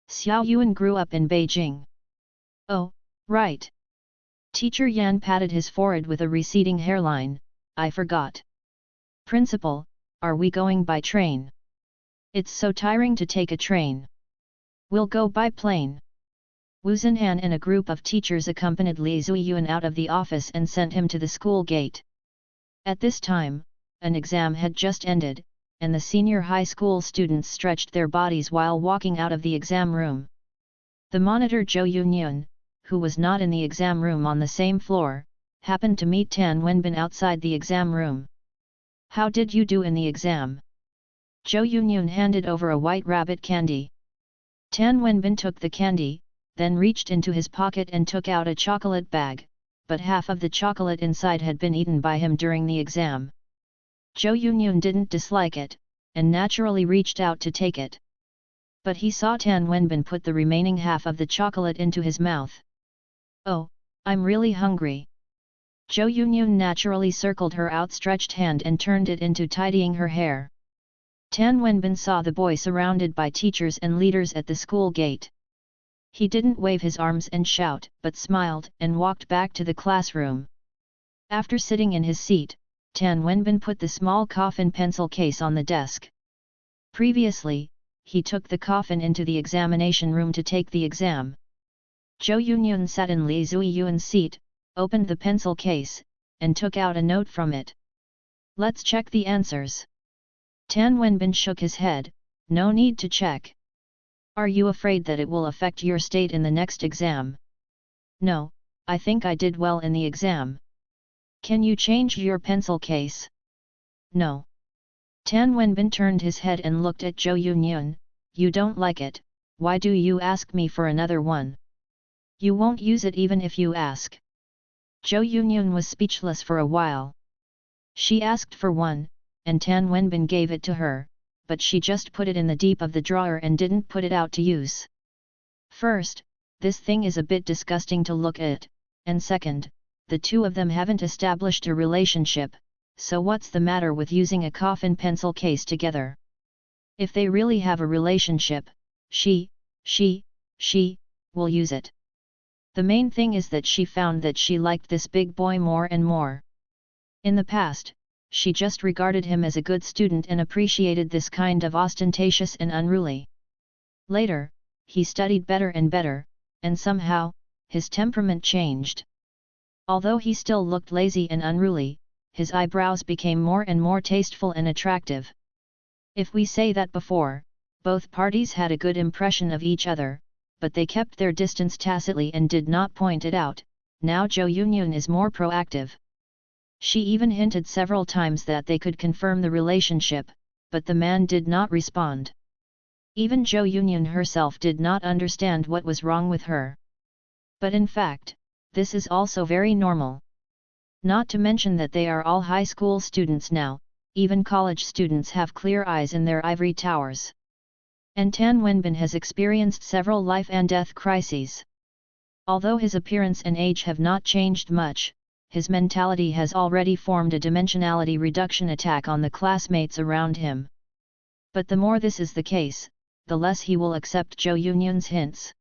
Xiao Yuan grew up in Beijing. Oh, right. Teacher Yan patted his forehead with a receding hairline, I forgot. Principal, are we going by train? It's so tiring to take a train. We'll go by plane. Wu Zhenhan and a group of teachers accompanied Li Zuiyuan out of the office and sent him to the school gate. At this time, an exam had just ended, and the senior high school students stretched their bodies while walking out of the exam room. The monitor Zhou Yunyun, who was not in the exam room on the same floor, happened to meet Tan Wenbin outside the exam room. How did you do in the exam? Zhou Yunyun handed over a white rabbit candy. Tan Wenbin took the candy, then reached into his pocket and took out a chocolate bag, but half of the chocolate inside had been eaten by him during the exam. Zhou Yunyun didn't dislike it, and naturally reached out to take it. But he saw Tan Wenbin put the remaining half of the chocolate into his mouth. Oh, I'm really hungry. Zhou Yunyun naturally circled her outstretched hand and turned it into tidying her hair. Tan Wenbin saw the boy surrounded by teachers and leaders at the school gate. He didn't wave his arms and shout, but smiled and walked back to the classroom. After sitting in his seat, Tan Wenbin put the small coffin pencil case on the desk. Previously, he took the coffin into the examination room to take the exam. Zhou Yunyun sat in Li Zuiyuan's seat, opened the pencil case, and took out a note from it. Let's check the answers. Tan Wenbin shook his head, no need to check. Are you afraid that it will affect your state in the next exam? No, I think I did well in the exam. Can you change your pencil case? No. Tan Wenbin turned his head and looked at Zhou Yunyun, you don't like it, why do you ask me for another one? You won't use it even if you ask. Zhou Yunyun was speechless for a while. She asked for one, and Tan Wenbin gave it to her, but she just put it in the deep of the drawer and didn't put it out to use. First, this thing is a bit disgusting to look at, and second, the two of them haven't established a relationship, so what's the matter with using a coffin pencil case together? If they really have a relationship, she will use it. The main thing is that she found that she liked this big boy more and more. In the past, she just regarded him as a good student and appreciated this kind of ostentatious and unruly. Later, he studied better and better, and somehow, his temperament changed. Although he still looked lazy and unruly, his eyebrows became more and more tasteful and attractive. If we say that before, both parties had a good impression of each other, but they kept their distance tacitly and did not point it out, now Zhou Yunyun is more proactive. She even hinted several times that they could confirm the relationship, but the man did not respond. Even Zhou Yunyun herself did not understand what was wrong with her. But in fact, this is also very normal. Not to mention that they are all high school students now, even college students have clear eyes in their ivory towers. And Tan Wenbin has experienced several life and death crises. Although his appearance and age have not changed much, his mentality has already formed a dimensionality reduction attack on the classmates around him. But the more this is the case, the less he will accept Zhou Yunyun's hints.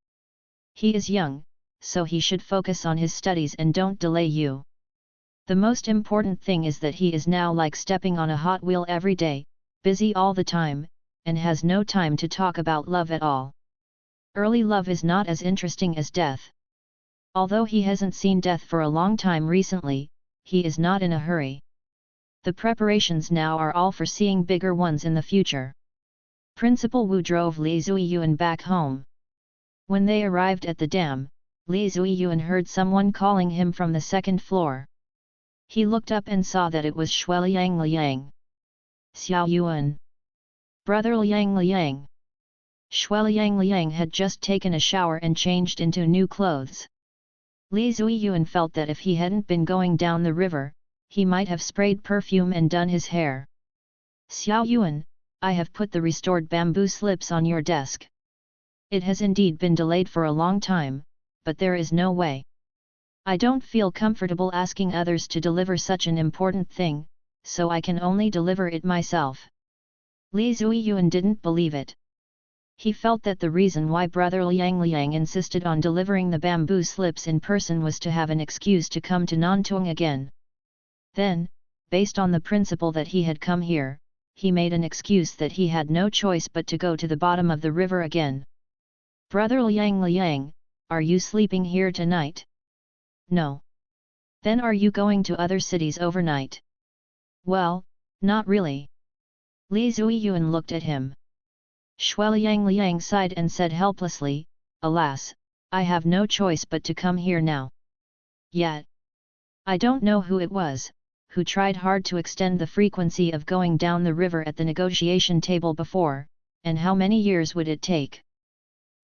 He is young, so he should focus on his studies and don't delay you. The most important thing is that he is now like stepping on a hot wheel every day, busy all the time, and has no time to talk about love at all. Early love is not as interesting as death. Although he hasn't seen death for a long time recently, he is not in a hurry. The preparations now are all for seeing bigger ones in the future. Principal Wu drove Li Zuiyuan back home. When they arrived at the dam, Li Zuiyuan heard someone calling him from the second floor. He looked up and saw that it was Shui Liang. Xiao Yuan. Brother Liang. Liang had just taken a shower and changed into new clothes. Li Zuiyuan felt that if he hadn't been going down the river, he might have sprayed perfume and done his hair. Xiao Yuan, I have put the restored bamboo slips on your desk. It has indeed been delayed for a long time, but there is no way. I don't feel comfortable asking others to deliver such an important thing, so I can only deliver it myself. Li Zuiyuan didn't believe it. He felt that the reason why Brother Liang insisted on delivering the bamboo slips in person was to have an excuse to come to Nantung again. Then, based on the principle that he had come here, he made an excuse that he had no choice but to go to the bottom of the river again. Brother Liang, are you sleeping here tonight? No. Then are you going to other cities overnight? Well, not really. Li Zuiyuan looked at him. Liang sighed and said helplessly, alas, I have no choice but to come here now. Yet, I don't know who it was, who tried hard to extend the frequency of going down the river at the negotiation table before, and how many years would it take?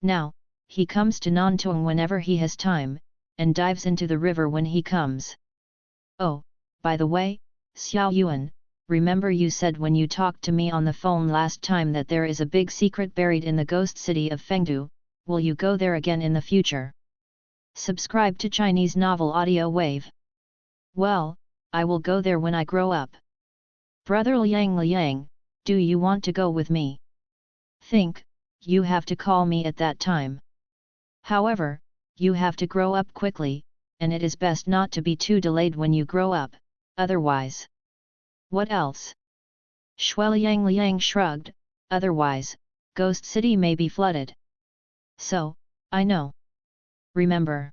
Now, he comes to Nantung whenever he has time, and dives into the river when he comes. Oh, by the way, Xiao Yuan, remember you said when you talked to me on the phone last time that there is a big secret buried in the ghost city of Fengdu, will you go there again in the future? Subscribe to Chinese Novel Audio Wave. Well, I will go there when I grow up. Brother Liang, do you want to go with me? Think, you have to call me at that time. However, you have to grow up quickly, and it is best not to be too delayed when you grow up, otherwise. What else? Liang shrugged, otherwise, Ghost City may be flooded. So, I know. Remember.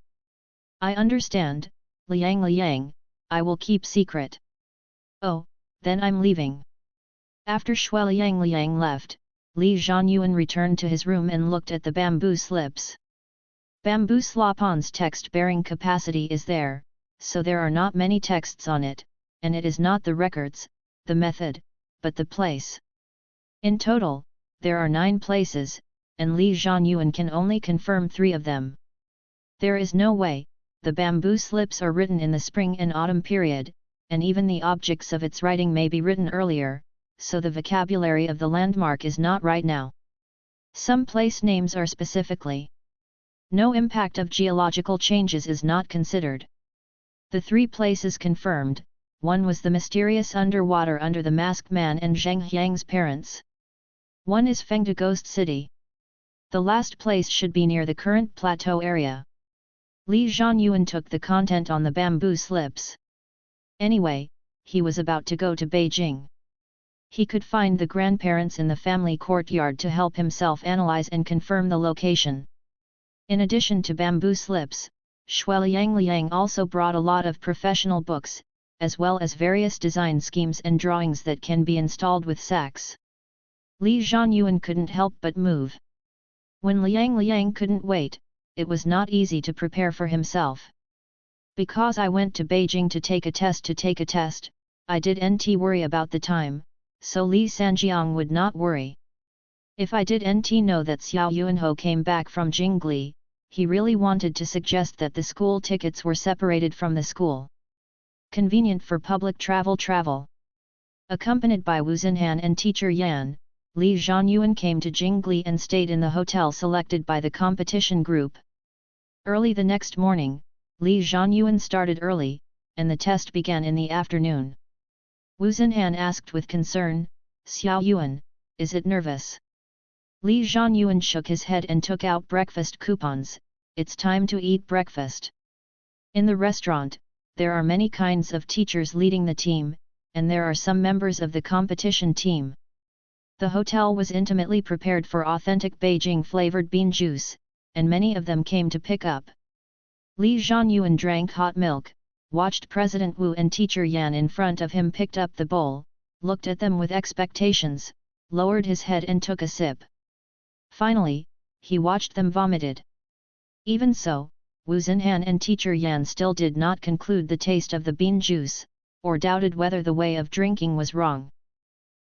I understand, Liang, I will keep secret. Oh, then I'm leaving. After Liang left, Li Zhanyuan returned to his room and looked at the bamboo slips. Bamboo slopon's text-bearing capacity is there, so there are not many texts on it, and it is not the records, the method, but the place. In total, there are 9 places, and Li Zhanyuan can only confirm 3 of them. There is no way, the bamboo slips are written in the spring and autumn period, and even the objects of its writing may be written earlier, so the vocabulary of the landmark is not right now. Some place names are specifically. No impact of geological changes is not considered. The 3 places confirmed, one was the mysterious underwater under the masked man and Zheng Hyang's parents. One is Fengdu Ghost City. The last place should be near the current plateau area. Li Zhanyuan took the content on the bamboo slips. Anyway, he was about to go to Beijing. He could find the grandparents in the family courtyard to help himself analyze and confirm the location. In addition to bamboo slips, Liang also brought a lot of professional books, as well as various design schemes and drawings that can be installed with sacks. Li Zhanyuan couldn't help but move. When Liang couldn't wait, it was not easy to prepare for himself. Because I went to Beijing to take a test, I didn't worry about the time, so Li Sanjiang would not worry. If I didn't know that Xiao Yuanho came back from Jingli, he really wanted to suggest that the school tickets were separated from the school. Convenient for public travel. Accompanied by Wu Xinhan and teacher Yan, Li Zhanyuan came to Jingli and stayed in the hotel selected by the competition group. Early the next morning, Li Zhanyuan started early, and the test began in the afternoon. Wu Xinhan asked with concern, Xiao Yuan, is it nervous? Li Zhanyuan shook his head and took out breakfast coupons. It's time to eat breakfast. In the restaurant, there are many kinds of teachers leading the team, and there are some members of the competition team. The hotel was intimately prepared for authentic Beijing-flavored bean juice, and many of them came to pick up. Li Zhanyuan drank hot milk, watched President Wu and teacher Yan in front of him picked up the bowl, looked at them with expectations, lowered his head and took a sip. Finally, he watched them vomited. Even so, Wu Xinhan and teacher Yan still did not conclude the taste of the bean juice, or doubted whether the way of drinking was wrong.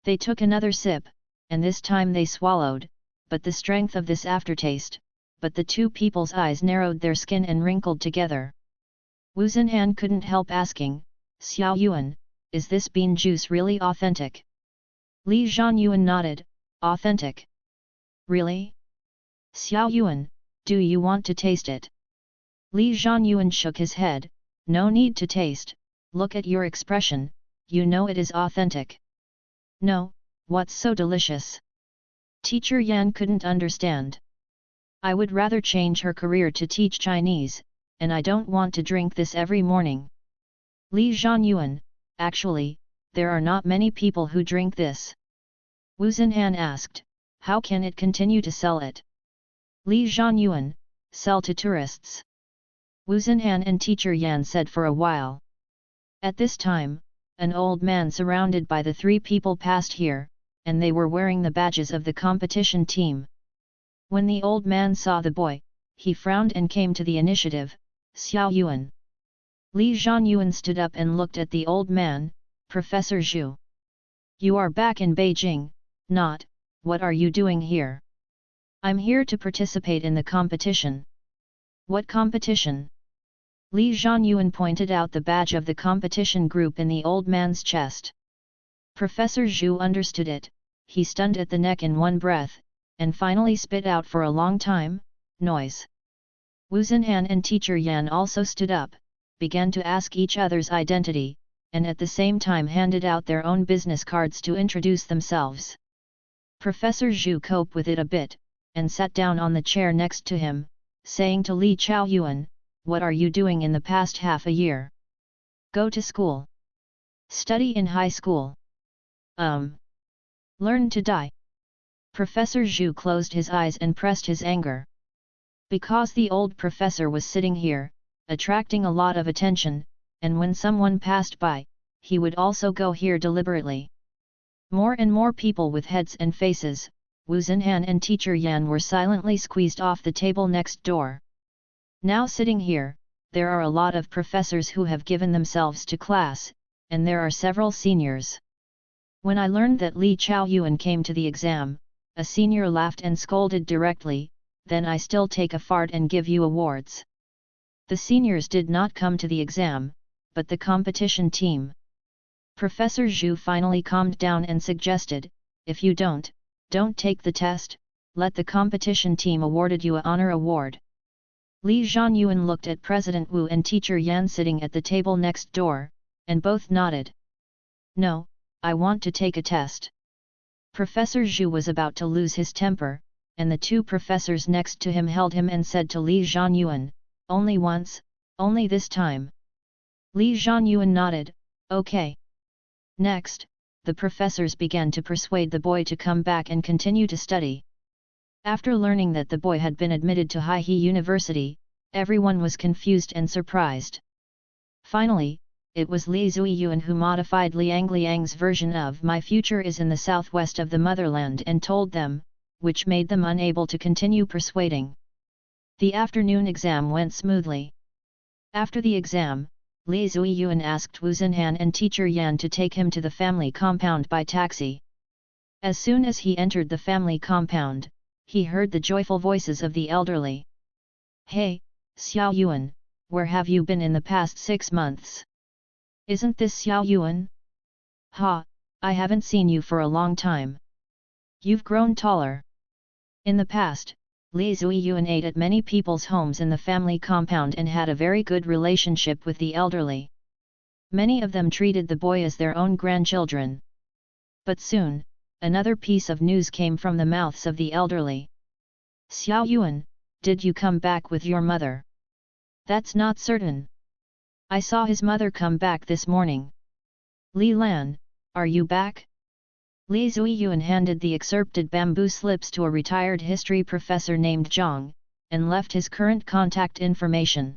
They took another sip, and this time they swallowed, but the strength of this aftertaste, but the two people's eyes narrowed their skin and wrinkled together. Wu Xinhan couldn't help asking, Xiao Yuan, is this bean juice really authentic? Li Zhanyuan nodded, authentic. Really? Xiao Yuan, do you want to taste it? Li Zhanyuan shook his head, no need to taste, look at your expression, you know it is authentic. No, what's so delicious? Teacher Yan couldn't understand. I would rather change her career to teach Chinese, and I don't want to drink this every morning. Li Zhanyuan, actually, there are not many people who drink this. Wu Xinhan asked, how can it continue to sell it? Li Zhanyuan, sell to tourists. Wu Xinhan and Teacher Yan said for a while. At this time, an old man surrounded by the three people passed here, and they were wearing the badges of the competition team. When the old man saw the boy, he frowned and came to the initiative, Xiao Yuan. Li Zhanyuan stood up and looked at the old man, Professor Zhu. You are back in Beijing, not, what are you doing here? I'm here to participate in the competition. What competition? Li Zhanyuan pointed out the badge of the competition group in the old man's chest. Professor Zhu understood it, he stunned at the neck in one breath, and finally spit out for a long time, noise. Wu Xinhan and Teacher Yan also stood up, began to ask each other's identity, and at the same time handed out their own business cards to introduce themselves. Professor Zhu coped with it a bit, and sat down on the chair next to him, saying to Li Chaoyuan, what are you doing in the past half a year? Go to school. Study in high school. Learn to die. Professor Zhu closed his eyes and pressed his anger. Because the old professor was sitting here, attracting a lot of attention, and when someone passed by, he would also go here deliberately. More and more people with heads and faces, Wu Xinhan and Teacher Yan were silently squeezed off the table next door. Now sitting here, there are a lot of professors who have given themselves to class, and there are several seniors. When I learned that Li Chaoyuan came to the exam, a senior laughed and scolded directly, then I still take a fart and give you awards. The seniors did not come to the exam, but the competition team. Professor Zhu finally calmed down and suggested, if you don't take the test, let the competition team awarded you an honor award. Li Zhanyuan looked at President Wu and Teacher Yan sitting at the table next door, and both nodded. No, I want to take a test. Professor Zhu was about to lose his temper, and the two professors next to him held him and said to Li Zhanyuan, only once, only this time. Li Zhanyuan nodded, okay. Next, the professors began to persuade the boy to come back and continue to study. After learning that the boy had been admitted to Hai He University, everyone was confused and surprised. Finally, it was Li Zuiyuan who modified Liang Liang's version of My future is in the southwest of the motherland and told them, which made them unable to continue persuading. The afternoon exam went smoothly. After the exam, Li Zuiyuan asked Wu Xinhan and Teacher Yan to take him to the family compound by taxi. As soon as he entered the family compound, he heard the joyful voices of the elderly. Hey, Xiao Yuan, where have you been in the past 6 months? Isn't this Xiao Yuan? Ha, I haven't seen you for a long time. You've grown taller. In the past, Li Zuiyuan ate at many people's homes in the family compound and had a very good relationship with the elderly. Many of them treated the boy as their own grandchildren. But soon, another piece of news came from the mouths of the elderly. Xiao Yuan, did you come back with your mother? That's not certain. I saw his mother come back this morning. Li Lan, are you back? Li Zuiyuan handed the excerpted bamboo slips to a retired history professor named Zhang, and left his current contact information.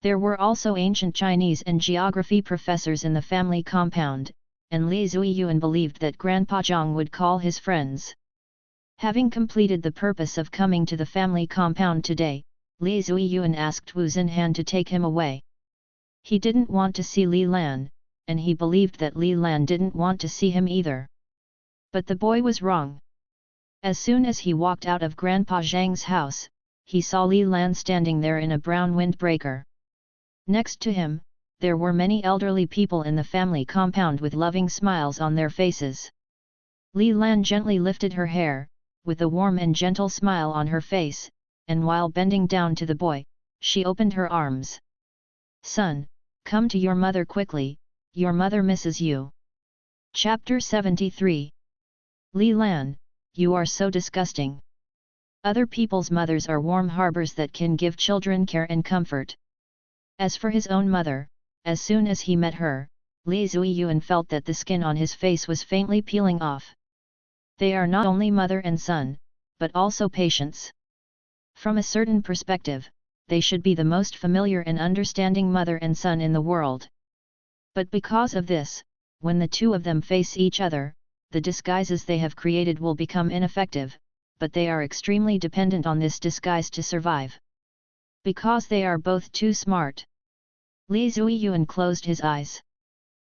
There were also ancient Chinese and geography professors in the family compound, and Li Zuiyuan believed that Grandpa Zhang would call his friends. Having completed the purpose of coming to the family compound today, Li Zuiyuan asked Wu Xinhan to take him away. He didn't want to see Li Lan, and he believed that Li Lan didn't want to see him either. But the boy was wrong. As soon as he walked out of Grandpa Zhang's house, he saw Li Lan standing there in a brown windbreaker. Next to him, there were many elderly people in the family compound with loving smiles on their faces. Li Lan gently lifted her hair, with a warm and gentle smile on her face, and while bending down to the boy, she opened her arms. "Son, come to your mother quickly, your mother misses you." Chapter 73. Li Lan, you are so disgusting. Other people's mothers are warm harbors that can give children care and comfort. As for his own mother, as soon as he met her, Li Zuiyuan felt that the skin on his face was faintly peeling off. They are not only mother and son, but also patients. From a certain perspective, they should be the most familiar and understanding mother and son in the world. But because of this, when the two of them face each other, the disguises they have created will become ineffective, but they are extremely dependent on this disguise to survive. Because they are both too smart. Li Zuiyuan closed his eyes.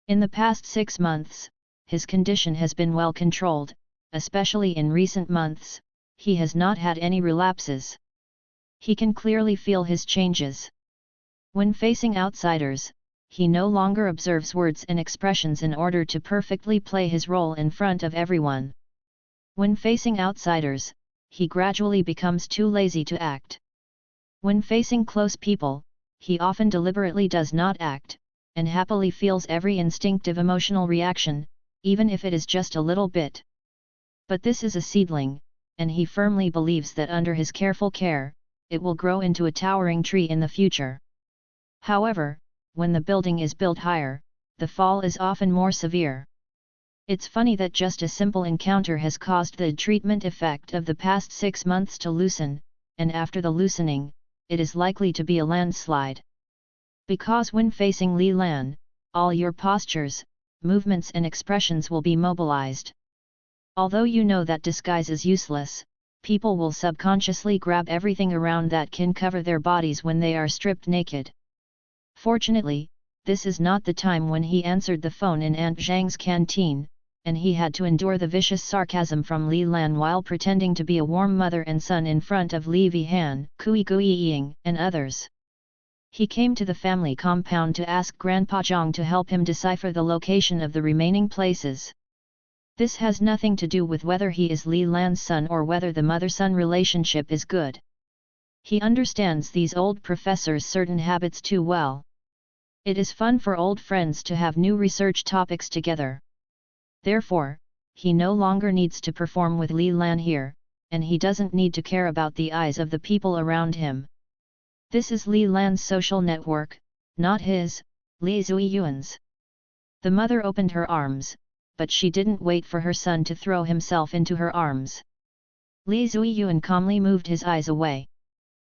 In the past 6 months, his condition has been well controlled, especially in recent months, he has not had any relapses. He can clearly feel his changes. When facing outsiders, he no longer observes words and expressions in order to perfectly play his role in front of everyone. When facing outsiders, he gradually becomes too lazy to act. When facing close people, he often deliberately does not act, and happily feels every instinctive emotional reaction, even if it is just a little bit. But this is a seedling, and he firmly believes that under his careful care, it will grow into a towering tree in the future. However, when the building is built higher, the fall is often more severe. It's funny that just a simple encounter has caused the treatment effect of the past 6 months to loosen, and after the loosening, it is likely to be a landslide. Because when facing Li Lan, all your postures, movements and expressions will be mobilized. Although you know that disguise is useless, people will subconsciously grab everything around that can cover their bodies when they are stripped naked. Fortunately, this is not the time when he answered the phone in Aunt Zhang's canteen, and he had to endure the vicious sarcasm from Li Lan while pretending to be a warm mother and son in front of Li Vihan, Kui Ying, and others. He came to the family compound to ask Grandpa Zhang to help him decipher the location of the remaining places. This has nothing to do with whether he is Li Lan's son or whether the mother-son relationship is good. He understands these old professors' certain habits too well. It is fun for old friends to have new research topics together. Therefore, he no longer needs to perform with Li Lan here, and he doesn't need to care about the eyes of the people around him. This is Li Lan's social network, not his, Li Zuiyuan's. The mother opened her arms, but she didn't wait for her son to throw himself into her arms. Li Zuiyuan calmly moved his eyes away.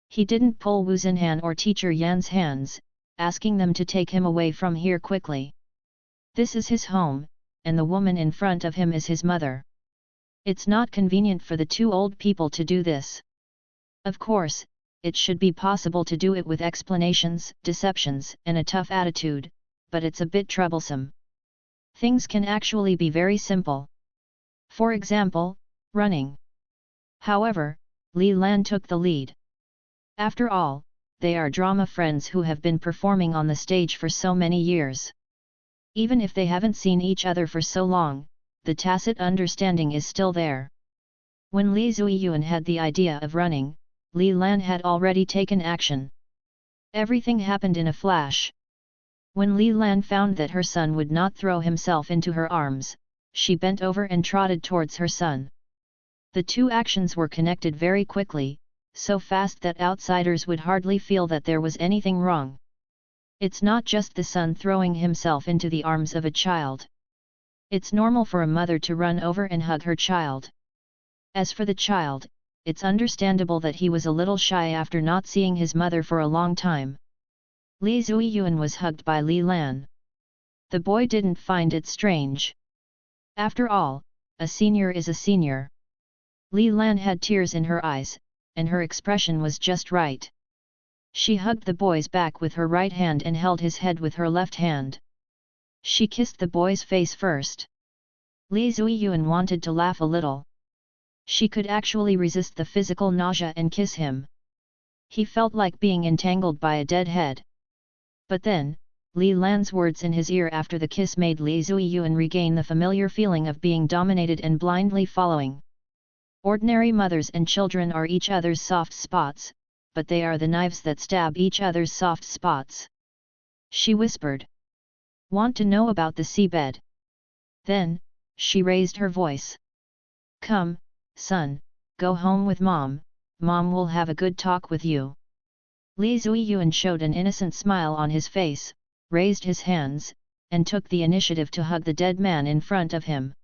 He didn't pull Wu Xinhan or teacher Yan's hands, asking them to take him away from here quickly. This is his home, and the woman in front of him is his mother. It's not convenient for the two old people to do this. Of course, it should be possible to do it with explanations, deceptions, and a tough attitude, but it's a bit troublesome. Things can actually be very simple. For example, running. However, Li Lan took the lead. After all, they are drama friends who have been performing on the stage for so many years. Even if they haven't seen each other for so long, the tacit understanding is still there. When Li Zuiyuan had the idea of running, Li Lan had already taken action. Everything happened in a flash. When Li Lan found that her son would not throw himself into her arms, she bent over and trotted towards her son. The two actions were connected very quickly, so fast that outsiders would hardly feel that there was anything wrong. It's not just the son throwing himself into the arms of a child. It's normal for a mother to run over and hug her child. As for the child, it's understandable that he was a little shy after not seeing his mother for a long time. Li Zuiyuan was hugged by Li Lan. The boy didn't find it strange. After all, a senior is a senior. Li Lan had tears in her eyes, and her expression was just right. She hugged the boy's back with her right hand and held his head with her left hand. She kissed the boy's face first. Li Zuiyuan wanted to laugh a little. She could actually resist the physical nausea and kiss him. He felt like being entangled by a dead head. But then, Li Lan's words in his ear after the kiss made Li Zuiyuan regain the familiar feeling of being dominated and blindly following. Ordinary mothers and children are each other's soft spots, but they are the knives that stab each other's soft spots. She whispered. Want to know about the seabed? Then, she raised her voice. Come, son, go home with mom will have a good talk with you. Li Zuiyuan showed an innocent smile on his face, raised his hands, and took the initiative to hug the dead man in front of him.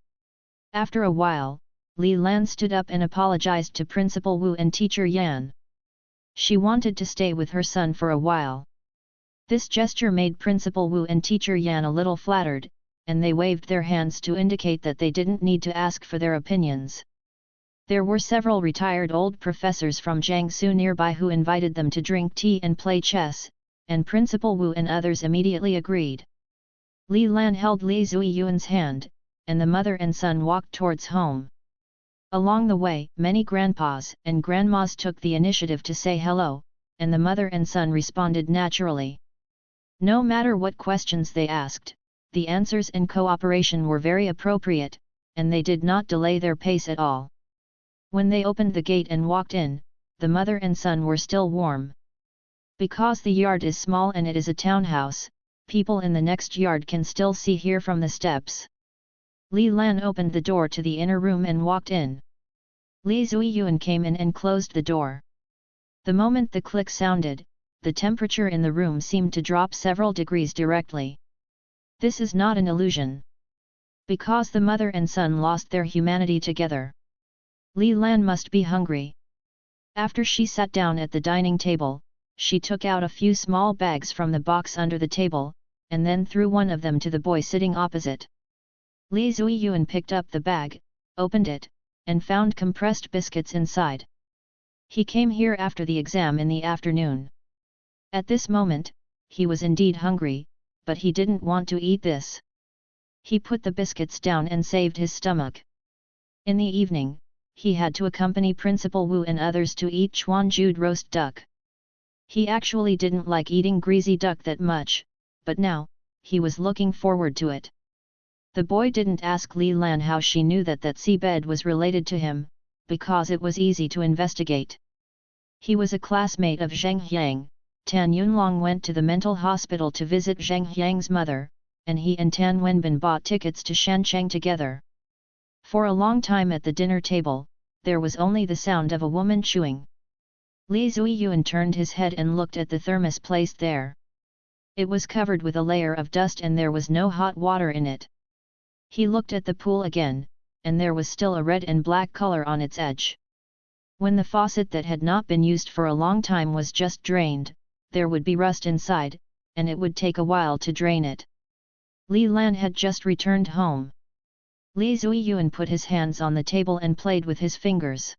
After a while, Li Lan stood up and apologized to Principal Wu and Teacher Yan. She wanted to stay with her son for a while. This gesture made Principal Wu and Teacher Yan a little flattered, and they waved their hands to indicate that they didn't need to ask for their opinions. There were several retired old professors from Jiangsu nearby who invited them to drink tea and play chess, and Principal Wu and others immediately agreed. Li Lan held Li Zuiyuan's hand, and the mother and son walked towards home. Along the way, many grandpas and grandmas took the initiative to say hello, and the mother and son responded naturally. No matter what questions they asked, the answers and cooperation were very appropriate, and they did not delay their pace at all. When they opened the gate and walked in, the mother and son were still warm. Because the yard is small and it is a townhouse, people in the next yard can still see here from the steps. Li Lan opened the door to the inner room and walked in. Li Zuiyuan came in and closed the door. The moment the click sounded, the temperature in the room seemed to drop several degrees directly. This is not an illusion. Because the mother and son lost their humanity together. Li Lan must be hungry. After she sat down at the dining table, she took out a few small bags from the box under the table, and then threw one of them to the boy sitting opposite. Li Zuiyuan picked up the bag, opened it, and found compressed biscuits inside. He came here after the exam in the afternoon. At this moment, he was indeed hungry, but he didn't want to eat this. He put the biscuits down and saved his stomach. In the evening, he had to accompany Principal Wu and others to eat Chuanjued roast duck. He actually didn't like eating greasy duck that much, but now, he was looking forward to it. The boy didn't ask Li Lan how she knew that seabed was related to him, because it was easy to investigate. He was a classmate of Zheng Yang. Tan Yunlong went to the mental hospital to visit Zheng Yang's mother, and he and Tan Wenbin bought tickets to Shancheng together. For a long time at the dinner table, there was only the sound of a woman chewing. Li Zuiyuan turned his head and looked at the thermos placed there. It was covered with a layer of dust and there was no hot water in it. He looked at the pool again, and there was still a red and black color on its edge. When the faucet that had not been used for a long time was just drained, there would be rust inside, and it would take a while to drain it. Li Lan had just returned home. Li Zuiyuan put his hands on the table and played with his fingers.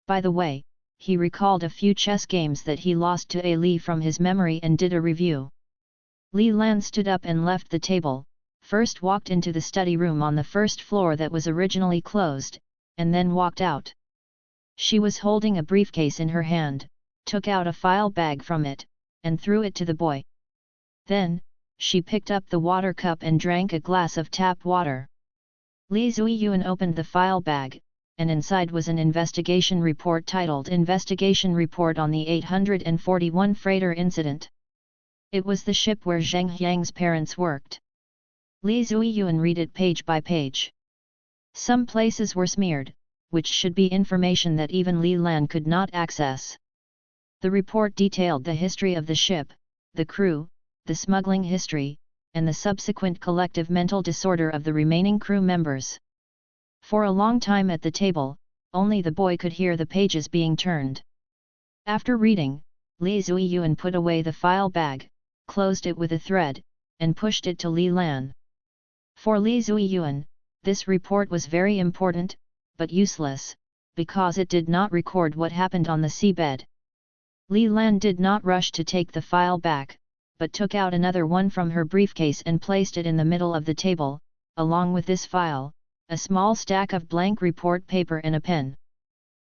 By the way, he recalled a few chess games that he lost to A Li from his memory and did a review. Li Lan stood up and left the table, first walked into the study room on the first floor that was originally closed, and then walked out. She was holding a briefcase in her hand, took out a file bag from it, and threw it to the boy. Then, she picked up the water cup and drank a glass of tap water. Li Zuiyuan opened the file bag, and inside was an investigation report titled Investigation Report on the 841 Freighter Incident. It was the ship where Zheng Yang's parents worked. Li Zuiyuan read it page by page. Some places were smeared, which should be information that even Li Lan could not access. The report detailed the history of the ship, the crew, the smuggling history, and the subsequent collective mental disorder of the remaining crew members. For a long time at the table, only the boy could hear the pages being turned. After reading, Li Zuiyuan put away the file bag, closed it with a thread, and pushed it to Li Lan. For Li Zuiyuan, this report was very important, but useless, because it did not record what happened on the seabed. Li Lan did not rush to take the file back, but took out another one from her briefcase and placed it in the middle of the table. Along with this file, a small stack of blank report paper and a pen.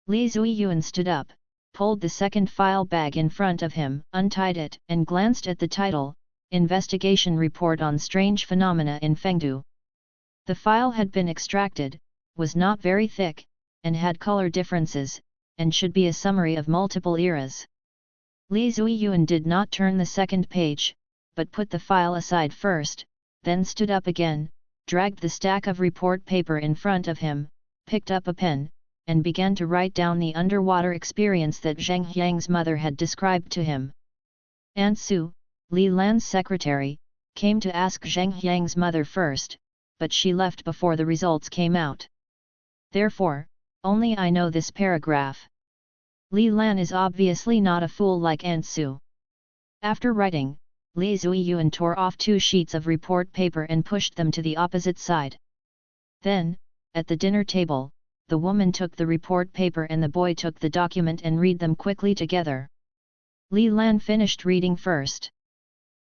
Li Zuiyuan stood up, pulled the second file bag in front of him, untied it, and glanced at the title, Investigation Report on Strange Phenomena in Fengdu. The file had been extracted, was not very thick, and had color differences, and should be a summary of multiple eras. Li Zuiyuan did not turn the second page, but put the file aside first, then stood up again, dragged the stack of report paper in front of him, picked up a pen, and began to write down the underwater experience that Zheng Yang's mother had described to him. Aunt Su, Li Lan's secretary, came to ask Zheng Yang's mother first, but she left before the results came out. Therefore, only I know this paragraph. Li Lan is obviously not a fool like Aunt Su. After writing, Li Zuiyuan tore off 2 sheets of report paper and pushed them to the opposite side. Then, at the dinner table, the woman took the report paper and the boy took the document and read them quickly together. Li Lan finished reading first.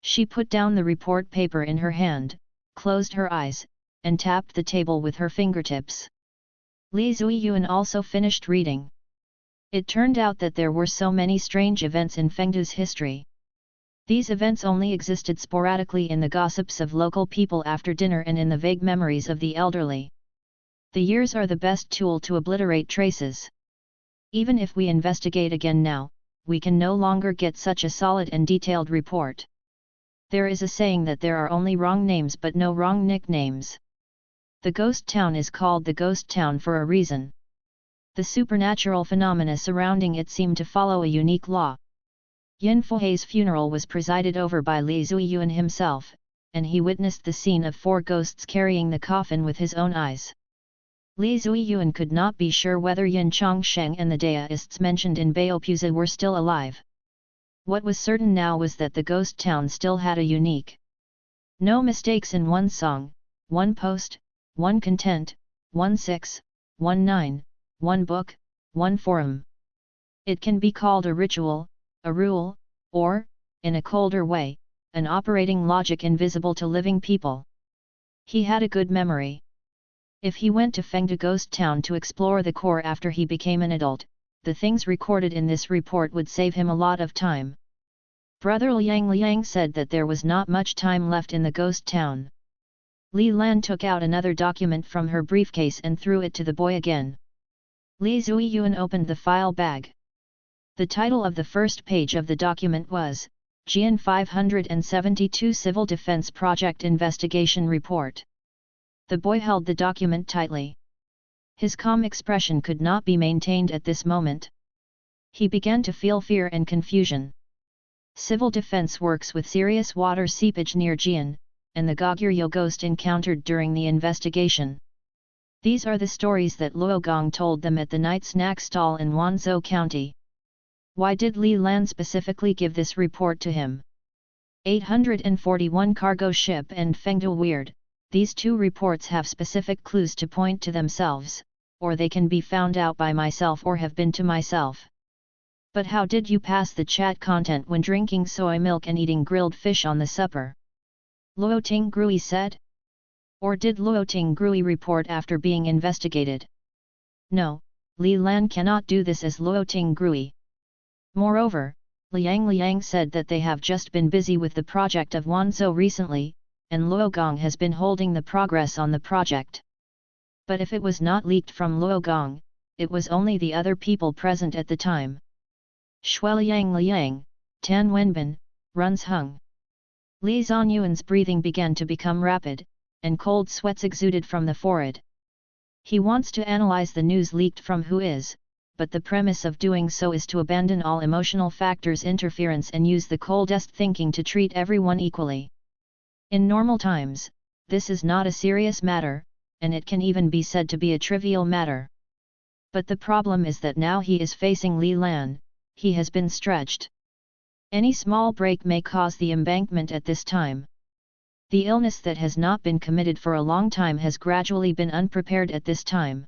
She put down the report paper in her hand, closed her eyes, and tapped the table with her fingertips. Li Zuiyuan also finished reading. It turned out that there were so many strange events in Fengdu's history. These events only existed sporadically in the gossips of local people after dinner and in the vague memories of the elderly. The years are the best tool to obliterate traces. Even if we investigate again now, we can no longer get such a solid and detailed report. There is a saying that there are only wrong names but no wrong nicknames. The ghost town is called the ghost town for a reason. The supernatural phenomena surrounding it seem to follow a unique law. Yin Fuhei's funeral was presided over by Li Zuiyuan himself, and he witnessed the scene of 4 ghosts carrying the coffin with his own eyes. Li Zuiyuan could not be sure whether Yin Chongsheng and the deists mentioned in Baopuza were still alive. What was certain now was that the ghost town still had a unique. No mistakes in one song, one post, one content, one 6, one 9, one book, one forum. It can be called a ritual, a rule, or, in a colder way, an operating logic invisible to living people. He had a good memory. If he went to Fengdu Ghost Town to explore the core after he became an adult, the things recorded in this report would save him a lot of time. Brother Liang said that there was not much time left in the ghost town. Li Lan took out another document from her briefcase and threw it to the boy again. Li Zuiyuan opened the file bag. The title of the first page of the document was, Jian 572 Civil Defense Project Investigation Report. The boy held the document tightly. His calm expression could not be maintained at this moment. He began to feel fear and confusion. Civil defense works with serious water seepage near Jian, and the Goguryeo ghost encountered during the investigation. These are the stories that Luo Gong told them at the night snack stall in Wanzhou County. Why did Li Lan specifically give this report to him? 841 Cargo Ship and Fengdu Weird. These 2 reports have specific clues to point to themselves, or they can be found out by myself or have been to myself. But how did you pass the chat content when drinking soy milk and eating grilled fish on the supper? Luo Tingrui said. Or did Luo Tingrui report after being investigated? No, Li Lan cannot do this as Luo Tingrui. Moreover, Liang said that they have just been busy with the project of Wanzhou recently, and Luo Gong has been holding the progress on the project. But if it was not leaked from Luo Gong, it was only the other people present at the time. Liang, Tan Wenbin, Runs Hung. Li Zuiyuan's breathing began to become rapid, and cold sweats exuded from the forehead. He wants to analyze the news leaked from who is, but the premise of doing so is to abandon all emotional factors interference and use the coldest thinking to treat everyone equally. In normal times, this is not a serious matter, and it can even be said to be a trivial matter. But the problem is that now he is facing Li Lan, he has been stretched. Any small break may cause the embankment at this time. The illness that has not been committed for a long time has gradually been unprepared at this time.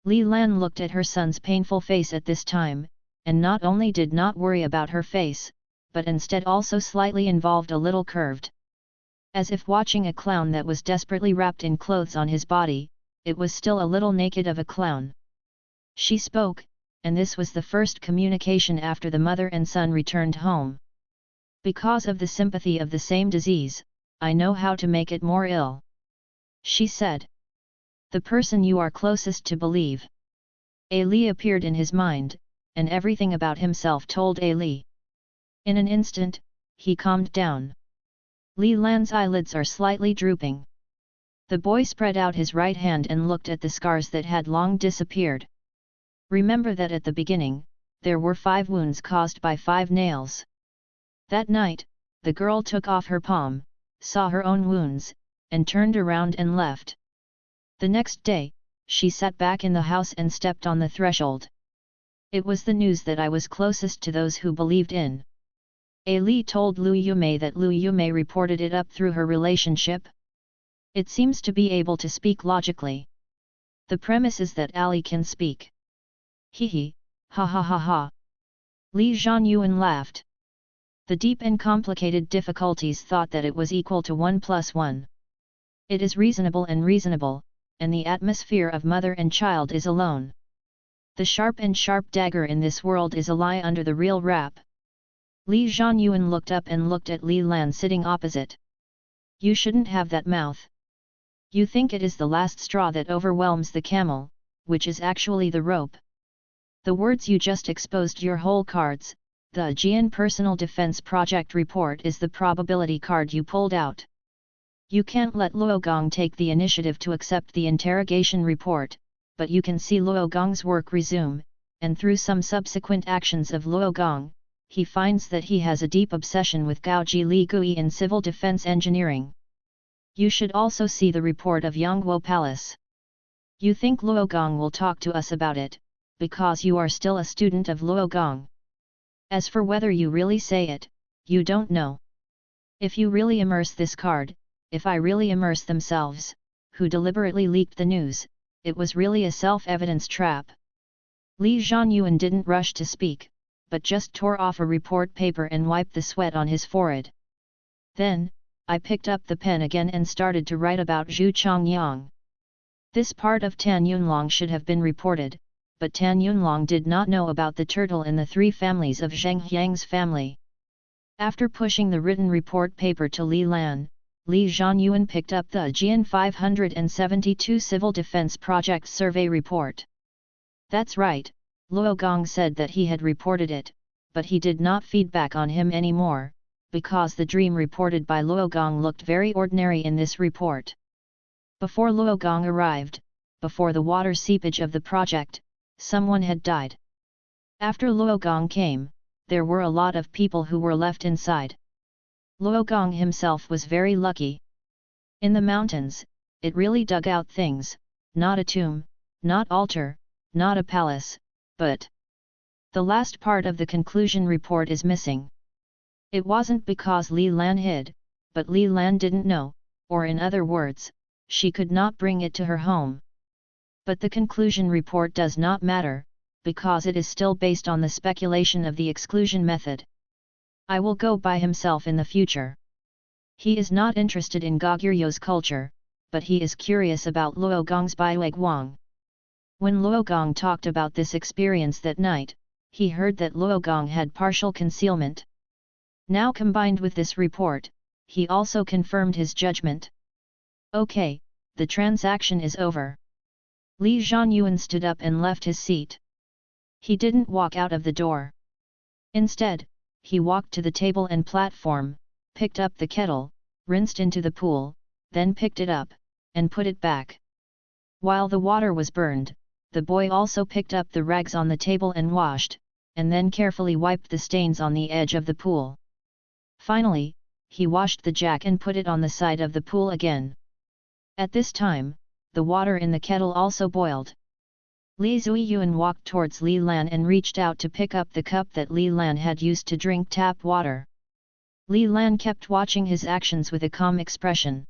Li Lan looked at her son's painful face at this time, and not only did not worry about her face, but instead also slightly involved a little curved. As if watching a clown that was desperately wrapped in clothes on his body, it was still a little naked of a clown. She spoke, and this was the first communication after the mother and son returned home. Because of the sympathy of the same disease, I know how to make it more ill. She said. The person you are closest to believe. Ali appeared in his mind, and everything about himself told Ali. In an instant, he calmed down. Li Lan's eyelids are slightly drooping. The boy spread out his right hand and looked at the scars that had long disappeared. Remember that at the beginning, there were 5 wounds caused by 5 nails. That night, the girl took off her palm, saw her own wounds, and turned around and left. The next day, she sat back in the house and stepped on the threshold. It was the news that I was closest to those who believed in. Ali told Liu Yumei that Liu Yumei reported it up through her relationship. It seems to be able to speak logically. The premise is that Ali can speak. Hee, ha ha ha ha. Li Zhanyuan laughed. The deep and complicated difficulties thought that it was equal to 1 plus 1. It is reasonable, and the atmosphere of mother and child is alone. The sharp dagger in this world is a lie under the real wrap. Li Zhanyuan looked up and looked at Li Lan sitting opposite. You shouldn't have that mouth. You think it is the last straw that overwhelms the camel, which is actually the rope. The words you just exposed your whole cards. The Aegean Personal Defense Project report is the probability card you pulled out. You can't let Luogong take the initiative to accept the interrogation report, but you can see Luogong's work resume, and through some subsequent actions of Luogong, he finds that he has a deep obsession with Gaoji Li Gui in civil defense engineering. You should also see the report of Yongguo Palace. You think Luogong will talk to us about it, because you are still a student of Luogong. As for whether you really say it, you don't know. If you really immerse this card, if I really immerse themselves, who deliberately leaked the news, it was really a self-evidence trap. Li Zhanyuan didn't rush to speak, but just tore off a report paper and wiped the sweat on his forehead. Then, I picked up the pen again and started to write about Zhu Chongyang. This part of Tan Yunlong should have been reported, but Tan Yunlong did not know about the turtle in the 3 families of Zheng Yang's family. After pushing the written report paper to Li Lan, Li Zhanyuan picked up the Aegean 572 Civil Defense Project Survey Report. That's right, Luogong said that he had reported it, but he did not feedback on him anymore, because the dream reported by Luogong looked very ordinary in this report. Before Luogong arrived, before the water seepage of the project, someone had died. After Luogong came, there were a lot of people who were left inside. Luogong himself was very lucky. In the mountains, it really dug out things, not a tomb, not altar, not a palace, but... The last part of the conclusion report is missing. It wasn't because Li Lan hid, but Li Lan didn't know, or in other words, she could not bring it to her home. But the conclusion report does not matter, because it is still based on the speculation of the exclusion method. I will go by himself in the future. He is not interested in Goguryu's culture, but he is curious about Luogong's Baiwei. When Luogong talked about this experience that night, he heard that Luogong had partial concealment. Now combined with this report, he also confirmed his judgment. Okay, the transaction is over. Li Zhanyuan stood up and left his seat. He didn't walk out of the door. Instead, he walked to the table and platform, picked up the kettle, rinsed into the pool, then picked it up, and put it back. While the water was burned, the boy also picked up the rags on the table and washed, and then carefully wiped the stains on the edge of the pool. Finally, he washed the jack and put it on the side of the pool again. At this time, the water in the kettle also boiled. Li Zuiyuan walked towards Li Lan and reached out to pick up the cup that Li Lan had used to drink tap water. Li Lan kept watching his actions with a calm expression.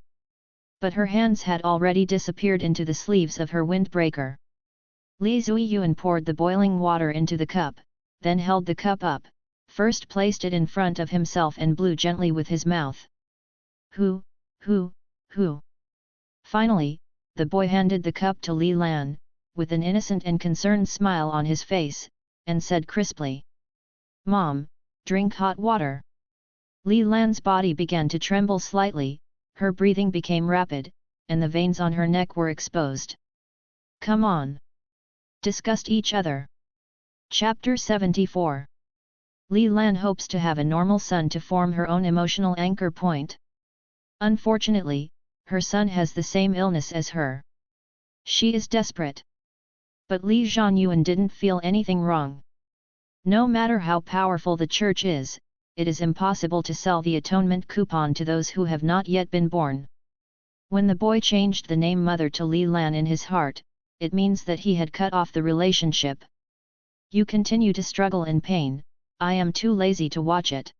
But her hands had already disappeared into the sleeves of her windbreaker. Li Zuiyuan poured the boiling water into the cup, then held the cup up, first placed it in front of himself and blew gently with his mouth. Hoo. Finally, the boy handed the cup to Li Lan, with an innocent and concerned smile on his face, and said crisply, "Mom, drink hot water." Li Lan's body began to tremble slightly, her breathing became rapid, and the veins on her neck were exposed. "Come on. Disgust each other." Chapter 74. Li Lan hopes to have a normal son to form her own emotional anchor point. Unfortunately, her son has the same illness as her. She is desperate. But Li Zhanyuan didn't feel anything wrong. No matter how powerful the church is, it is impossible to sell the atonement coupon to those who have not yet been born. When the boy changed the name Mother to Li Lan in his heart, it means that he had cut off the relationship. You continue to struggle in pain, I am too lazy to watch it.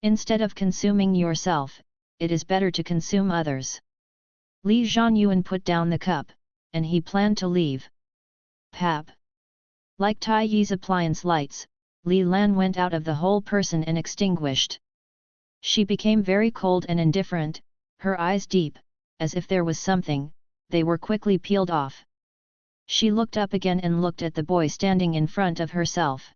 Instead of consuming yourself, it is better to consume others. Li Zhanyuan put down the cup, and he planned to leave. Pap. Like Tai Yi's appliance lights, Li Lan went out of the whole person and extinguished. She became very cold and indifferent, her eyes deep, as if there was something, they were quickly peeled off. She looked up again and looked at the boy standing in front of herself.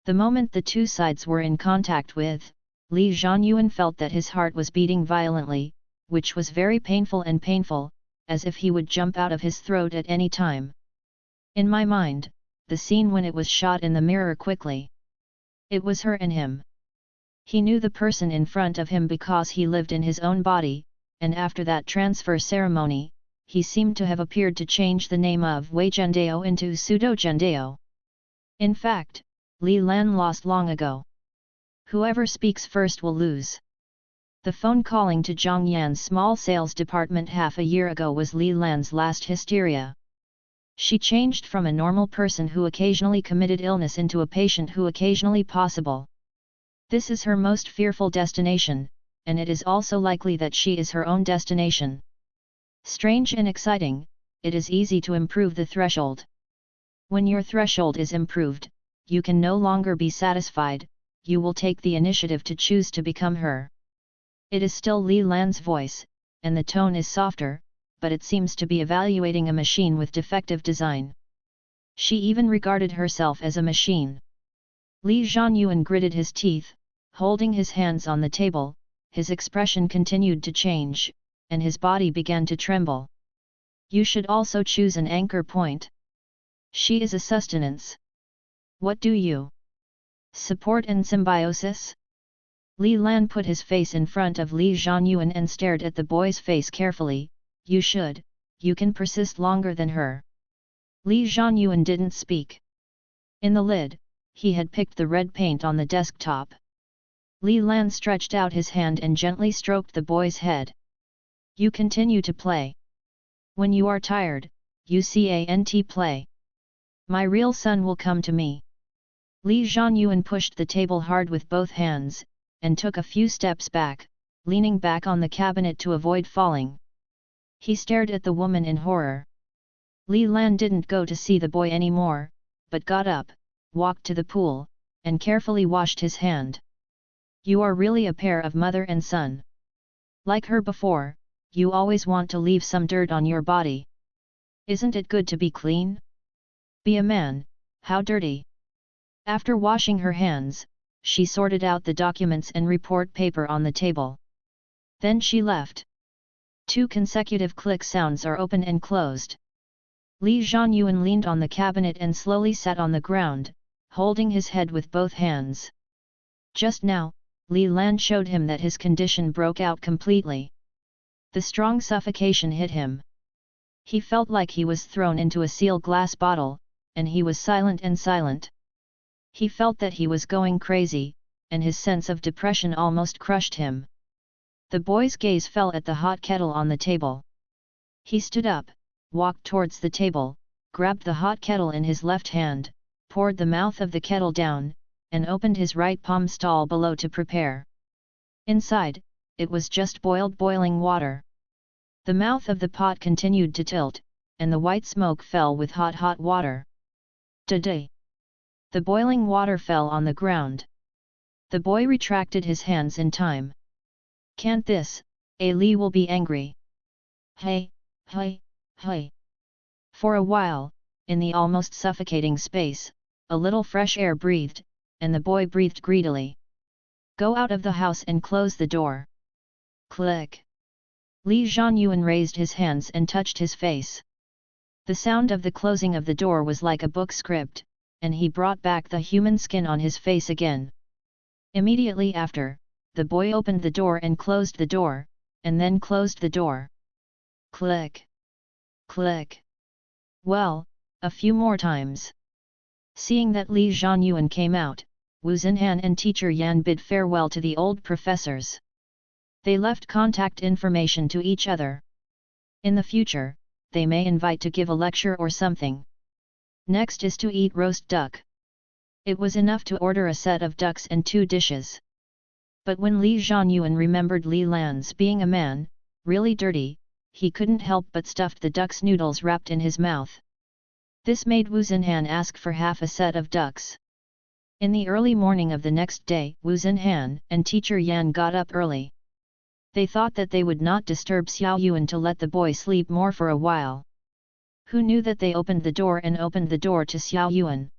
The moment the two sides were in contact with, Li Zhanyuan felt that his heart was beating violently, which was very painful, as if he would jump out of his throat at any time. In my mind, the scene when it was shot in the mirror quickly. It was her and him. He knew the person in front of him because he lived in his own body, and after that transfer ceremony, he seemed to have appeared to change the name of Wei Zhendao into Pseudo Zhendao. In fact, Li Lan lost long ago. Whoever speaks first will lose. The phone calling to Zhang Yan's small sales department half a year ago was Li Lan's last hysteria. She changed from a normal person who occasionally committed illness into a patient who occasionally possible. This is her most fearful destination, and it is also likely that she is her own destination. Strange and exciting, it is easy to improve the threshold. When your threshold is improved, you can no longer be satisfied, you will take the initiative to choose to become her. It is still Li Lan's voice, and the tone is softer, but it seems to be evaluating a machine with defective design. She even regarded herself as a machine. Li Zhanyuan gritted his teeth, holding his hands on the table, his expression continued to change, and his body began to tremble. You should also choose an anchor point. She is a sustenance. What do you? Support and symbiosis? Li Lan put his face in front of Li Zhanyuan and stared at the boy's face carefully. You should, you can persist longer than her. Li Zhanyuan didn't speak. In the lid, he had picked the red paint on the desktop. Li Lan stretched out his hand and gently stroked the boy's head. You continue to play. When you are tired, you can't play. My real son will come to me. Li Zhanyuan pushed the table hard with both hands, and took a few steps back, leaning back on the cabinet to avoid falling. He stared at the woman in horror. Li Lan didn't go to see the boy anymore, but got up, walked to the pool, and carefully washed his hand. You are really a pair of mother and son. Like her before, you always want to leave some dirt on your body. Isn't it good to be clean? Be a man, how dirty. After washing her hands, she sorted out the documents and report paper on the table. Then she left. 2 consecutive click sounds are open and closed. Li Zhanyuan leaned on the cabinet and slowly sat on the ground, holding his head with both hands. Just now, Li Lan showed him that his condition broke out completely. The strong suffocation hit him. He felt like he was thrown into a seal glass bottle, and he was silent. He felt that he was going crazy, and his sense of depression almost crushed him. The boy's gaze fell at the hot kettle on the table. He stood up, walked towards the table, grabbed the hot kettle in his left hand, poured the mouth of the kettle down, and opened his right palm stall below to prepare. Inside, it was just boiling water. The mouth of the pot continued to tilt, and the white smoke fell with hot water. Da-day! The boiling water fell on the ground. The boy retracted his hands in time. Can't this, Li will be angry. Hey, Hey! For a while, in the almost suffocating space, a little fresh air breathed, and the boy breathed greedily. Go out of the house and close the door. Click! Li Zhanyuan raised his hands and touched his face. The sound of the closing of the door was like a book script, and he brought back the human skin on his face again. Immediately after, the boy opened the door and closed the door, and then closed the door. Click! Click! Well, a few more times. Seeing that Li Zhanyuan came out, Wu Xinhan and teacher Yan bid farewell to the old professors. They left contact information to each other. In the future, they may invite to give a lecture or something. Next is to eat roast duck. It was enough to order a set of ducks and 2 dishes. But when Li Zhanyuan remembered Li Lan's being a man, really dirty, he couldn't help but stuffed the duck's noodles wrapped in his mouth. This made Wu Xinhan ask for half a set of ducks. In the early morning of the next day, Wu Xinhan and teacher Yan got up early. They thought that they would not disturb Xiao Yuan to let the boy sleep more for a while. Who knew that they opened the door to Xiao Yuan.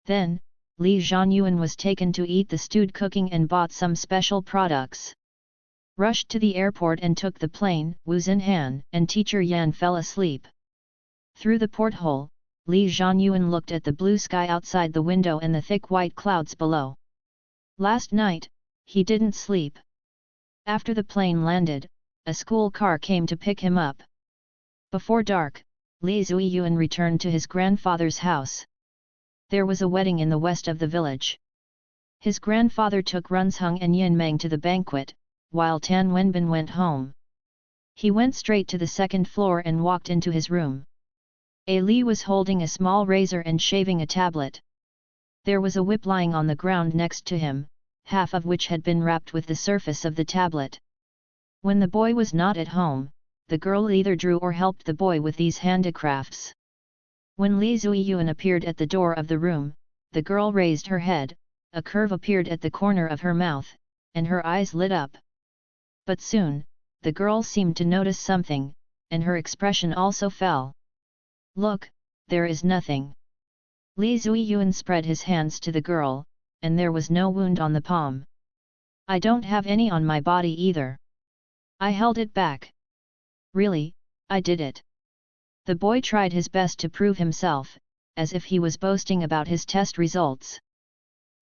Then, Li Zhanyuan was taken to eat the stewed cooking and bought some special products. Rushed to the airport and took the plane. Wu Xinhan and teacher Yan fell asleep. Through the porthole, Li Zhanyuan looked at the blue sky outside the window and the thick white clouds below. Last night, he didn't sleep. After the plane landed, a school car came to pick him up. Before dark, Li Zuiyuan returned to his grandfather's house. There was a wedding in the west of the village. His grandfather took Runzheng and Yin Meng to the banquet, while Tan Wenbin went home. He went straight to the second floor and walked into his room. A Li was holding a small razor and shaving a tablet. There was a whip lying on the ground next to him, half of which had been wrapped with the surface of the tablet. When the boy was not at home, the girl either drew or helped the boy with these handicrafts. When Li Zuiyuan appeared at the door of the room, the girl raised her head, a curve appeared at the corner of her mouth, and her eyes lit up. But soon, the girl seemed to notice something, and her expression also fell. Look, there is nothing. Li Zuiyuan spread his hands to the girl, and there was no wound on the palm. I don't have any on my body either. I held it back. Really, I did it. The boy tried his best to prove himself, as if he was boasting about his test results.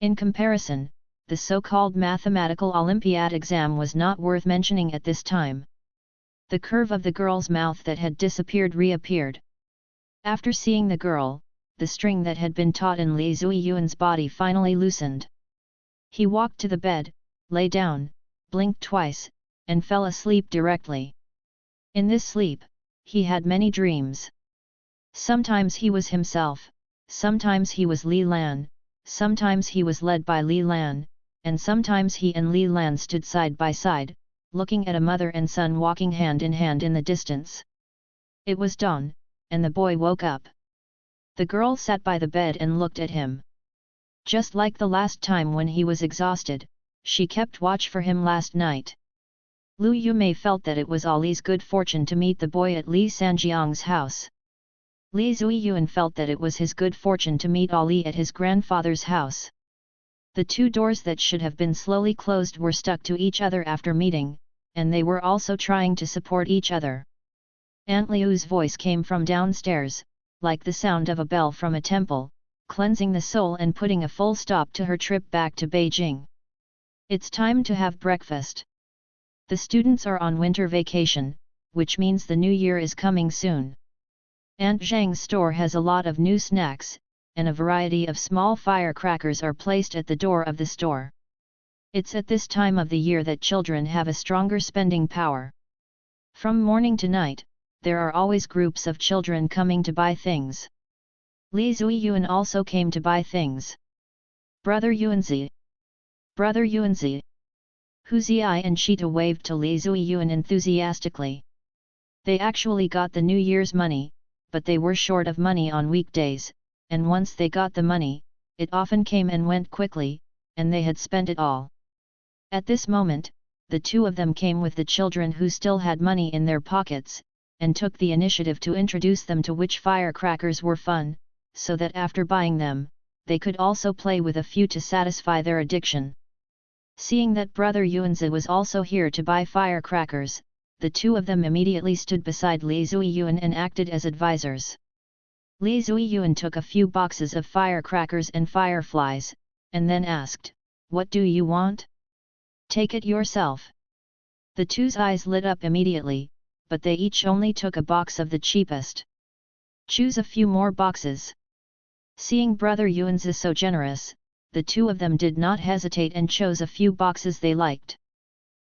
In comparison, the so-called mathematical Olympiad exam was not worth mentioning at this time. The curve of the girl's mouth that had disappeared reappeared. After seeing the girl, the string that had been taut in Li Zuiyuan's body finally loosened. He walked to the bed, lay down, blinked twice, and fell asleep directly. In this sleep, he had many dreams. Sometimes he was himself, sometimes he was Li Lan, sometimes he was led by Li Lan, and sometimes he and Li Lan stood side by side, looking at a mother and son walking hand in hand in the distance. It was dawn, and the boy woke up. The girl sat by the bed and looked at him. Just like the last time when he was exhausted, she kept watch for him last night. Lu Yumei felt that it was Ali's good fortune to meet the boy at Li Sanjiang's house. Li Zuiyuan felt that it was his good fortune to meet Ali at his grandfather's house. The 2 doors that should have been slowly closed were stuck to each other after meeting, and they were also trying to support each other. Aunt Liu's voice came from downstairs, like the sound of a bell from a temple, cleansing the soul and putting a full stop to her trip back to Beijing. It's time to have breakfast. The students are on winter vacation, which means the new year is coming soon. Aunt Zhang's store has a lot of new snacks, and a variety of small firecrackers are placed at the door of the store. It's at this time of the year that children have a stronger spending power. From morning to night, there are always groups of children coming to buy things. Li Zuiyuan also came to buy things. Brother Yuanzi! Brother Yuanzi! Hu Ziyi and Shita waved to Li Zuiyuan enthusiastically. They actually got the New Year's money, but they were short of money on weekdays, and once they got the money, it often came and went quickly, and they had spent it all. At this moment, the 2 of them came with the children who still had money in their pockets, and took the initiative to introduce them to which firecrackers were fun, so that after buying them, they could also play with a few to satisfy their addiction. Seeing that brother Yuanzi was also here to buy firecrackers, the two of them immediately stood beside Li Zuiyuan and acted as advisors. Li Zuiyuan took a few boxes of firecrackers and fireflies, and then asked, "What do you want? Take it yourself." The two's eyes lit up immediately, but they each only took a box of the cheapest. "Choose a few more boxes." Seeing brother Yuanzi so generous, the two of them did not hesitate and chose a few boxes they liked.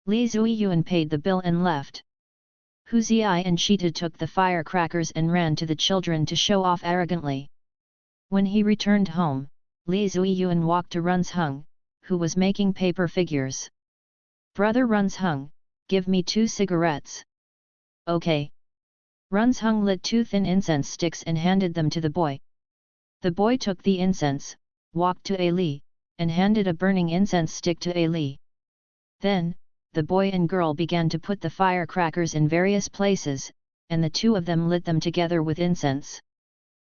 Li Zuiyuan paid the bill and left. Hu Ziyi and Shita took the firecrackers and ran to the children to show off arrogantly. When he returned home, Li Zuiyuan walked to Runzheng, who was making paper figures. "Brother Runzheng, give me 2 cigarettes." "Okay." Runzheng lit 2 thin incense sticks and handed them to the boy. The boy took the incense, walked to A Li, and handed a burning incense stick to A Li. Then, the boy and girl began to put the firecrackers in various places, and the two of them lit them together with incense.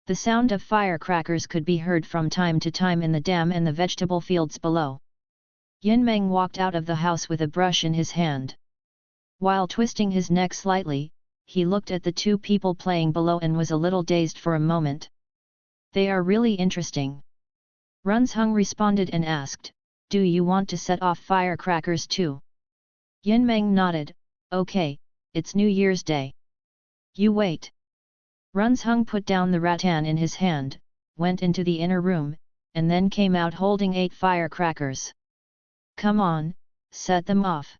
The sound of firecrackers could be heard from time to time in the dam and the vegetable fields below. Yin Meng walked out of the house with a brush in his hand. While twisting his neck slightly, he looked at the two people playing below and was a little dazed for a moment. "They are really interesting." Runzheng responded and asked, "Do you want to set off firecrackers too?" Yin Meng nodded, "Okay, it's New Year's Day." "You wait." Runzheng put down the rattan in his hand, went into the inner room, and then came out holding 8 firecrackers. "Come on, set them off."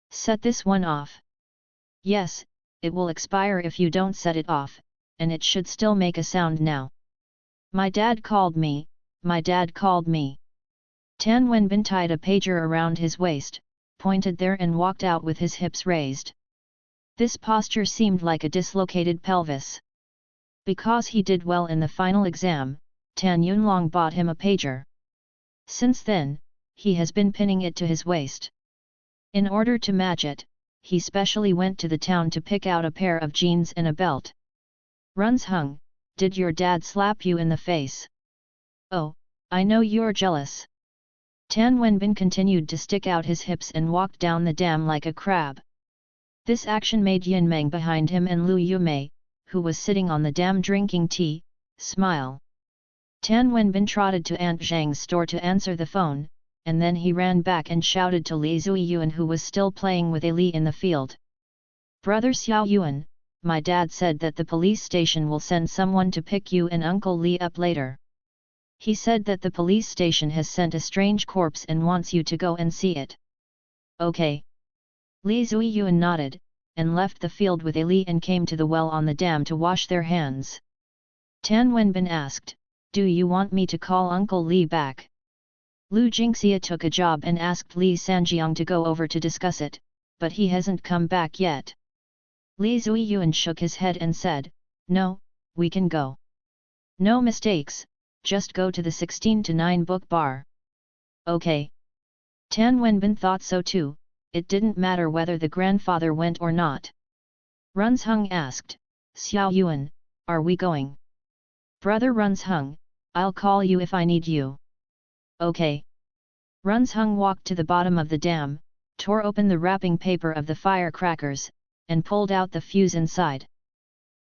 "Set this one off." "Yes, it will expire if you don't set it off, and it should still make a sound now." "My dad called me, my dad called me." Tan Wenbin tied a pager around his waist, pointed there and walked out with his hips raised. This posture seemed like a dislocated pelvis. Because he did well in the final exam, Tan Yunlong bought him a pager. Since then, he has been pinning it to his waist. In order to match it, he specially went to the town to pick out a pair of jeans and a belt. "Runzheng, did your dad slap you in the face?" "Oh, I know you're jealous." Tan Wenbin continued to stick out his hips and walked down the dam like a crab. This action made Yin Meng behind him and Lu Yumei, who was sitting on the dam drinking tea, smile. Tan Wenbin trotted to Aunt Zhang's store to answer the phone, and then he ran back and shouted to Li Zuiyuan, who was still playing with A Li in the field. "Brother Xiao Yuan, my dad said that the police station will send someone to pick you and Uncle Li up later. He said that the police station has sent a strange corpse and wants you to go and see it." "Okay." Li Zuiyuan nodded, and left the field with A Li and came to the well on the dam to wash their hands. Tan Wenbin asked, "Do you want me to call Uncle Li back?" Lu Jingxia took a job and asked Li Sanjiang to go over to discuss it, but he hasn't come back yet. Li Zuiyuan shook his head and said, "No, we can go. No mistakes, just go to the 16-9 book bar." "Okay." Tan Wenbin thought so too, it didn't matter whether the grandfather went or not. Runzheng asked, "Xiao Yuan, are we going?" "Brother Runzheng, I'll call you if I need you." "Okay." Runzheng walked to the bottom of the dam, tore open the wrapping paper of the firecrackers, and pulled out the fuse inside.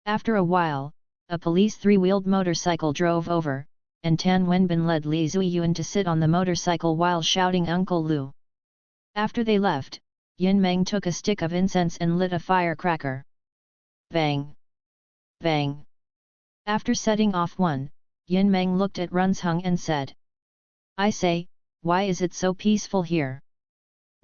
After a while, a police 3-wheeled motorcycle drove over, and Tan Wenbin led Li Zuiyuan to sit on the motorcycle while shouting "Uncle Lu." After they left, Yin Meng took a stick of incense and lit a firecracker. Bang! Bang! After setting off one, Yin Meng looked at Runzheng and said, "I say, why is it so peaceful here?"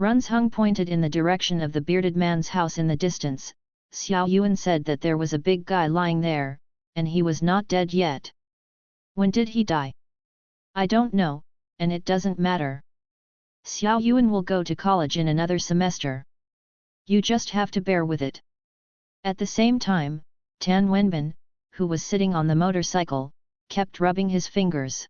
Runzheng pointed in the direction of the bearded man's house in the distance. Xiao Yuan said that there was a big guy lying there, and he was not dead yet. "When did he die?" "I don't know, and it doesn't matter. Xiao Yuan will go to college in another semester. You just have to bear with it." At the same time, Tan Wenbin, who was sitting on the motorcycle, kept rubbing his fingers.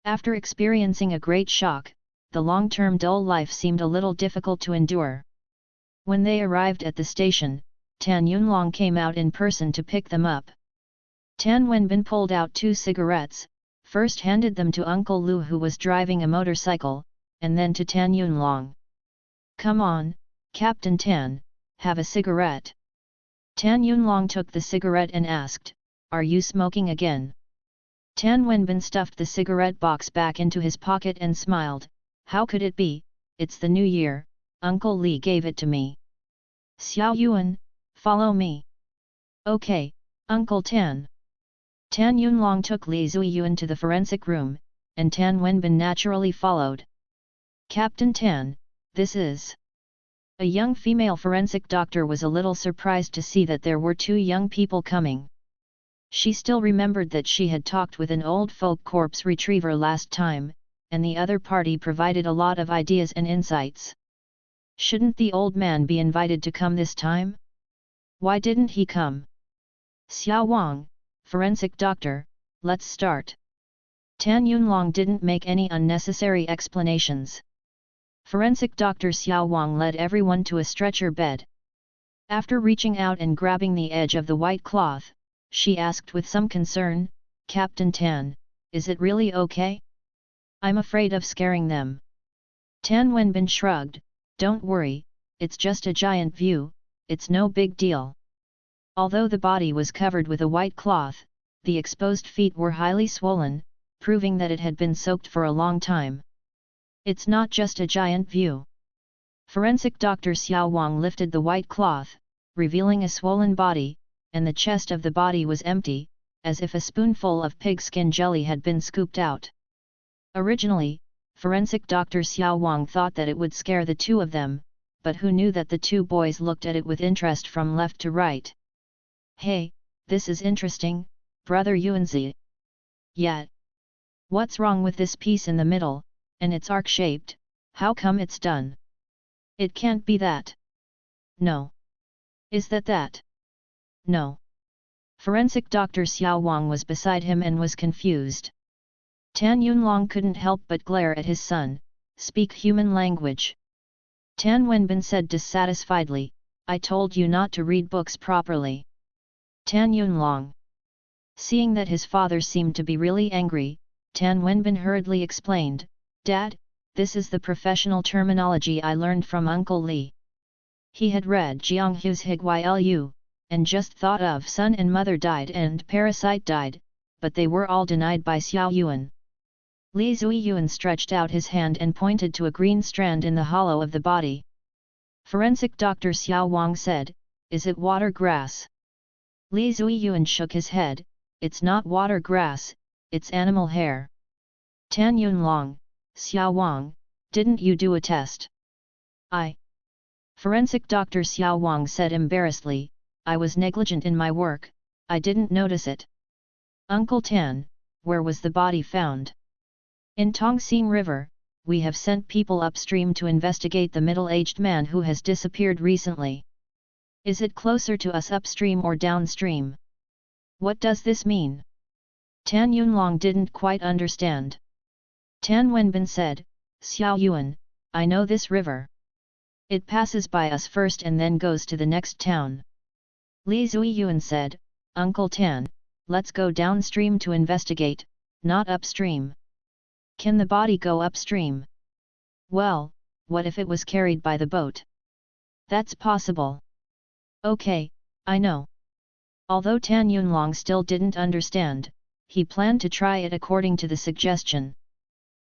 After experiencing a great shock, the long-term dull life seemed a little difficult to endure. When they arrived at the station, Tan Yunlong came out in person to pick them up. Tan Wenbin pulled out 2 cigarettes, first handed them to Uncle Lu who was driving a motorcycle, and then to Tan Yunlong. "Come on, Captain Tan, have a cigarette." Tan Yunlong took the cigarette and asked, "Are you smoking again?" Tan Wenbin stuffed the cigarette box back into his pocket and smiled, "How could it be, it's the new year, Uncle Li gave it to me." "Xiao Yuan, follow me." "Okay, Uncle Tan." Tan Yunlong took Li Zuyuan to the forensic room, and Tan Wenbin naturally followed. "Captain Tan, this is..." A young female forensic doctor was a little surprised to see that there were 2 young people coming. She still remembered that she had talked with an old folk corpse retriever last time, and the other party provided a lot of ideas and insights. Shouldn't the old man be invited to come this time? Why didn't he come? "Xiao Wang, forensic doctor, let's start." Tan Yunlong didn't make any unnecessary explanations. Forensic Dr. Xiao Wang led everyone to a stretcher bed. After reaching out and grabbing the edge of the white cloth, she asked with some concern, "Captain Tan, is it really okay? I'm afraid of scaring them." Tan Wenbin shrugged, "Don't worry, it's just a giant view, it's no big deal." Although the body was covered with a white cloth, the exposed feet were highly swollen, proving that it had been soaked for a long time. "It's not just a giant view." Forensic Dr. Xiao Wang lifted the white cloth, revealing a swollen body, and the chest of the body was empty, as if a spoonful of pigskin jelly had been scooped out. Originally, Forensic Dr. Xiao Wang thought that it would scare the 2 of them, but who knew that the 2 boys looked at it with interest from left to right. "Hey, this is interesting, Brother Yuanzi." "Yet. What's wrong with this piece in the middle, and it's arc-shaped, how come it's done? It can't be that. No. Is that? No." Forensic Dr. Xiao Wang was beside him and was confused. Tan Yunlong couldn't help but glare at his son, "Speak human language." Tan Wenbin said dissatisfiedly, "I told you not to read books properly." Tan Yunlong. Seeing that his father seemed to be really angry, Tan Wenbin hurriedly explained, "Dad, this is the professional terminology I learned from Uncle Li." He had read Jiang Hu's Higyilu, and just thought of son and mother died and parasite died, but they were all denied by Xiao Yuan. Li Zuyuan stretched out his hand and pointed to a green strand in the hollow of the body. Forensic Dr. Xiao Wang said, "Is it water grass?" Li Zuyuan shook his head, "It's not water grass, it's animal hair." Tan Yunlong, "Xiao Wang, didn't you do a test?" Forensic Dr. Xiao Wang said embarrassedly, "I was negligent in my work, I didn't notice it." "Uncle Tan, where was the body found?" "In Tongxing River, we have sent people upstream to investigate the middle-aged man who has disappeared recently." "Is it closer to us upstream or downstream? What does this mean?" Tan Yunlong didn't quite understand. Tan Wenbin said, "Xiao Yuan, I know this river. It passes by us first and then goes to the next town." Li Zuyuan said, "Uncle Tan, let's go downstream to investigate, not upstream." "Can the body go upstream?" "Well, what if it was carried by the boat?" "That's possible." "Okay, I know." Although Tan Yunlong still didn't understand, he planned to try it according to the suggestion.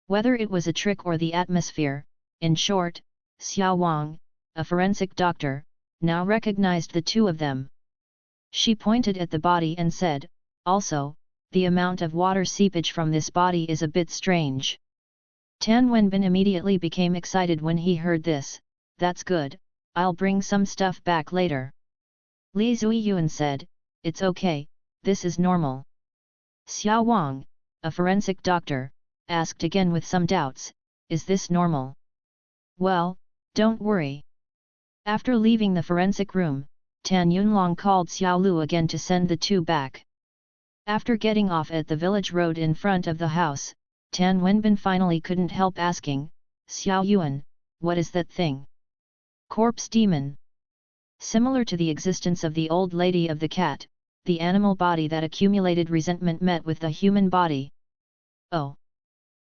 Whether it was a trick or the atmosphere, in short, Xiao Wang, a forensic doctor, now recognized the 2 of them. She pointed at the body and said, "Also, the amount of water seepage from this body is a bit strange." Tan Wenbin immediately became excited when he heard this, "That's good, I'll bring some stuff back later." Li Zuyuan said, "It's okay, this is normal." Xiao Wang, a forensic doctor, asked again with some doubts, "Is this normal?" "Well, don't worry." After leaving the forensic room, Tan Yunlong called Xiao Lu again to send the 2 back. After getting off at the village road in front of the house, Tan Wenbin finally couldn't help asking, "Xiao Yuan, what is that thing?" "Corpse demon." Similar to the existence of the old lady of the cat, the animal body that accumulated resentment met with the human body. Oh!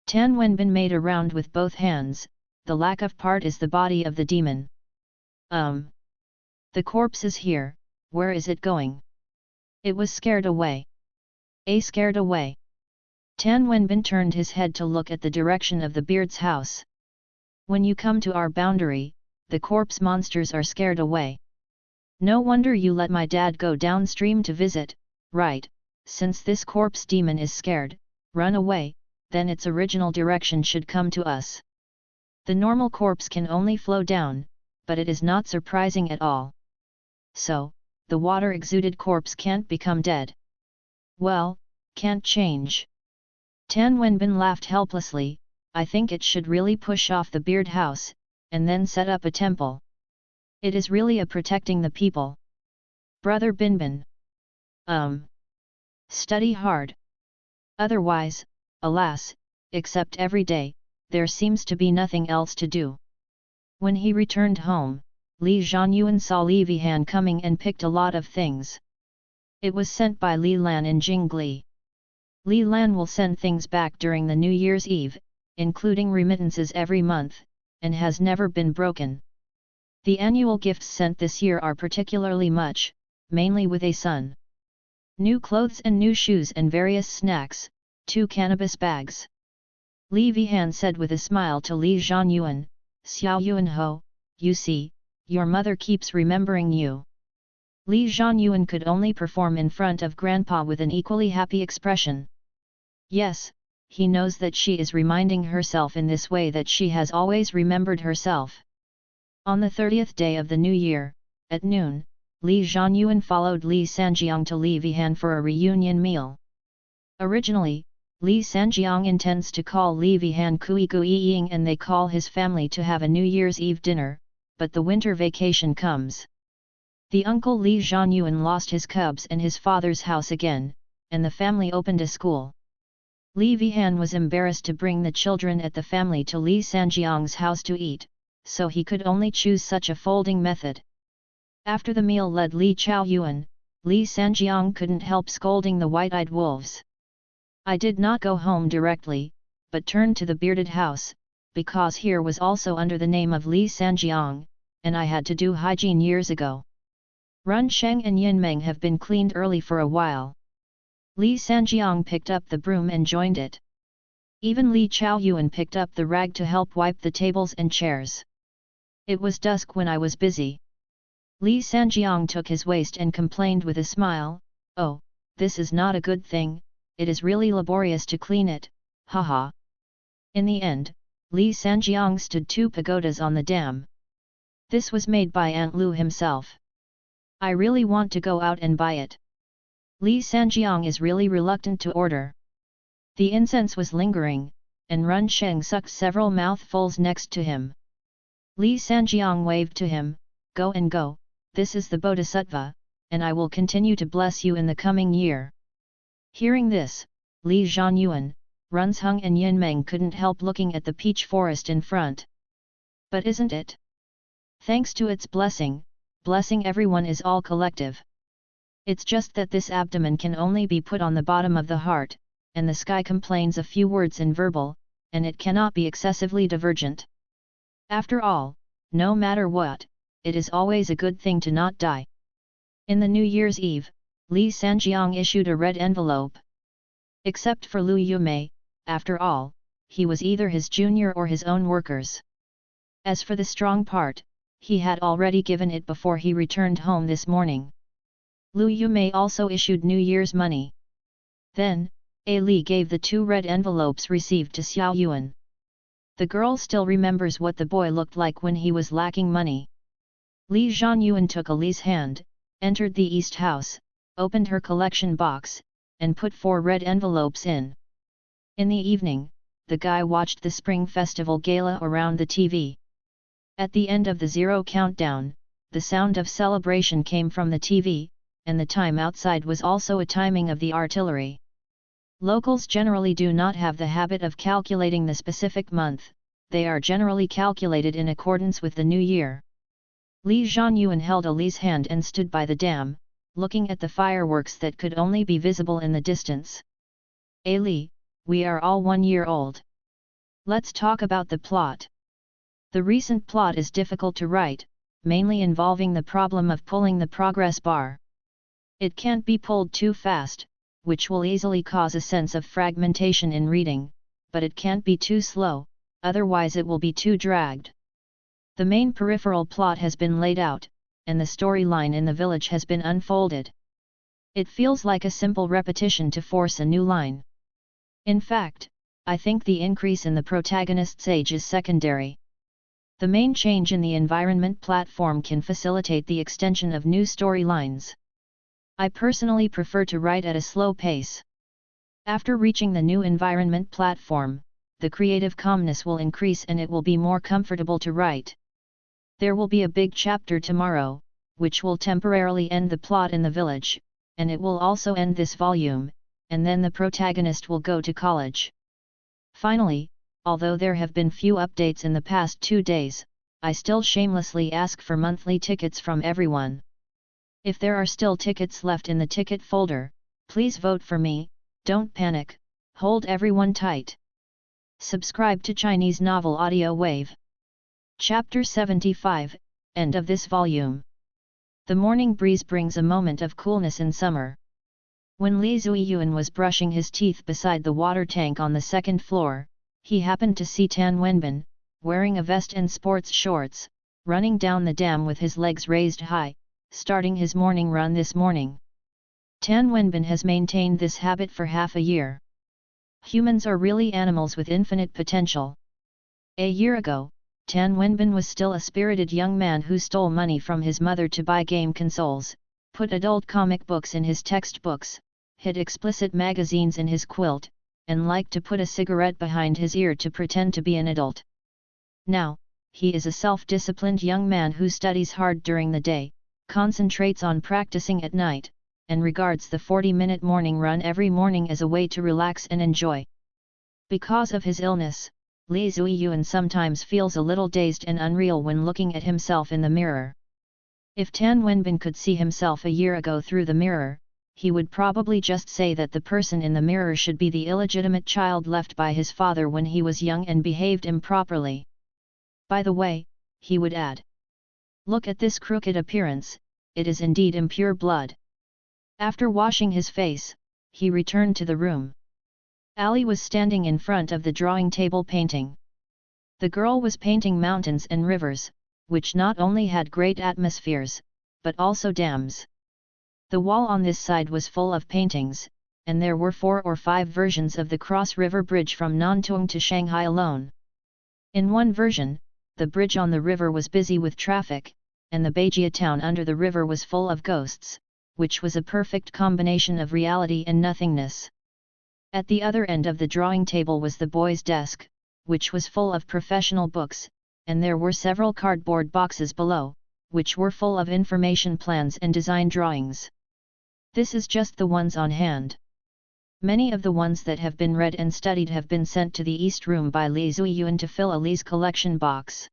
Tan Wenbin made a round with both hands, the lack of part is the body of the demon. The corpse is here, where is it going? It was scared away. Scared away. Tan Wenbin turned his head to look at the direction of the beard's house. When you come to our boundary, the corpse monsters are scared away. No wonder you let my dad go downstream to visit, right? Since this corpse demon is scared, run away, then its original direction should come to us. The normal corpse can only flow down, but it is not surprising at all. So, the water-exuded corpse can't become dead. Well, can't change. Tan Wenbin laughed helplessly. I think it should really push off the beard house, and then set up a temple. It is really a protecting the people. Brother Binbin. Study hard. Otherwise, alas, except every day, there seems to be nothing else to do. When he returned home, Li Zhanyuan saw Li Vihan coming and picked a lot of things. It was sent by Li Lan in Jingli. Li Lan will send things back during the New Year's Eve, including remittances every month, and has never been broken. The annual gifts sent this year are particularly much, mainly with a son. New clothes and new shoes and various snacks, 2 cannabis bags. Li Vihan said with a smile to Li Zhanyuan, Xiao Yuanho, you see, your mother keeps remembering you. Li Zhanyuan could only perform in front of Grandpa with an equally happy expression. Yes, he knows that she is reminding herself in this way that she has always remembered herself. On the 30th day of the new year, at noon, Li Zhanyuan followed Li Sanjiang to Li Vihan for a reunion meal. Originally, Li Sanjiang intends to call Li Vihan Kui Gui Ying and they call his family to have a New Year's Eve dinner, but the winter vacation comes. The uncle Li Zhanyuan lost his cubs and his father's house again, and the family opened a school. Li Vihan was embarrassed to bring the children at the family to Li Sanjiang's house to eat, so he could only choose such a folding method. After the meal led Li Chaoyuan, Li Sanjiang couldn't help scolding the white-eyed wolves. I did not go home directly, but turned to the bearded house, because here was also under the name of Li Sanjiang, and I had to do hygiene years ago. Run Sheng and Yin Meng have been cleaned early for a while. Li Sanjiang picked up the broom and joined it. Even Li Chaoyuan picked up the rag to help wipe the tables and chairs. It was dusk when I was busy. Li Sanjiang took his waist and complained with a smile, oh, this is not a good thing, it is really laborious to clean it, haha. In the end, Li Sanjiang stood 2 pagodas on the dam. This was made by Aunt Lu himself. I really want to go out and buy it. Li Sanjiang is really reluctant to order. The incense was lingering, and Run Sheng sucked several mouthfuls next to him. Li Sanjiang waved to him, go and go, this is the Bodhisattva, and I will continue to bless you in the coming year. Hearing this, Li Zhanyuan, Runzheng and Yin Meng couldn't help looking at the peach forest in front. But isn't it? Thanks to its blessing everyone is all collective. It's just that this abdomen can only be put on the bottom of the heart, and the sky complains a few words in verbal, and it cannot be excessively divergent. After all, no matter what, it is always a good thing to not die. In the New Year's Eve, Li Sanjiang issued a red envelope. Except for Lu Yumei, after all, he was either his junior or his own workers. As for the strong part, he had already given it before he returned home this morning. Lu Yumei also issued New Year's money. Then, A Li gave the 2 red envelopes received to Xiao Yuan. The girl still remembers what the boy looked like when he was lacking money. Li Zhanyuan took A Li's hand, entered the east house, opened her collection box, and put 4 red envelopes in. In the evening, the guy watched the Spring Festival gala around the TV. At the end of the 0 countdown, the sound of celebration came from the TV, and the time outside was also a timing of the artillery. Locals generally do not have the habit of calculating the specific month, they are generally calculated in accordance with the new year. Li Zhanyuan held Ali's hand and stood by the dam, looking at the fireworks that could only be visible in the distance. Ali, we are all 1 year old. Let's talk about the plot. The recent plot is difficult to write, mainly involving the problem of pulling the progress bar. It can't be pulled too fast, which will easily cause a sense of fragmentation in reading, but it can't be too slow, otherwise it will be too dragged. The main peripheral plot has been laid out, and the storyline in the village has been unfolded. It feels like a simple repetition to force a new line. In fact, I think the increase in the protagonist's age is secondary. The main change in the environment platform can facilitate the extension of new storylines. I personally prefer to write at a slow pace. After reaching the new environment platform, the creative calmness will increase and it will be more comfortable to write. There will be a big chapter tomorrow, which will temporarily end the plot in the village, and it will also end this volume, and then the protagonist will go to college. Finally, although there have been few updates in the past 2 days, I still shamelessly ask for monthly tickets from everyone. If there are still tickets left in the ticket folder, please vote for me, don't panic, hold everyone tight. Subscribe to Chinese Novel Audio Wave. Chapter 75, End of this volume. The morning breeze brings a moment of coolness in summer. When Li Zuiyuan was brushing his teeth beside the water tank on the second floor, he happened to see Tan Wenbin, wearing a vest and sports shorts, running down the dam with his legs raised high, starting his morning run this morning. Tan Wenbin has maintained this habit for half a year. Humans are really animals with infinite potential. A year ago, Tan Wenbin was still a spirited young man who stole money from his mother to buy game consoles, put adult comic books in his textbooks, hid explicit magazines in his quilt, and liked to put a cigarette behind his ear to pretend to be an adult. Now, he is a self-disciplined young man who studies hard during the day, concentrates on practicing at night, and regards the 40-minute morning run every morning as a way to relax and enjoy. Because of his illness, Li Zuiyuan sometimes feels a little dazed and unreal when looking at himself in the mirror. If Tan Wenbin could see himself a year ago through the mirror, he would probably just say that the person in the mirror should be the illegitimate child left by his father when he was young and behaved improperly. By the way, he would add, "Look at this crooked appearance, it is indeed impure blood." After washing his face, he returned to the room. Ali was standing in front of the drawing table painting. The girl was painting mountains and rivers, which not only had great atmospheres, but also dams. The wall on this side was full of paintings, and there were 4 or 5 versions of the Cross River Bridge from Nantung to Shanghai alone. In one version, the bridge on the river was busy with traffic, and the Beijia town under the river was full of ghosts, which was a perfect combination of reality and nothingness. At the other end of the drawing table was the boy's desk, which was full of professional books, and there were several cardboard boxes below, which were full of information plans and design drawings. This is just the ones on hand. Many of the ones that have been read and studied have been sent to the East Room by Li Zuiyuan to fill Ali's collection box.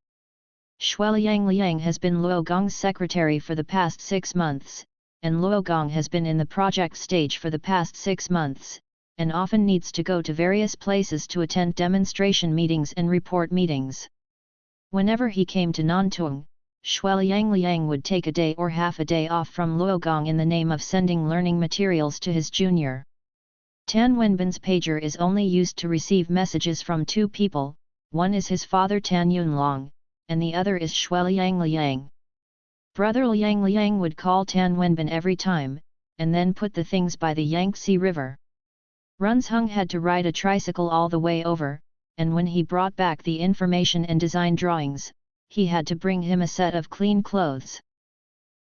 Shueliang Liang has been Luo Gong's secretary for the past 6 months, and Luo Gong has been in the project stage for the past 6 months, and often needs to go to various places to attend demonstration meetings and report meetings. Whenever he came to Nantung, Shueliang Liang would take a day or half a day off from Luo Gong in the name of sending learning materials to his junior. Tan Wenbin's pager is only used to receive messages from 2 people, one is his father Tan Yunlong, and the other is Shueliang Liang. Brother Liang Liang would call Tan Wenbin every time, and then put the things by the Yangtze River. Runzheng had to ride a tricycle all the way over, and when he brought back the information and design drawings, he had to bring him a set of clean clothes.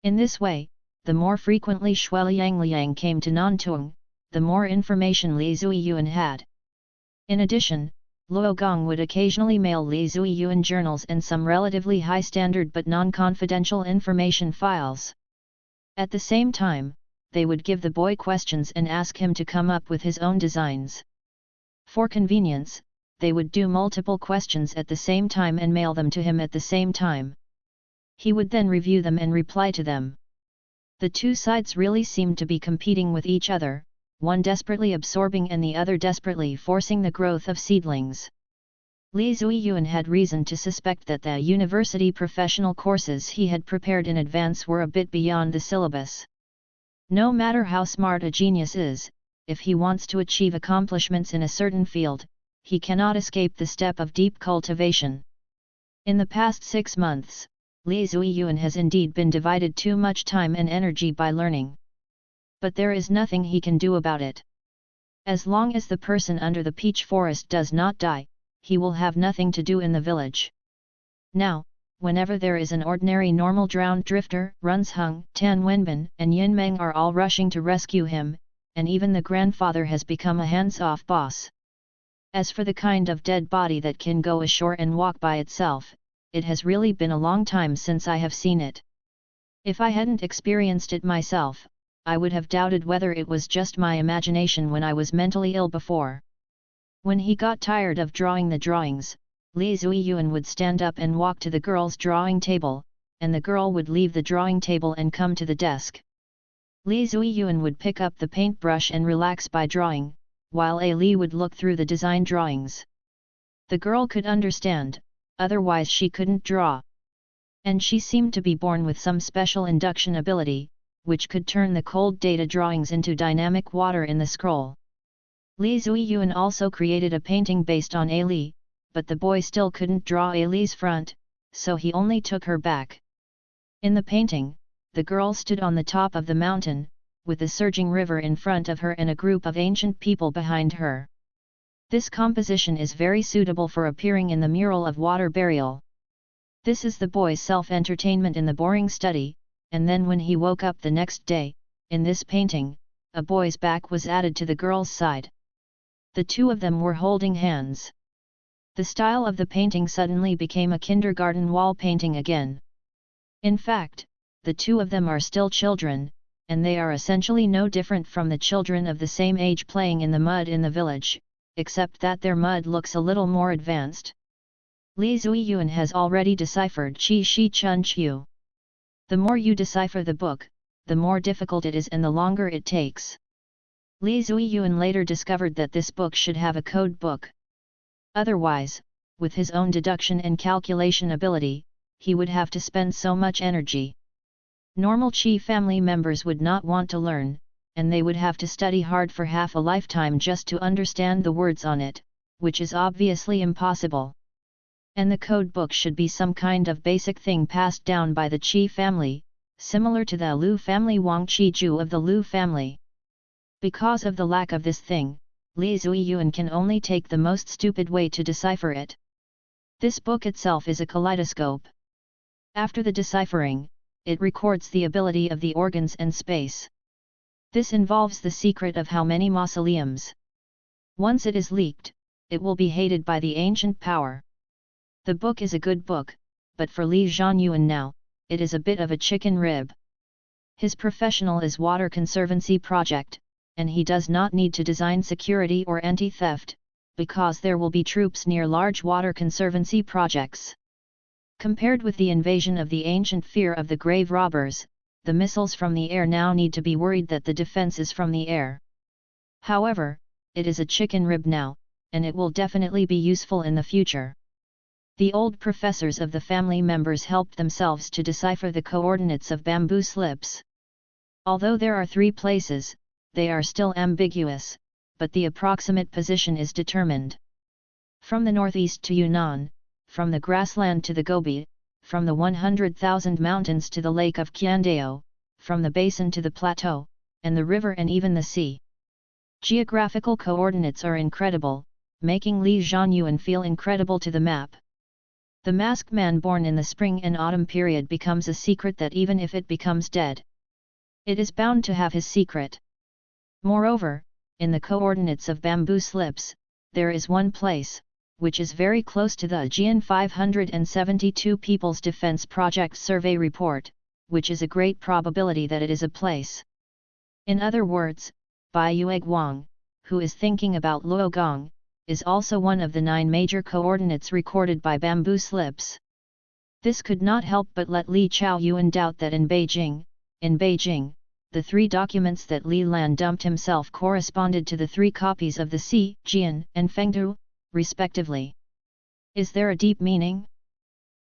In this way, the more frequently Shueliang Liang came to Nantung, the more information Li Zuiyuan had. In addition, Luo Gong would occasionally mail Li Zuiyuan journals and some relatively high-standard but non-confidential information files. At the same time, they would give the boy questions and ask him to come up with his own designs. For convenience, they would do multiple questions at the same time and mail them to him at the same time. He would then review them and reply to them. The two sides really seemed to be competing with each other, one desperately absorbing and the other desperately forcing the growth of seedlings. Li Zuiyuan had reason to suspect that the university professional courses he had prepared in advance were a bit beyond the syllabus. No matter how smart a genius is, if he wants to achieve accomplishments in a certain field, he cannot escape the step of deep cultivation. In the past 6 months, Li Zuiyuan has indeed been divided too much time and energy by learning. But there is nothing he can do about it. As long as the person under the peach forest does not die, he will have nothing to do in the village. Now, whenever there is an ordinary normal drowned drifter, Runzheng, Tan Wenbin and Yin Meng are all rushing to rescue him, and even the grandfather has become a hands-off boss. As for the kind of dead body that can go ashore and walk by itself, it has really been a long time since I have seen it. If I hadn't experienced it myself, I would have doubted whether it was just my imagination when I was mentally ill before. When he got tired of drawing the drawings, Li Zuiyuan would stand up and walk to the girl's drawing table, and the girl would leave the drawing table and come to the desk. Li Zuiyuan would pick up the paintbrush and relax by drawing, while Li would look through the design drawings. The girl could understand, otherwise she couldn't draw. And she seemed to be born with some special induction ability, which could turn the cold data drawings into dynamic water in the scroll. Li Zuiyuan also created a painting based on Li, but the boy still couldn't draw Li's front, so he only took her back. In the painting, the girl stood on the top of the mountain, with the surging river in front of her and a group of ancient people behind her. This composition is very suitable for appearing in the mural of water burial. This is the boy's self-entertainment in the boring study, and then when he woke up the next day, in this painting, a boy's back was added to the girl's side. The two of them were holding hands. The style of the painting suddenly became a kindergarten wall painting again. In fact, the two of them are still children, and they are essentially no different from the children of the same age playing in the mud in the village, except that their mud looks a little more advanced. Li Zuiyuan has already deciphered Qi Shi Chun Qiu. The more you decipher the book, the more difficult it is and the longer it takes. Li Zuiyuan later discovered that this book should have a code book. Otherwise, with his own deduction and calculation ability, he would have to spend so much energy. Normal Qi family members would not want to learn, and they would have to study hard for half a lifetime just to understand the words on it, which is obviously impossible. And the code book should be some kind of basic thing passed down by the Qi family, similar to the Lu family Wang Qiju of the Lu family. Because of the lack of this thing, Li Zuiyuan can only take the most stupid way to decipher it. This book itself is a kaleidoscope. After the deciphering, it records the ability of the organs and space. This involves the secret of how many mausoleums. Once it is leaked, it will be hated by the ancient power. The book is a good book, but for Li Zhanyuan now, it is a bit of a chicken rib. His professional is water conservancy project, and he does not need to design security or anti-theft, because there will be troops near large water conservancy projects. Compared with the invasion of the ancient fear of the grave robbers, the missiles from the air now need to be worried that the defense is from the air. However, it is a chicken rib now, and it will definitely be useful in the future. The old professors of the family members helped themselves to decipher the coordinates of bamboo slips. Although there are 3 places, they are still ambiguous, but the approximate position is determined. From the northeast to Yunnan, from the grassland to the Gobi, from the 100,000 mountains to the lake of Qiandao, from the basin to the plateau, and the river and even the sea. Geographical coordinates are incredible, making Li Zhanyuan feel incredible to the map. The masked man born in the spring and autumn period becomes a secret that even if it becomes dead, it is bound to have his secret. Moreover, in the coordinates of bamboo slips, there is one place, which is very close to the Aegean 572 People's Defense Project Survey Report, which is a great probability that it is a place. In other words, Bai Yueguang, who is thinking about Luogong, is also one of the 9 major coordinates recorded by bamboo slips. This could not help but let Li Chaoyuan doubt that in Beijing, the 3 documents that Li Lan dumped himself corresponded to the 3 copies of the Si, Jian, and Fengdu, respectively. Is there a deep meaning?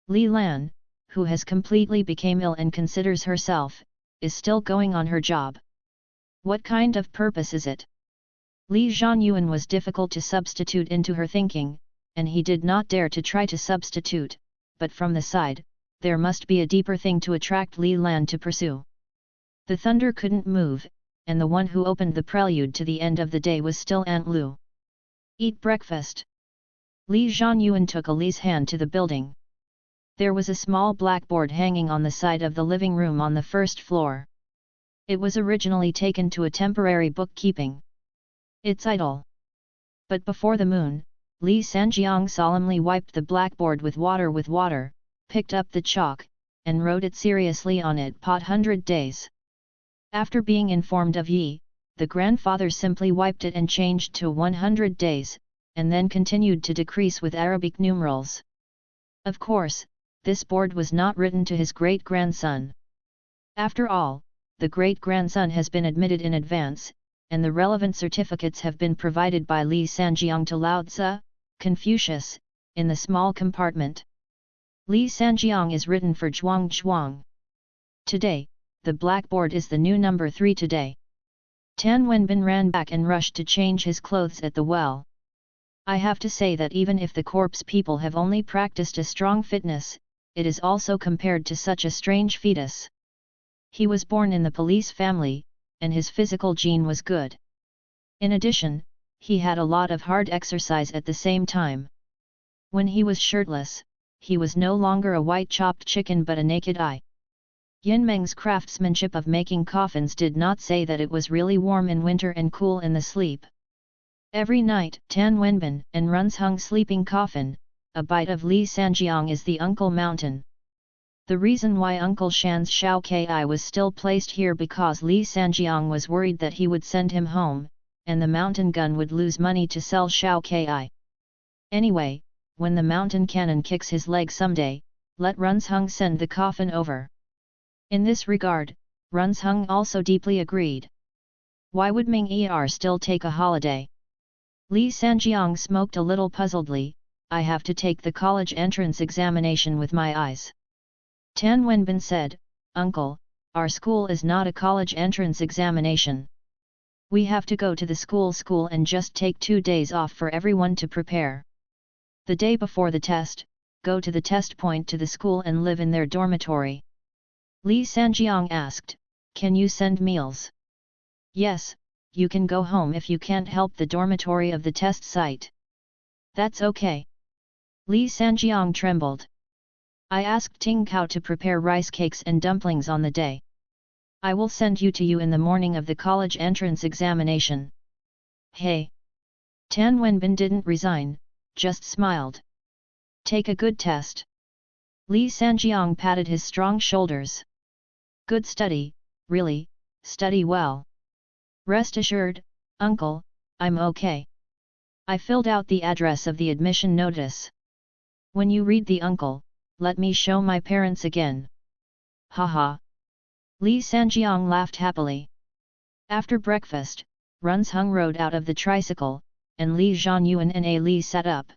Li Lan, who has completely become ill and considers herself, is still going on her job. What kind of purpose is it? Li Zhanyuan was difficult to substitute into her thinking, and he did not dare to try to substitute, but from the side, there must be a deeper thing to attract Li Lan to pursue. The thunder couldn't move, and the one who opened the prelude to the end of the day was still Aunt Lu. Eat breakfast. Li Zhanyuan took Li's hand to the building. There was a small blackboard hanging on the side of the living room on the first floor. It was originally taken to a temporary bookkeeping. It's idle. But before the moon, Li Sanjiang solemnly wiped the blackboard with water, picked up the chalk, and wrote it seriously on it. 100 days. After being informed of Yi, the grandfather simply wiped it and changed to 100 days, and then continued to decrease with Arabic numerals. Of course, this board was not written to his great-grandson. After all, the great-grandson has been admitted in advance, and the relevant certificates have been provided by Li Sanjiang to Lao Tzu, Confucius, in the small compartment. Li Sanjiang is written for Zhuang. Today, the blackboard is the new number 3 today. Tan Wenbin ran back and rushed to change his clothes at the well. I have to say that even if the corpse people have only practiced a strong fitness, it is also compared to such a strange fetus. He was born in the police family, and his physical gene was good. In addition, he had a lot of hard exercise at the same time. When he was shirtless, he was no longer a white chopped chicken but a naked eye. Yin Meng's craftsmanship of making coffins did not say that it was really warm in winter and cool in the sleep. Every night, Tan Wenbin and Runzheng sleeping coffin, a bite of Li Sanjiang is the Uncle Mountain. The reason why Uncle Shan's Shao Ki was still placed here because Li Sanjiang was worried that he would send him home, and the mountain gun would lose money to sell Shao Ki. Anyway, when the mountain cannon kicks his leg someday, let Runzheng send the coffin over. In this regard, Runzheng also deeply agreed. Why would Ming Er still take a holiday? Li Sanjiang smoked a little puzzledly. I have to take the college entrance examination with my eyes. Tan Wenbin said, Uncle, our school is not a college entrance examination. We have to go to the school and just take 2 days off for everyone to prepare. The day before the test, go to the test point to the school and live in their dormitory. Li Sanjiang asked, can you send meals? Yes, you can go home if you can't help the dormitory of the test site. That's okay. Li Sanjiang trembled. I asked Ting Kao to prepare rice cakes and dumplings on the day. I will send you in the morning of the college entrance examination. Hey! Tan Wenbin didn't resign, just smiled. Take a good test. Li Sanjiang patted his strong shoulders. Good study, really, study well. Rest assured, Uncle, I'm okay. I filled out the address of the admission notice. When you read the uncle, let me show my parents again. Haha. Li Sanjiang laughed happily. After breakfast, Runzheng rode out of the tricycle, and Li Zhanyuan and Li sat up.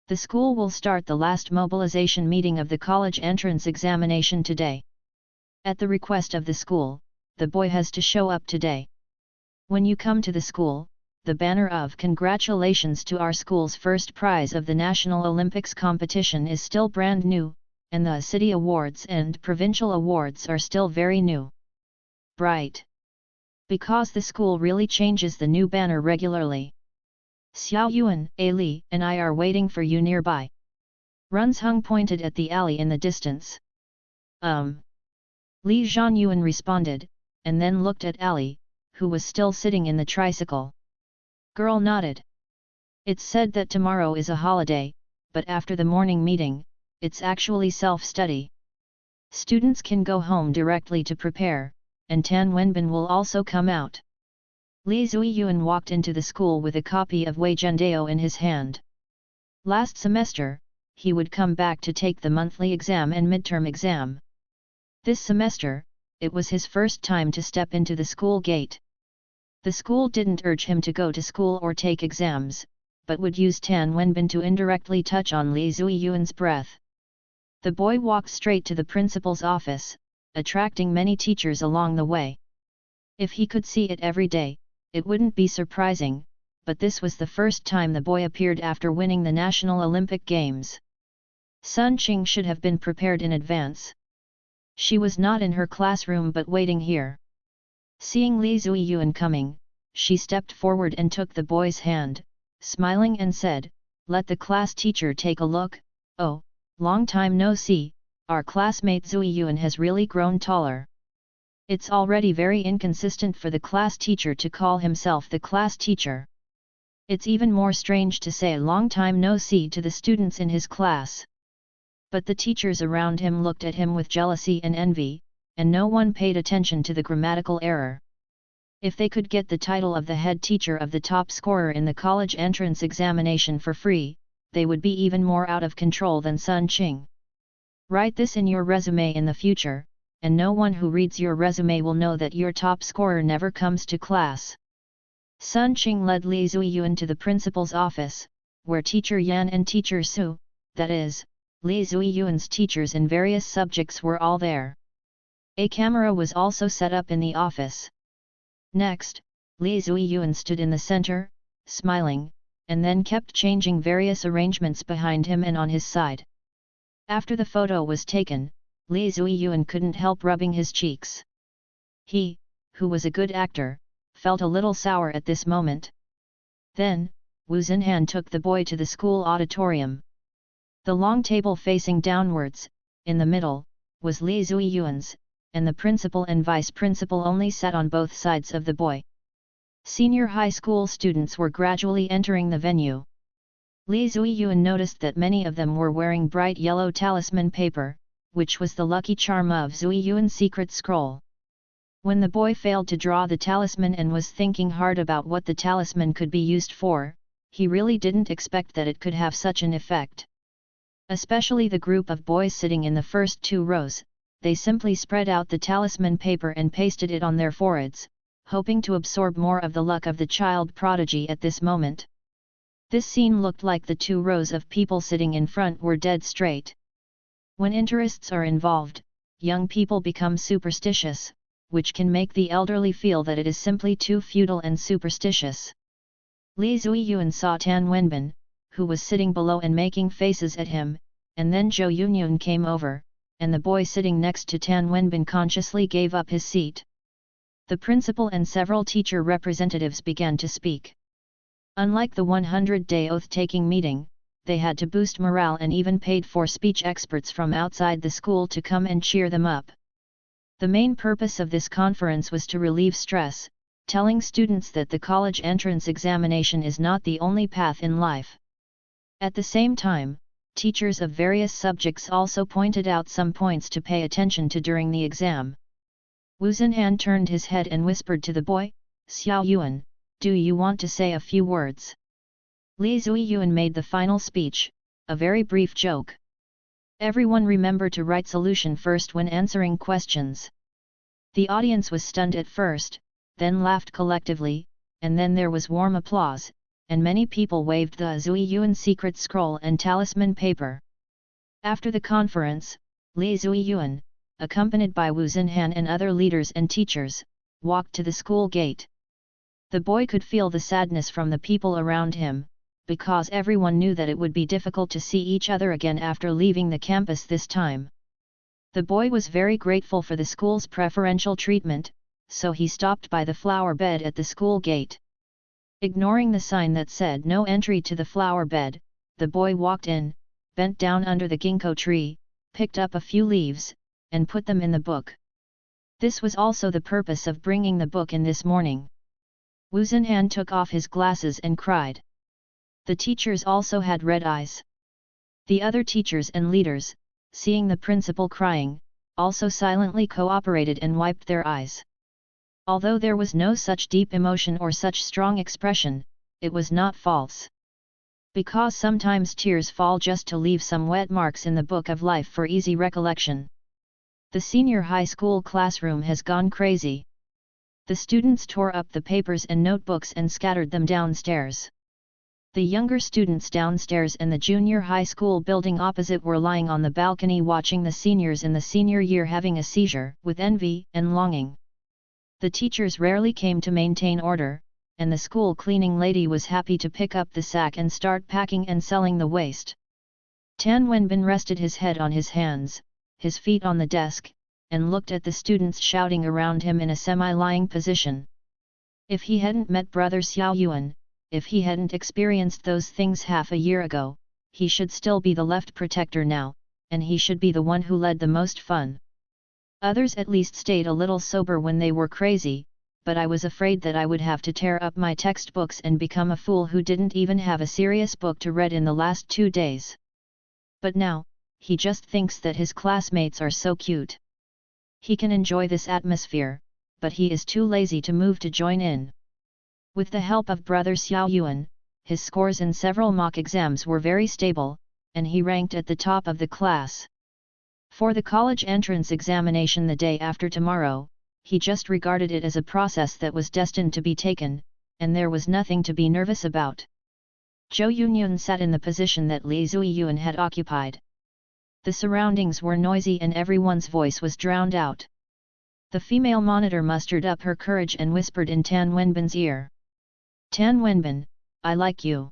The school will start the last mobilization meeting of the college entrance examination today. At the request of the school, the boy has to show up today. When you come to the school, the banner of "Congratulations to our school's first prize of the National Olympics competition" is still brand new, and the city awards and provincial awards are still very new. Bright. Because the school really changes the new banner regularly. Xiao Yuan, Li, and I are waiting for you nearby. Runzheng pointed at the alley in the distance. Li Zhanyuan responded, and then looked at Ali, who was still sitting in the tricycle. Girl nodded. It's said that tomorrow is a holiday, but after the morning meeting, it's actually self-study. Students can go home directly to prepare, and Tan Wenbin will also come out. Li Zuiyuan walked into the school with a copy of Wei Zhendao in his hand. Last semester, he would come back to take the monthly exam and midterm exam. This semester, it was his first time to step into the school gate. The school didn't urge him to go to school or take exams, but would use Tan Wenbin to indirectly touch on Li Zuiyuan's breath. The boy walked straight to the principal's office, attracting many teachers along the way. If he could see it every day, it wouldn't be surprising, but this was the first time the boy appeared after winning the National Olympic Games. Sun Qing should have been prepared in advance. She was not in her classroom but waiting here. Seeing Li Zuiyuan coming, she stepped forward and took the boy's hand, smiling and said, "Let the class teacher take a look. Oh, long time no see, our classmate Zuiyuan has really grown taller." It's already very inconsistent for the class teacher to call himself the class teacher. It's even more strange to say long time no see to the students in his class. But the teachers around him looked at him with jealousy and envy, and no one paid attention to the grammatical error. If they could get the title of the head teacher of the top scorer in the college entrance examination for free, they would be even more out of control than Sun Qing. Write this in your resume in the future, and no one who reads your resume will know that your top scorer never comes to class. Sun Qing led Li Zuiyuan to the principal's office, where Teacher Yan and Teacher Su, that is, Li Zuiyuan's teachers in various subjects, were all there. A camera was also set up in the office. Next, Li Zuiyuan stood in the center, smiling, and then kept changing various arrangements behind him and on his side. After the photo was taken, Li Zuiyuan couldn't help rubbing his cheeks. He, who was a good actor, felt a little sour at this moment. Then, Wu Xinhan took the boy to the school auditorium. The long table facing downwards, in the middle, was Li Zuiyuan's, and the principal and vice principal only sat on both sides of the boy. Senior high school students were gradually entering the venue. Li Zuiyuan noticed that many of them were wearing bright yellow talisman paper, which was the lucky charm of Zuiyuan's secret scroll. When the boy failed to draw the talisman and was thinking hard about what the talisman could be used for, he really didn't expect that it could have such an effect. Especially the group of boys sitting in the first two rows, they simply spread out the talisman paper and pasted it on their foreheads, hoping to absorb more of the luck of the child prodigy at this moment. This scene looked like the two rows of people sitting in front were dead straight. When interests are involved, young people become superstitious, which can make the elderly feel that it is simply too futile and superstitious. Li Zuiyuan saw Tan Wenbin, who was sitting below and making faces at him, and then Zhou Yunyun came over, and the boy sitting next to Tan Wenbin consciously gave up his seat. The principal and several teacher representatives began to speak. Unlike the 100-day oath-taking meeting, they had to boost morale and even paid for speech experts from outside the school to come and cheer them up. The main purpose of this conference was to relieve stress, telling students that the college entrance examination is not the only path in life. At the same time, teachers of various subjects also pointed out some points to pay attention to during the exam. Wu Xinhan turned his head and whispered to the boy, "Xiao Yuan, do you want to say a few words?" Li Zuiyuan made the final speech, a very brief joke. Everyone remember to write solution first when answering questions. The audience was stunned at first, then laughed collectively, and then there was warm applause, and many people waved the Zuiyuan secret scroll and talisman paper. After the conference, Li Zuiyuan, accompanied by Wu Xinhan and other leaders and teachers, walked to the school gate. The boy could feel the sadness from the people around him, because everyone knew that it would be difficult to see each other again after leaving the campus this time. The boy was very grateful for the school's preferential treatment, so he stopped by the flower bed at the school gate. Ignoring the sign that said no entry to the flower bed, the boy walked in, bent down under the ginkgo tree, picked up a few leaves, and put them in the book. This was also the purpose of bringing the book in this morning. Wu Xinhan took off his glasses and cried. The teachers also had red eyes. The other teachers and leaders, seeing the principal crying, also silently cooperated and wiped their eyes. Although there was no such deep emotion or such strong expression, it was not false. Because sometimes tears fall just to leave some wet marks in the book of life for easy recollection. The senior high school classroom has gone crazy. The students tore up the papers and notebooks and scattered them downstairs. The younger students downstairs and the junior high school building opposite were lying on the balcony watching the seniors in the senior year having a seizure with envy and longing. The teachers rarely came to maintain order, and the school cleaning lady was happy to pick up the sack and start packing and selling the waste. Tan Wenbin rested his head on his hands, his feet on the desk, and looked at the students shouting around him in a semi-lying position. If he hadn't met Brother Xiao Yuan, if he hadn't experienced those things half a year ago, he should still be the left protector now, and he should be the one who led the most fun. Others at least stayed a little sober when they were crazy, but I was afraid that I would have to tear up my textbooks and become a fool who didn't even have a serious book to read in the last 2 days. But now, he just thinks that his classmates are so cute. He can enjoy this atmosphere, but he is too lazy to move to join in. With the help of Brother Xiao Yuan, his scores in several mock exams were very stable, and he ranked at the top of the class. For the college entrance examination the day after tomorrow, he just regarded it as a process that was destined to be taken, and there was nothing to be nervous about. Zhou Yunyun sat in the position that Li Zuiyuan had occupied. The surroundings were noisy and everyone's voice was drowned out. The female monitor mustered up her courage and whispered in Tan Wenbin's ear. "Tan Wenbin, I like you."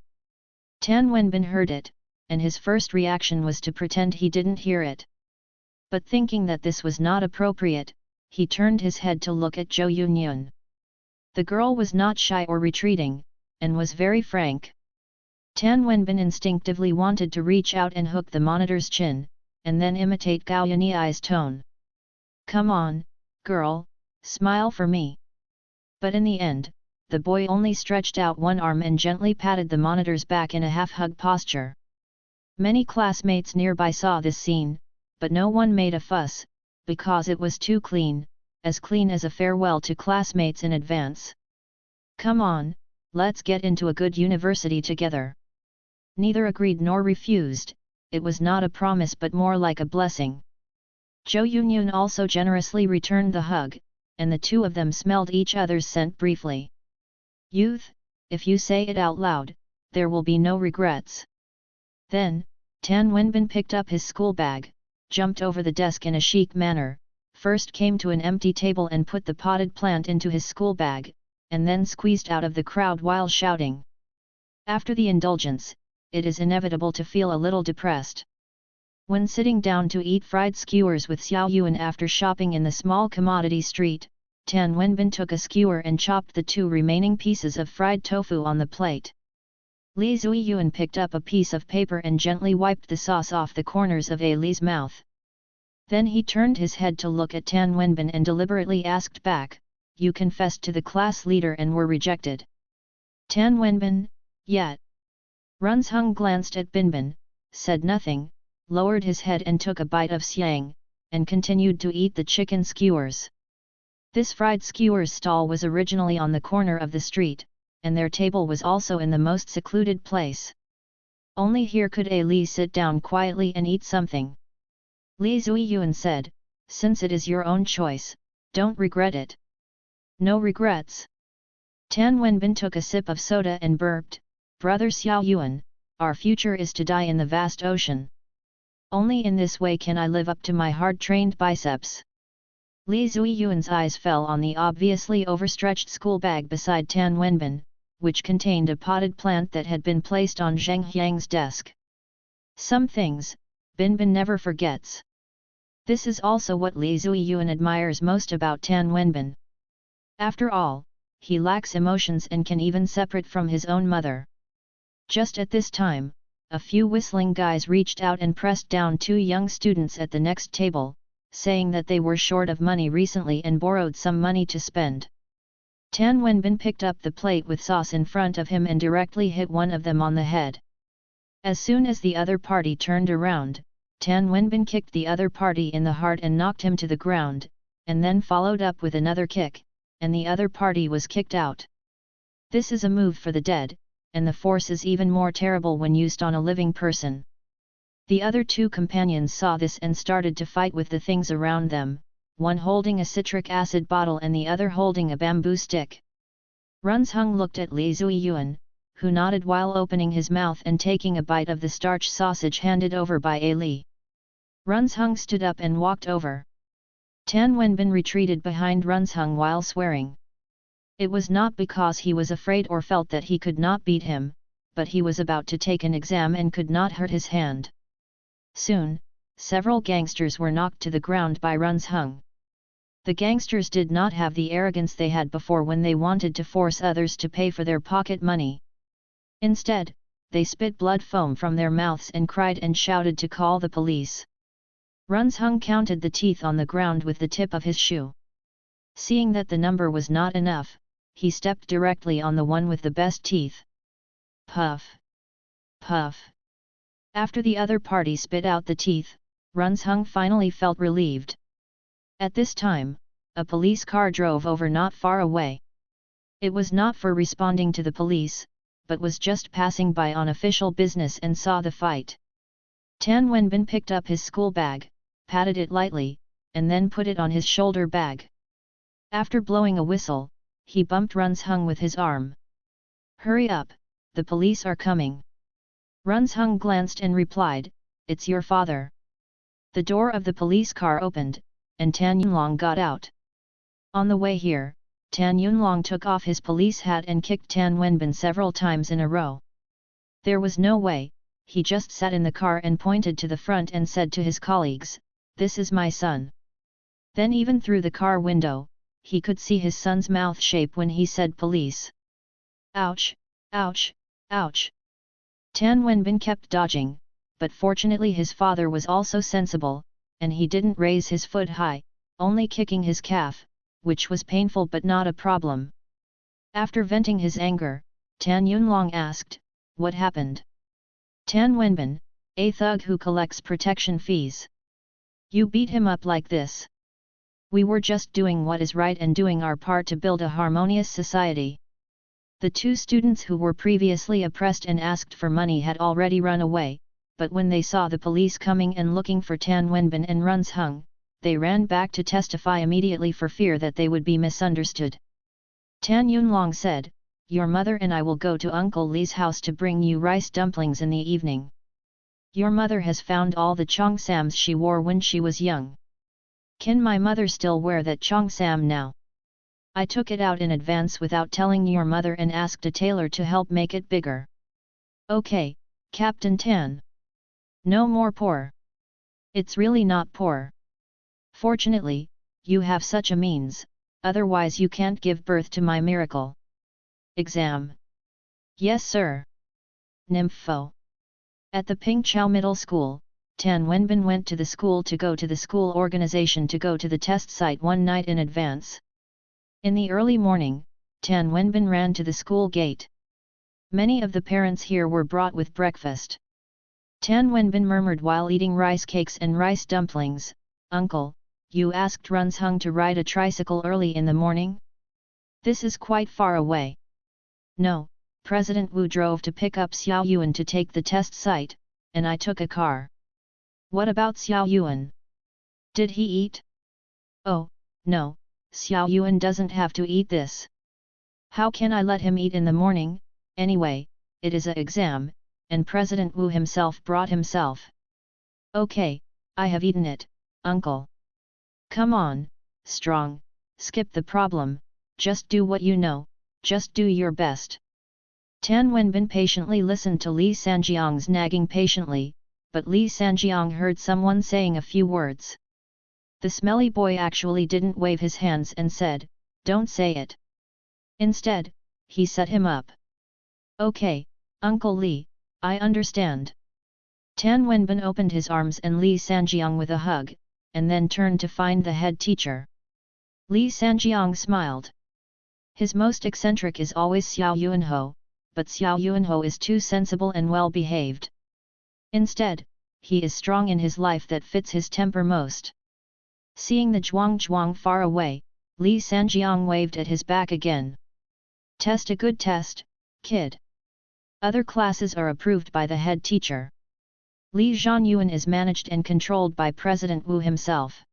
Tan Wenbin heard it, and his first reaction was to pretend he didn't hear it. But thinking that this was not appropriate, he turned his head to look at Zhou Yunyun. The girl was not shy or retreating, and was very frank. Tan Wenbin instinctively wanted to reach out and hook the monitor's chin, and then imitate Gao Yunyi's tone. "Come on, girl, smile for me." But in the end, the boy only stretched out one arm and gently patted the monitor's back in a half-hug posture. Many classmates nearby saw this scene, but no one made a fuss, because it was too clean, as clean as a farewell to classmates in advance. "Come on, let's get into a good university together." Neither agreed nor refused, it was not a promise but more like a blessing. Zhou Yunyun also generously returned the hug, and the two of them smelled each other's scent briefly. "Youth, if you say it out loud, there will be no regrets." Then, Tan Wenbin picked up his school bag, jumped over the desk in a chic manner, first came to an empty table and put the potted plant into his school bag, and then squeezed out of the crowd while shouting. After the indulgence, it is inevitable to feel a little depressed. When sitting down to eat fried skewers with Xiao Yuan after shopping in the small commodity street, Tan Wenbin took a skewer and chopped the 2 remaining pieces of fried tofu on the plate. Li Zuiyuan picked up a piece of paper and gently wiped the sauce off the corners of Li's mouth. Then he turned his head to look at Tan Wenbin and deliberately asked back, "You confessed to the class leader and were rejected?" Tan Wenbin, "Yet." Runzheng glanced at Binbin, said nothing, lowered his head and took a bite of xiang, and continued to eat the chicken skewers. This fried skewers stall was originally on the corner of the street, and their table was also in the most secluded place. Only here could Li sit down quietly and eat something. Li Zuiyuan said, "Since it is your own choice, don't regret it." "No regrets." Tan Wenbin took a sip of soda and burped, "Brother Xiao Yuan, our future is to die in the vast ocean. Only in this way can I live up to my hard-trained biceps." Li Zuiyuan's eyes fell on the obviously overstretched school bag beside Tan Wenbin, which contained a potted plant that had been placed on Zheng Hyang's desk. Some things, Binbin never forgets. This is also what Li Zuiyuan admires most about Tan Wenbin. After all, he lacks emotions and can even separate from his own mother. Just at this time, a few whistling guys reached out and pressed down 2 young students at the next table, saying that they were short of money recently and borrowed some money to spend. Tan Wenbin picked up the plate with sauce in front of him and directly hit one of them on the head. As soon as the other party turned around, Tan Wenbin kicked the other party in the heart and knocked him to the ground, and then followed up with another kick, and the other party was kicked out. This is a move for the dead, and the force is even more terrible when used on a living person. The other two companions saw this and started to fight with the things around them, one holding a citric acid bottle and the other holding a bamboo stick. Runzheng looked at Li Zuiyuan, who nodded while opening his mouth and taking a bite of the starch sausage handed over by A Li. Runzheng stood up and walked over. Tan Wenbin retreated behind Runzheng while swearing. It was not because he was afraid or felt that he could not beat him, but he was about to take an exam and could not hurt his hand. Soon, several gangsters were knocked to the ground by Runzheng. The gangsters did not have the arrogance they had before when they wanted to force others to pay for their pocket money. Instead, they spit blood foam from their mouths and cried and shouted to call the police. Runzheng counted the teeth on the ground with the tip of his shoe. Seeing that the number was not enough, he stepped directly on the one with the best teeth. Puff! Puff! After the other party spit out the teeth, Runzheng finally felt relieved. At this time, a police car drove over not far away. It was not for responding to the police, but was just passing by on official business and saw the fight. Tan Wenbin picked up his school bag, patted it lightly, and then put it on his shoulder bag. After blowing a whistle, he bumped Runzheng with his arm. "Hurry up, the police are coming." Runzheng glanced and replied, "It's your father." The door of the police car opened, and Tan Yunlong got out. On the way here, Tan Yunlong took off his police hat and kicked Tan Wenbin several times in a row. There was no way, he just sat in the car and pointed to the front and said to his colleagues, "This is my son." Then even through the car window, he could see his son's mouth shape when he said police. Ouch! Ouch! Ouch! Tan Wenbin kept dodging, but fortunately his father was also sensible, and he didn't raise his foot high, only kicking his calf, which was painful but not a problem. After venting his anger, Tan Yunlong asked, "What happened?" "Tan Wenbin, a thug who collects protection fees. You beat him up like this." "We were just doing what is right and doing our part to build a harmonious society." The two students who were previously oppressed and asked for money had already run away, but when they saw the police coming and looking for Tan Wenbin and Runzheng, they ran back to testify immediately for fear that they would be misunderstood. Tan Yunlong said, "Your mother and I will go to Uncle Li's house to bring you rice dumplings in the evening. Your mother has found all the cheongsams she wore when she was young." "Can my mother still wear that cheongsam now?" "I took it out in advance without telling your mother and asked a tailor to help make it bigger." "Okay, Captain Tan. No more poor." "It's really not poor. Fortunately, you have such a means, otherwise you can't give birth to my miracle." "Exam?" "Yes sir." Nympho. At the Pingchao Middle School, Tan Wenbin went to the school to go to the school organization to go to the test site one night in advance. In the early morning, Tan Wenbin ran to the school gate. Many of the parents here were brought with breakfast. Tan Wenbin murmured while eating rice cakes and rice dumplings, "Uncle, you asked Runzheng to ride a tricycle early in the morning? This is quite far away." "No, President Wu drove to pick up Xiao Yuan to take the test site, and I took a car." "What about Xiao Yuan? Did he eat?" "Oh, no, Xiao Yuan doesn't have to eat this. How can I let him eat in the morning, anyway, it is a exam, and President Wu himself brought himself." "Okay, I have eaten it, uncle." "Come on, strong, skip the problem, just do what you know, just do your best." Tan Wenbin patiently listened to Li Sanjiang's nagging patiently, but Li Sanjiang heard someone saying a few words. The smelly boy actually didn't wave his hands and said, "Don't say it." Instead, he set him up. "Okay, Uncle Li, I understand." Tan Wenbin opened his arms and Li Sanjiang with a hug, and then turned to find the head teacher. Li Sanjiang smiled. His most eccentric is always Xiao Yuanho, but Xiao Yuanho is too sensible and well-behaved. Instead, he is strong in his life that fits his temper most. Seeing the Zhuang far away, Li Sanjiang waved at his back again. "Test a good test, kid." Other classes are approved by the head teacher. Li Zhanyuan is managed and controlled by President Wu himself.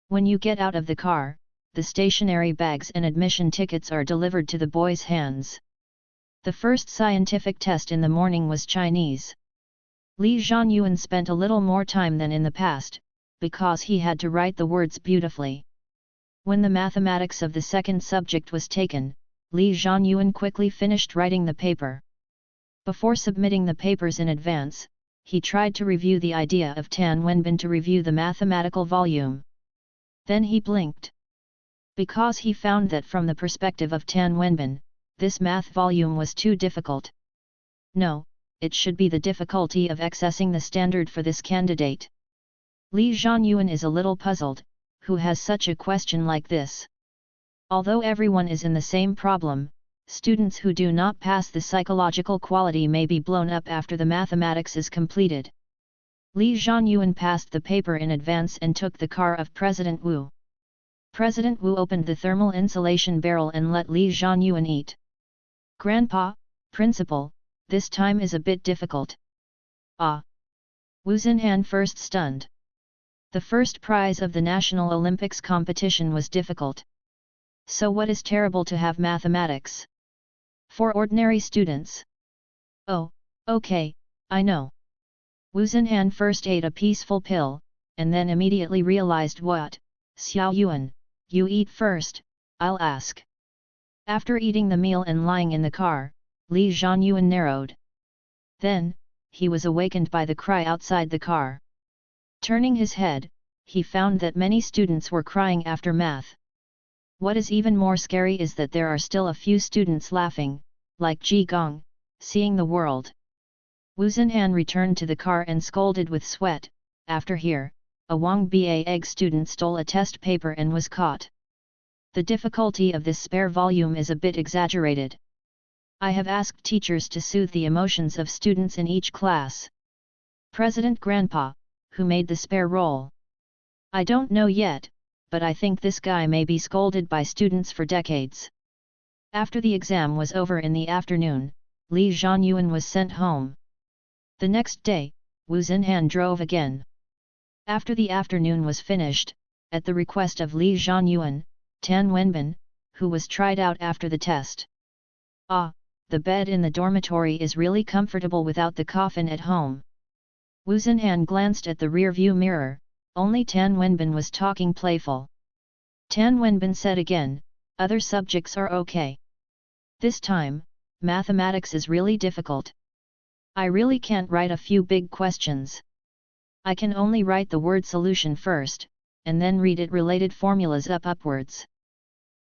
When you get out of the car, the stationery bags and admission tickets are delivered to the boys' hands. The first scientific test in the morning was Chinese. Li Zhanyuan spent a little more time than in the past, because he had to write the words beautifully. When the mathematics of the second subject was taken, Li Zhanyuan quickly finished writing the paper. Before submitting the papers in advance, he tried to review the idea of Tan Wenbin to review the mathematical volume. Then he blinked. Because he found that from the perspective of Tan Wenbin, this math volume was too difficult. No, it should be the difficulty of accessing the standard for this candidate. Li Zhanyuan is a little puzzled, who has such a question like this? Although everyone is in the same problem, students who do not pass the psychological quality may be blown up after the mathematics is completed. Li Zhanyuan passed the paper in advance and took the car of President Wu. President Wu opened the thermal insulation barrel and let Li Zhanyuan eat. "Grandpa, principal, this time is a bit difficult." "Ah!" Wu Xinhan first stunned. The first prize of the National Olympics competition was difficult. So what is terrible to have mathematics? For ordinary students. Oh, okay, I know. Wu Xinhan first ate a peaceful pill, and then immediately realized what. "Xiao Yuan, you eat first, I'll ask." After eating the meal and lying in the car, Li Zhanyuan narrowed. Then, he was awakened by the cry outside the car. Turning his head, he found that many students were crying after math. What is even more scary is that there are still a few students laughing, like Ji Gong, seeing the world. Wu Xinhan returned to the car and scolded with sweat. After here, a Wang Ba egg student stole a test paper and was caught. The difficulty of this spare volume is a bit exaggerated. I have asked teachers to soothe the emotions of students in each class. President Grandpa, who made the spare roll? I don't know yet, but I think this guy may be scolded by students for decades. After the exam was over in the afternoon, Li Zhanyuan was sent home. The next day, Wu Xinhan drove again. After the afternoon was finished, at the request of Li Zhanyuan, Tan Wenbin, who was tried out after the test. "Ah, the bed in the dormitory is really comfortable without the coffin at home." Wu Xinhan glanced at the rear-view mirror. Only Tan Wenbin was talking playful. Tan Wenbin said again, "Other subjects are okay. This time, mathematics is really difficult. I really can't write a few big questions. I can only write the word solution first, and then read it related formulas upwards."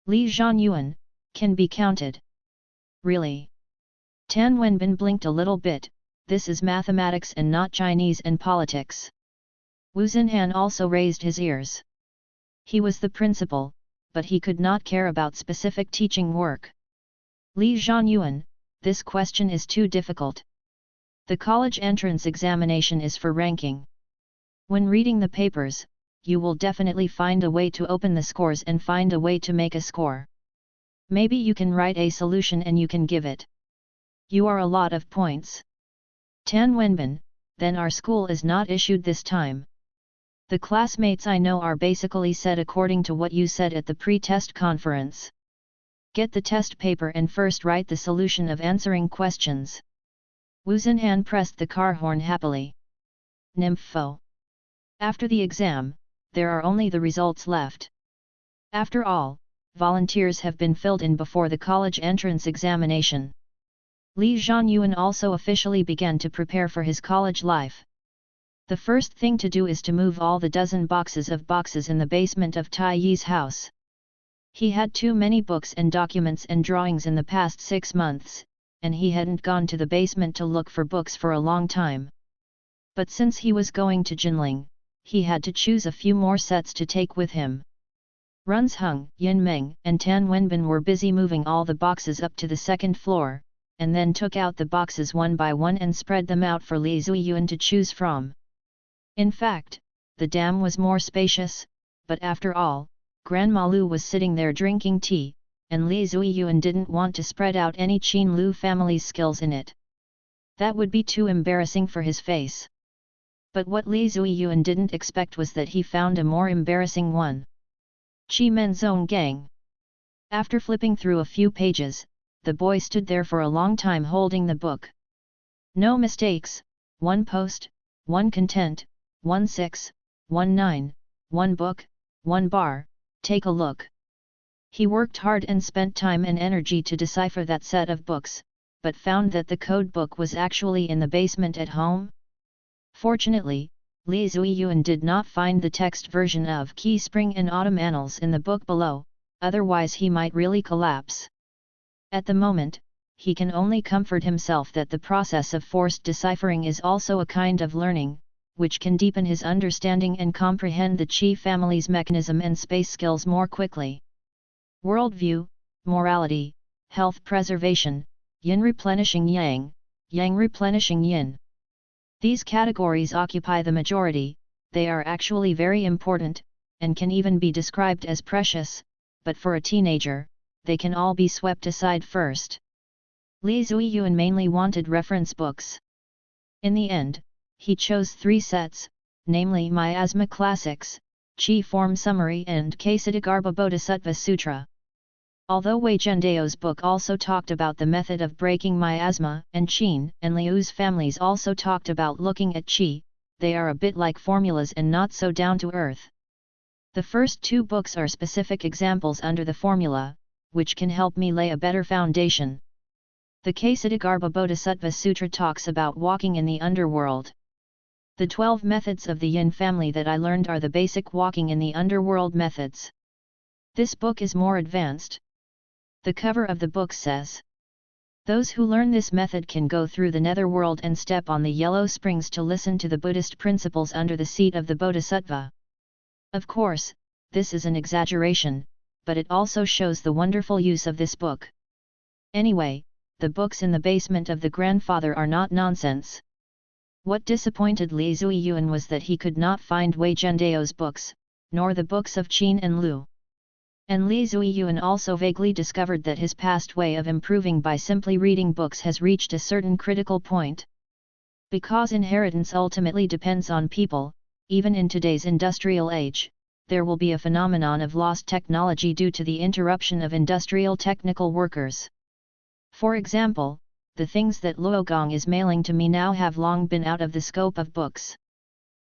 Li Zhanyuan, can be counted. Really? Tan Wenbin blinked a little bit. This is mathematics and not Chinese and politics. Wu Xinhan also raised his ears. He was the principal, but he could not care about specific teaching work. Li Zhanyuan, this question is too difficult. The college entrance examination is for ranking. When reading the papers, you will definitely find a way to open the scores and find a way to make a score. Maybe you can write a solution and you can give it. You are a lot of points. Tan Wenbin, then our school is not issued this time. The classmates I know are basically said according to what you said at the pre-test conference. Get the test paper and first write the solution of answering questions. Wu Xinhan pressed the car horn happily. Nympho. After the exam, there are only the results left. After all, volunteers have been filled in before the college entrance examination. Li Zhanyuan also officially began to prepare for his college life. The first thing to do is to move all the dozen boxes in the basement of Tai Yi's house. He had too many books and documents and drawings in the past 6 months, and he hadn't gone to the basement to look for books for a long time. But since he was going to Jinling, he had to choose a few more sets to take with him. Runzheng, Yinmeng and Tan Wenbin were busy moving all the boxes up to the second floor, and then took out the boxes one by one and spread them out for Li Zuyuan to choose from. In fact, the dam was more spacious, but after all, Grandma Lu was sitting there drinking tea, and Li Zuyuan didn't want to spread out any Qin Lu family's skills in it. That would be too embarrassing for his face. But what Li Zuiyuan didn't expect was that he found a more embarrassing one. Qi Menzong Gang. After flipping through a few pages, the boy stood there for a long time holding the book. No mistakes, 1 post, 1 content, 1 6, 1 9, 1 book, 1 bar, take a look. He worked hard and spent time and energy to decipher that set of books, but found that the code book was actually in the basement at home. Fortunately, Li Zuiyuan did not find the text version of Key Spring and Autumn Annals in the book below, otherwise he might really collapse. At the moment, he can only comfort himself that the process of forced deciphering is also a kind of learning, which can deepen his understanding and comprehend the Qi family's mechanism and space skills more quickly. Worldview, morality, health preservation, yin replenishing yang, yang replenishing yin. These categories occupy the majority, they are actually very important, and can even be described as precious, but for a teenager, they can all be swept aside first. Li Zuiyuan mainly wanted reference books. In the end, he chose 3 sets, namely Miasma Classics, Qi Form Summary and Ksatagarbha Bodhisattva Sutra. Although Wei Zhendao's book also talked about the method of breaking miasma and Qin, and Liu's families also talked about looking at Qi, they are a bit like formulas and not so down to earth. The first 2 books are specific examples under the formula, which can help me lay a better foundation. The Ksatagarbha Bodhisattva Sutra talks about walking in the underworld. The 12 methods of the Yin family that I learned are the basic walking in the underworld methods. This book is more advanced. The cover of the book says, "Those who learn this method can go through the netherworld and step on the yellow springs to listen to the Buddhist principles under the seat of the Bodhisattva." Of course, this is an exaggeration, but it also shows the wonderful use of this book. Anyway, the books in the basement of the grandfather are not nonsense. What disappointed Li Zuiyuan was that he could not find Wei Zhendao's books, nor the books of Qin and Liu. And Li Zuiyuan also vaguely discovered that his past way of improving by simply reading books has reached a certain critical point. Because inheritance ultimately depends on people, even in today's industrial age, there will be a phenomenon of lost technology due to the interruption of industrial technical workers. For example, the things that Luogong is mailing to me now have long been out of the scope of books.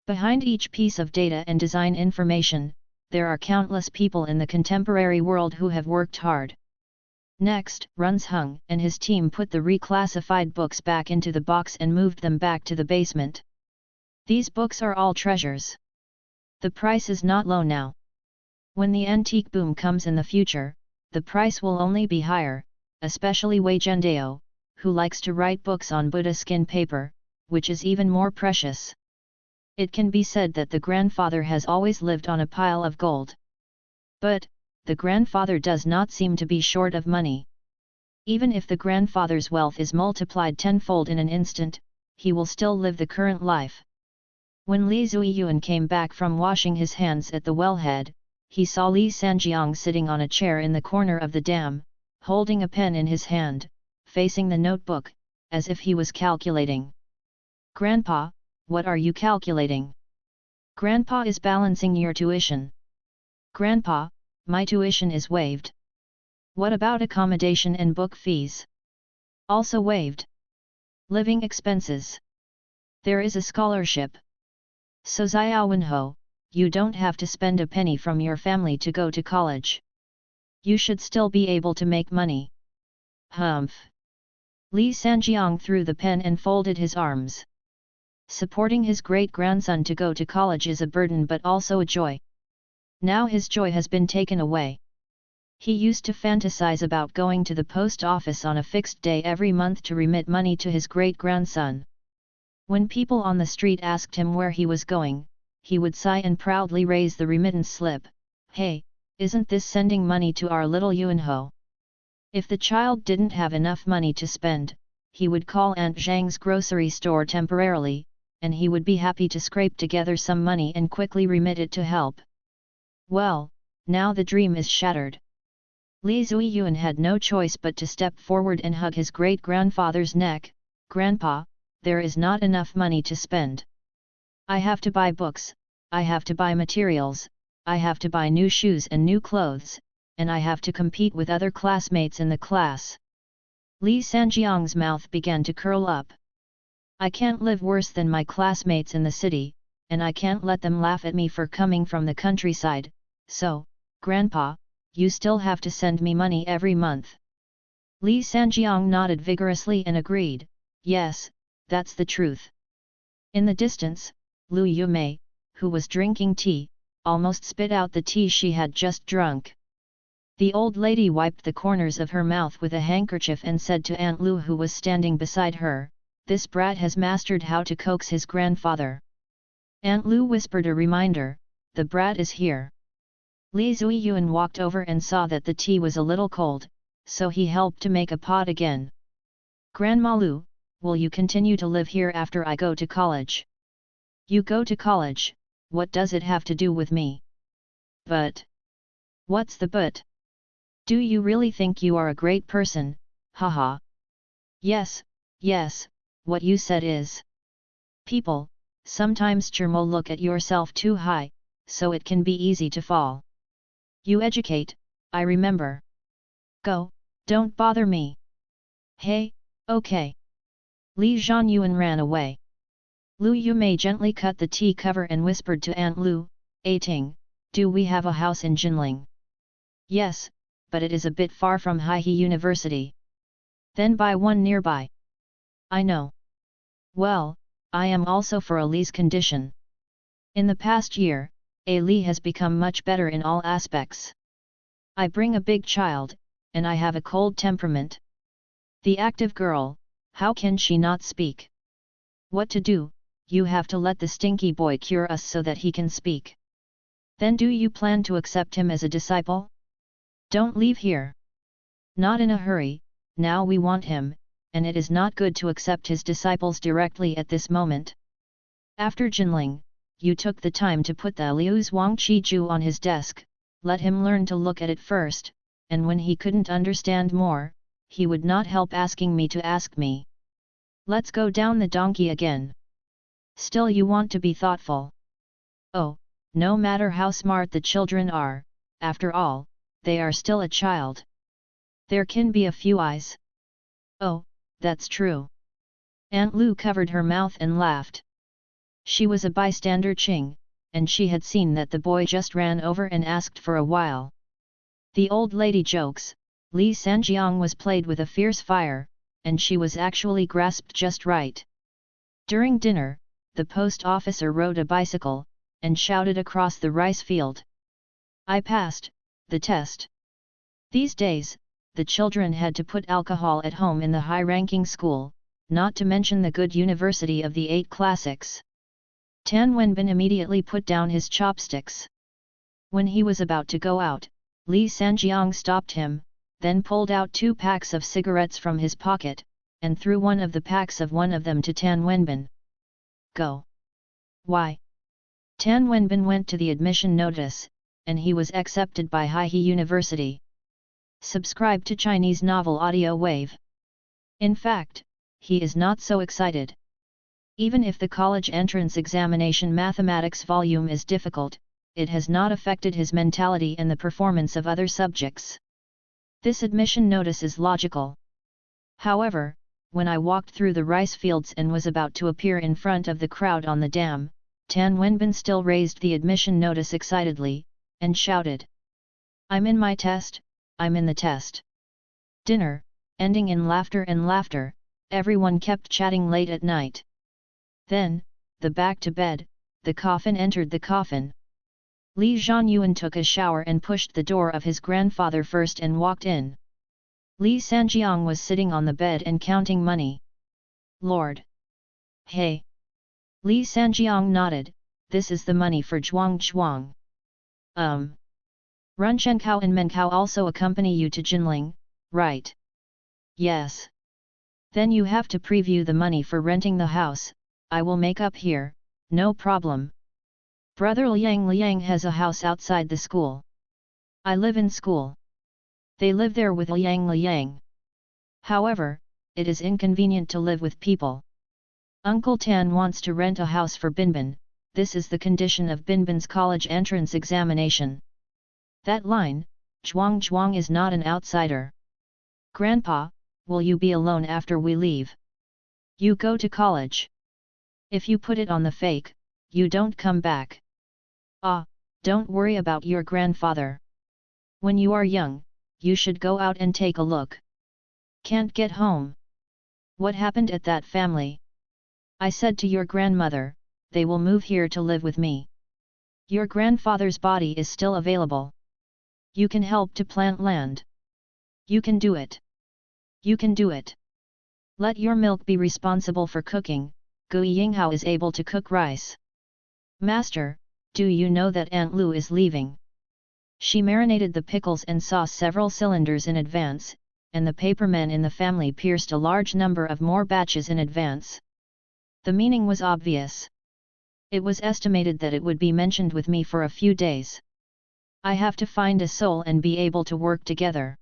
Behind each piece of data and design information, there are countless people in the contemporary world who have worked hard. Next, Runzheng and his team put the reclassified books back into the box and moved them back to the basement. These books are all treasures. The price is not low now. When the antique boom comes in the future, the price will only be higher, especially Wei Zhendao, who likes to write books on Buddha skin paper, which is even more precious. It can be said that the grandfather has always lived on a pile of gold. But, the grandfather does not seem to be short of money. Even if the grandfather's wealth is multiplied tenfold in an instant, he will still live the current life. When Li Zuiyuan came back from washing his hands at the wellhead, he saw Li Sanjiang sitting on a chair in the corner of the dam, holding a pen in his hand, facing the notebook, as if he was calculating. "Grandpa, what are you calculating?" "Grandpa is balancing your tuition." "Grandpa, my tuition is waived." "What about accommodation and book fees?" "Also waived." "Living expenses?" "There is a scholarship." "So Xiaowenho, you don't have to spend a penny from your family to go to college. You should still be able to make money." "Humph." Li Sanjiang threw the pen and folded his arms. Supporting his great-grandson to go to college is a burden but also a joy. Now his joy has been taken away. He used to fantasize about going to the post office on a fixed day every month to remit money to his great-grandson. When people on the street asked him where he was going, he would sigh and proudly raise the remittance slip. "Hey, isn't this sending money to our little Yuanho?" If the child didn't have enough money to spend, he would call Aunt Zhang's grocery store temporarily, and he would be happy to scrape together some money and quickly remit it to help. Well, now the dream is shattered. Li Zuiyuan had no choice but to step forward and hug his great-grandfather's neck. "Grandpa, there is not enough money to spend. I have to buy books, I have to buy materials, I have to buy new shoes and new clothes, and I have to compete with other classmates in the class. Li Sanjiang's mouth began to curl up. I can't live worse than my classmates in the city, and I can't let them laugh at me for coming from the countryside, so, Grandpa, you still have to send me money every month. Li Sanjiang nodded vigorously and agreed, yes, that's the truth. In the distance, Lu Yumei, who was drinking tea, almost spit out the tea she had just drunk. The old lady wiped the corners of her mouth with a handkerchief and said to Aunt Lu, who was standing beside her, "This brat has mastered how to coax his grandfather." Aunt Lu whispered a reminder, "The brat is here." Li Zuiyuan walked over and saw that the tea was a little cold, so he helped to make a pot again. "Grandma Lu, will you continue to live here after I go to college?" "You go to college, what does it have to do with me?" "But..." "What's the but? Do you really think you are a great person, haha?" "Yes, yes, what you said is. People, sometimes Chermo look at yourself too high, so it can be easy to fall. You educate, I remember. Go, don't bother me." "Hey, okay." Li Zhanyuan ran away. Lu Yumei gently cut the tea cover and whispered to Aunt Lu, "Ting, do we have a house in Jinling?" "Yes, but it is a bit far from Haihe University." "Then buy one nearby." "I know. Well, I am also for a Li's condition. In the past year, A Li has become much better in all aspects. I bring a big child, and I have a cold temperament. The active girl, how can she not speak? What to do? You have to let the stinky boy cure us so that he can speak. Then do you plan to accept him as a disciple? Don't leave here. Not in a hurry, now we want him, and it is not good to accept his disciples directly at this moment. After Jinling, you took the time to put the Liu's Wang Qiju on his desk, let him learn to look at it first, and when he couldn't understand more, he would not help asking me to ask me. Let's go down the donkey again. Still you want to be thoughtful. Oh, no matter how smart the children are, after all, they are still a child. There can be a few eyes. Oh, that's true." Aunt Lu covered her mouth and laughed. She was a bystander Qing, and she had seen that the boy just ran over and asked for a while. The old lady jokes, Li Sanjiang was played with a fierce fire, and she was actually grasped just right. During dinner, the post officer rode a bicycle, and shouted across the rice field. "I passed the test." These days, the children had to put alcohol at home in the high-ranking school, not to mention the good university of the 8 classics. Tan Wenbin immediately put down his chopsticks. When he was about to go out, Li Sanjiang stopped him, then pulled out 2 packs of cigarettes from his pocket, and threw one of the packs of one of them to Tan Wenbin. "Go." "Why?" Tan Wenbin went to the admission notice, and he was accepted by Haihe University. Subscribe to Chinese Novel Audio Wave. In fact, he is not so excited. Even if the college entrance examination mathematics volume is difficult, it has not affected his mentality and the performance of other subjects. This admission notice is logical. However, when I walked through the rice fields and was about to appear in front of the crowd on the dam, Tan Wenbin still raised the admission notice excitedly, and shouted, "I'm in my test, I'm in the test." Dinner, ending in laughter and laughter, everyone kept chatting late at night. Then, the back to bed, the coffin entered the coffin. Li Zhanyuan took a shower and pushed the door of his grandfather first and walked in. Li Sanjiang was sitting on the bed and counting money. "Lord! Hey!" Li Sanjiang nodded, "This is the money for Zhuang Zhuang. Run Chenkao and Menkao also accompany you to Jinling, right?" "Yes." "Then you have to preview the money for renting the house, I will make up here, no problem. Brother Liang has a house outside the school. I live in school. They live there with Liang. However, it is inconvenient to live with people. Uncle Tan wants to rent a house for Binbin, this is the condition of Binbin's college entrance examination. That line, Zhuang Zhuang is not an outsider. Grandpa, will you be alone after we leave? You go to college. If you put it on the fake, you don't come back. Ah, don't worry about your grandfather. When you are young, you should go out and take a look. Can't get home. What happened at that family? I said to your grandmother, they will move here to live with me. Your grandfather's body is still available. You can help to plant land. You can do it. You can do it. Let your milk be responsible for cooking, Gui Yinghao is able to cook rice. Master, do you know that Aunt Lu is leaving? She marinated the pickles and saw several cylinders in advance, and the papermen in the family pierced a large number of more batches in advance. The meaning was obvious. It was estimated that it would be mentioned with me for a few days. I have to find a soul and be able to work together.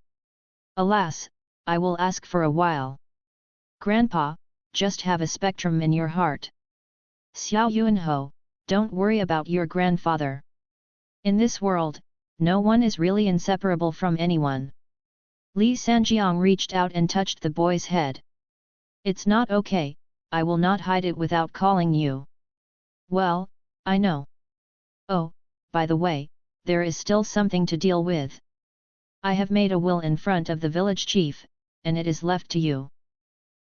Alas, I will ask for a while. Grandpa, just have a spectrum in your heart. Xiao Yuanho, don't worry about your grandfather. In this world, no one is really inseparable from anyone. Li Sanjiang reached out and touched the boy's head. It's not okay, I will not hide it without calling you. Well, I know. Oh, by the way, there is still something to deal with. I have made a will in front of the village chief, and it is left to you.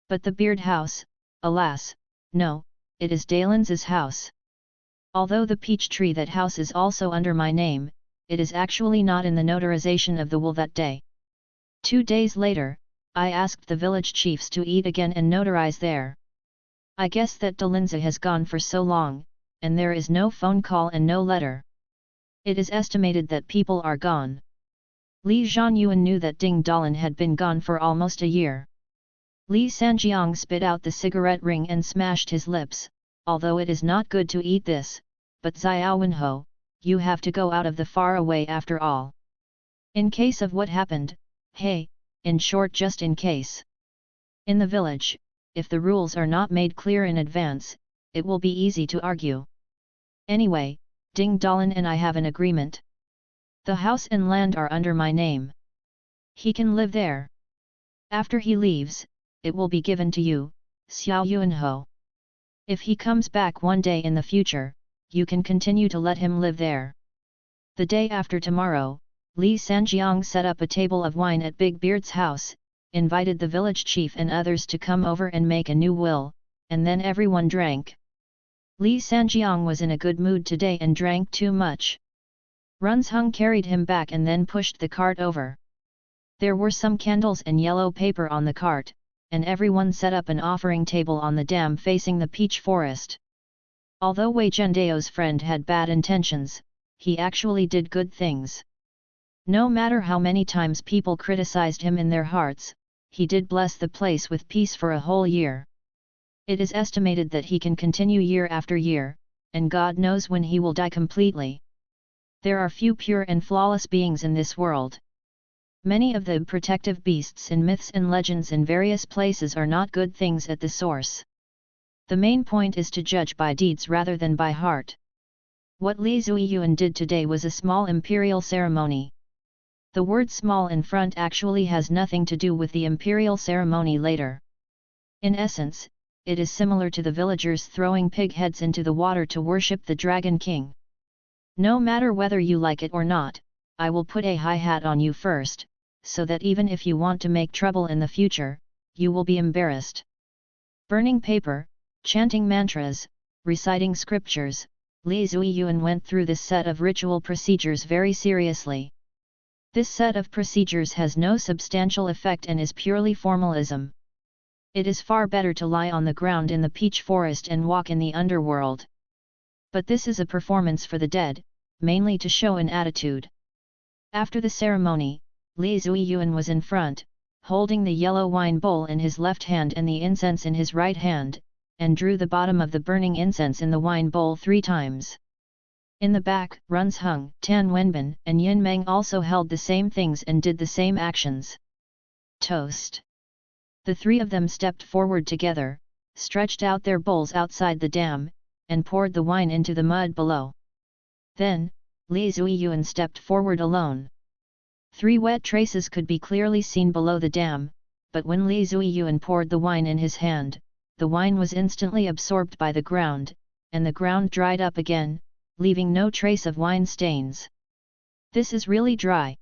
But the beard house, alas, no, it is Dalen's house. Although the peach tree that house is also under my name, it is actually not in the notarization of the will that day. 2 days later, I asked the village chiefs to eat again and notarize there. I guess that Dalinza has gone for so long, and there is no phone call and no letter. It is estimated that people are gone. Li Zhanyuan knew that Ding Dalin had been gone for almost a year. Li Sanjiang spit out the cigarette ring and smashed his lips, although it is not good to eat this, but Xiao Wenho, you have to go out of the far away after all. In case of what happened, hey, in short just in case. In the village, if the rules are not made clear in advance, it will be easy to argue. Anyway, Ding Dalin and I have an agreement. The house and land are under my name. He can live there. After he leaves, it will be given to you, Xiao Yuanho. If he comes back one day in the future, you can continue to let him live there. The day after tomorrow, Li Sanjiang set up a table of wine at Big Beard's house, invited the village chief and others to come over and make a new will, and then everyone drank. Li Sanjiang was in a good mood today and drank too much. Runzheng carried him back and then pushed the cart over. There were some candles and yellow paper on the cart, and everyone set up an offering table on the dam facing the peach forest. Although Wei Zhendao's friend had bad intentions, he actually did good things. No matter how many times people criticized him in their hearts, he did bless the place with peace for a whole year. It is estimated that he can continue year after year, and God knows when he will die completely. There are few pure and flawless beings in this world. Many of the protective beasts in myths and legends in various places are not good things at the source. The main point is to judge by deeds rather than by heart. What Li Zuiyuan did today was a small imperial ceremony. The word small in front actually has nothing to do with the imperial ceremony later. In essence, it is similar to the villagers throwing pig heads into the water to worship the Dragon King. No matter whether you like it or not, I will put a hi-hat on you first, so that even if you want to make trouble in the future, you will be embarrassed. Burning paper, chanting mantras, reciting scriptures, Li Zuiyuan went through this set of ritual procedures very seriously. This set of procedures has no substantial effect and is purely formalism. It is far better to lie on the ground in the peach forest and walk in the underworld. But this is a performance for the dead, mainly to show an attitude. After the ceremony, Li Zuiyuan was in front, holding the yellow wine bowl in his left hand and the incense in his right hand, and drew the bottom of the burning incense in the wine bowl 3 times. In the back, Runzheng, Tan Wenbin, and Yin Meng also held the same things and did the same actions. Toast. The 3 of them stepped forward together, stretched out their bowls outside the dam, and poured the wine into the mud below. Then, Li Zuiyuan stepped forward alone. 3 wet traces could be clearly seen below the dam, but when Li Zuiyuan poured the wine in his hand, the wine was instantly absorbed by the ground, and the ground dried up again, leaving no trace of wine stains. This is really dry.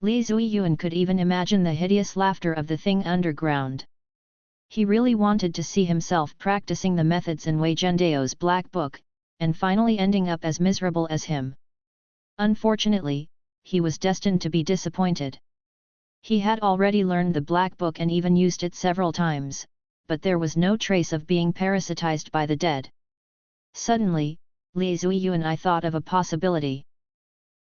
Li Zuiyuan could even imagine the hideous laughter of the thing underground. He really wanted to see himself practicing the methods in Wei Zhendao's black book, and finally ending up as miserable as him. Unfortunately, he was destined to be disappointed. He had already learned the black book and even used it several times, but there was no trace of being parasitized by the dead. Suddenly, Li Zuiyuan I thought of a possibility.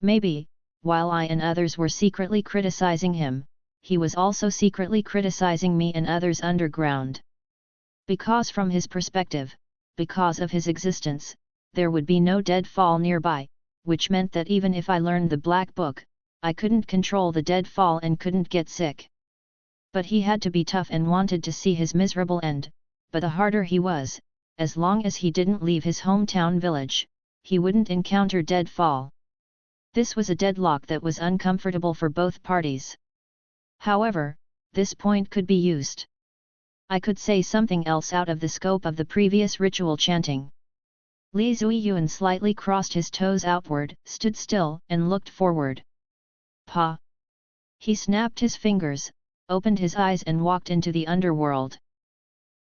Maybe, while I and others were secretly criticizing him, he was also secretly criticizing me and others underground. Because from his perspective, because of his existence, there would be no deadfall nearby, which meant that even if I learned the black book, I couldn't control the deadfall and couldn't get sick. But he had to be tough and wanted to see his miserable end, but the harder he was, as long as he didn't leave his hometown village, he wouldn't encounter deadfall. This was a deadlock that was uncomfortable for both parties. However, this point could be used. I could say something else out of the scope of the previous ritual chanting. Li Zuiyuan slightly crossed his toes outward, stood still, and looked forward. Pa! He snapped his fingers, opened his eyes and walked into the underworld.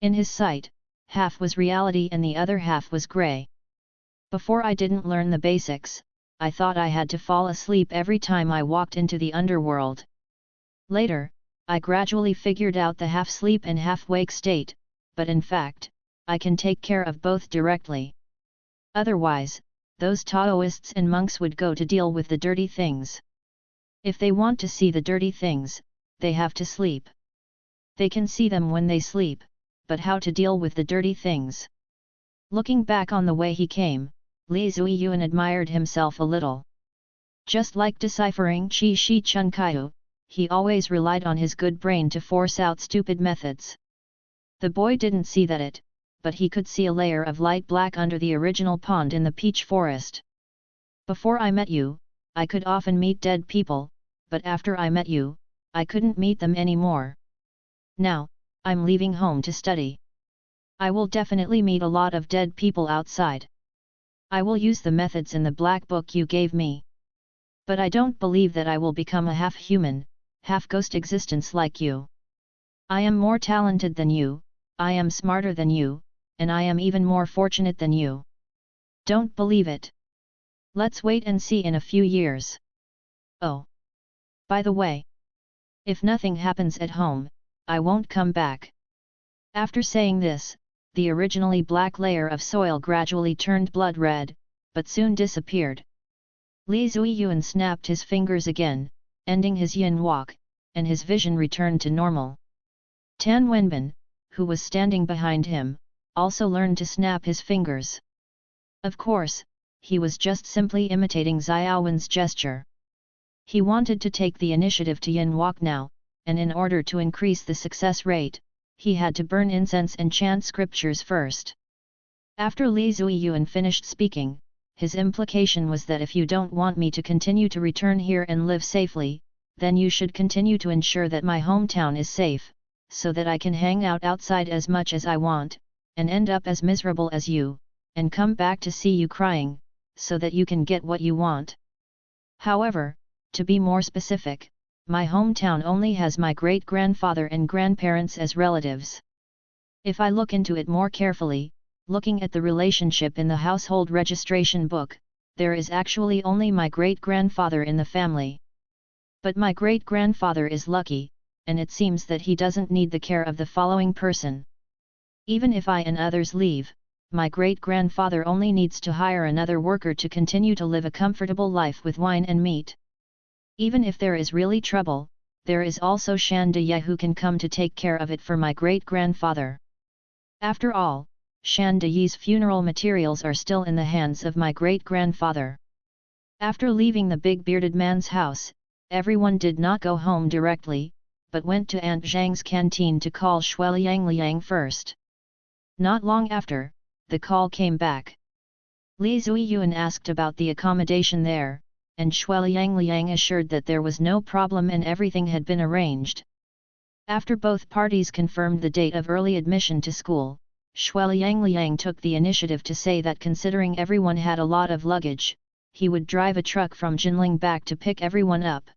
In his sight, half was reality and the other half was grey. Before I didn't learn the basics, I thought I had to fall asleep every time I walked into the underworld. Later, I gradually figured out the half-sleep and half-wake state, but in fact, I can take care of both directly. Otherwise, those Taoists and monks would go to deal with the dirty things. If they want to see the dirty things, they have to sleep. They can see them when they sleep, but how to deal with the dirty things? Looking back on the way he came, Li Zuiyuan admired himself a little. Just like deciphering Qi Shi Chun Kaiu, he always relied on his good brain to force out stupid methods. The boy didn't see that but he could see a layer of light black under the original pond in the peach forest. Before I met you, I could often meet dead people, but after I met you, I couldn't meet them anymore. Now, I'm leaving home to study. I will definitely meet a lot of dead people outside. I will use the methods in the black book you gave me. But I don't believe that I will become a half-human, half-ghost existence like you. I am more talented than you, I am smarter than you, and I am even more fortunate than you. Don't believe it. Let's wait and see in a few years. Oh! By the way, if nothing happens at home, I won't come back. After saying this, the originally black layer of soil gradually turned blood red, but soon disappeared. Li Zuiyuan snapped his fingers again, ending his yin walk, and his vision returned to normal. Tan Wenbin, who was standing behind him, also learned to snap his fingers. Of course, he was just simply imitating Xiaowen's gesture. He wanted to take the initiative to yin walk now, and in order to increase the success rate, he had to burn incense and chant scriptures first. After Li Zuiyuan finished speaking, his implication was that if you don't want me to continue to return here and live safely, then you should continue to ensure that my hometown is safe, so that I can hang out outside as much as I want, and end up as miserable as you, and come back to see you crying, so that you can get what you want. However, to be more specific, my hometown only has my great-grandfather and grandparents as relatives. If I look into it more carefully, looking at the relationship in the household registration book, there is actually only my great-grandfather in the family. But my great-grandfather is lucky, and it seems that he doesn't need the care of the following person. Even if I and others leave, my great-grandfather only needs to hire another worker to continue to live a comfortable life with wine and meat. Even if there is really trouble, there is also Shan De who can come to take care of it for my great-grandfather. After all, Shan De's funeral materials are still in the hands of my great-grandfather. After leaving the big bearded man's house, everyone did not go home directly, but went to Aunt Zhang's canteen to call Shueliang Liang first. Not long after, the call came back. Li Zuiyuan asked about the accommodation there, and Shueliang Liang assured that there was no problem and everything had been arranged. After both parties confirmed the date of early admission to school, Shueliang Liang took the initiative to say that considering everyone had a lot of luggage, he would drive a truck from Jinling back to pick everyone up.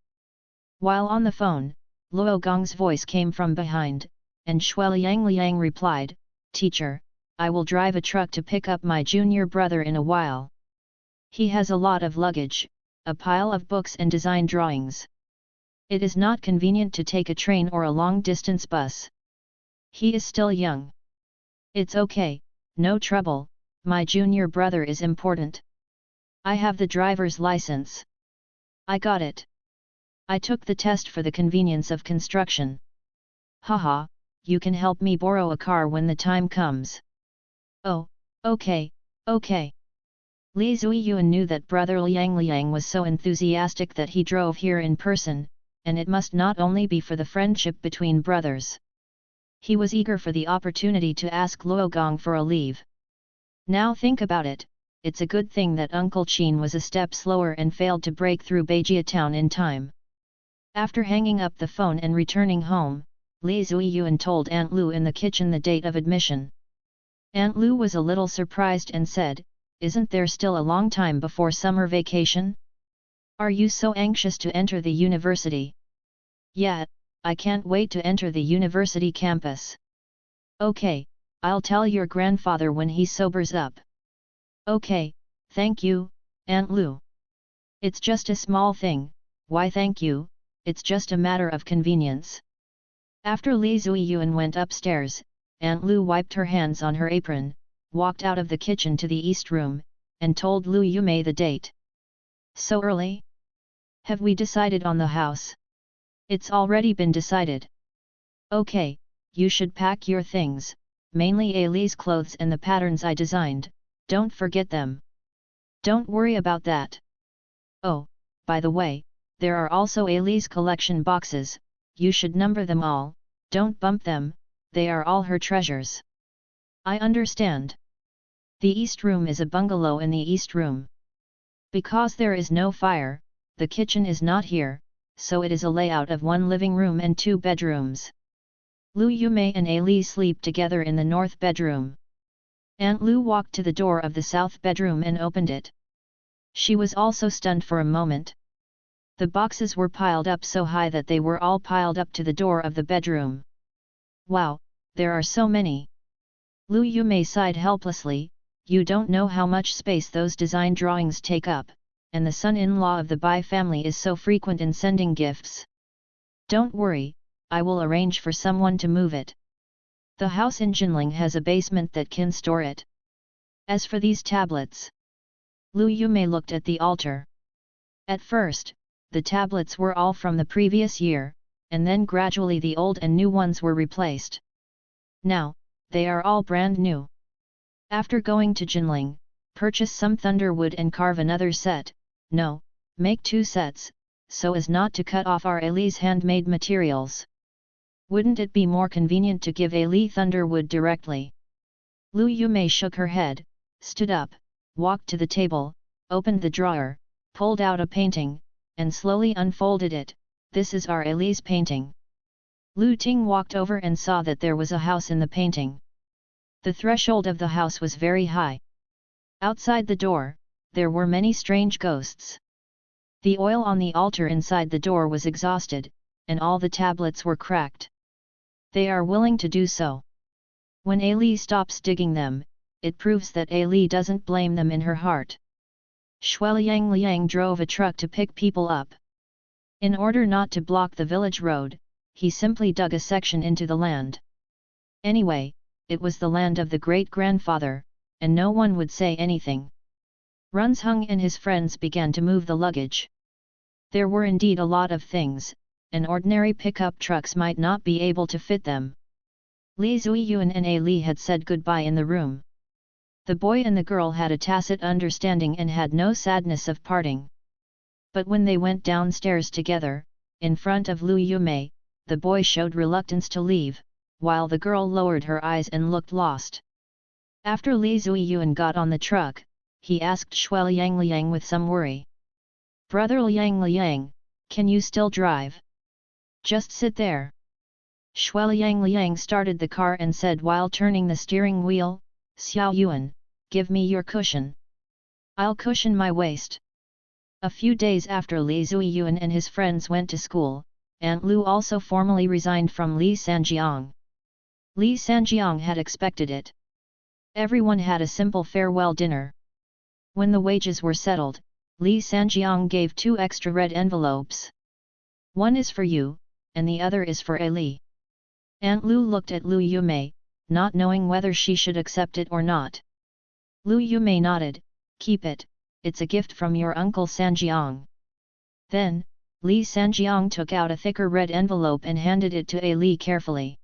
While on the phone, Luo Gong's voice came from behind, and Shueliang Liang replied, "Teacher, I will drive a truck to pick up my junior brother in a while. He has a lot of luggage, a pile of books and design drawings. It is not convenient to take a train or a long-distance bus. He is still young. It's okay, no trouble, my junior brother is important. I have the driver's license. I got it. I took the test for the convenience of construction. Haha, you can help me borrow a car when the time comes." "Oh, okay, okay." Li Zuiyuan knew that brother Liang was so enthusiastic that he drove here in person, and it must not only be for the friendship between brothers. He was eager for the opportunity to ask Luo Gong for a leave. Now think about it, it's a good thing that Uncle Qin was a step slower and failed to break through Beijia town in time. After hanging up the phone and returning home, Li Zuiyuan told Aunt Lu in the kitchen the date of admission. Aunt Lu was a little surprised and said, "Isn't there still a long time before summer vacation? Are you so anxious to enter the university?" "Yeah, I can't wait to enter the university campus." "Okay, I'll tell your grandfather when he sobers up." "Okay, thank you, Aunt Lu." "It's just a small thing, why thank you, it's just a matter of convenience." After Li Zuiyuan went upstairs, Aunt Lu wiped her hands on her apron, walked out of the kitchen to the east room, and told Lu Yumei the date. "So early? Have we decided on the house?" "It's already been decided." "Okay, you should pack your things, mainly Ali's clothes and the patterns I designed, don't forget them." "Don't worry about that." "Oh, by the way, there are also Ali's collection boxes, you should number them all, don't bump them, they are all her treasures." "I understand." The east room is a bungalow in the east room. Because there is no fire, the kitchen is not here, so it is a layout of one living room and 2 bedrooms. Lu Yumei and Ali sleep together in the north bedroom. Aunt Lu walked to the door of the south bedroom and opened it. She was also stunned for a moment. The boxes were piled up so high that they were all piled up to the door of the bedroom. "Wow, there are so many." Lu Yumei sighed helplessly, "You don't know how much space those design drawings take up, and the son-in-law of the Bai family is so frequent in sending gifts." "Don't worry, I will arrange for someone to move it. The house in Jinling has a basement that can store it." As for these tablets, Lu Yumei looked at the altar. At first, the tablets were all from the previous year, and then gradually the old and new ones were replaced. Now, they are all brand new. After going to Jinling, purchase some thunderwood and carve another set, no, make 2 sets, so as not to cut off our Ali's handmade materials. Wouldn't it be more convenient to give Ali thunderwood directly? Lu Yumei shook her head, stood up, walked to the table, opened the drawer, pulled out a painting, and slowly unfolded it. "This is our Ali's painting." Lu Ting walked over and saw that there was a house in the painting. The threshold of the house was very high. Outside the door, there were many strange ghosts. The oil on the altar inside the door was exhausted, and all the tablets were cracked. They are willing to do so. When Ali stops digging them, it proves that Ali doesn't blame them in her heart. Shueliang Liang drove a truck to pick people up. In order not to block the village road, he simply dug a section into the land. Anyway, it was the land of the great-grandfather, and no one would say anything. Runzheng and his friends began to move the luggage. There were indeed a lot of things, and ordinary pickup trucks might not be able to fit them. Li Zuiyuan and Ali had said goodbye in the room. The boy and the girl had a tacit understanding and had no sadness of parting. But when they went downstairs together, in front of Lu Yumei, the boy showed reluctance to leave, while the girl lowered her eyes and looked lost. After Li Zuiyuan got on the truck, he asked Shui Liang with some worry. "Brother Liang, can you still drive? Just sit there." Shui Liang started the car and said while turning the steering wheel, "Xiao Yuan, give me your cushion. I'll cushion my waist." A few days after Li Zuiyuan and his friends went to school, Aunt Lu also formally resigned from Li Sanjiang. Li Sanjiang had expected it. Everyone had a simple farewell dinner. When the wages were settled, Li Sanjiang gave 2 extra red envelopes. "One is for you, and the other is for Ali." Aunt Lu looked at Lu Yumei, not knowing whether she should accept it or not. Lu Yumei nodded, "Keep it, it's a gift from your uncle Sanjiang." Then, Li Sanjiang took out a thicker red envelope and handed it to Ali carefully.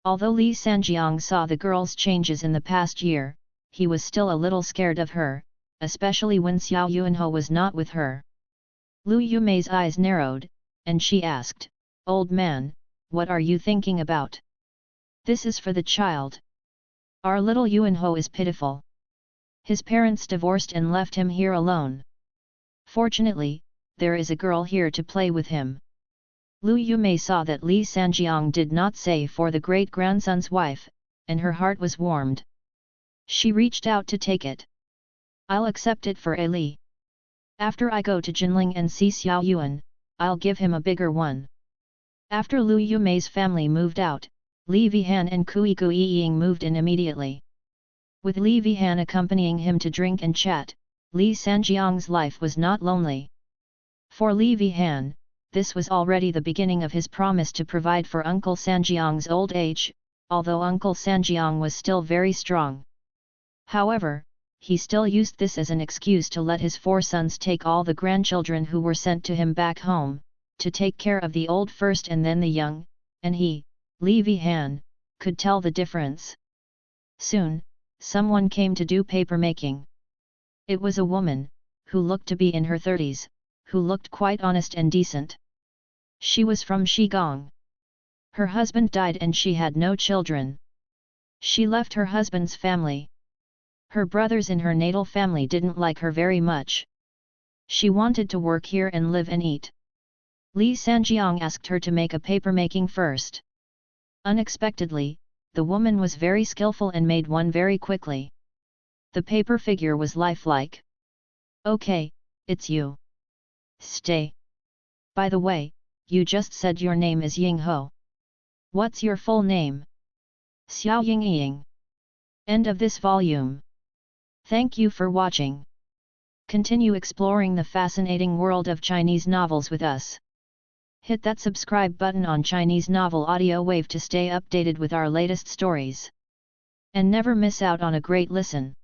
Although Li Sanjiang saw the girl's changes in the past year, he was still a little scared of her, especially when Xiao Yuanho was not with her. Lu Yumei's eyes narrowed, and she asked, "Old man, what are you thinking about?" "This is for the child. Our little Yuanho is pitiful. His parents divorced and left him here alone. Fortunately, there is a girl here to play with him." Lu Yumei saw that Li Sanjiang did not say for the great-grandson's wife, and her heart was warmed. She reached out to take it. "I'll accept it for Ali. After I go to Jinling and see Xiao Yuan, I'll give him a bigger one." After Lu Yumei's family moved out, Li Vihan and Kui Guiying moved in immediately. With Li Vihan accompanying him to drink and chat, Li Sanjiang's life was not lonely. For Li Vihan, this was already the beginning of his promise to provide for Uncle Sanjiang's old age, although Uncle Sanjiang was still very strong. However, he still used this as an excuse to let his 4 sons take all the grandchildren who were sent to him back home, to take care of the old first and then the young, and he, Li Vihan, could tell the difference. Soon, someone came to do papermaking. It was a woman, who looked to be in her 30s, who looked quite honest and decent. She was from Shigong. Her husband died and she had no children. She left her husband's family. Her brothers in her natal family didn't like her very much. She wanted to work here and live and eat. Li Sanjiang asked her to make a papermaking first. Unexpectedly, the woman was very skillful and made one very quickly. The paper figure was lifelike. "Okay, it's you. Stay. By the way, you just said your name is Ying Ho. What's your full name?" "Xiao Ying." End of this volume. Thank you for watching. Continue exploring the fascinating world of Chinese novels with us. Hit that subscribe button on Chinese Novel Audio Wave to stay updated with our latest stories. And never miss out on a great listen.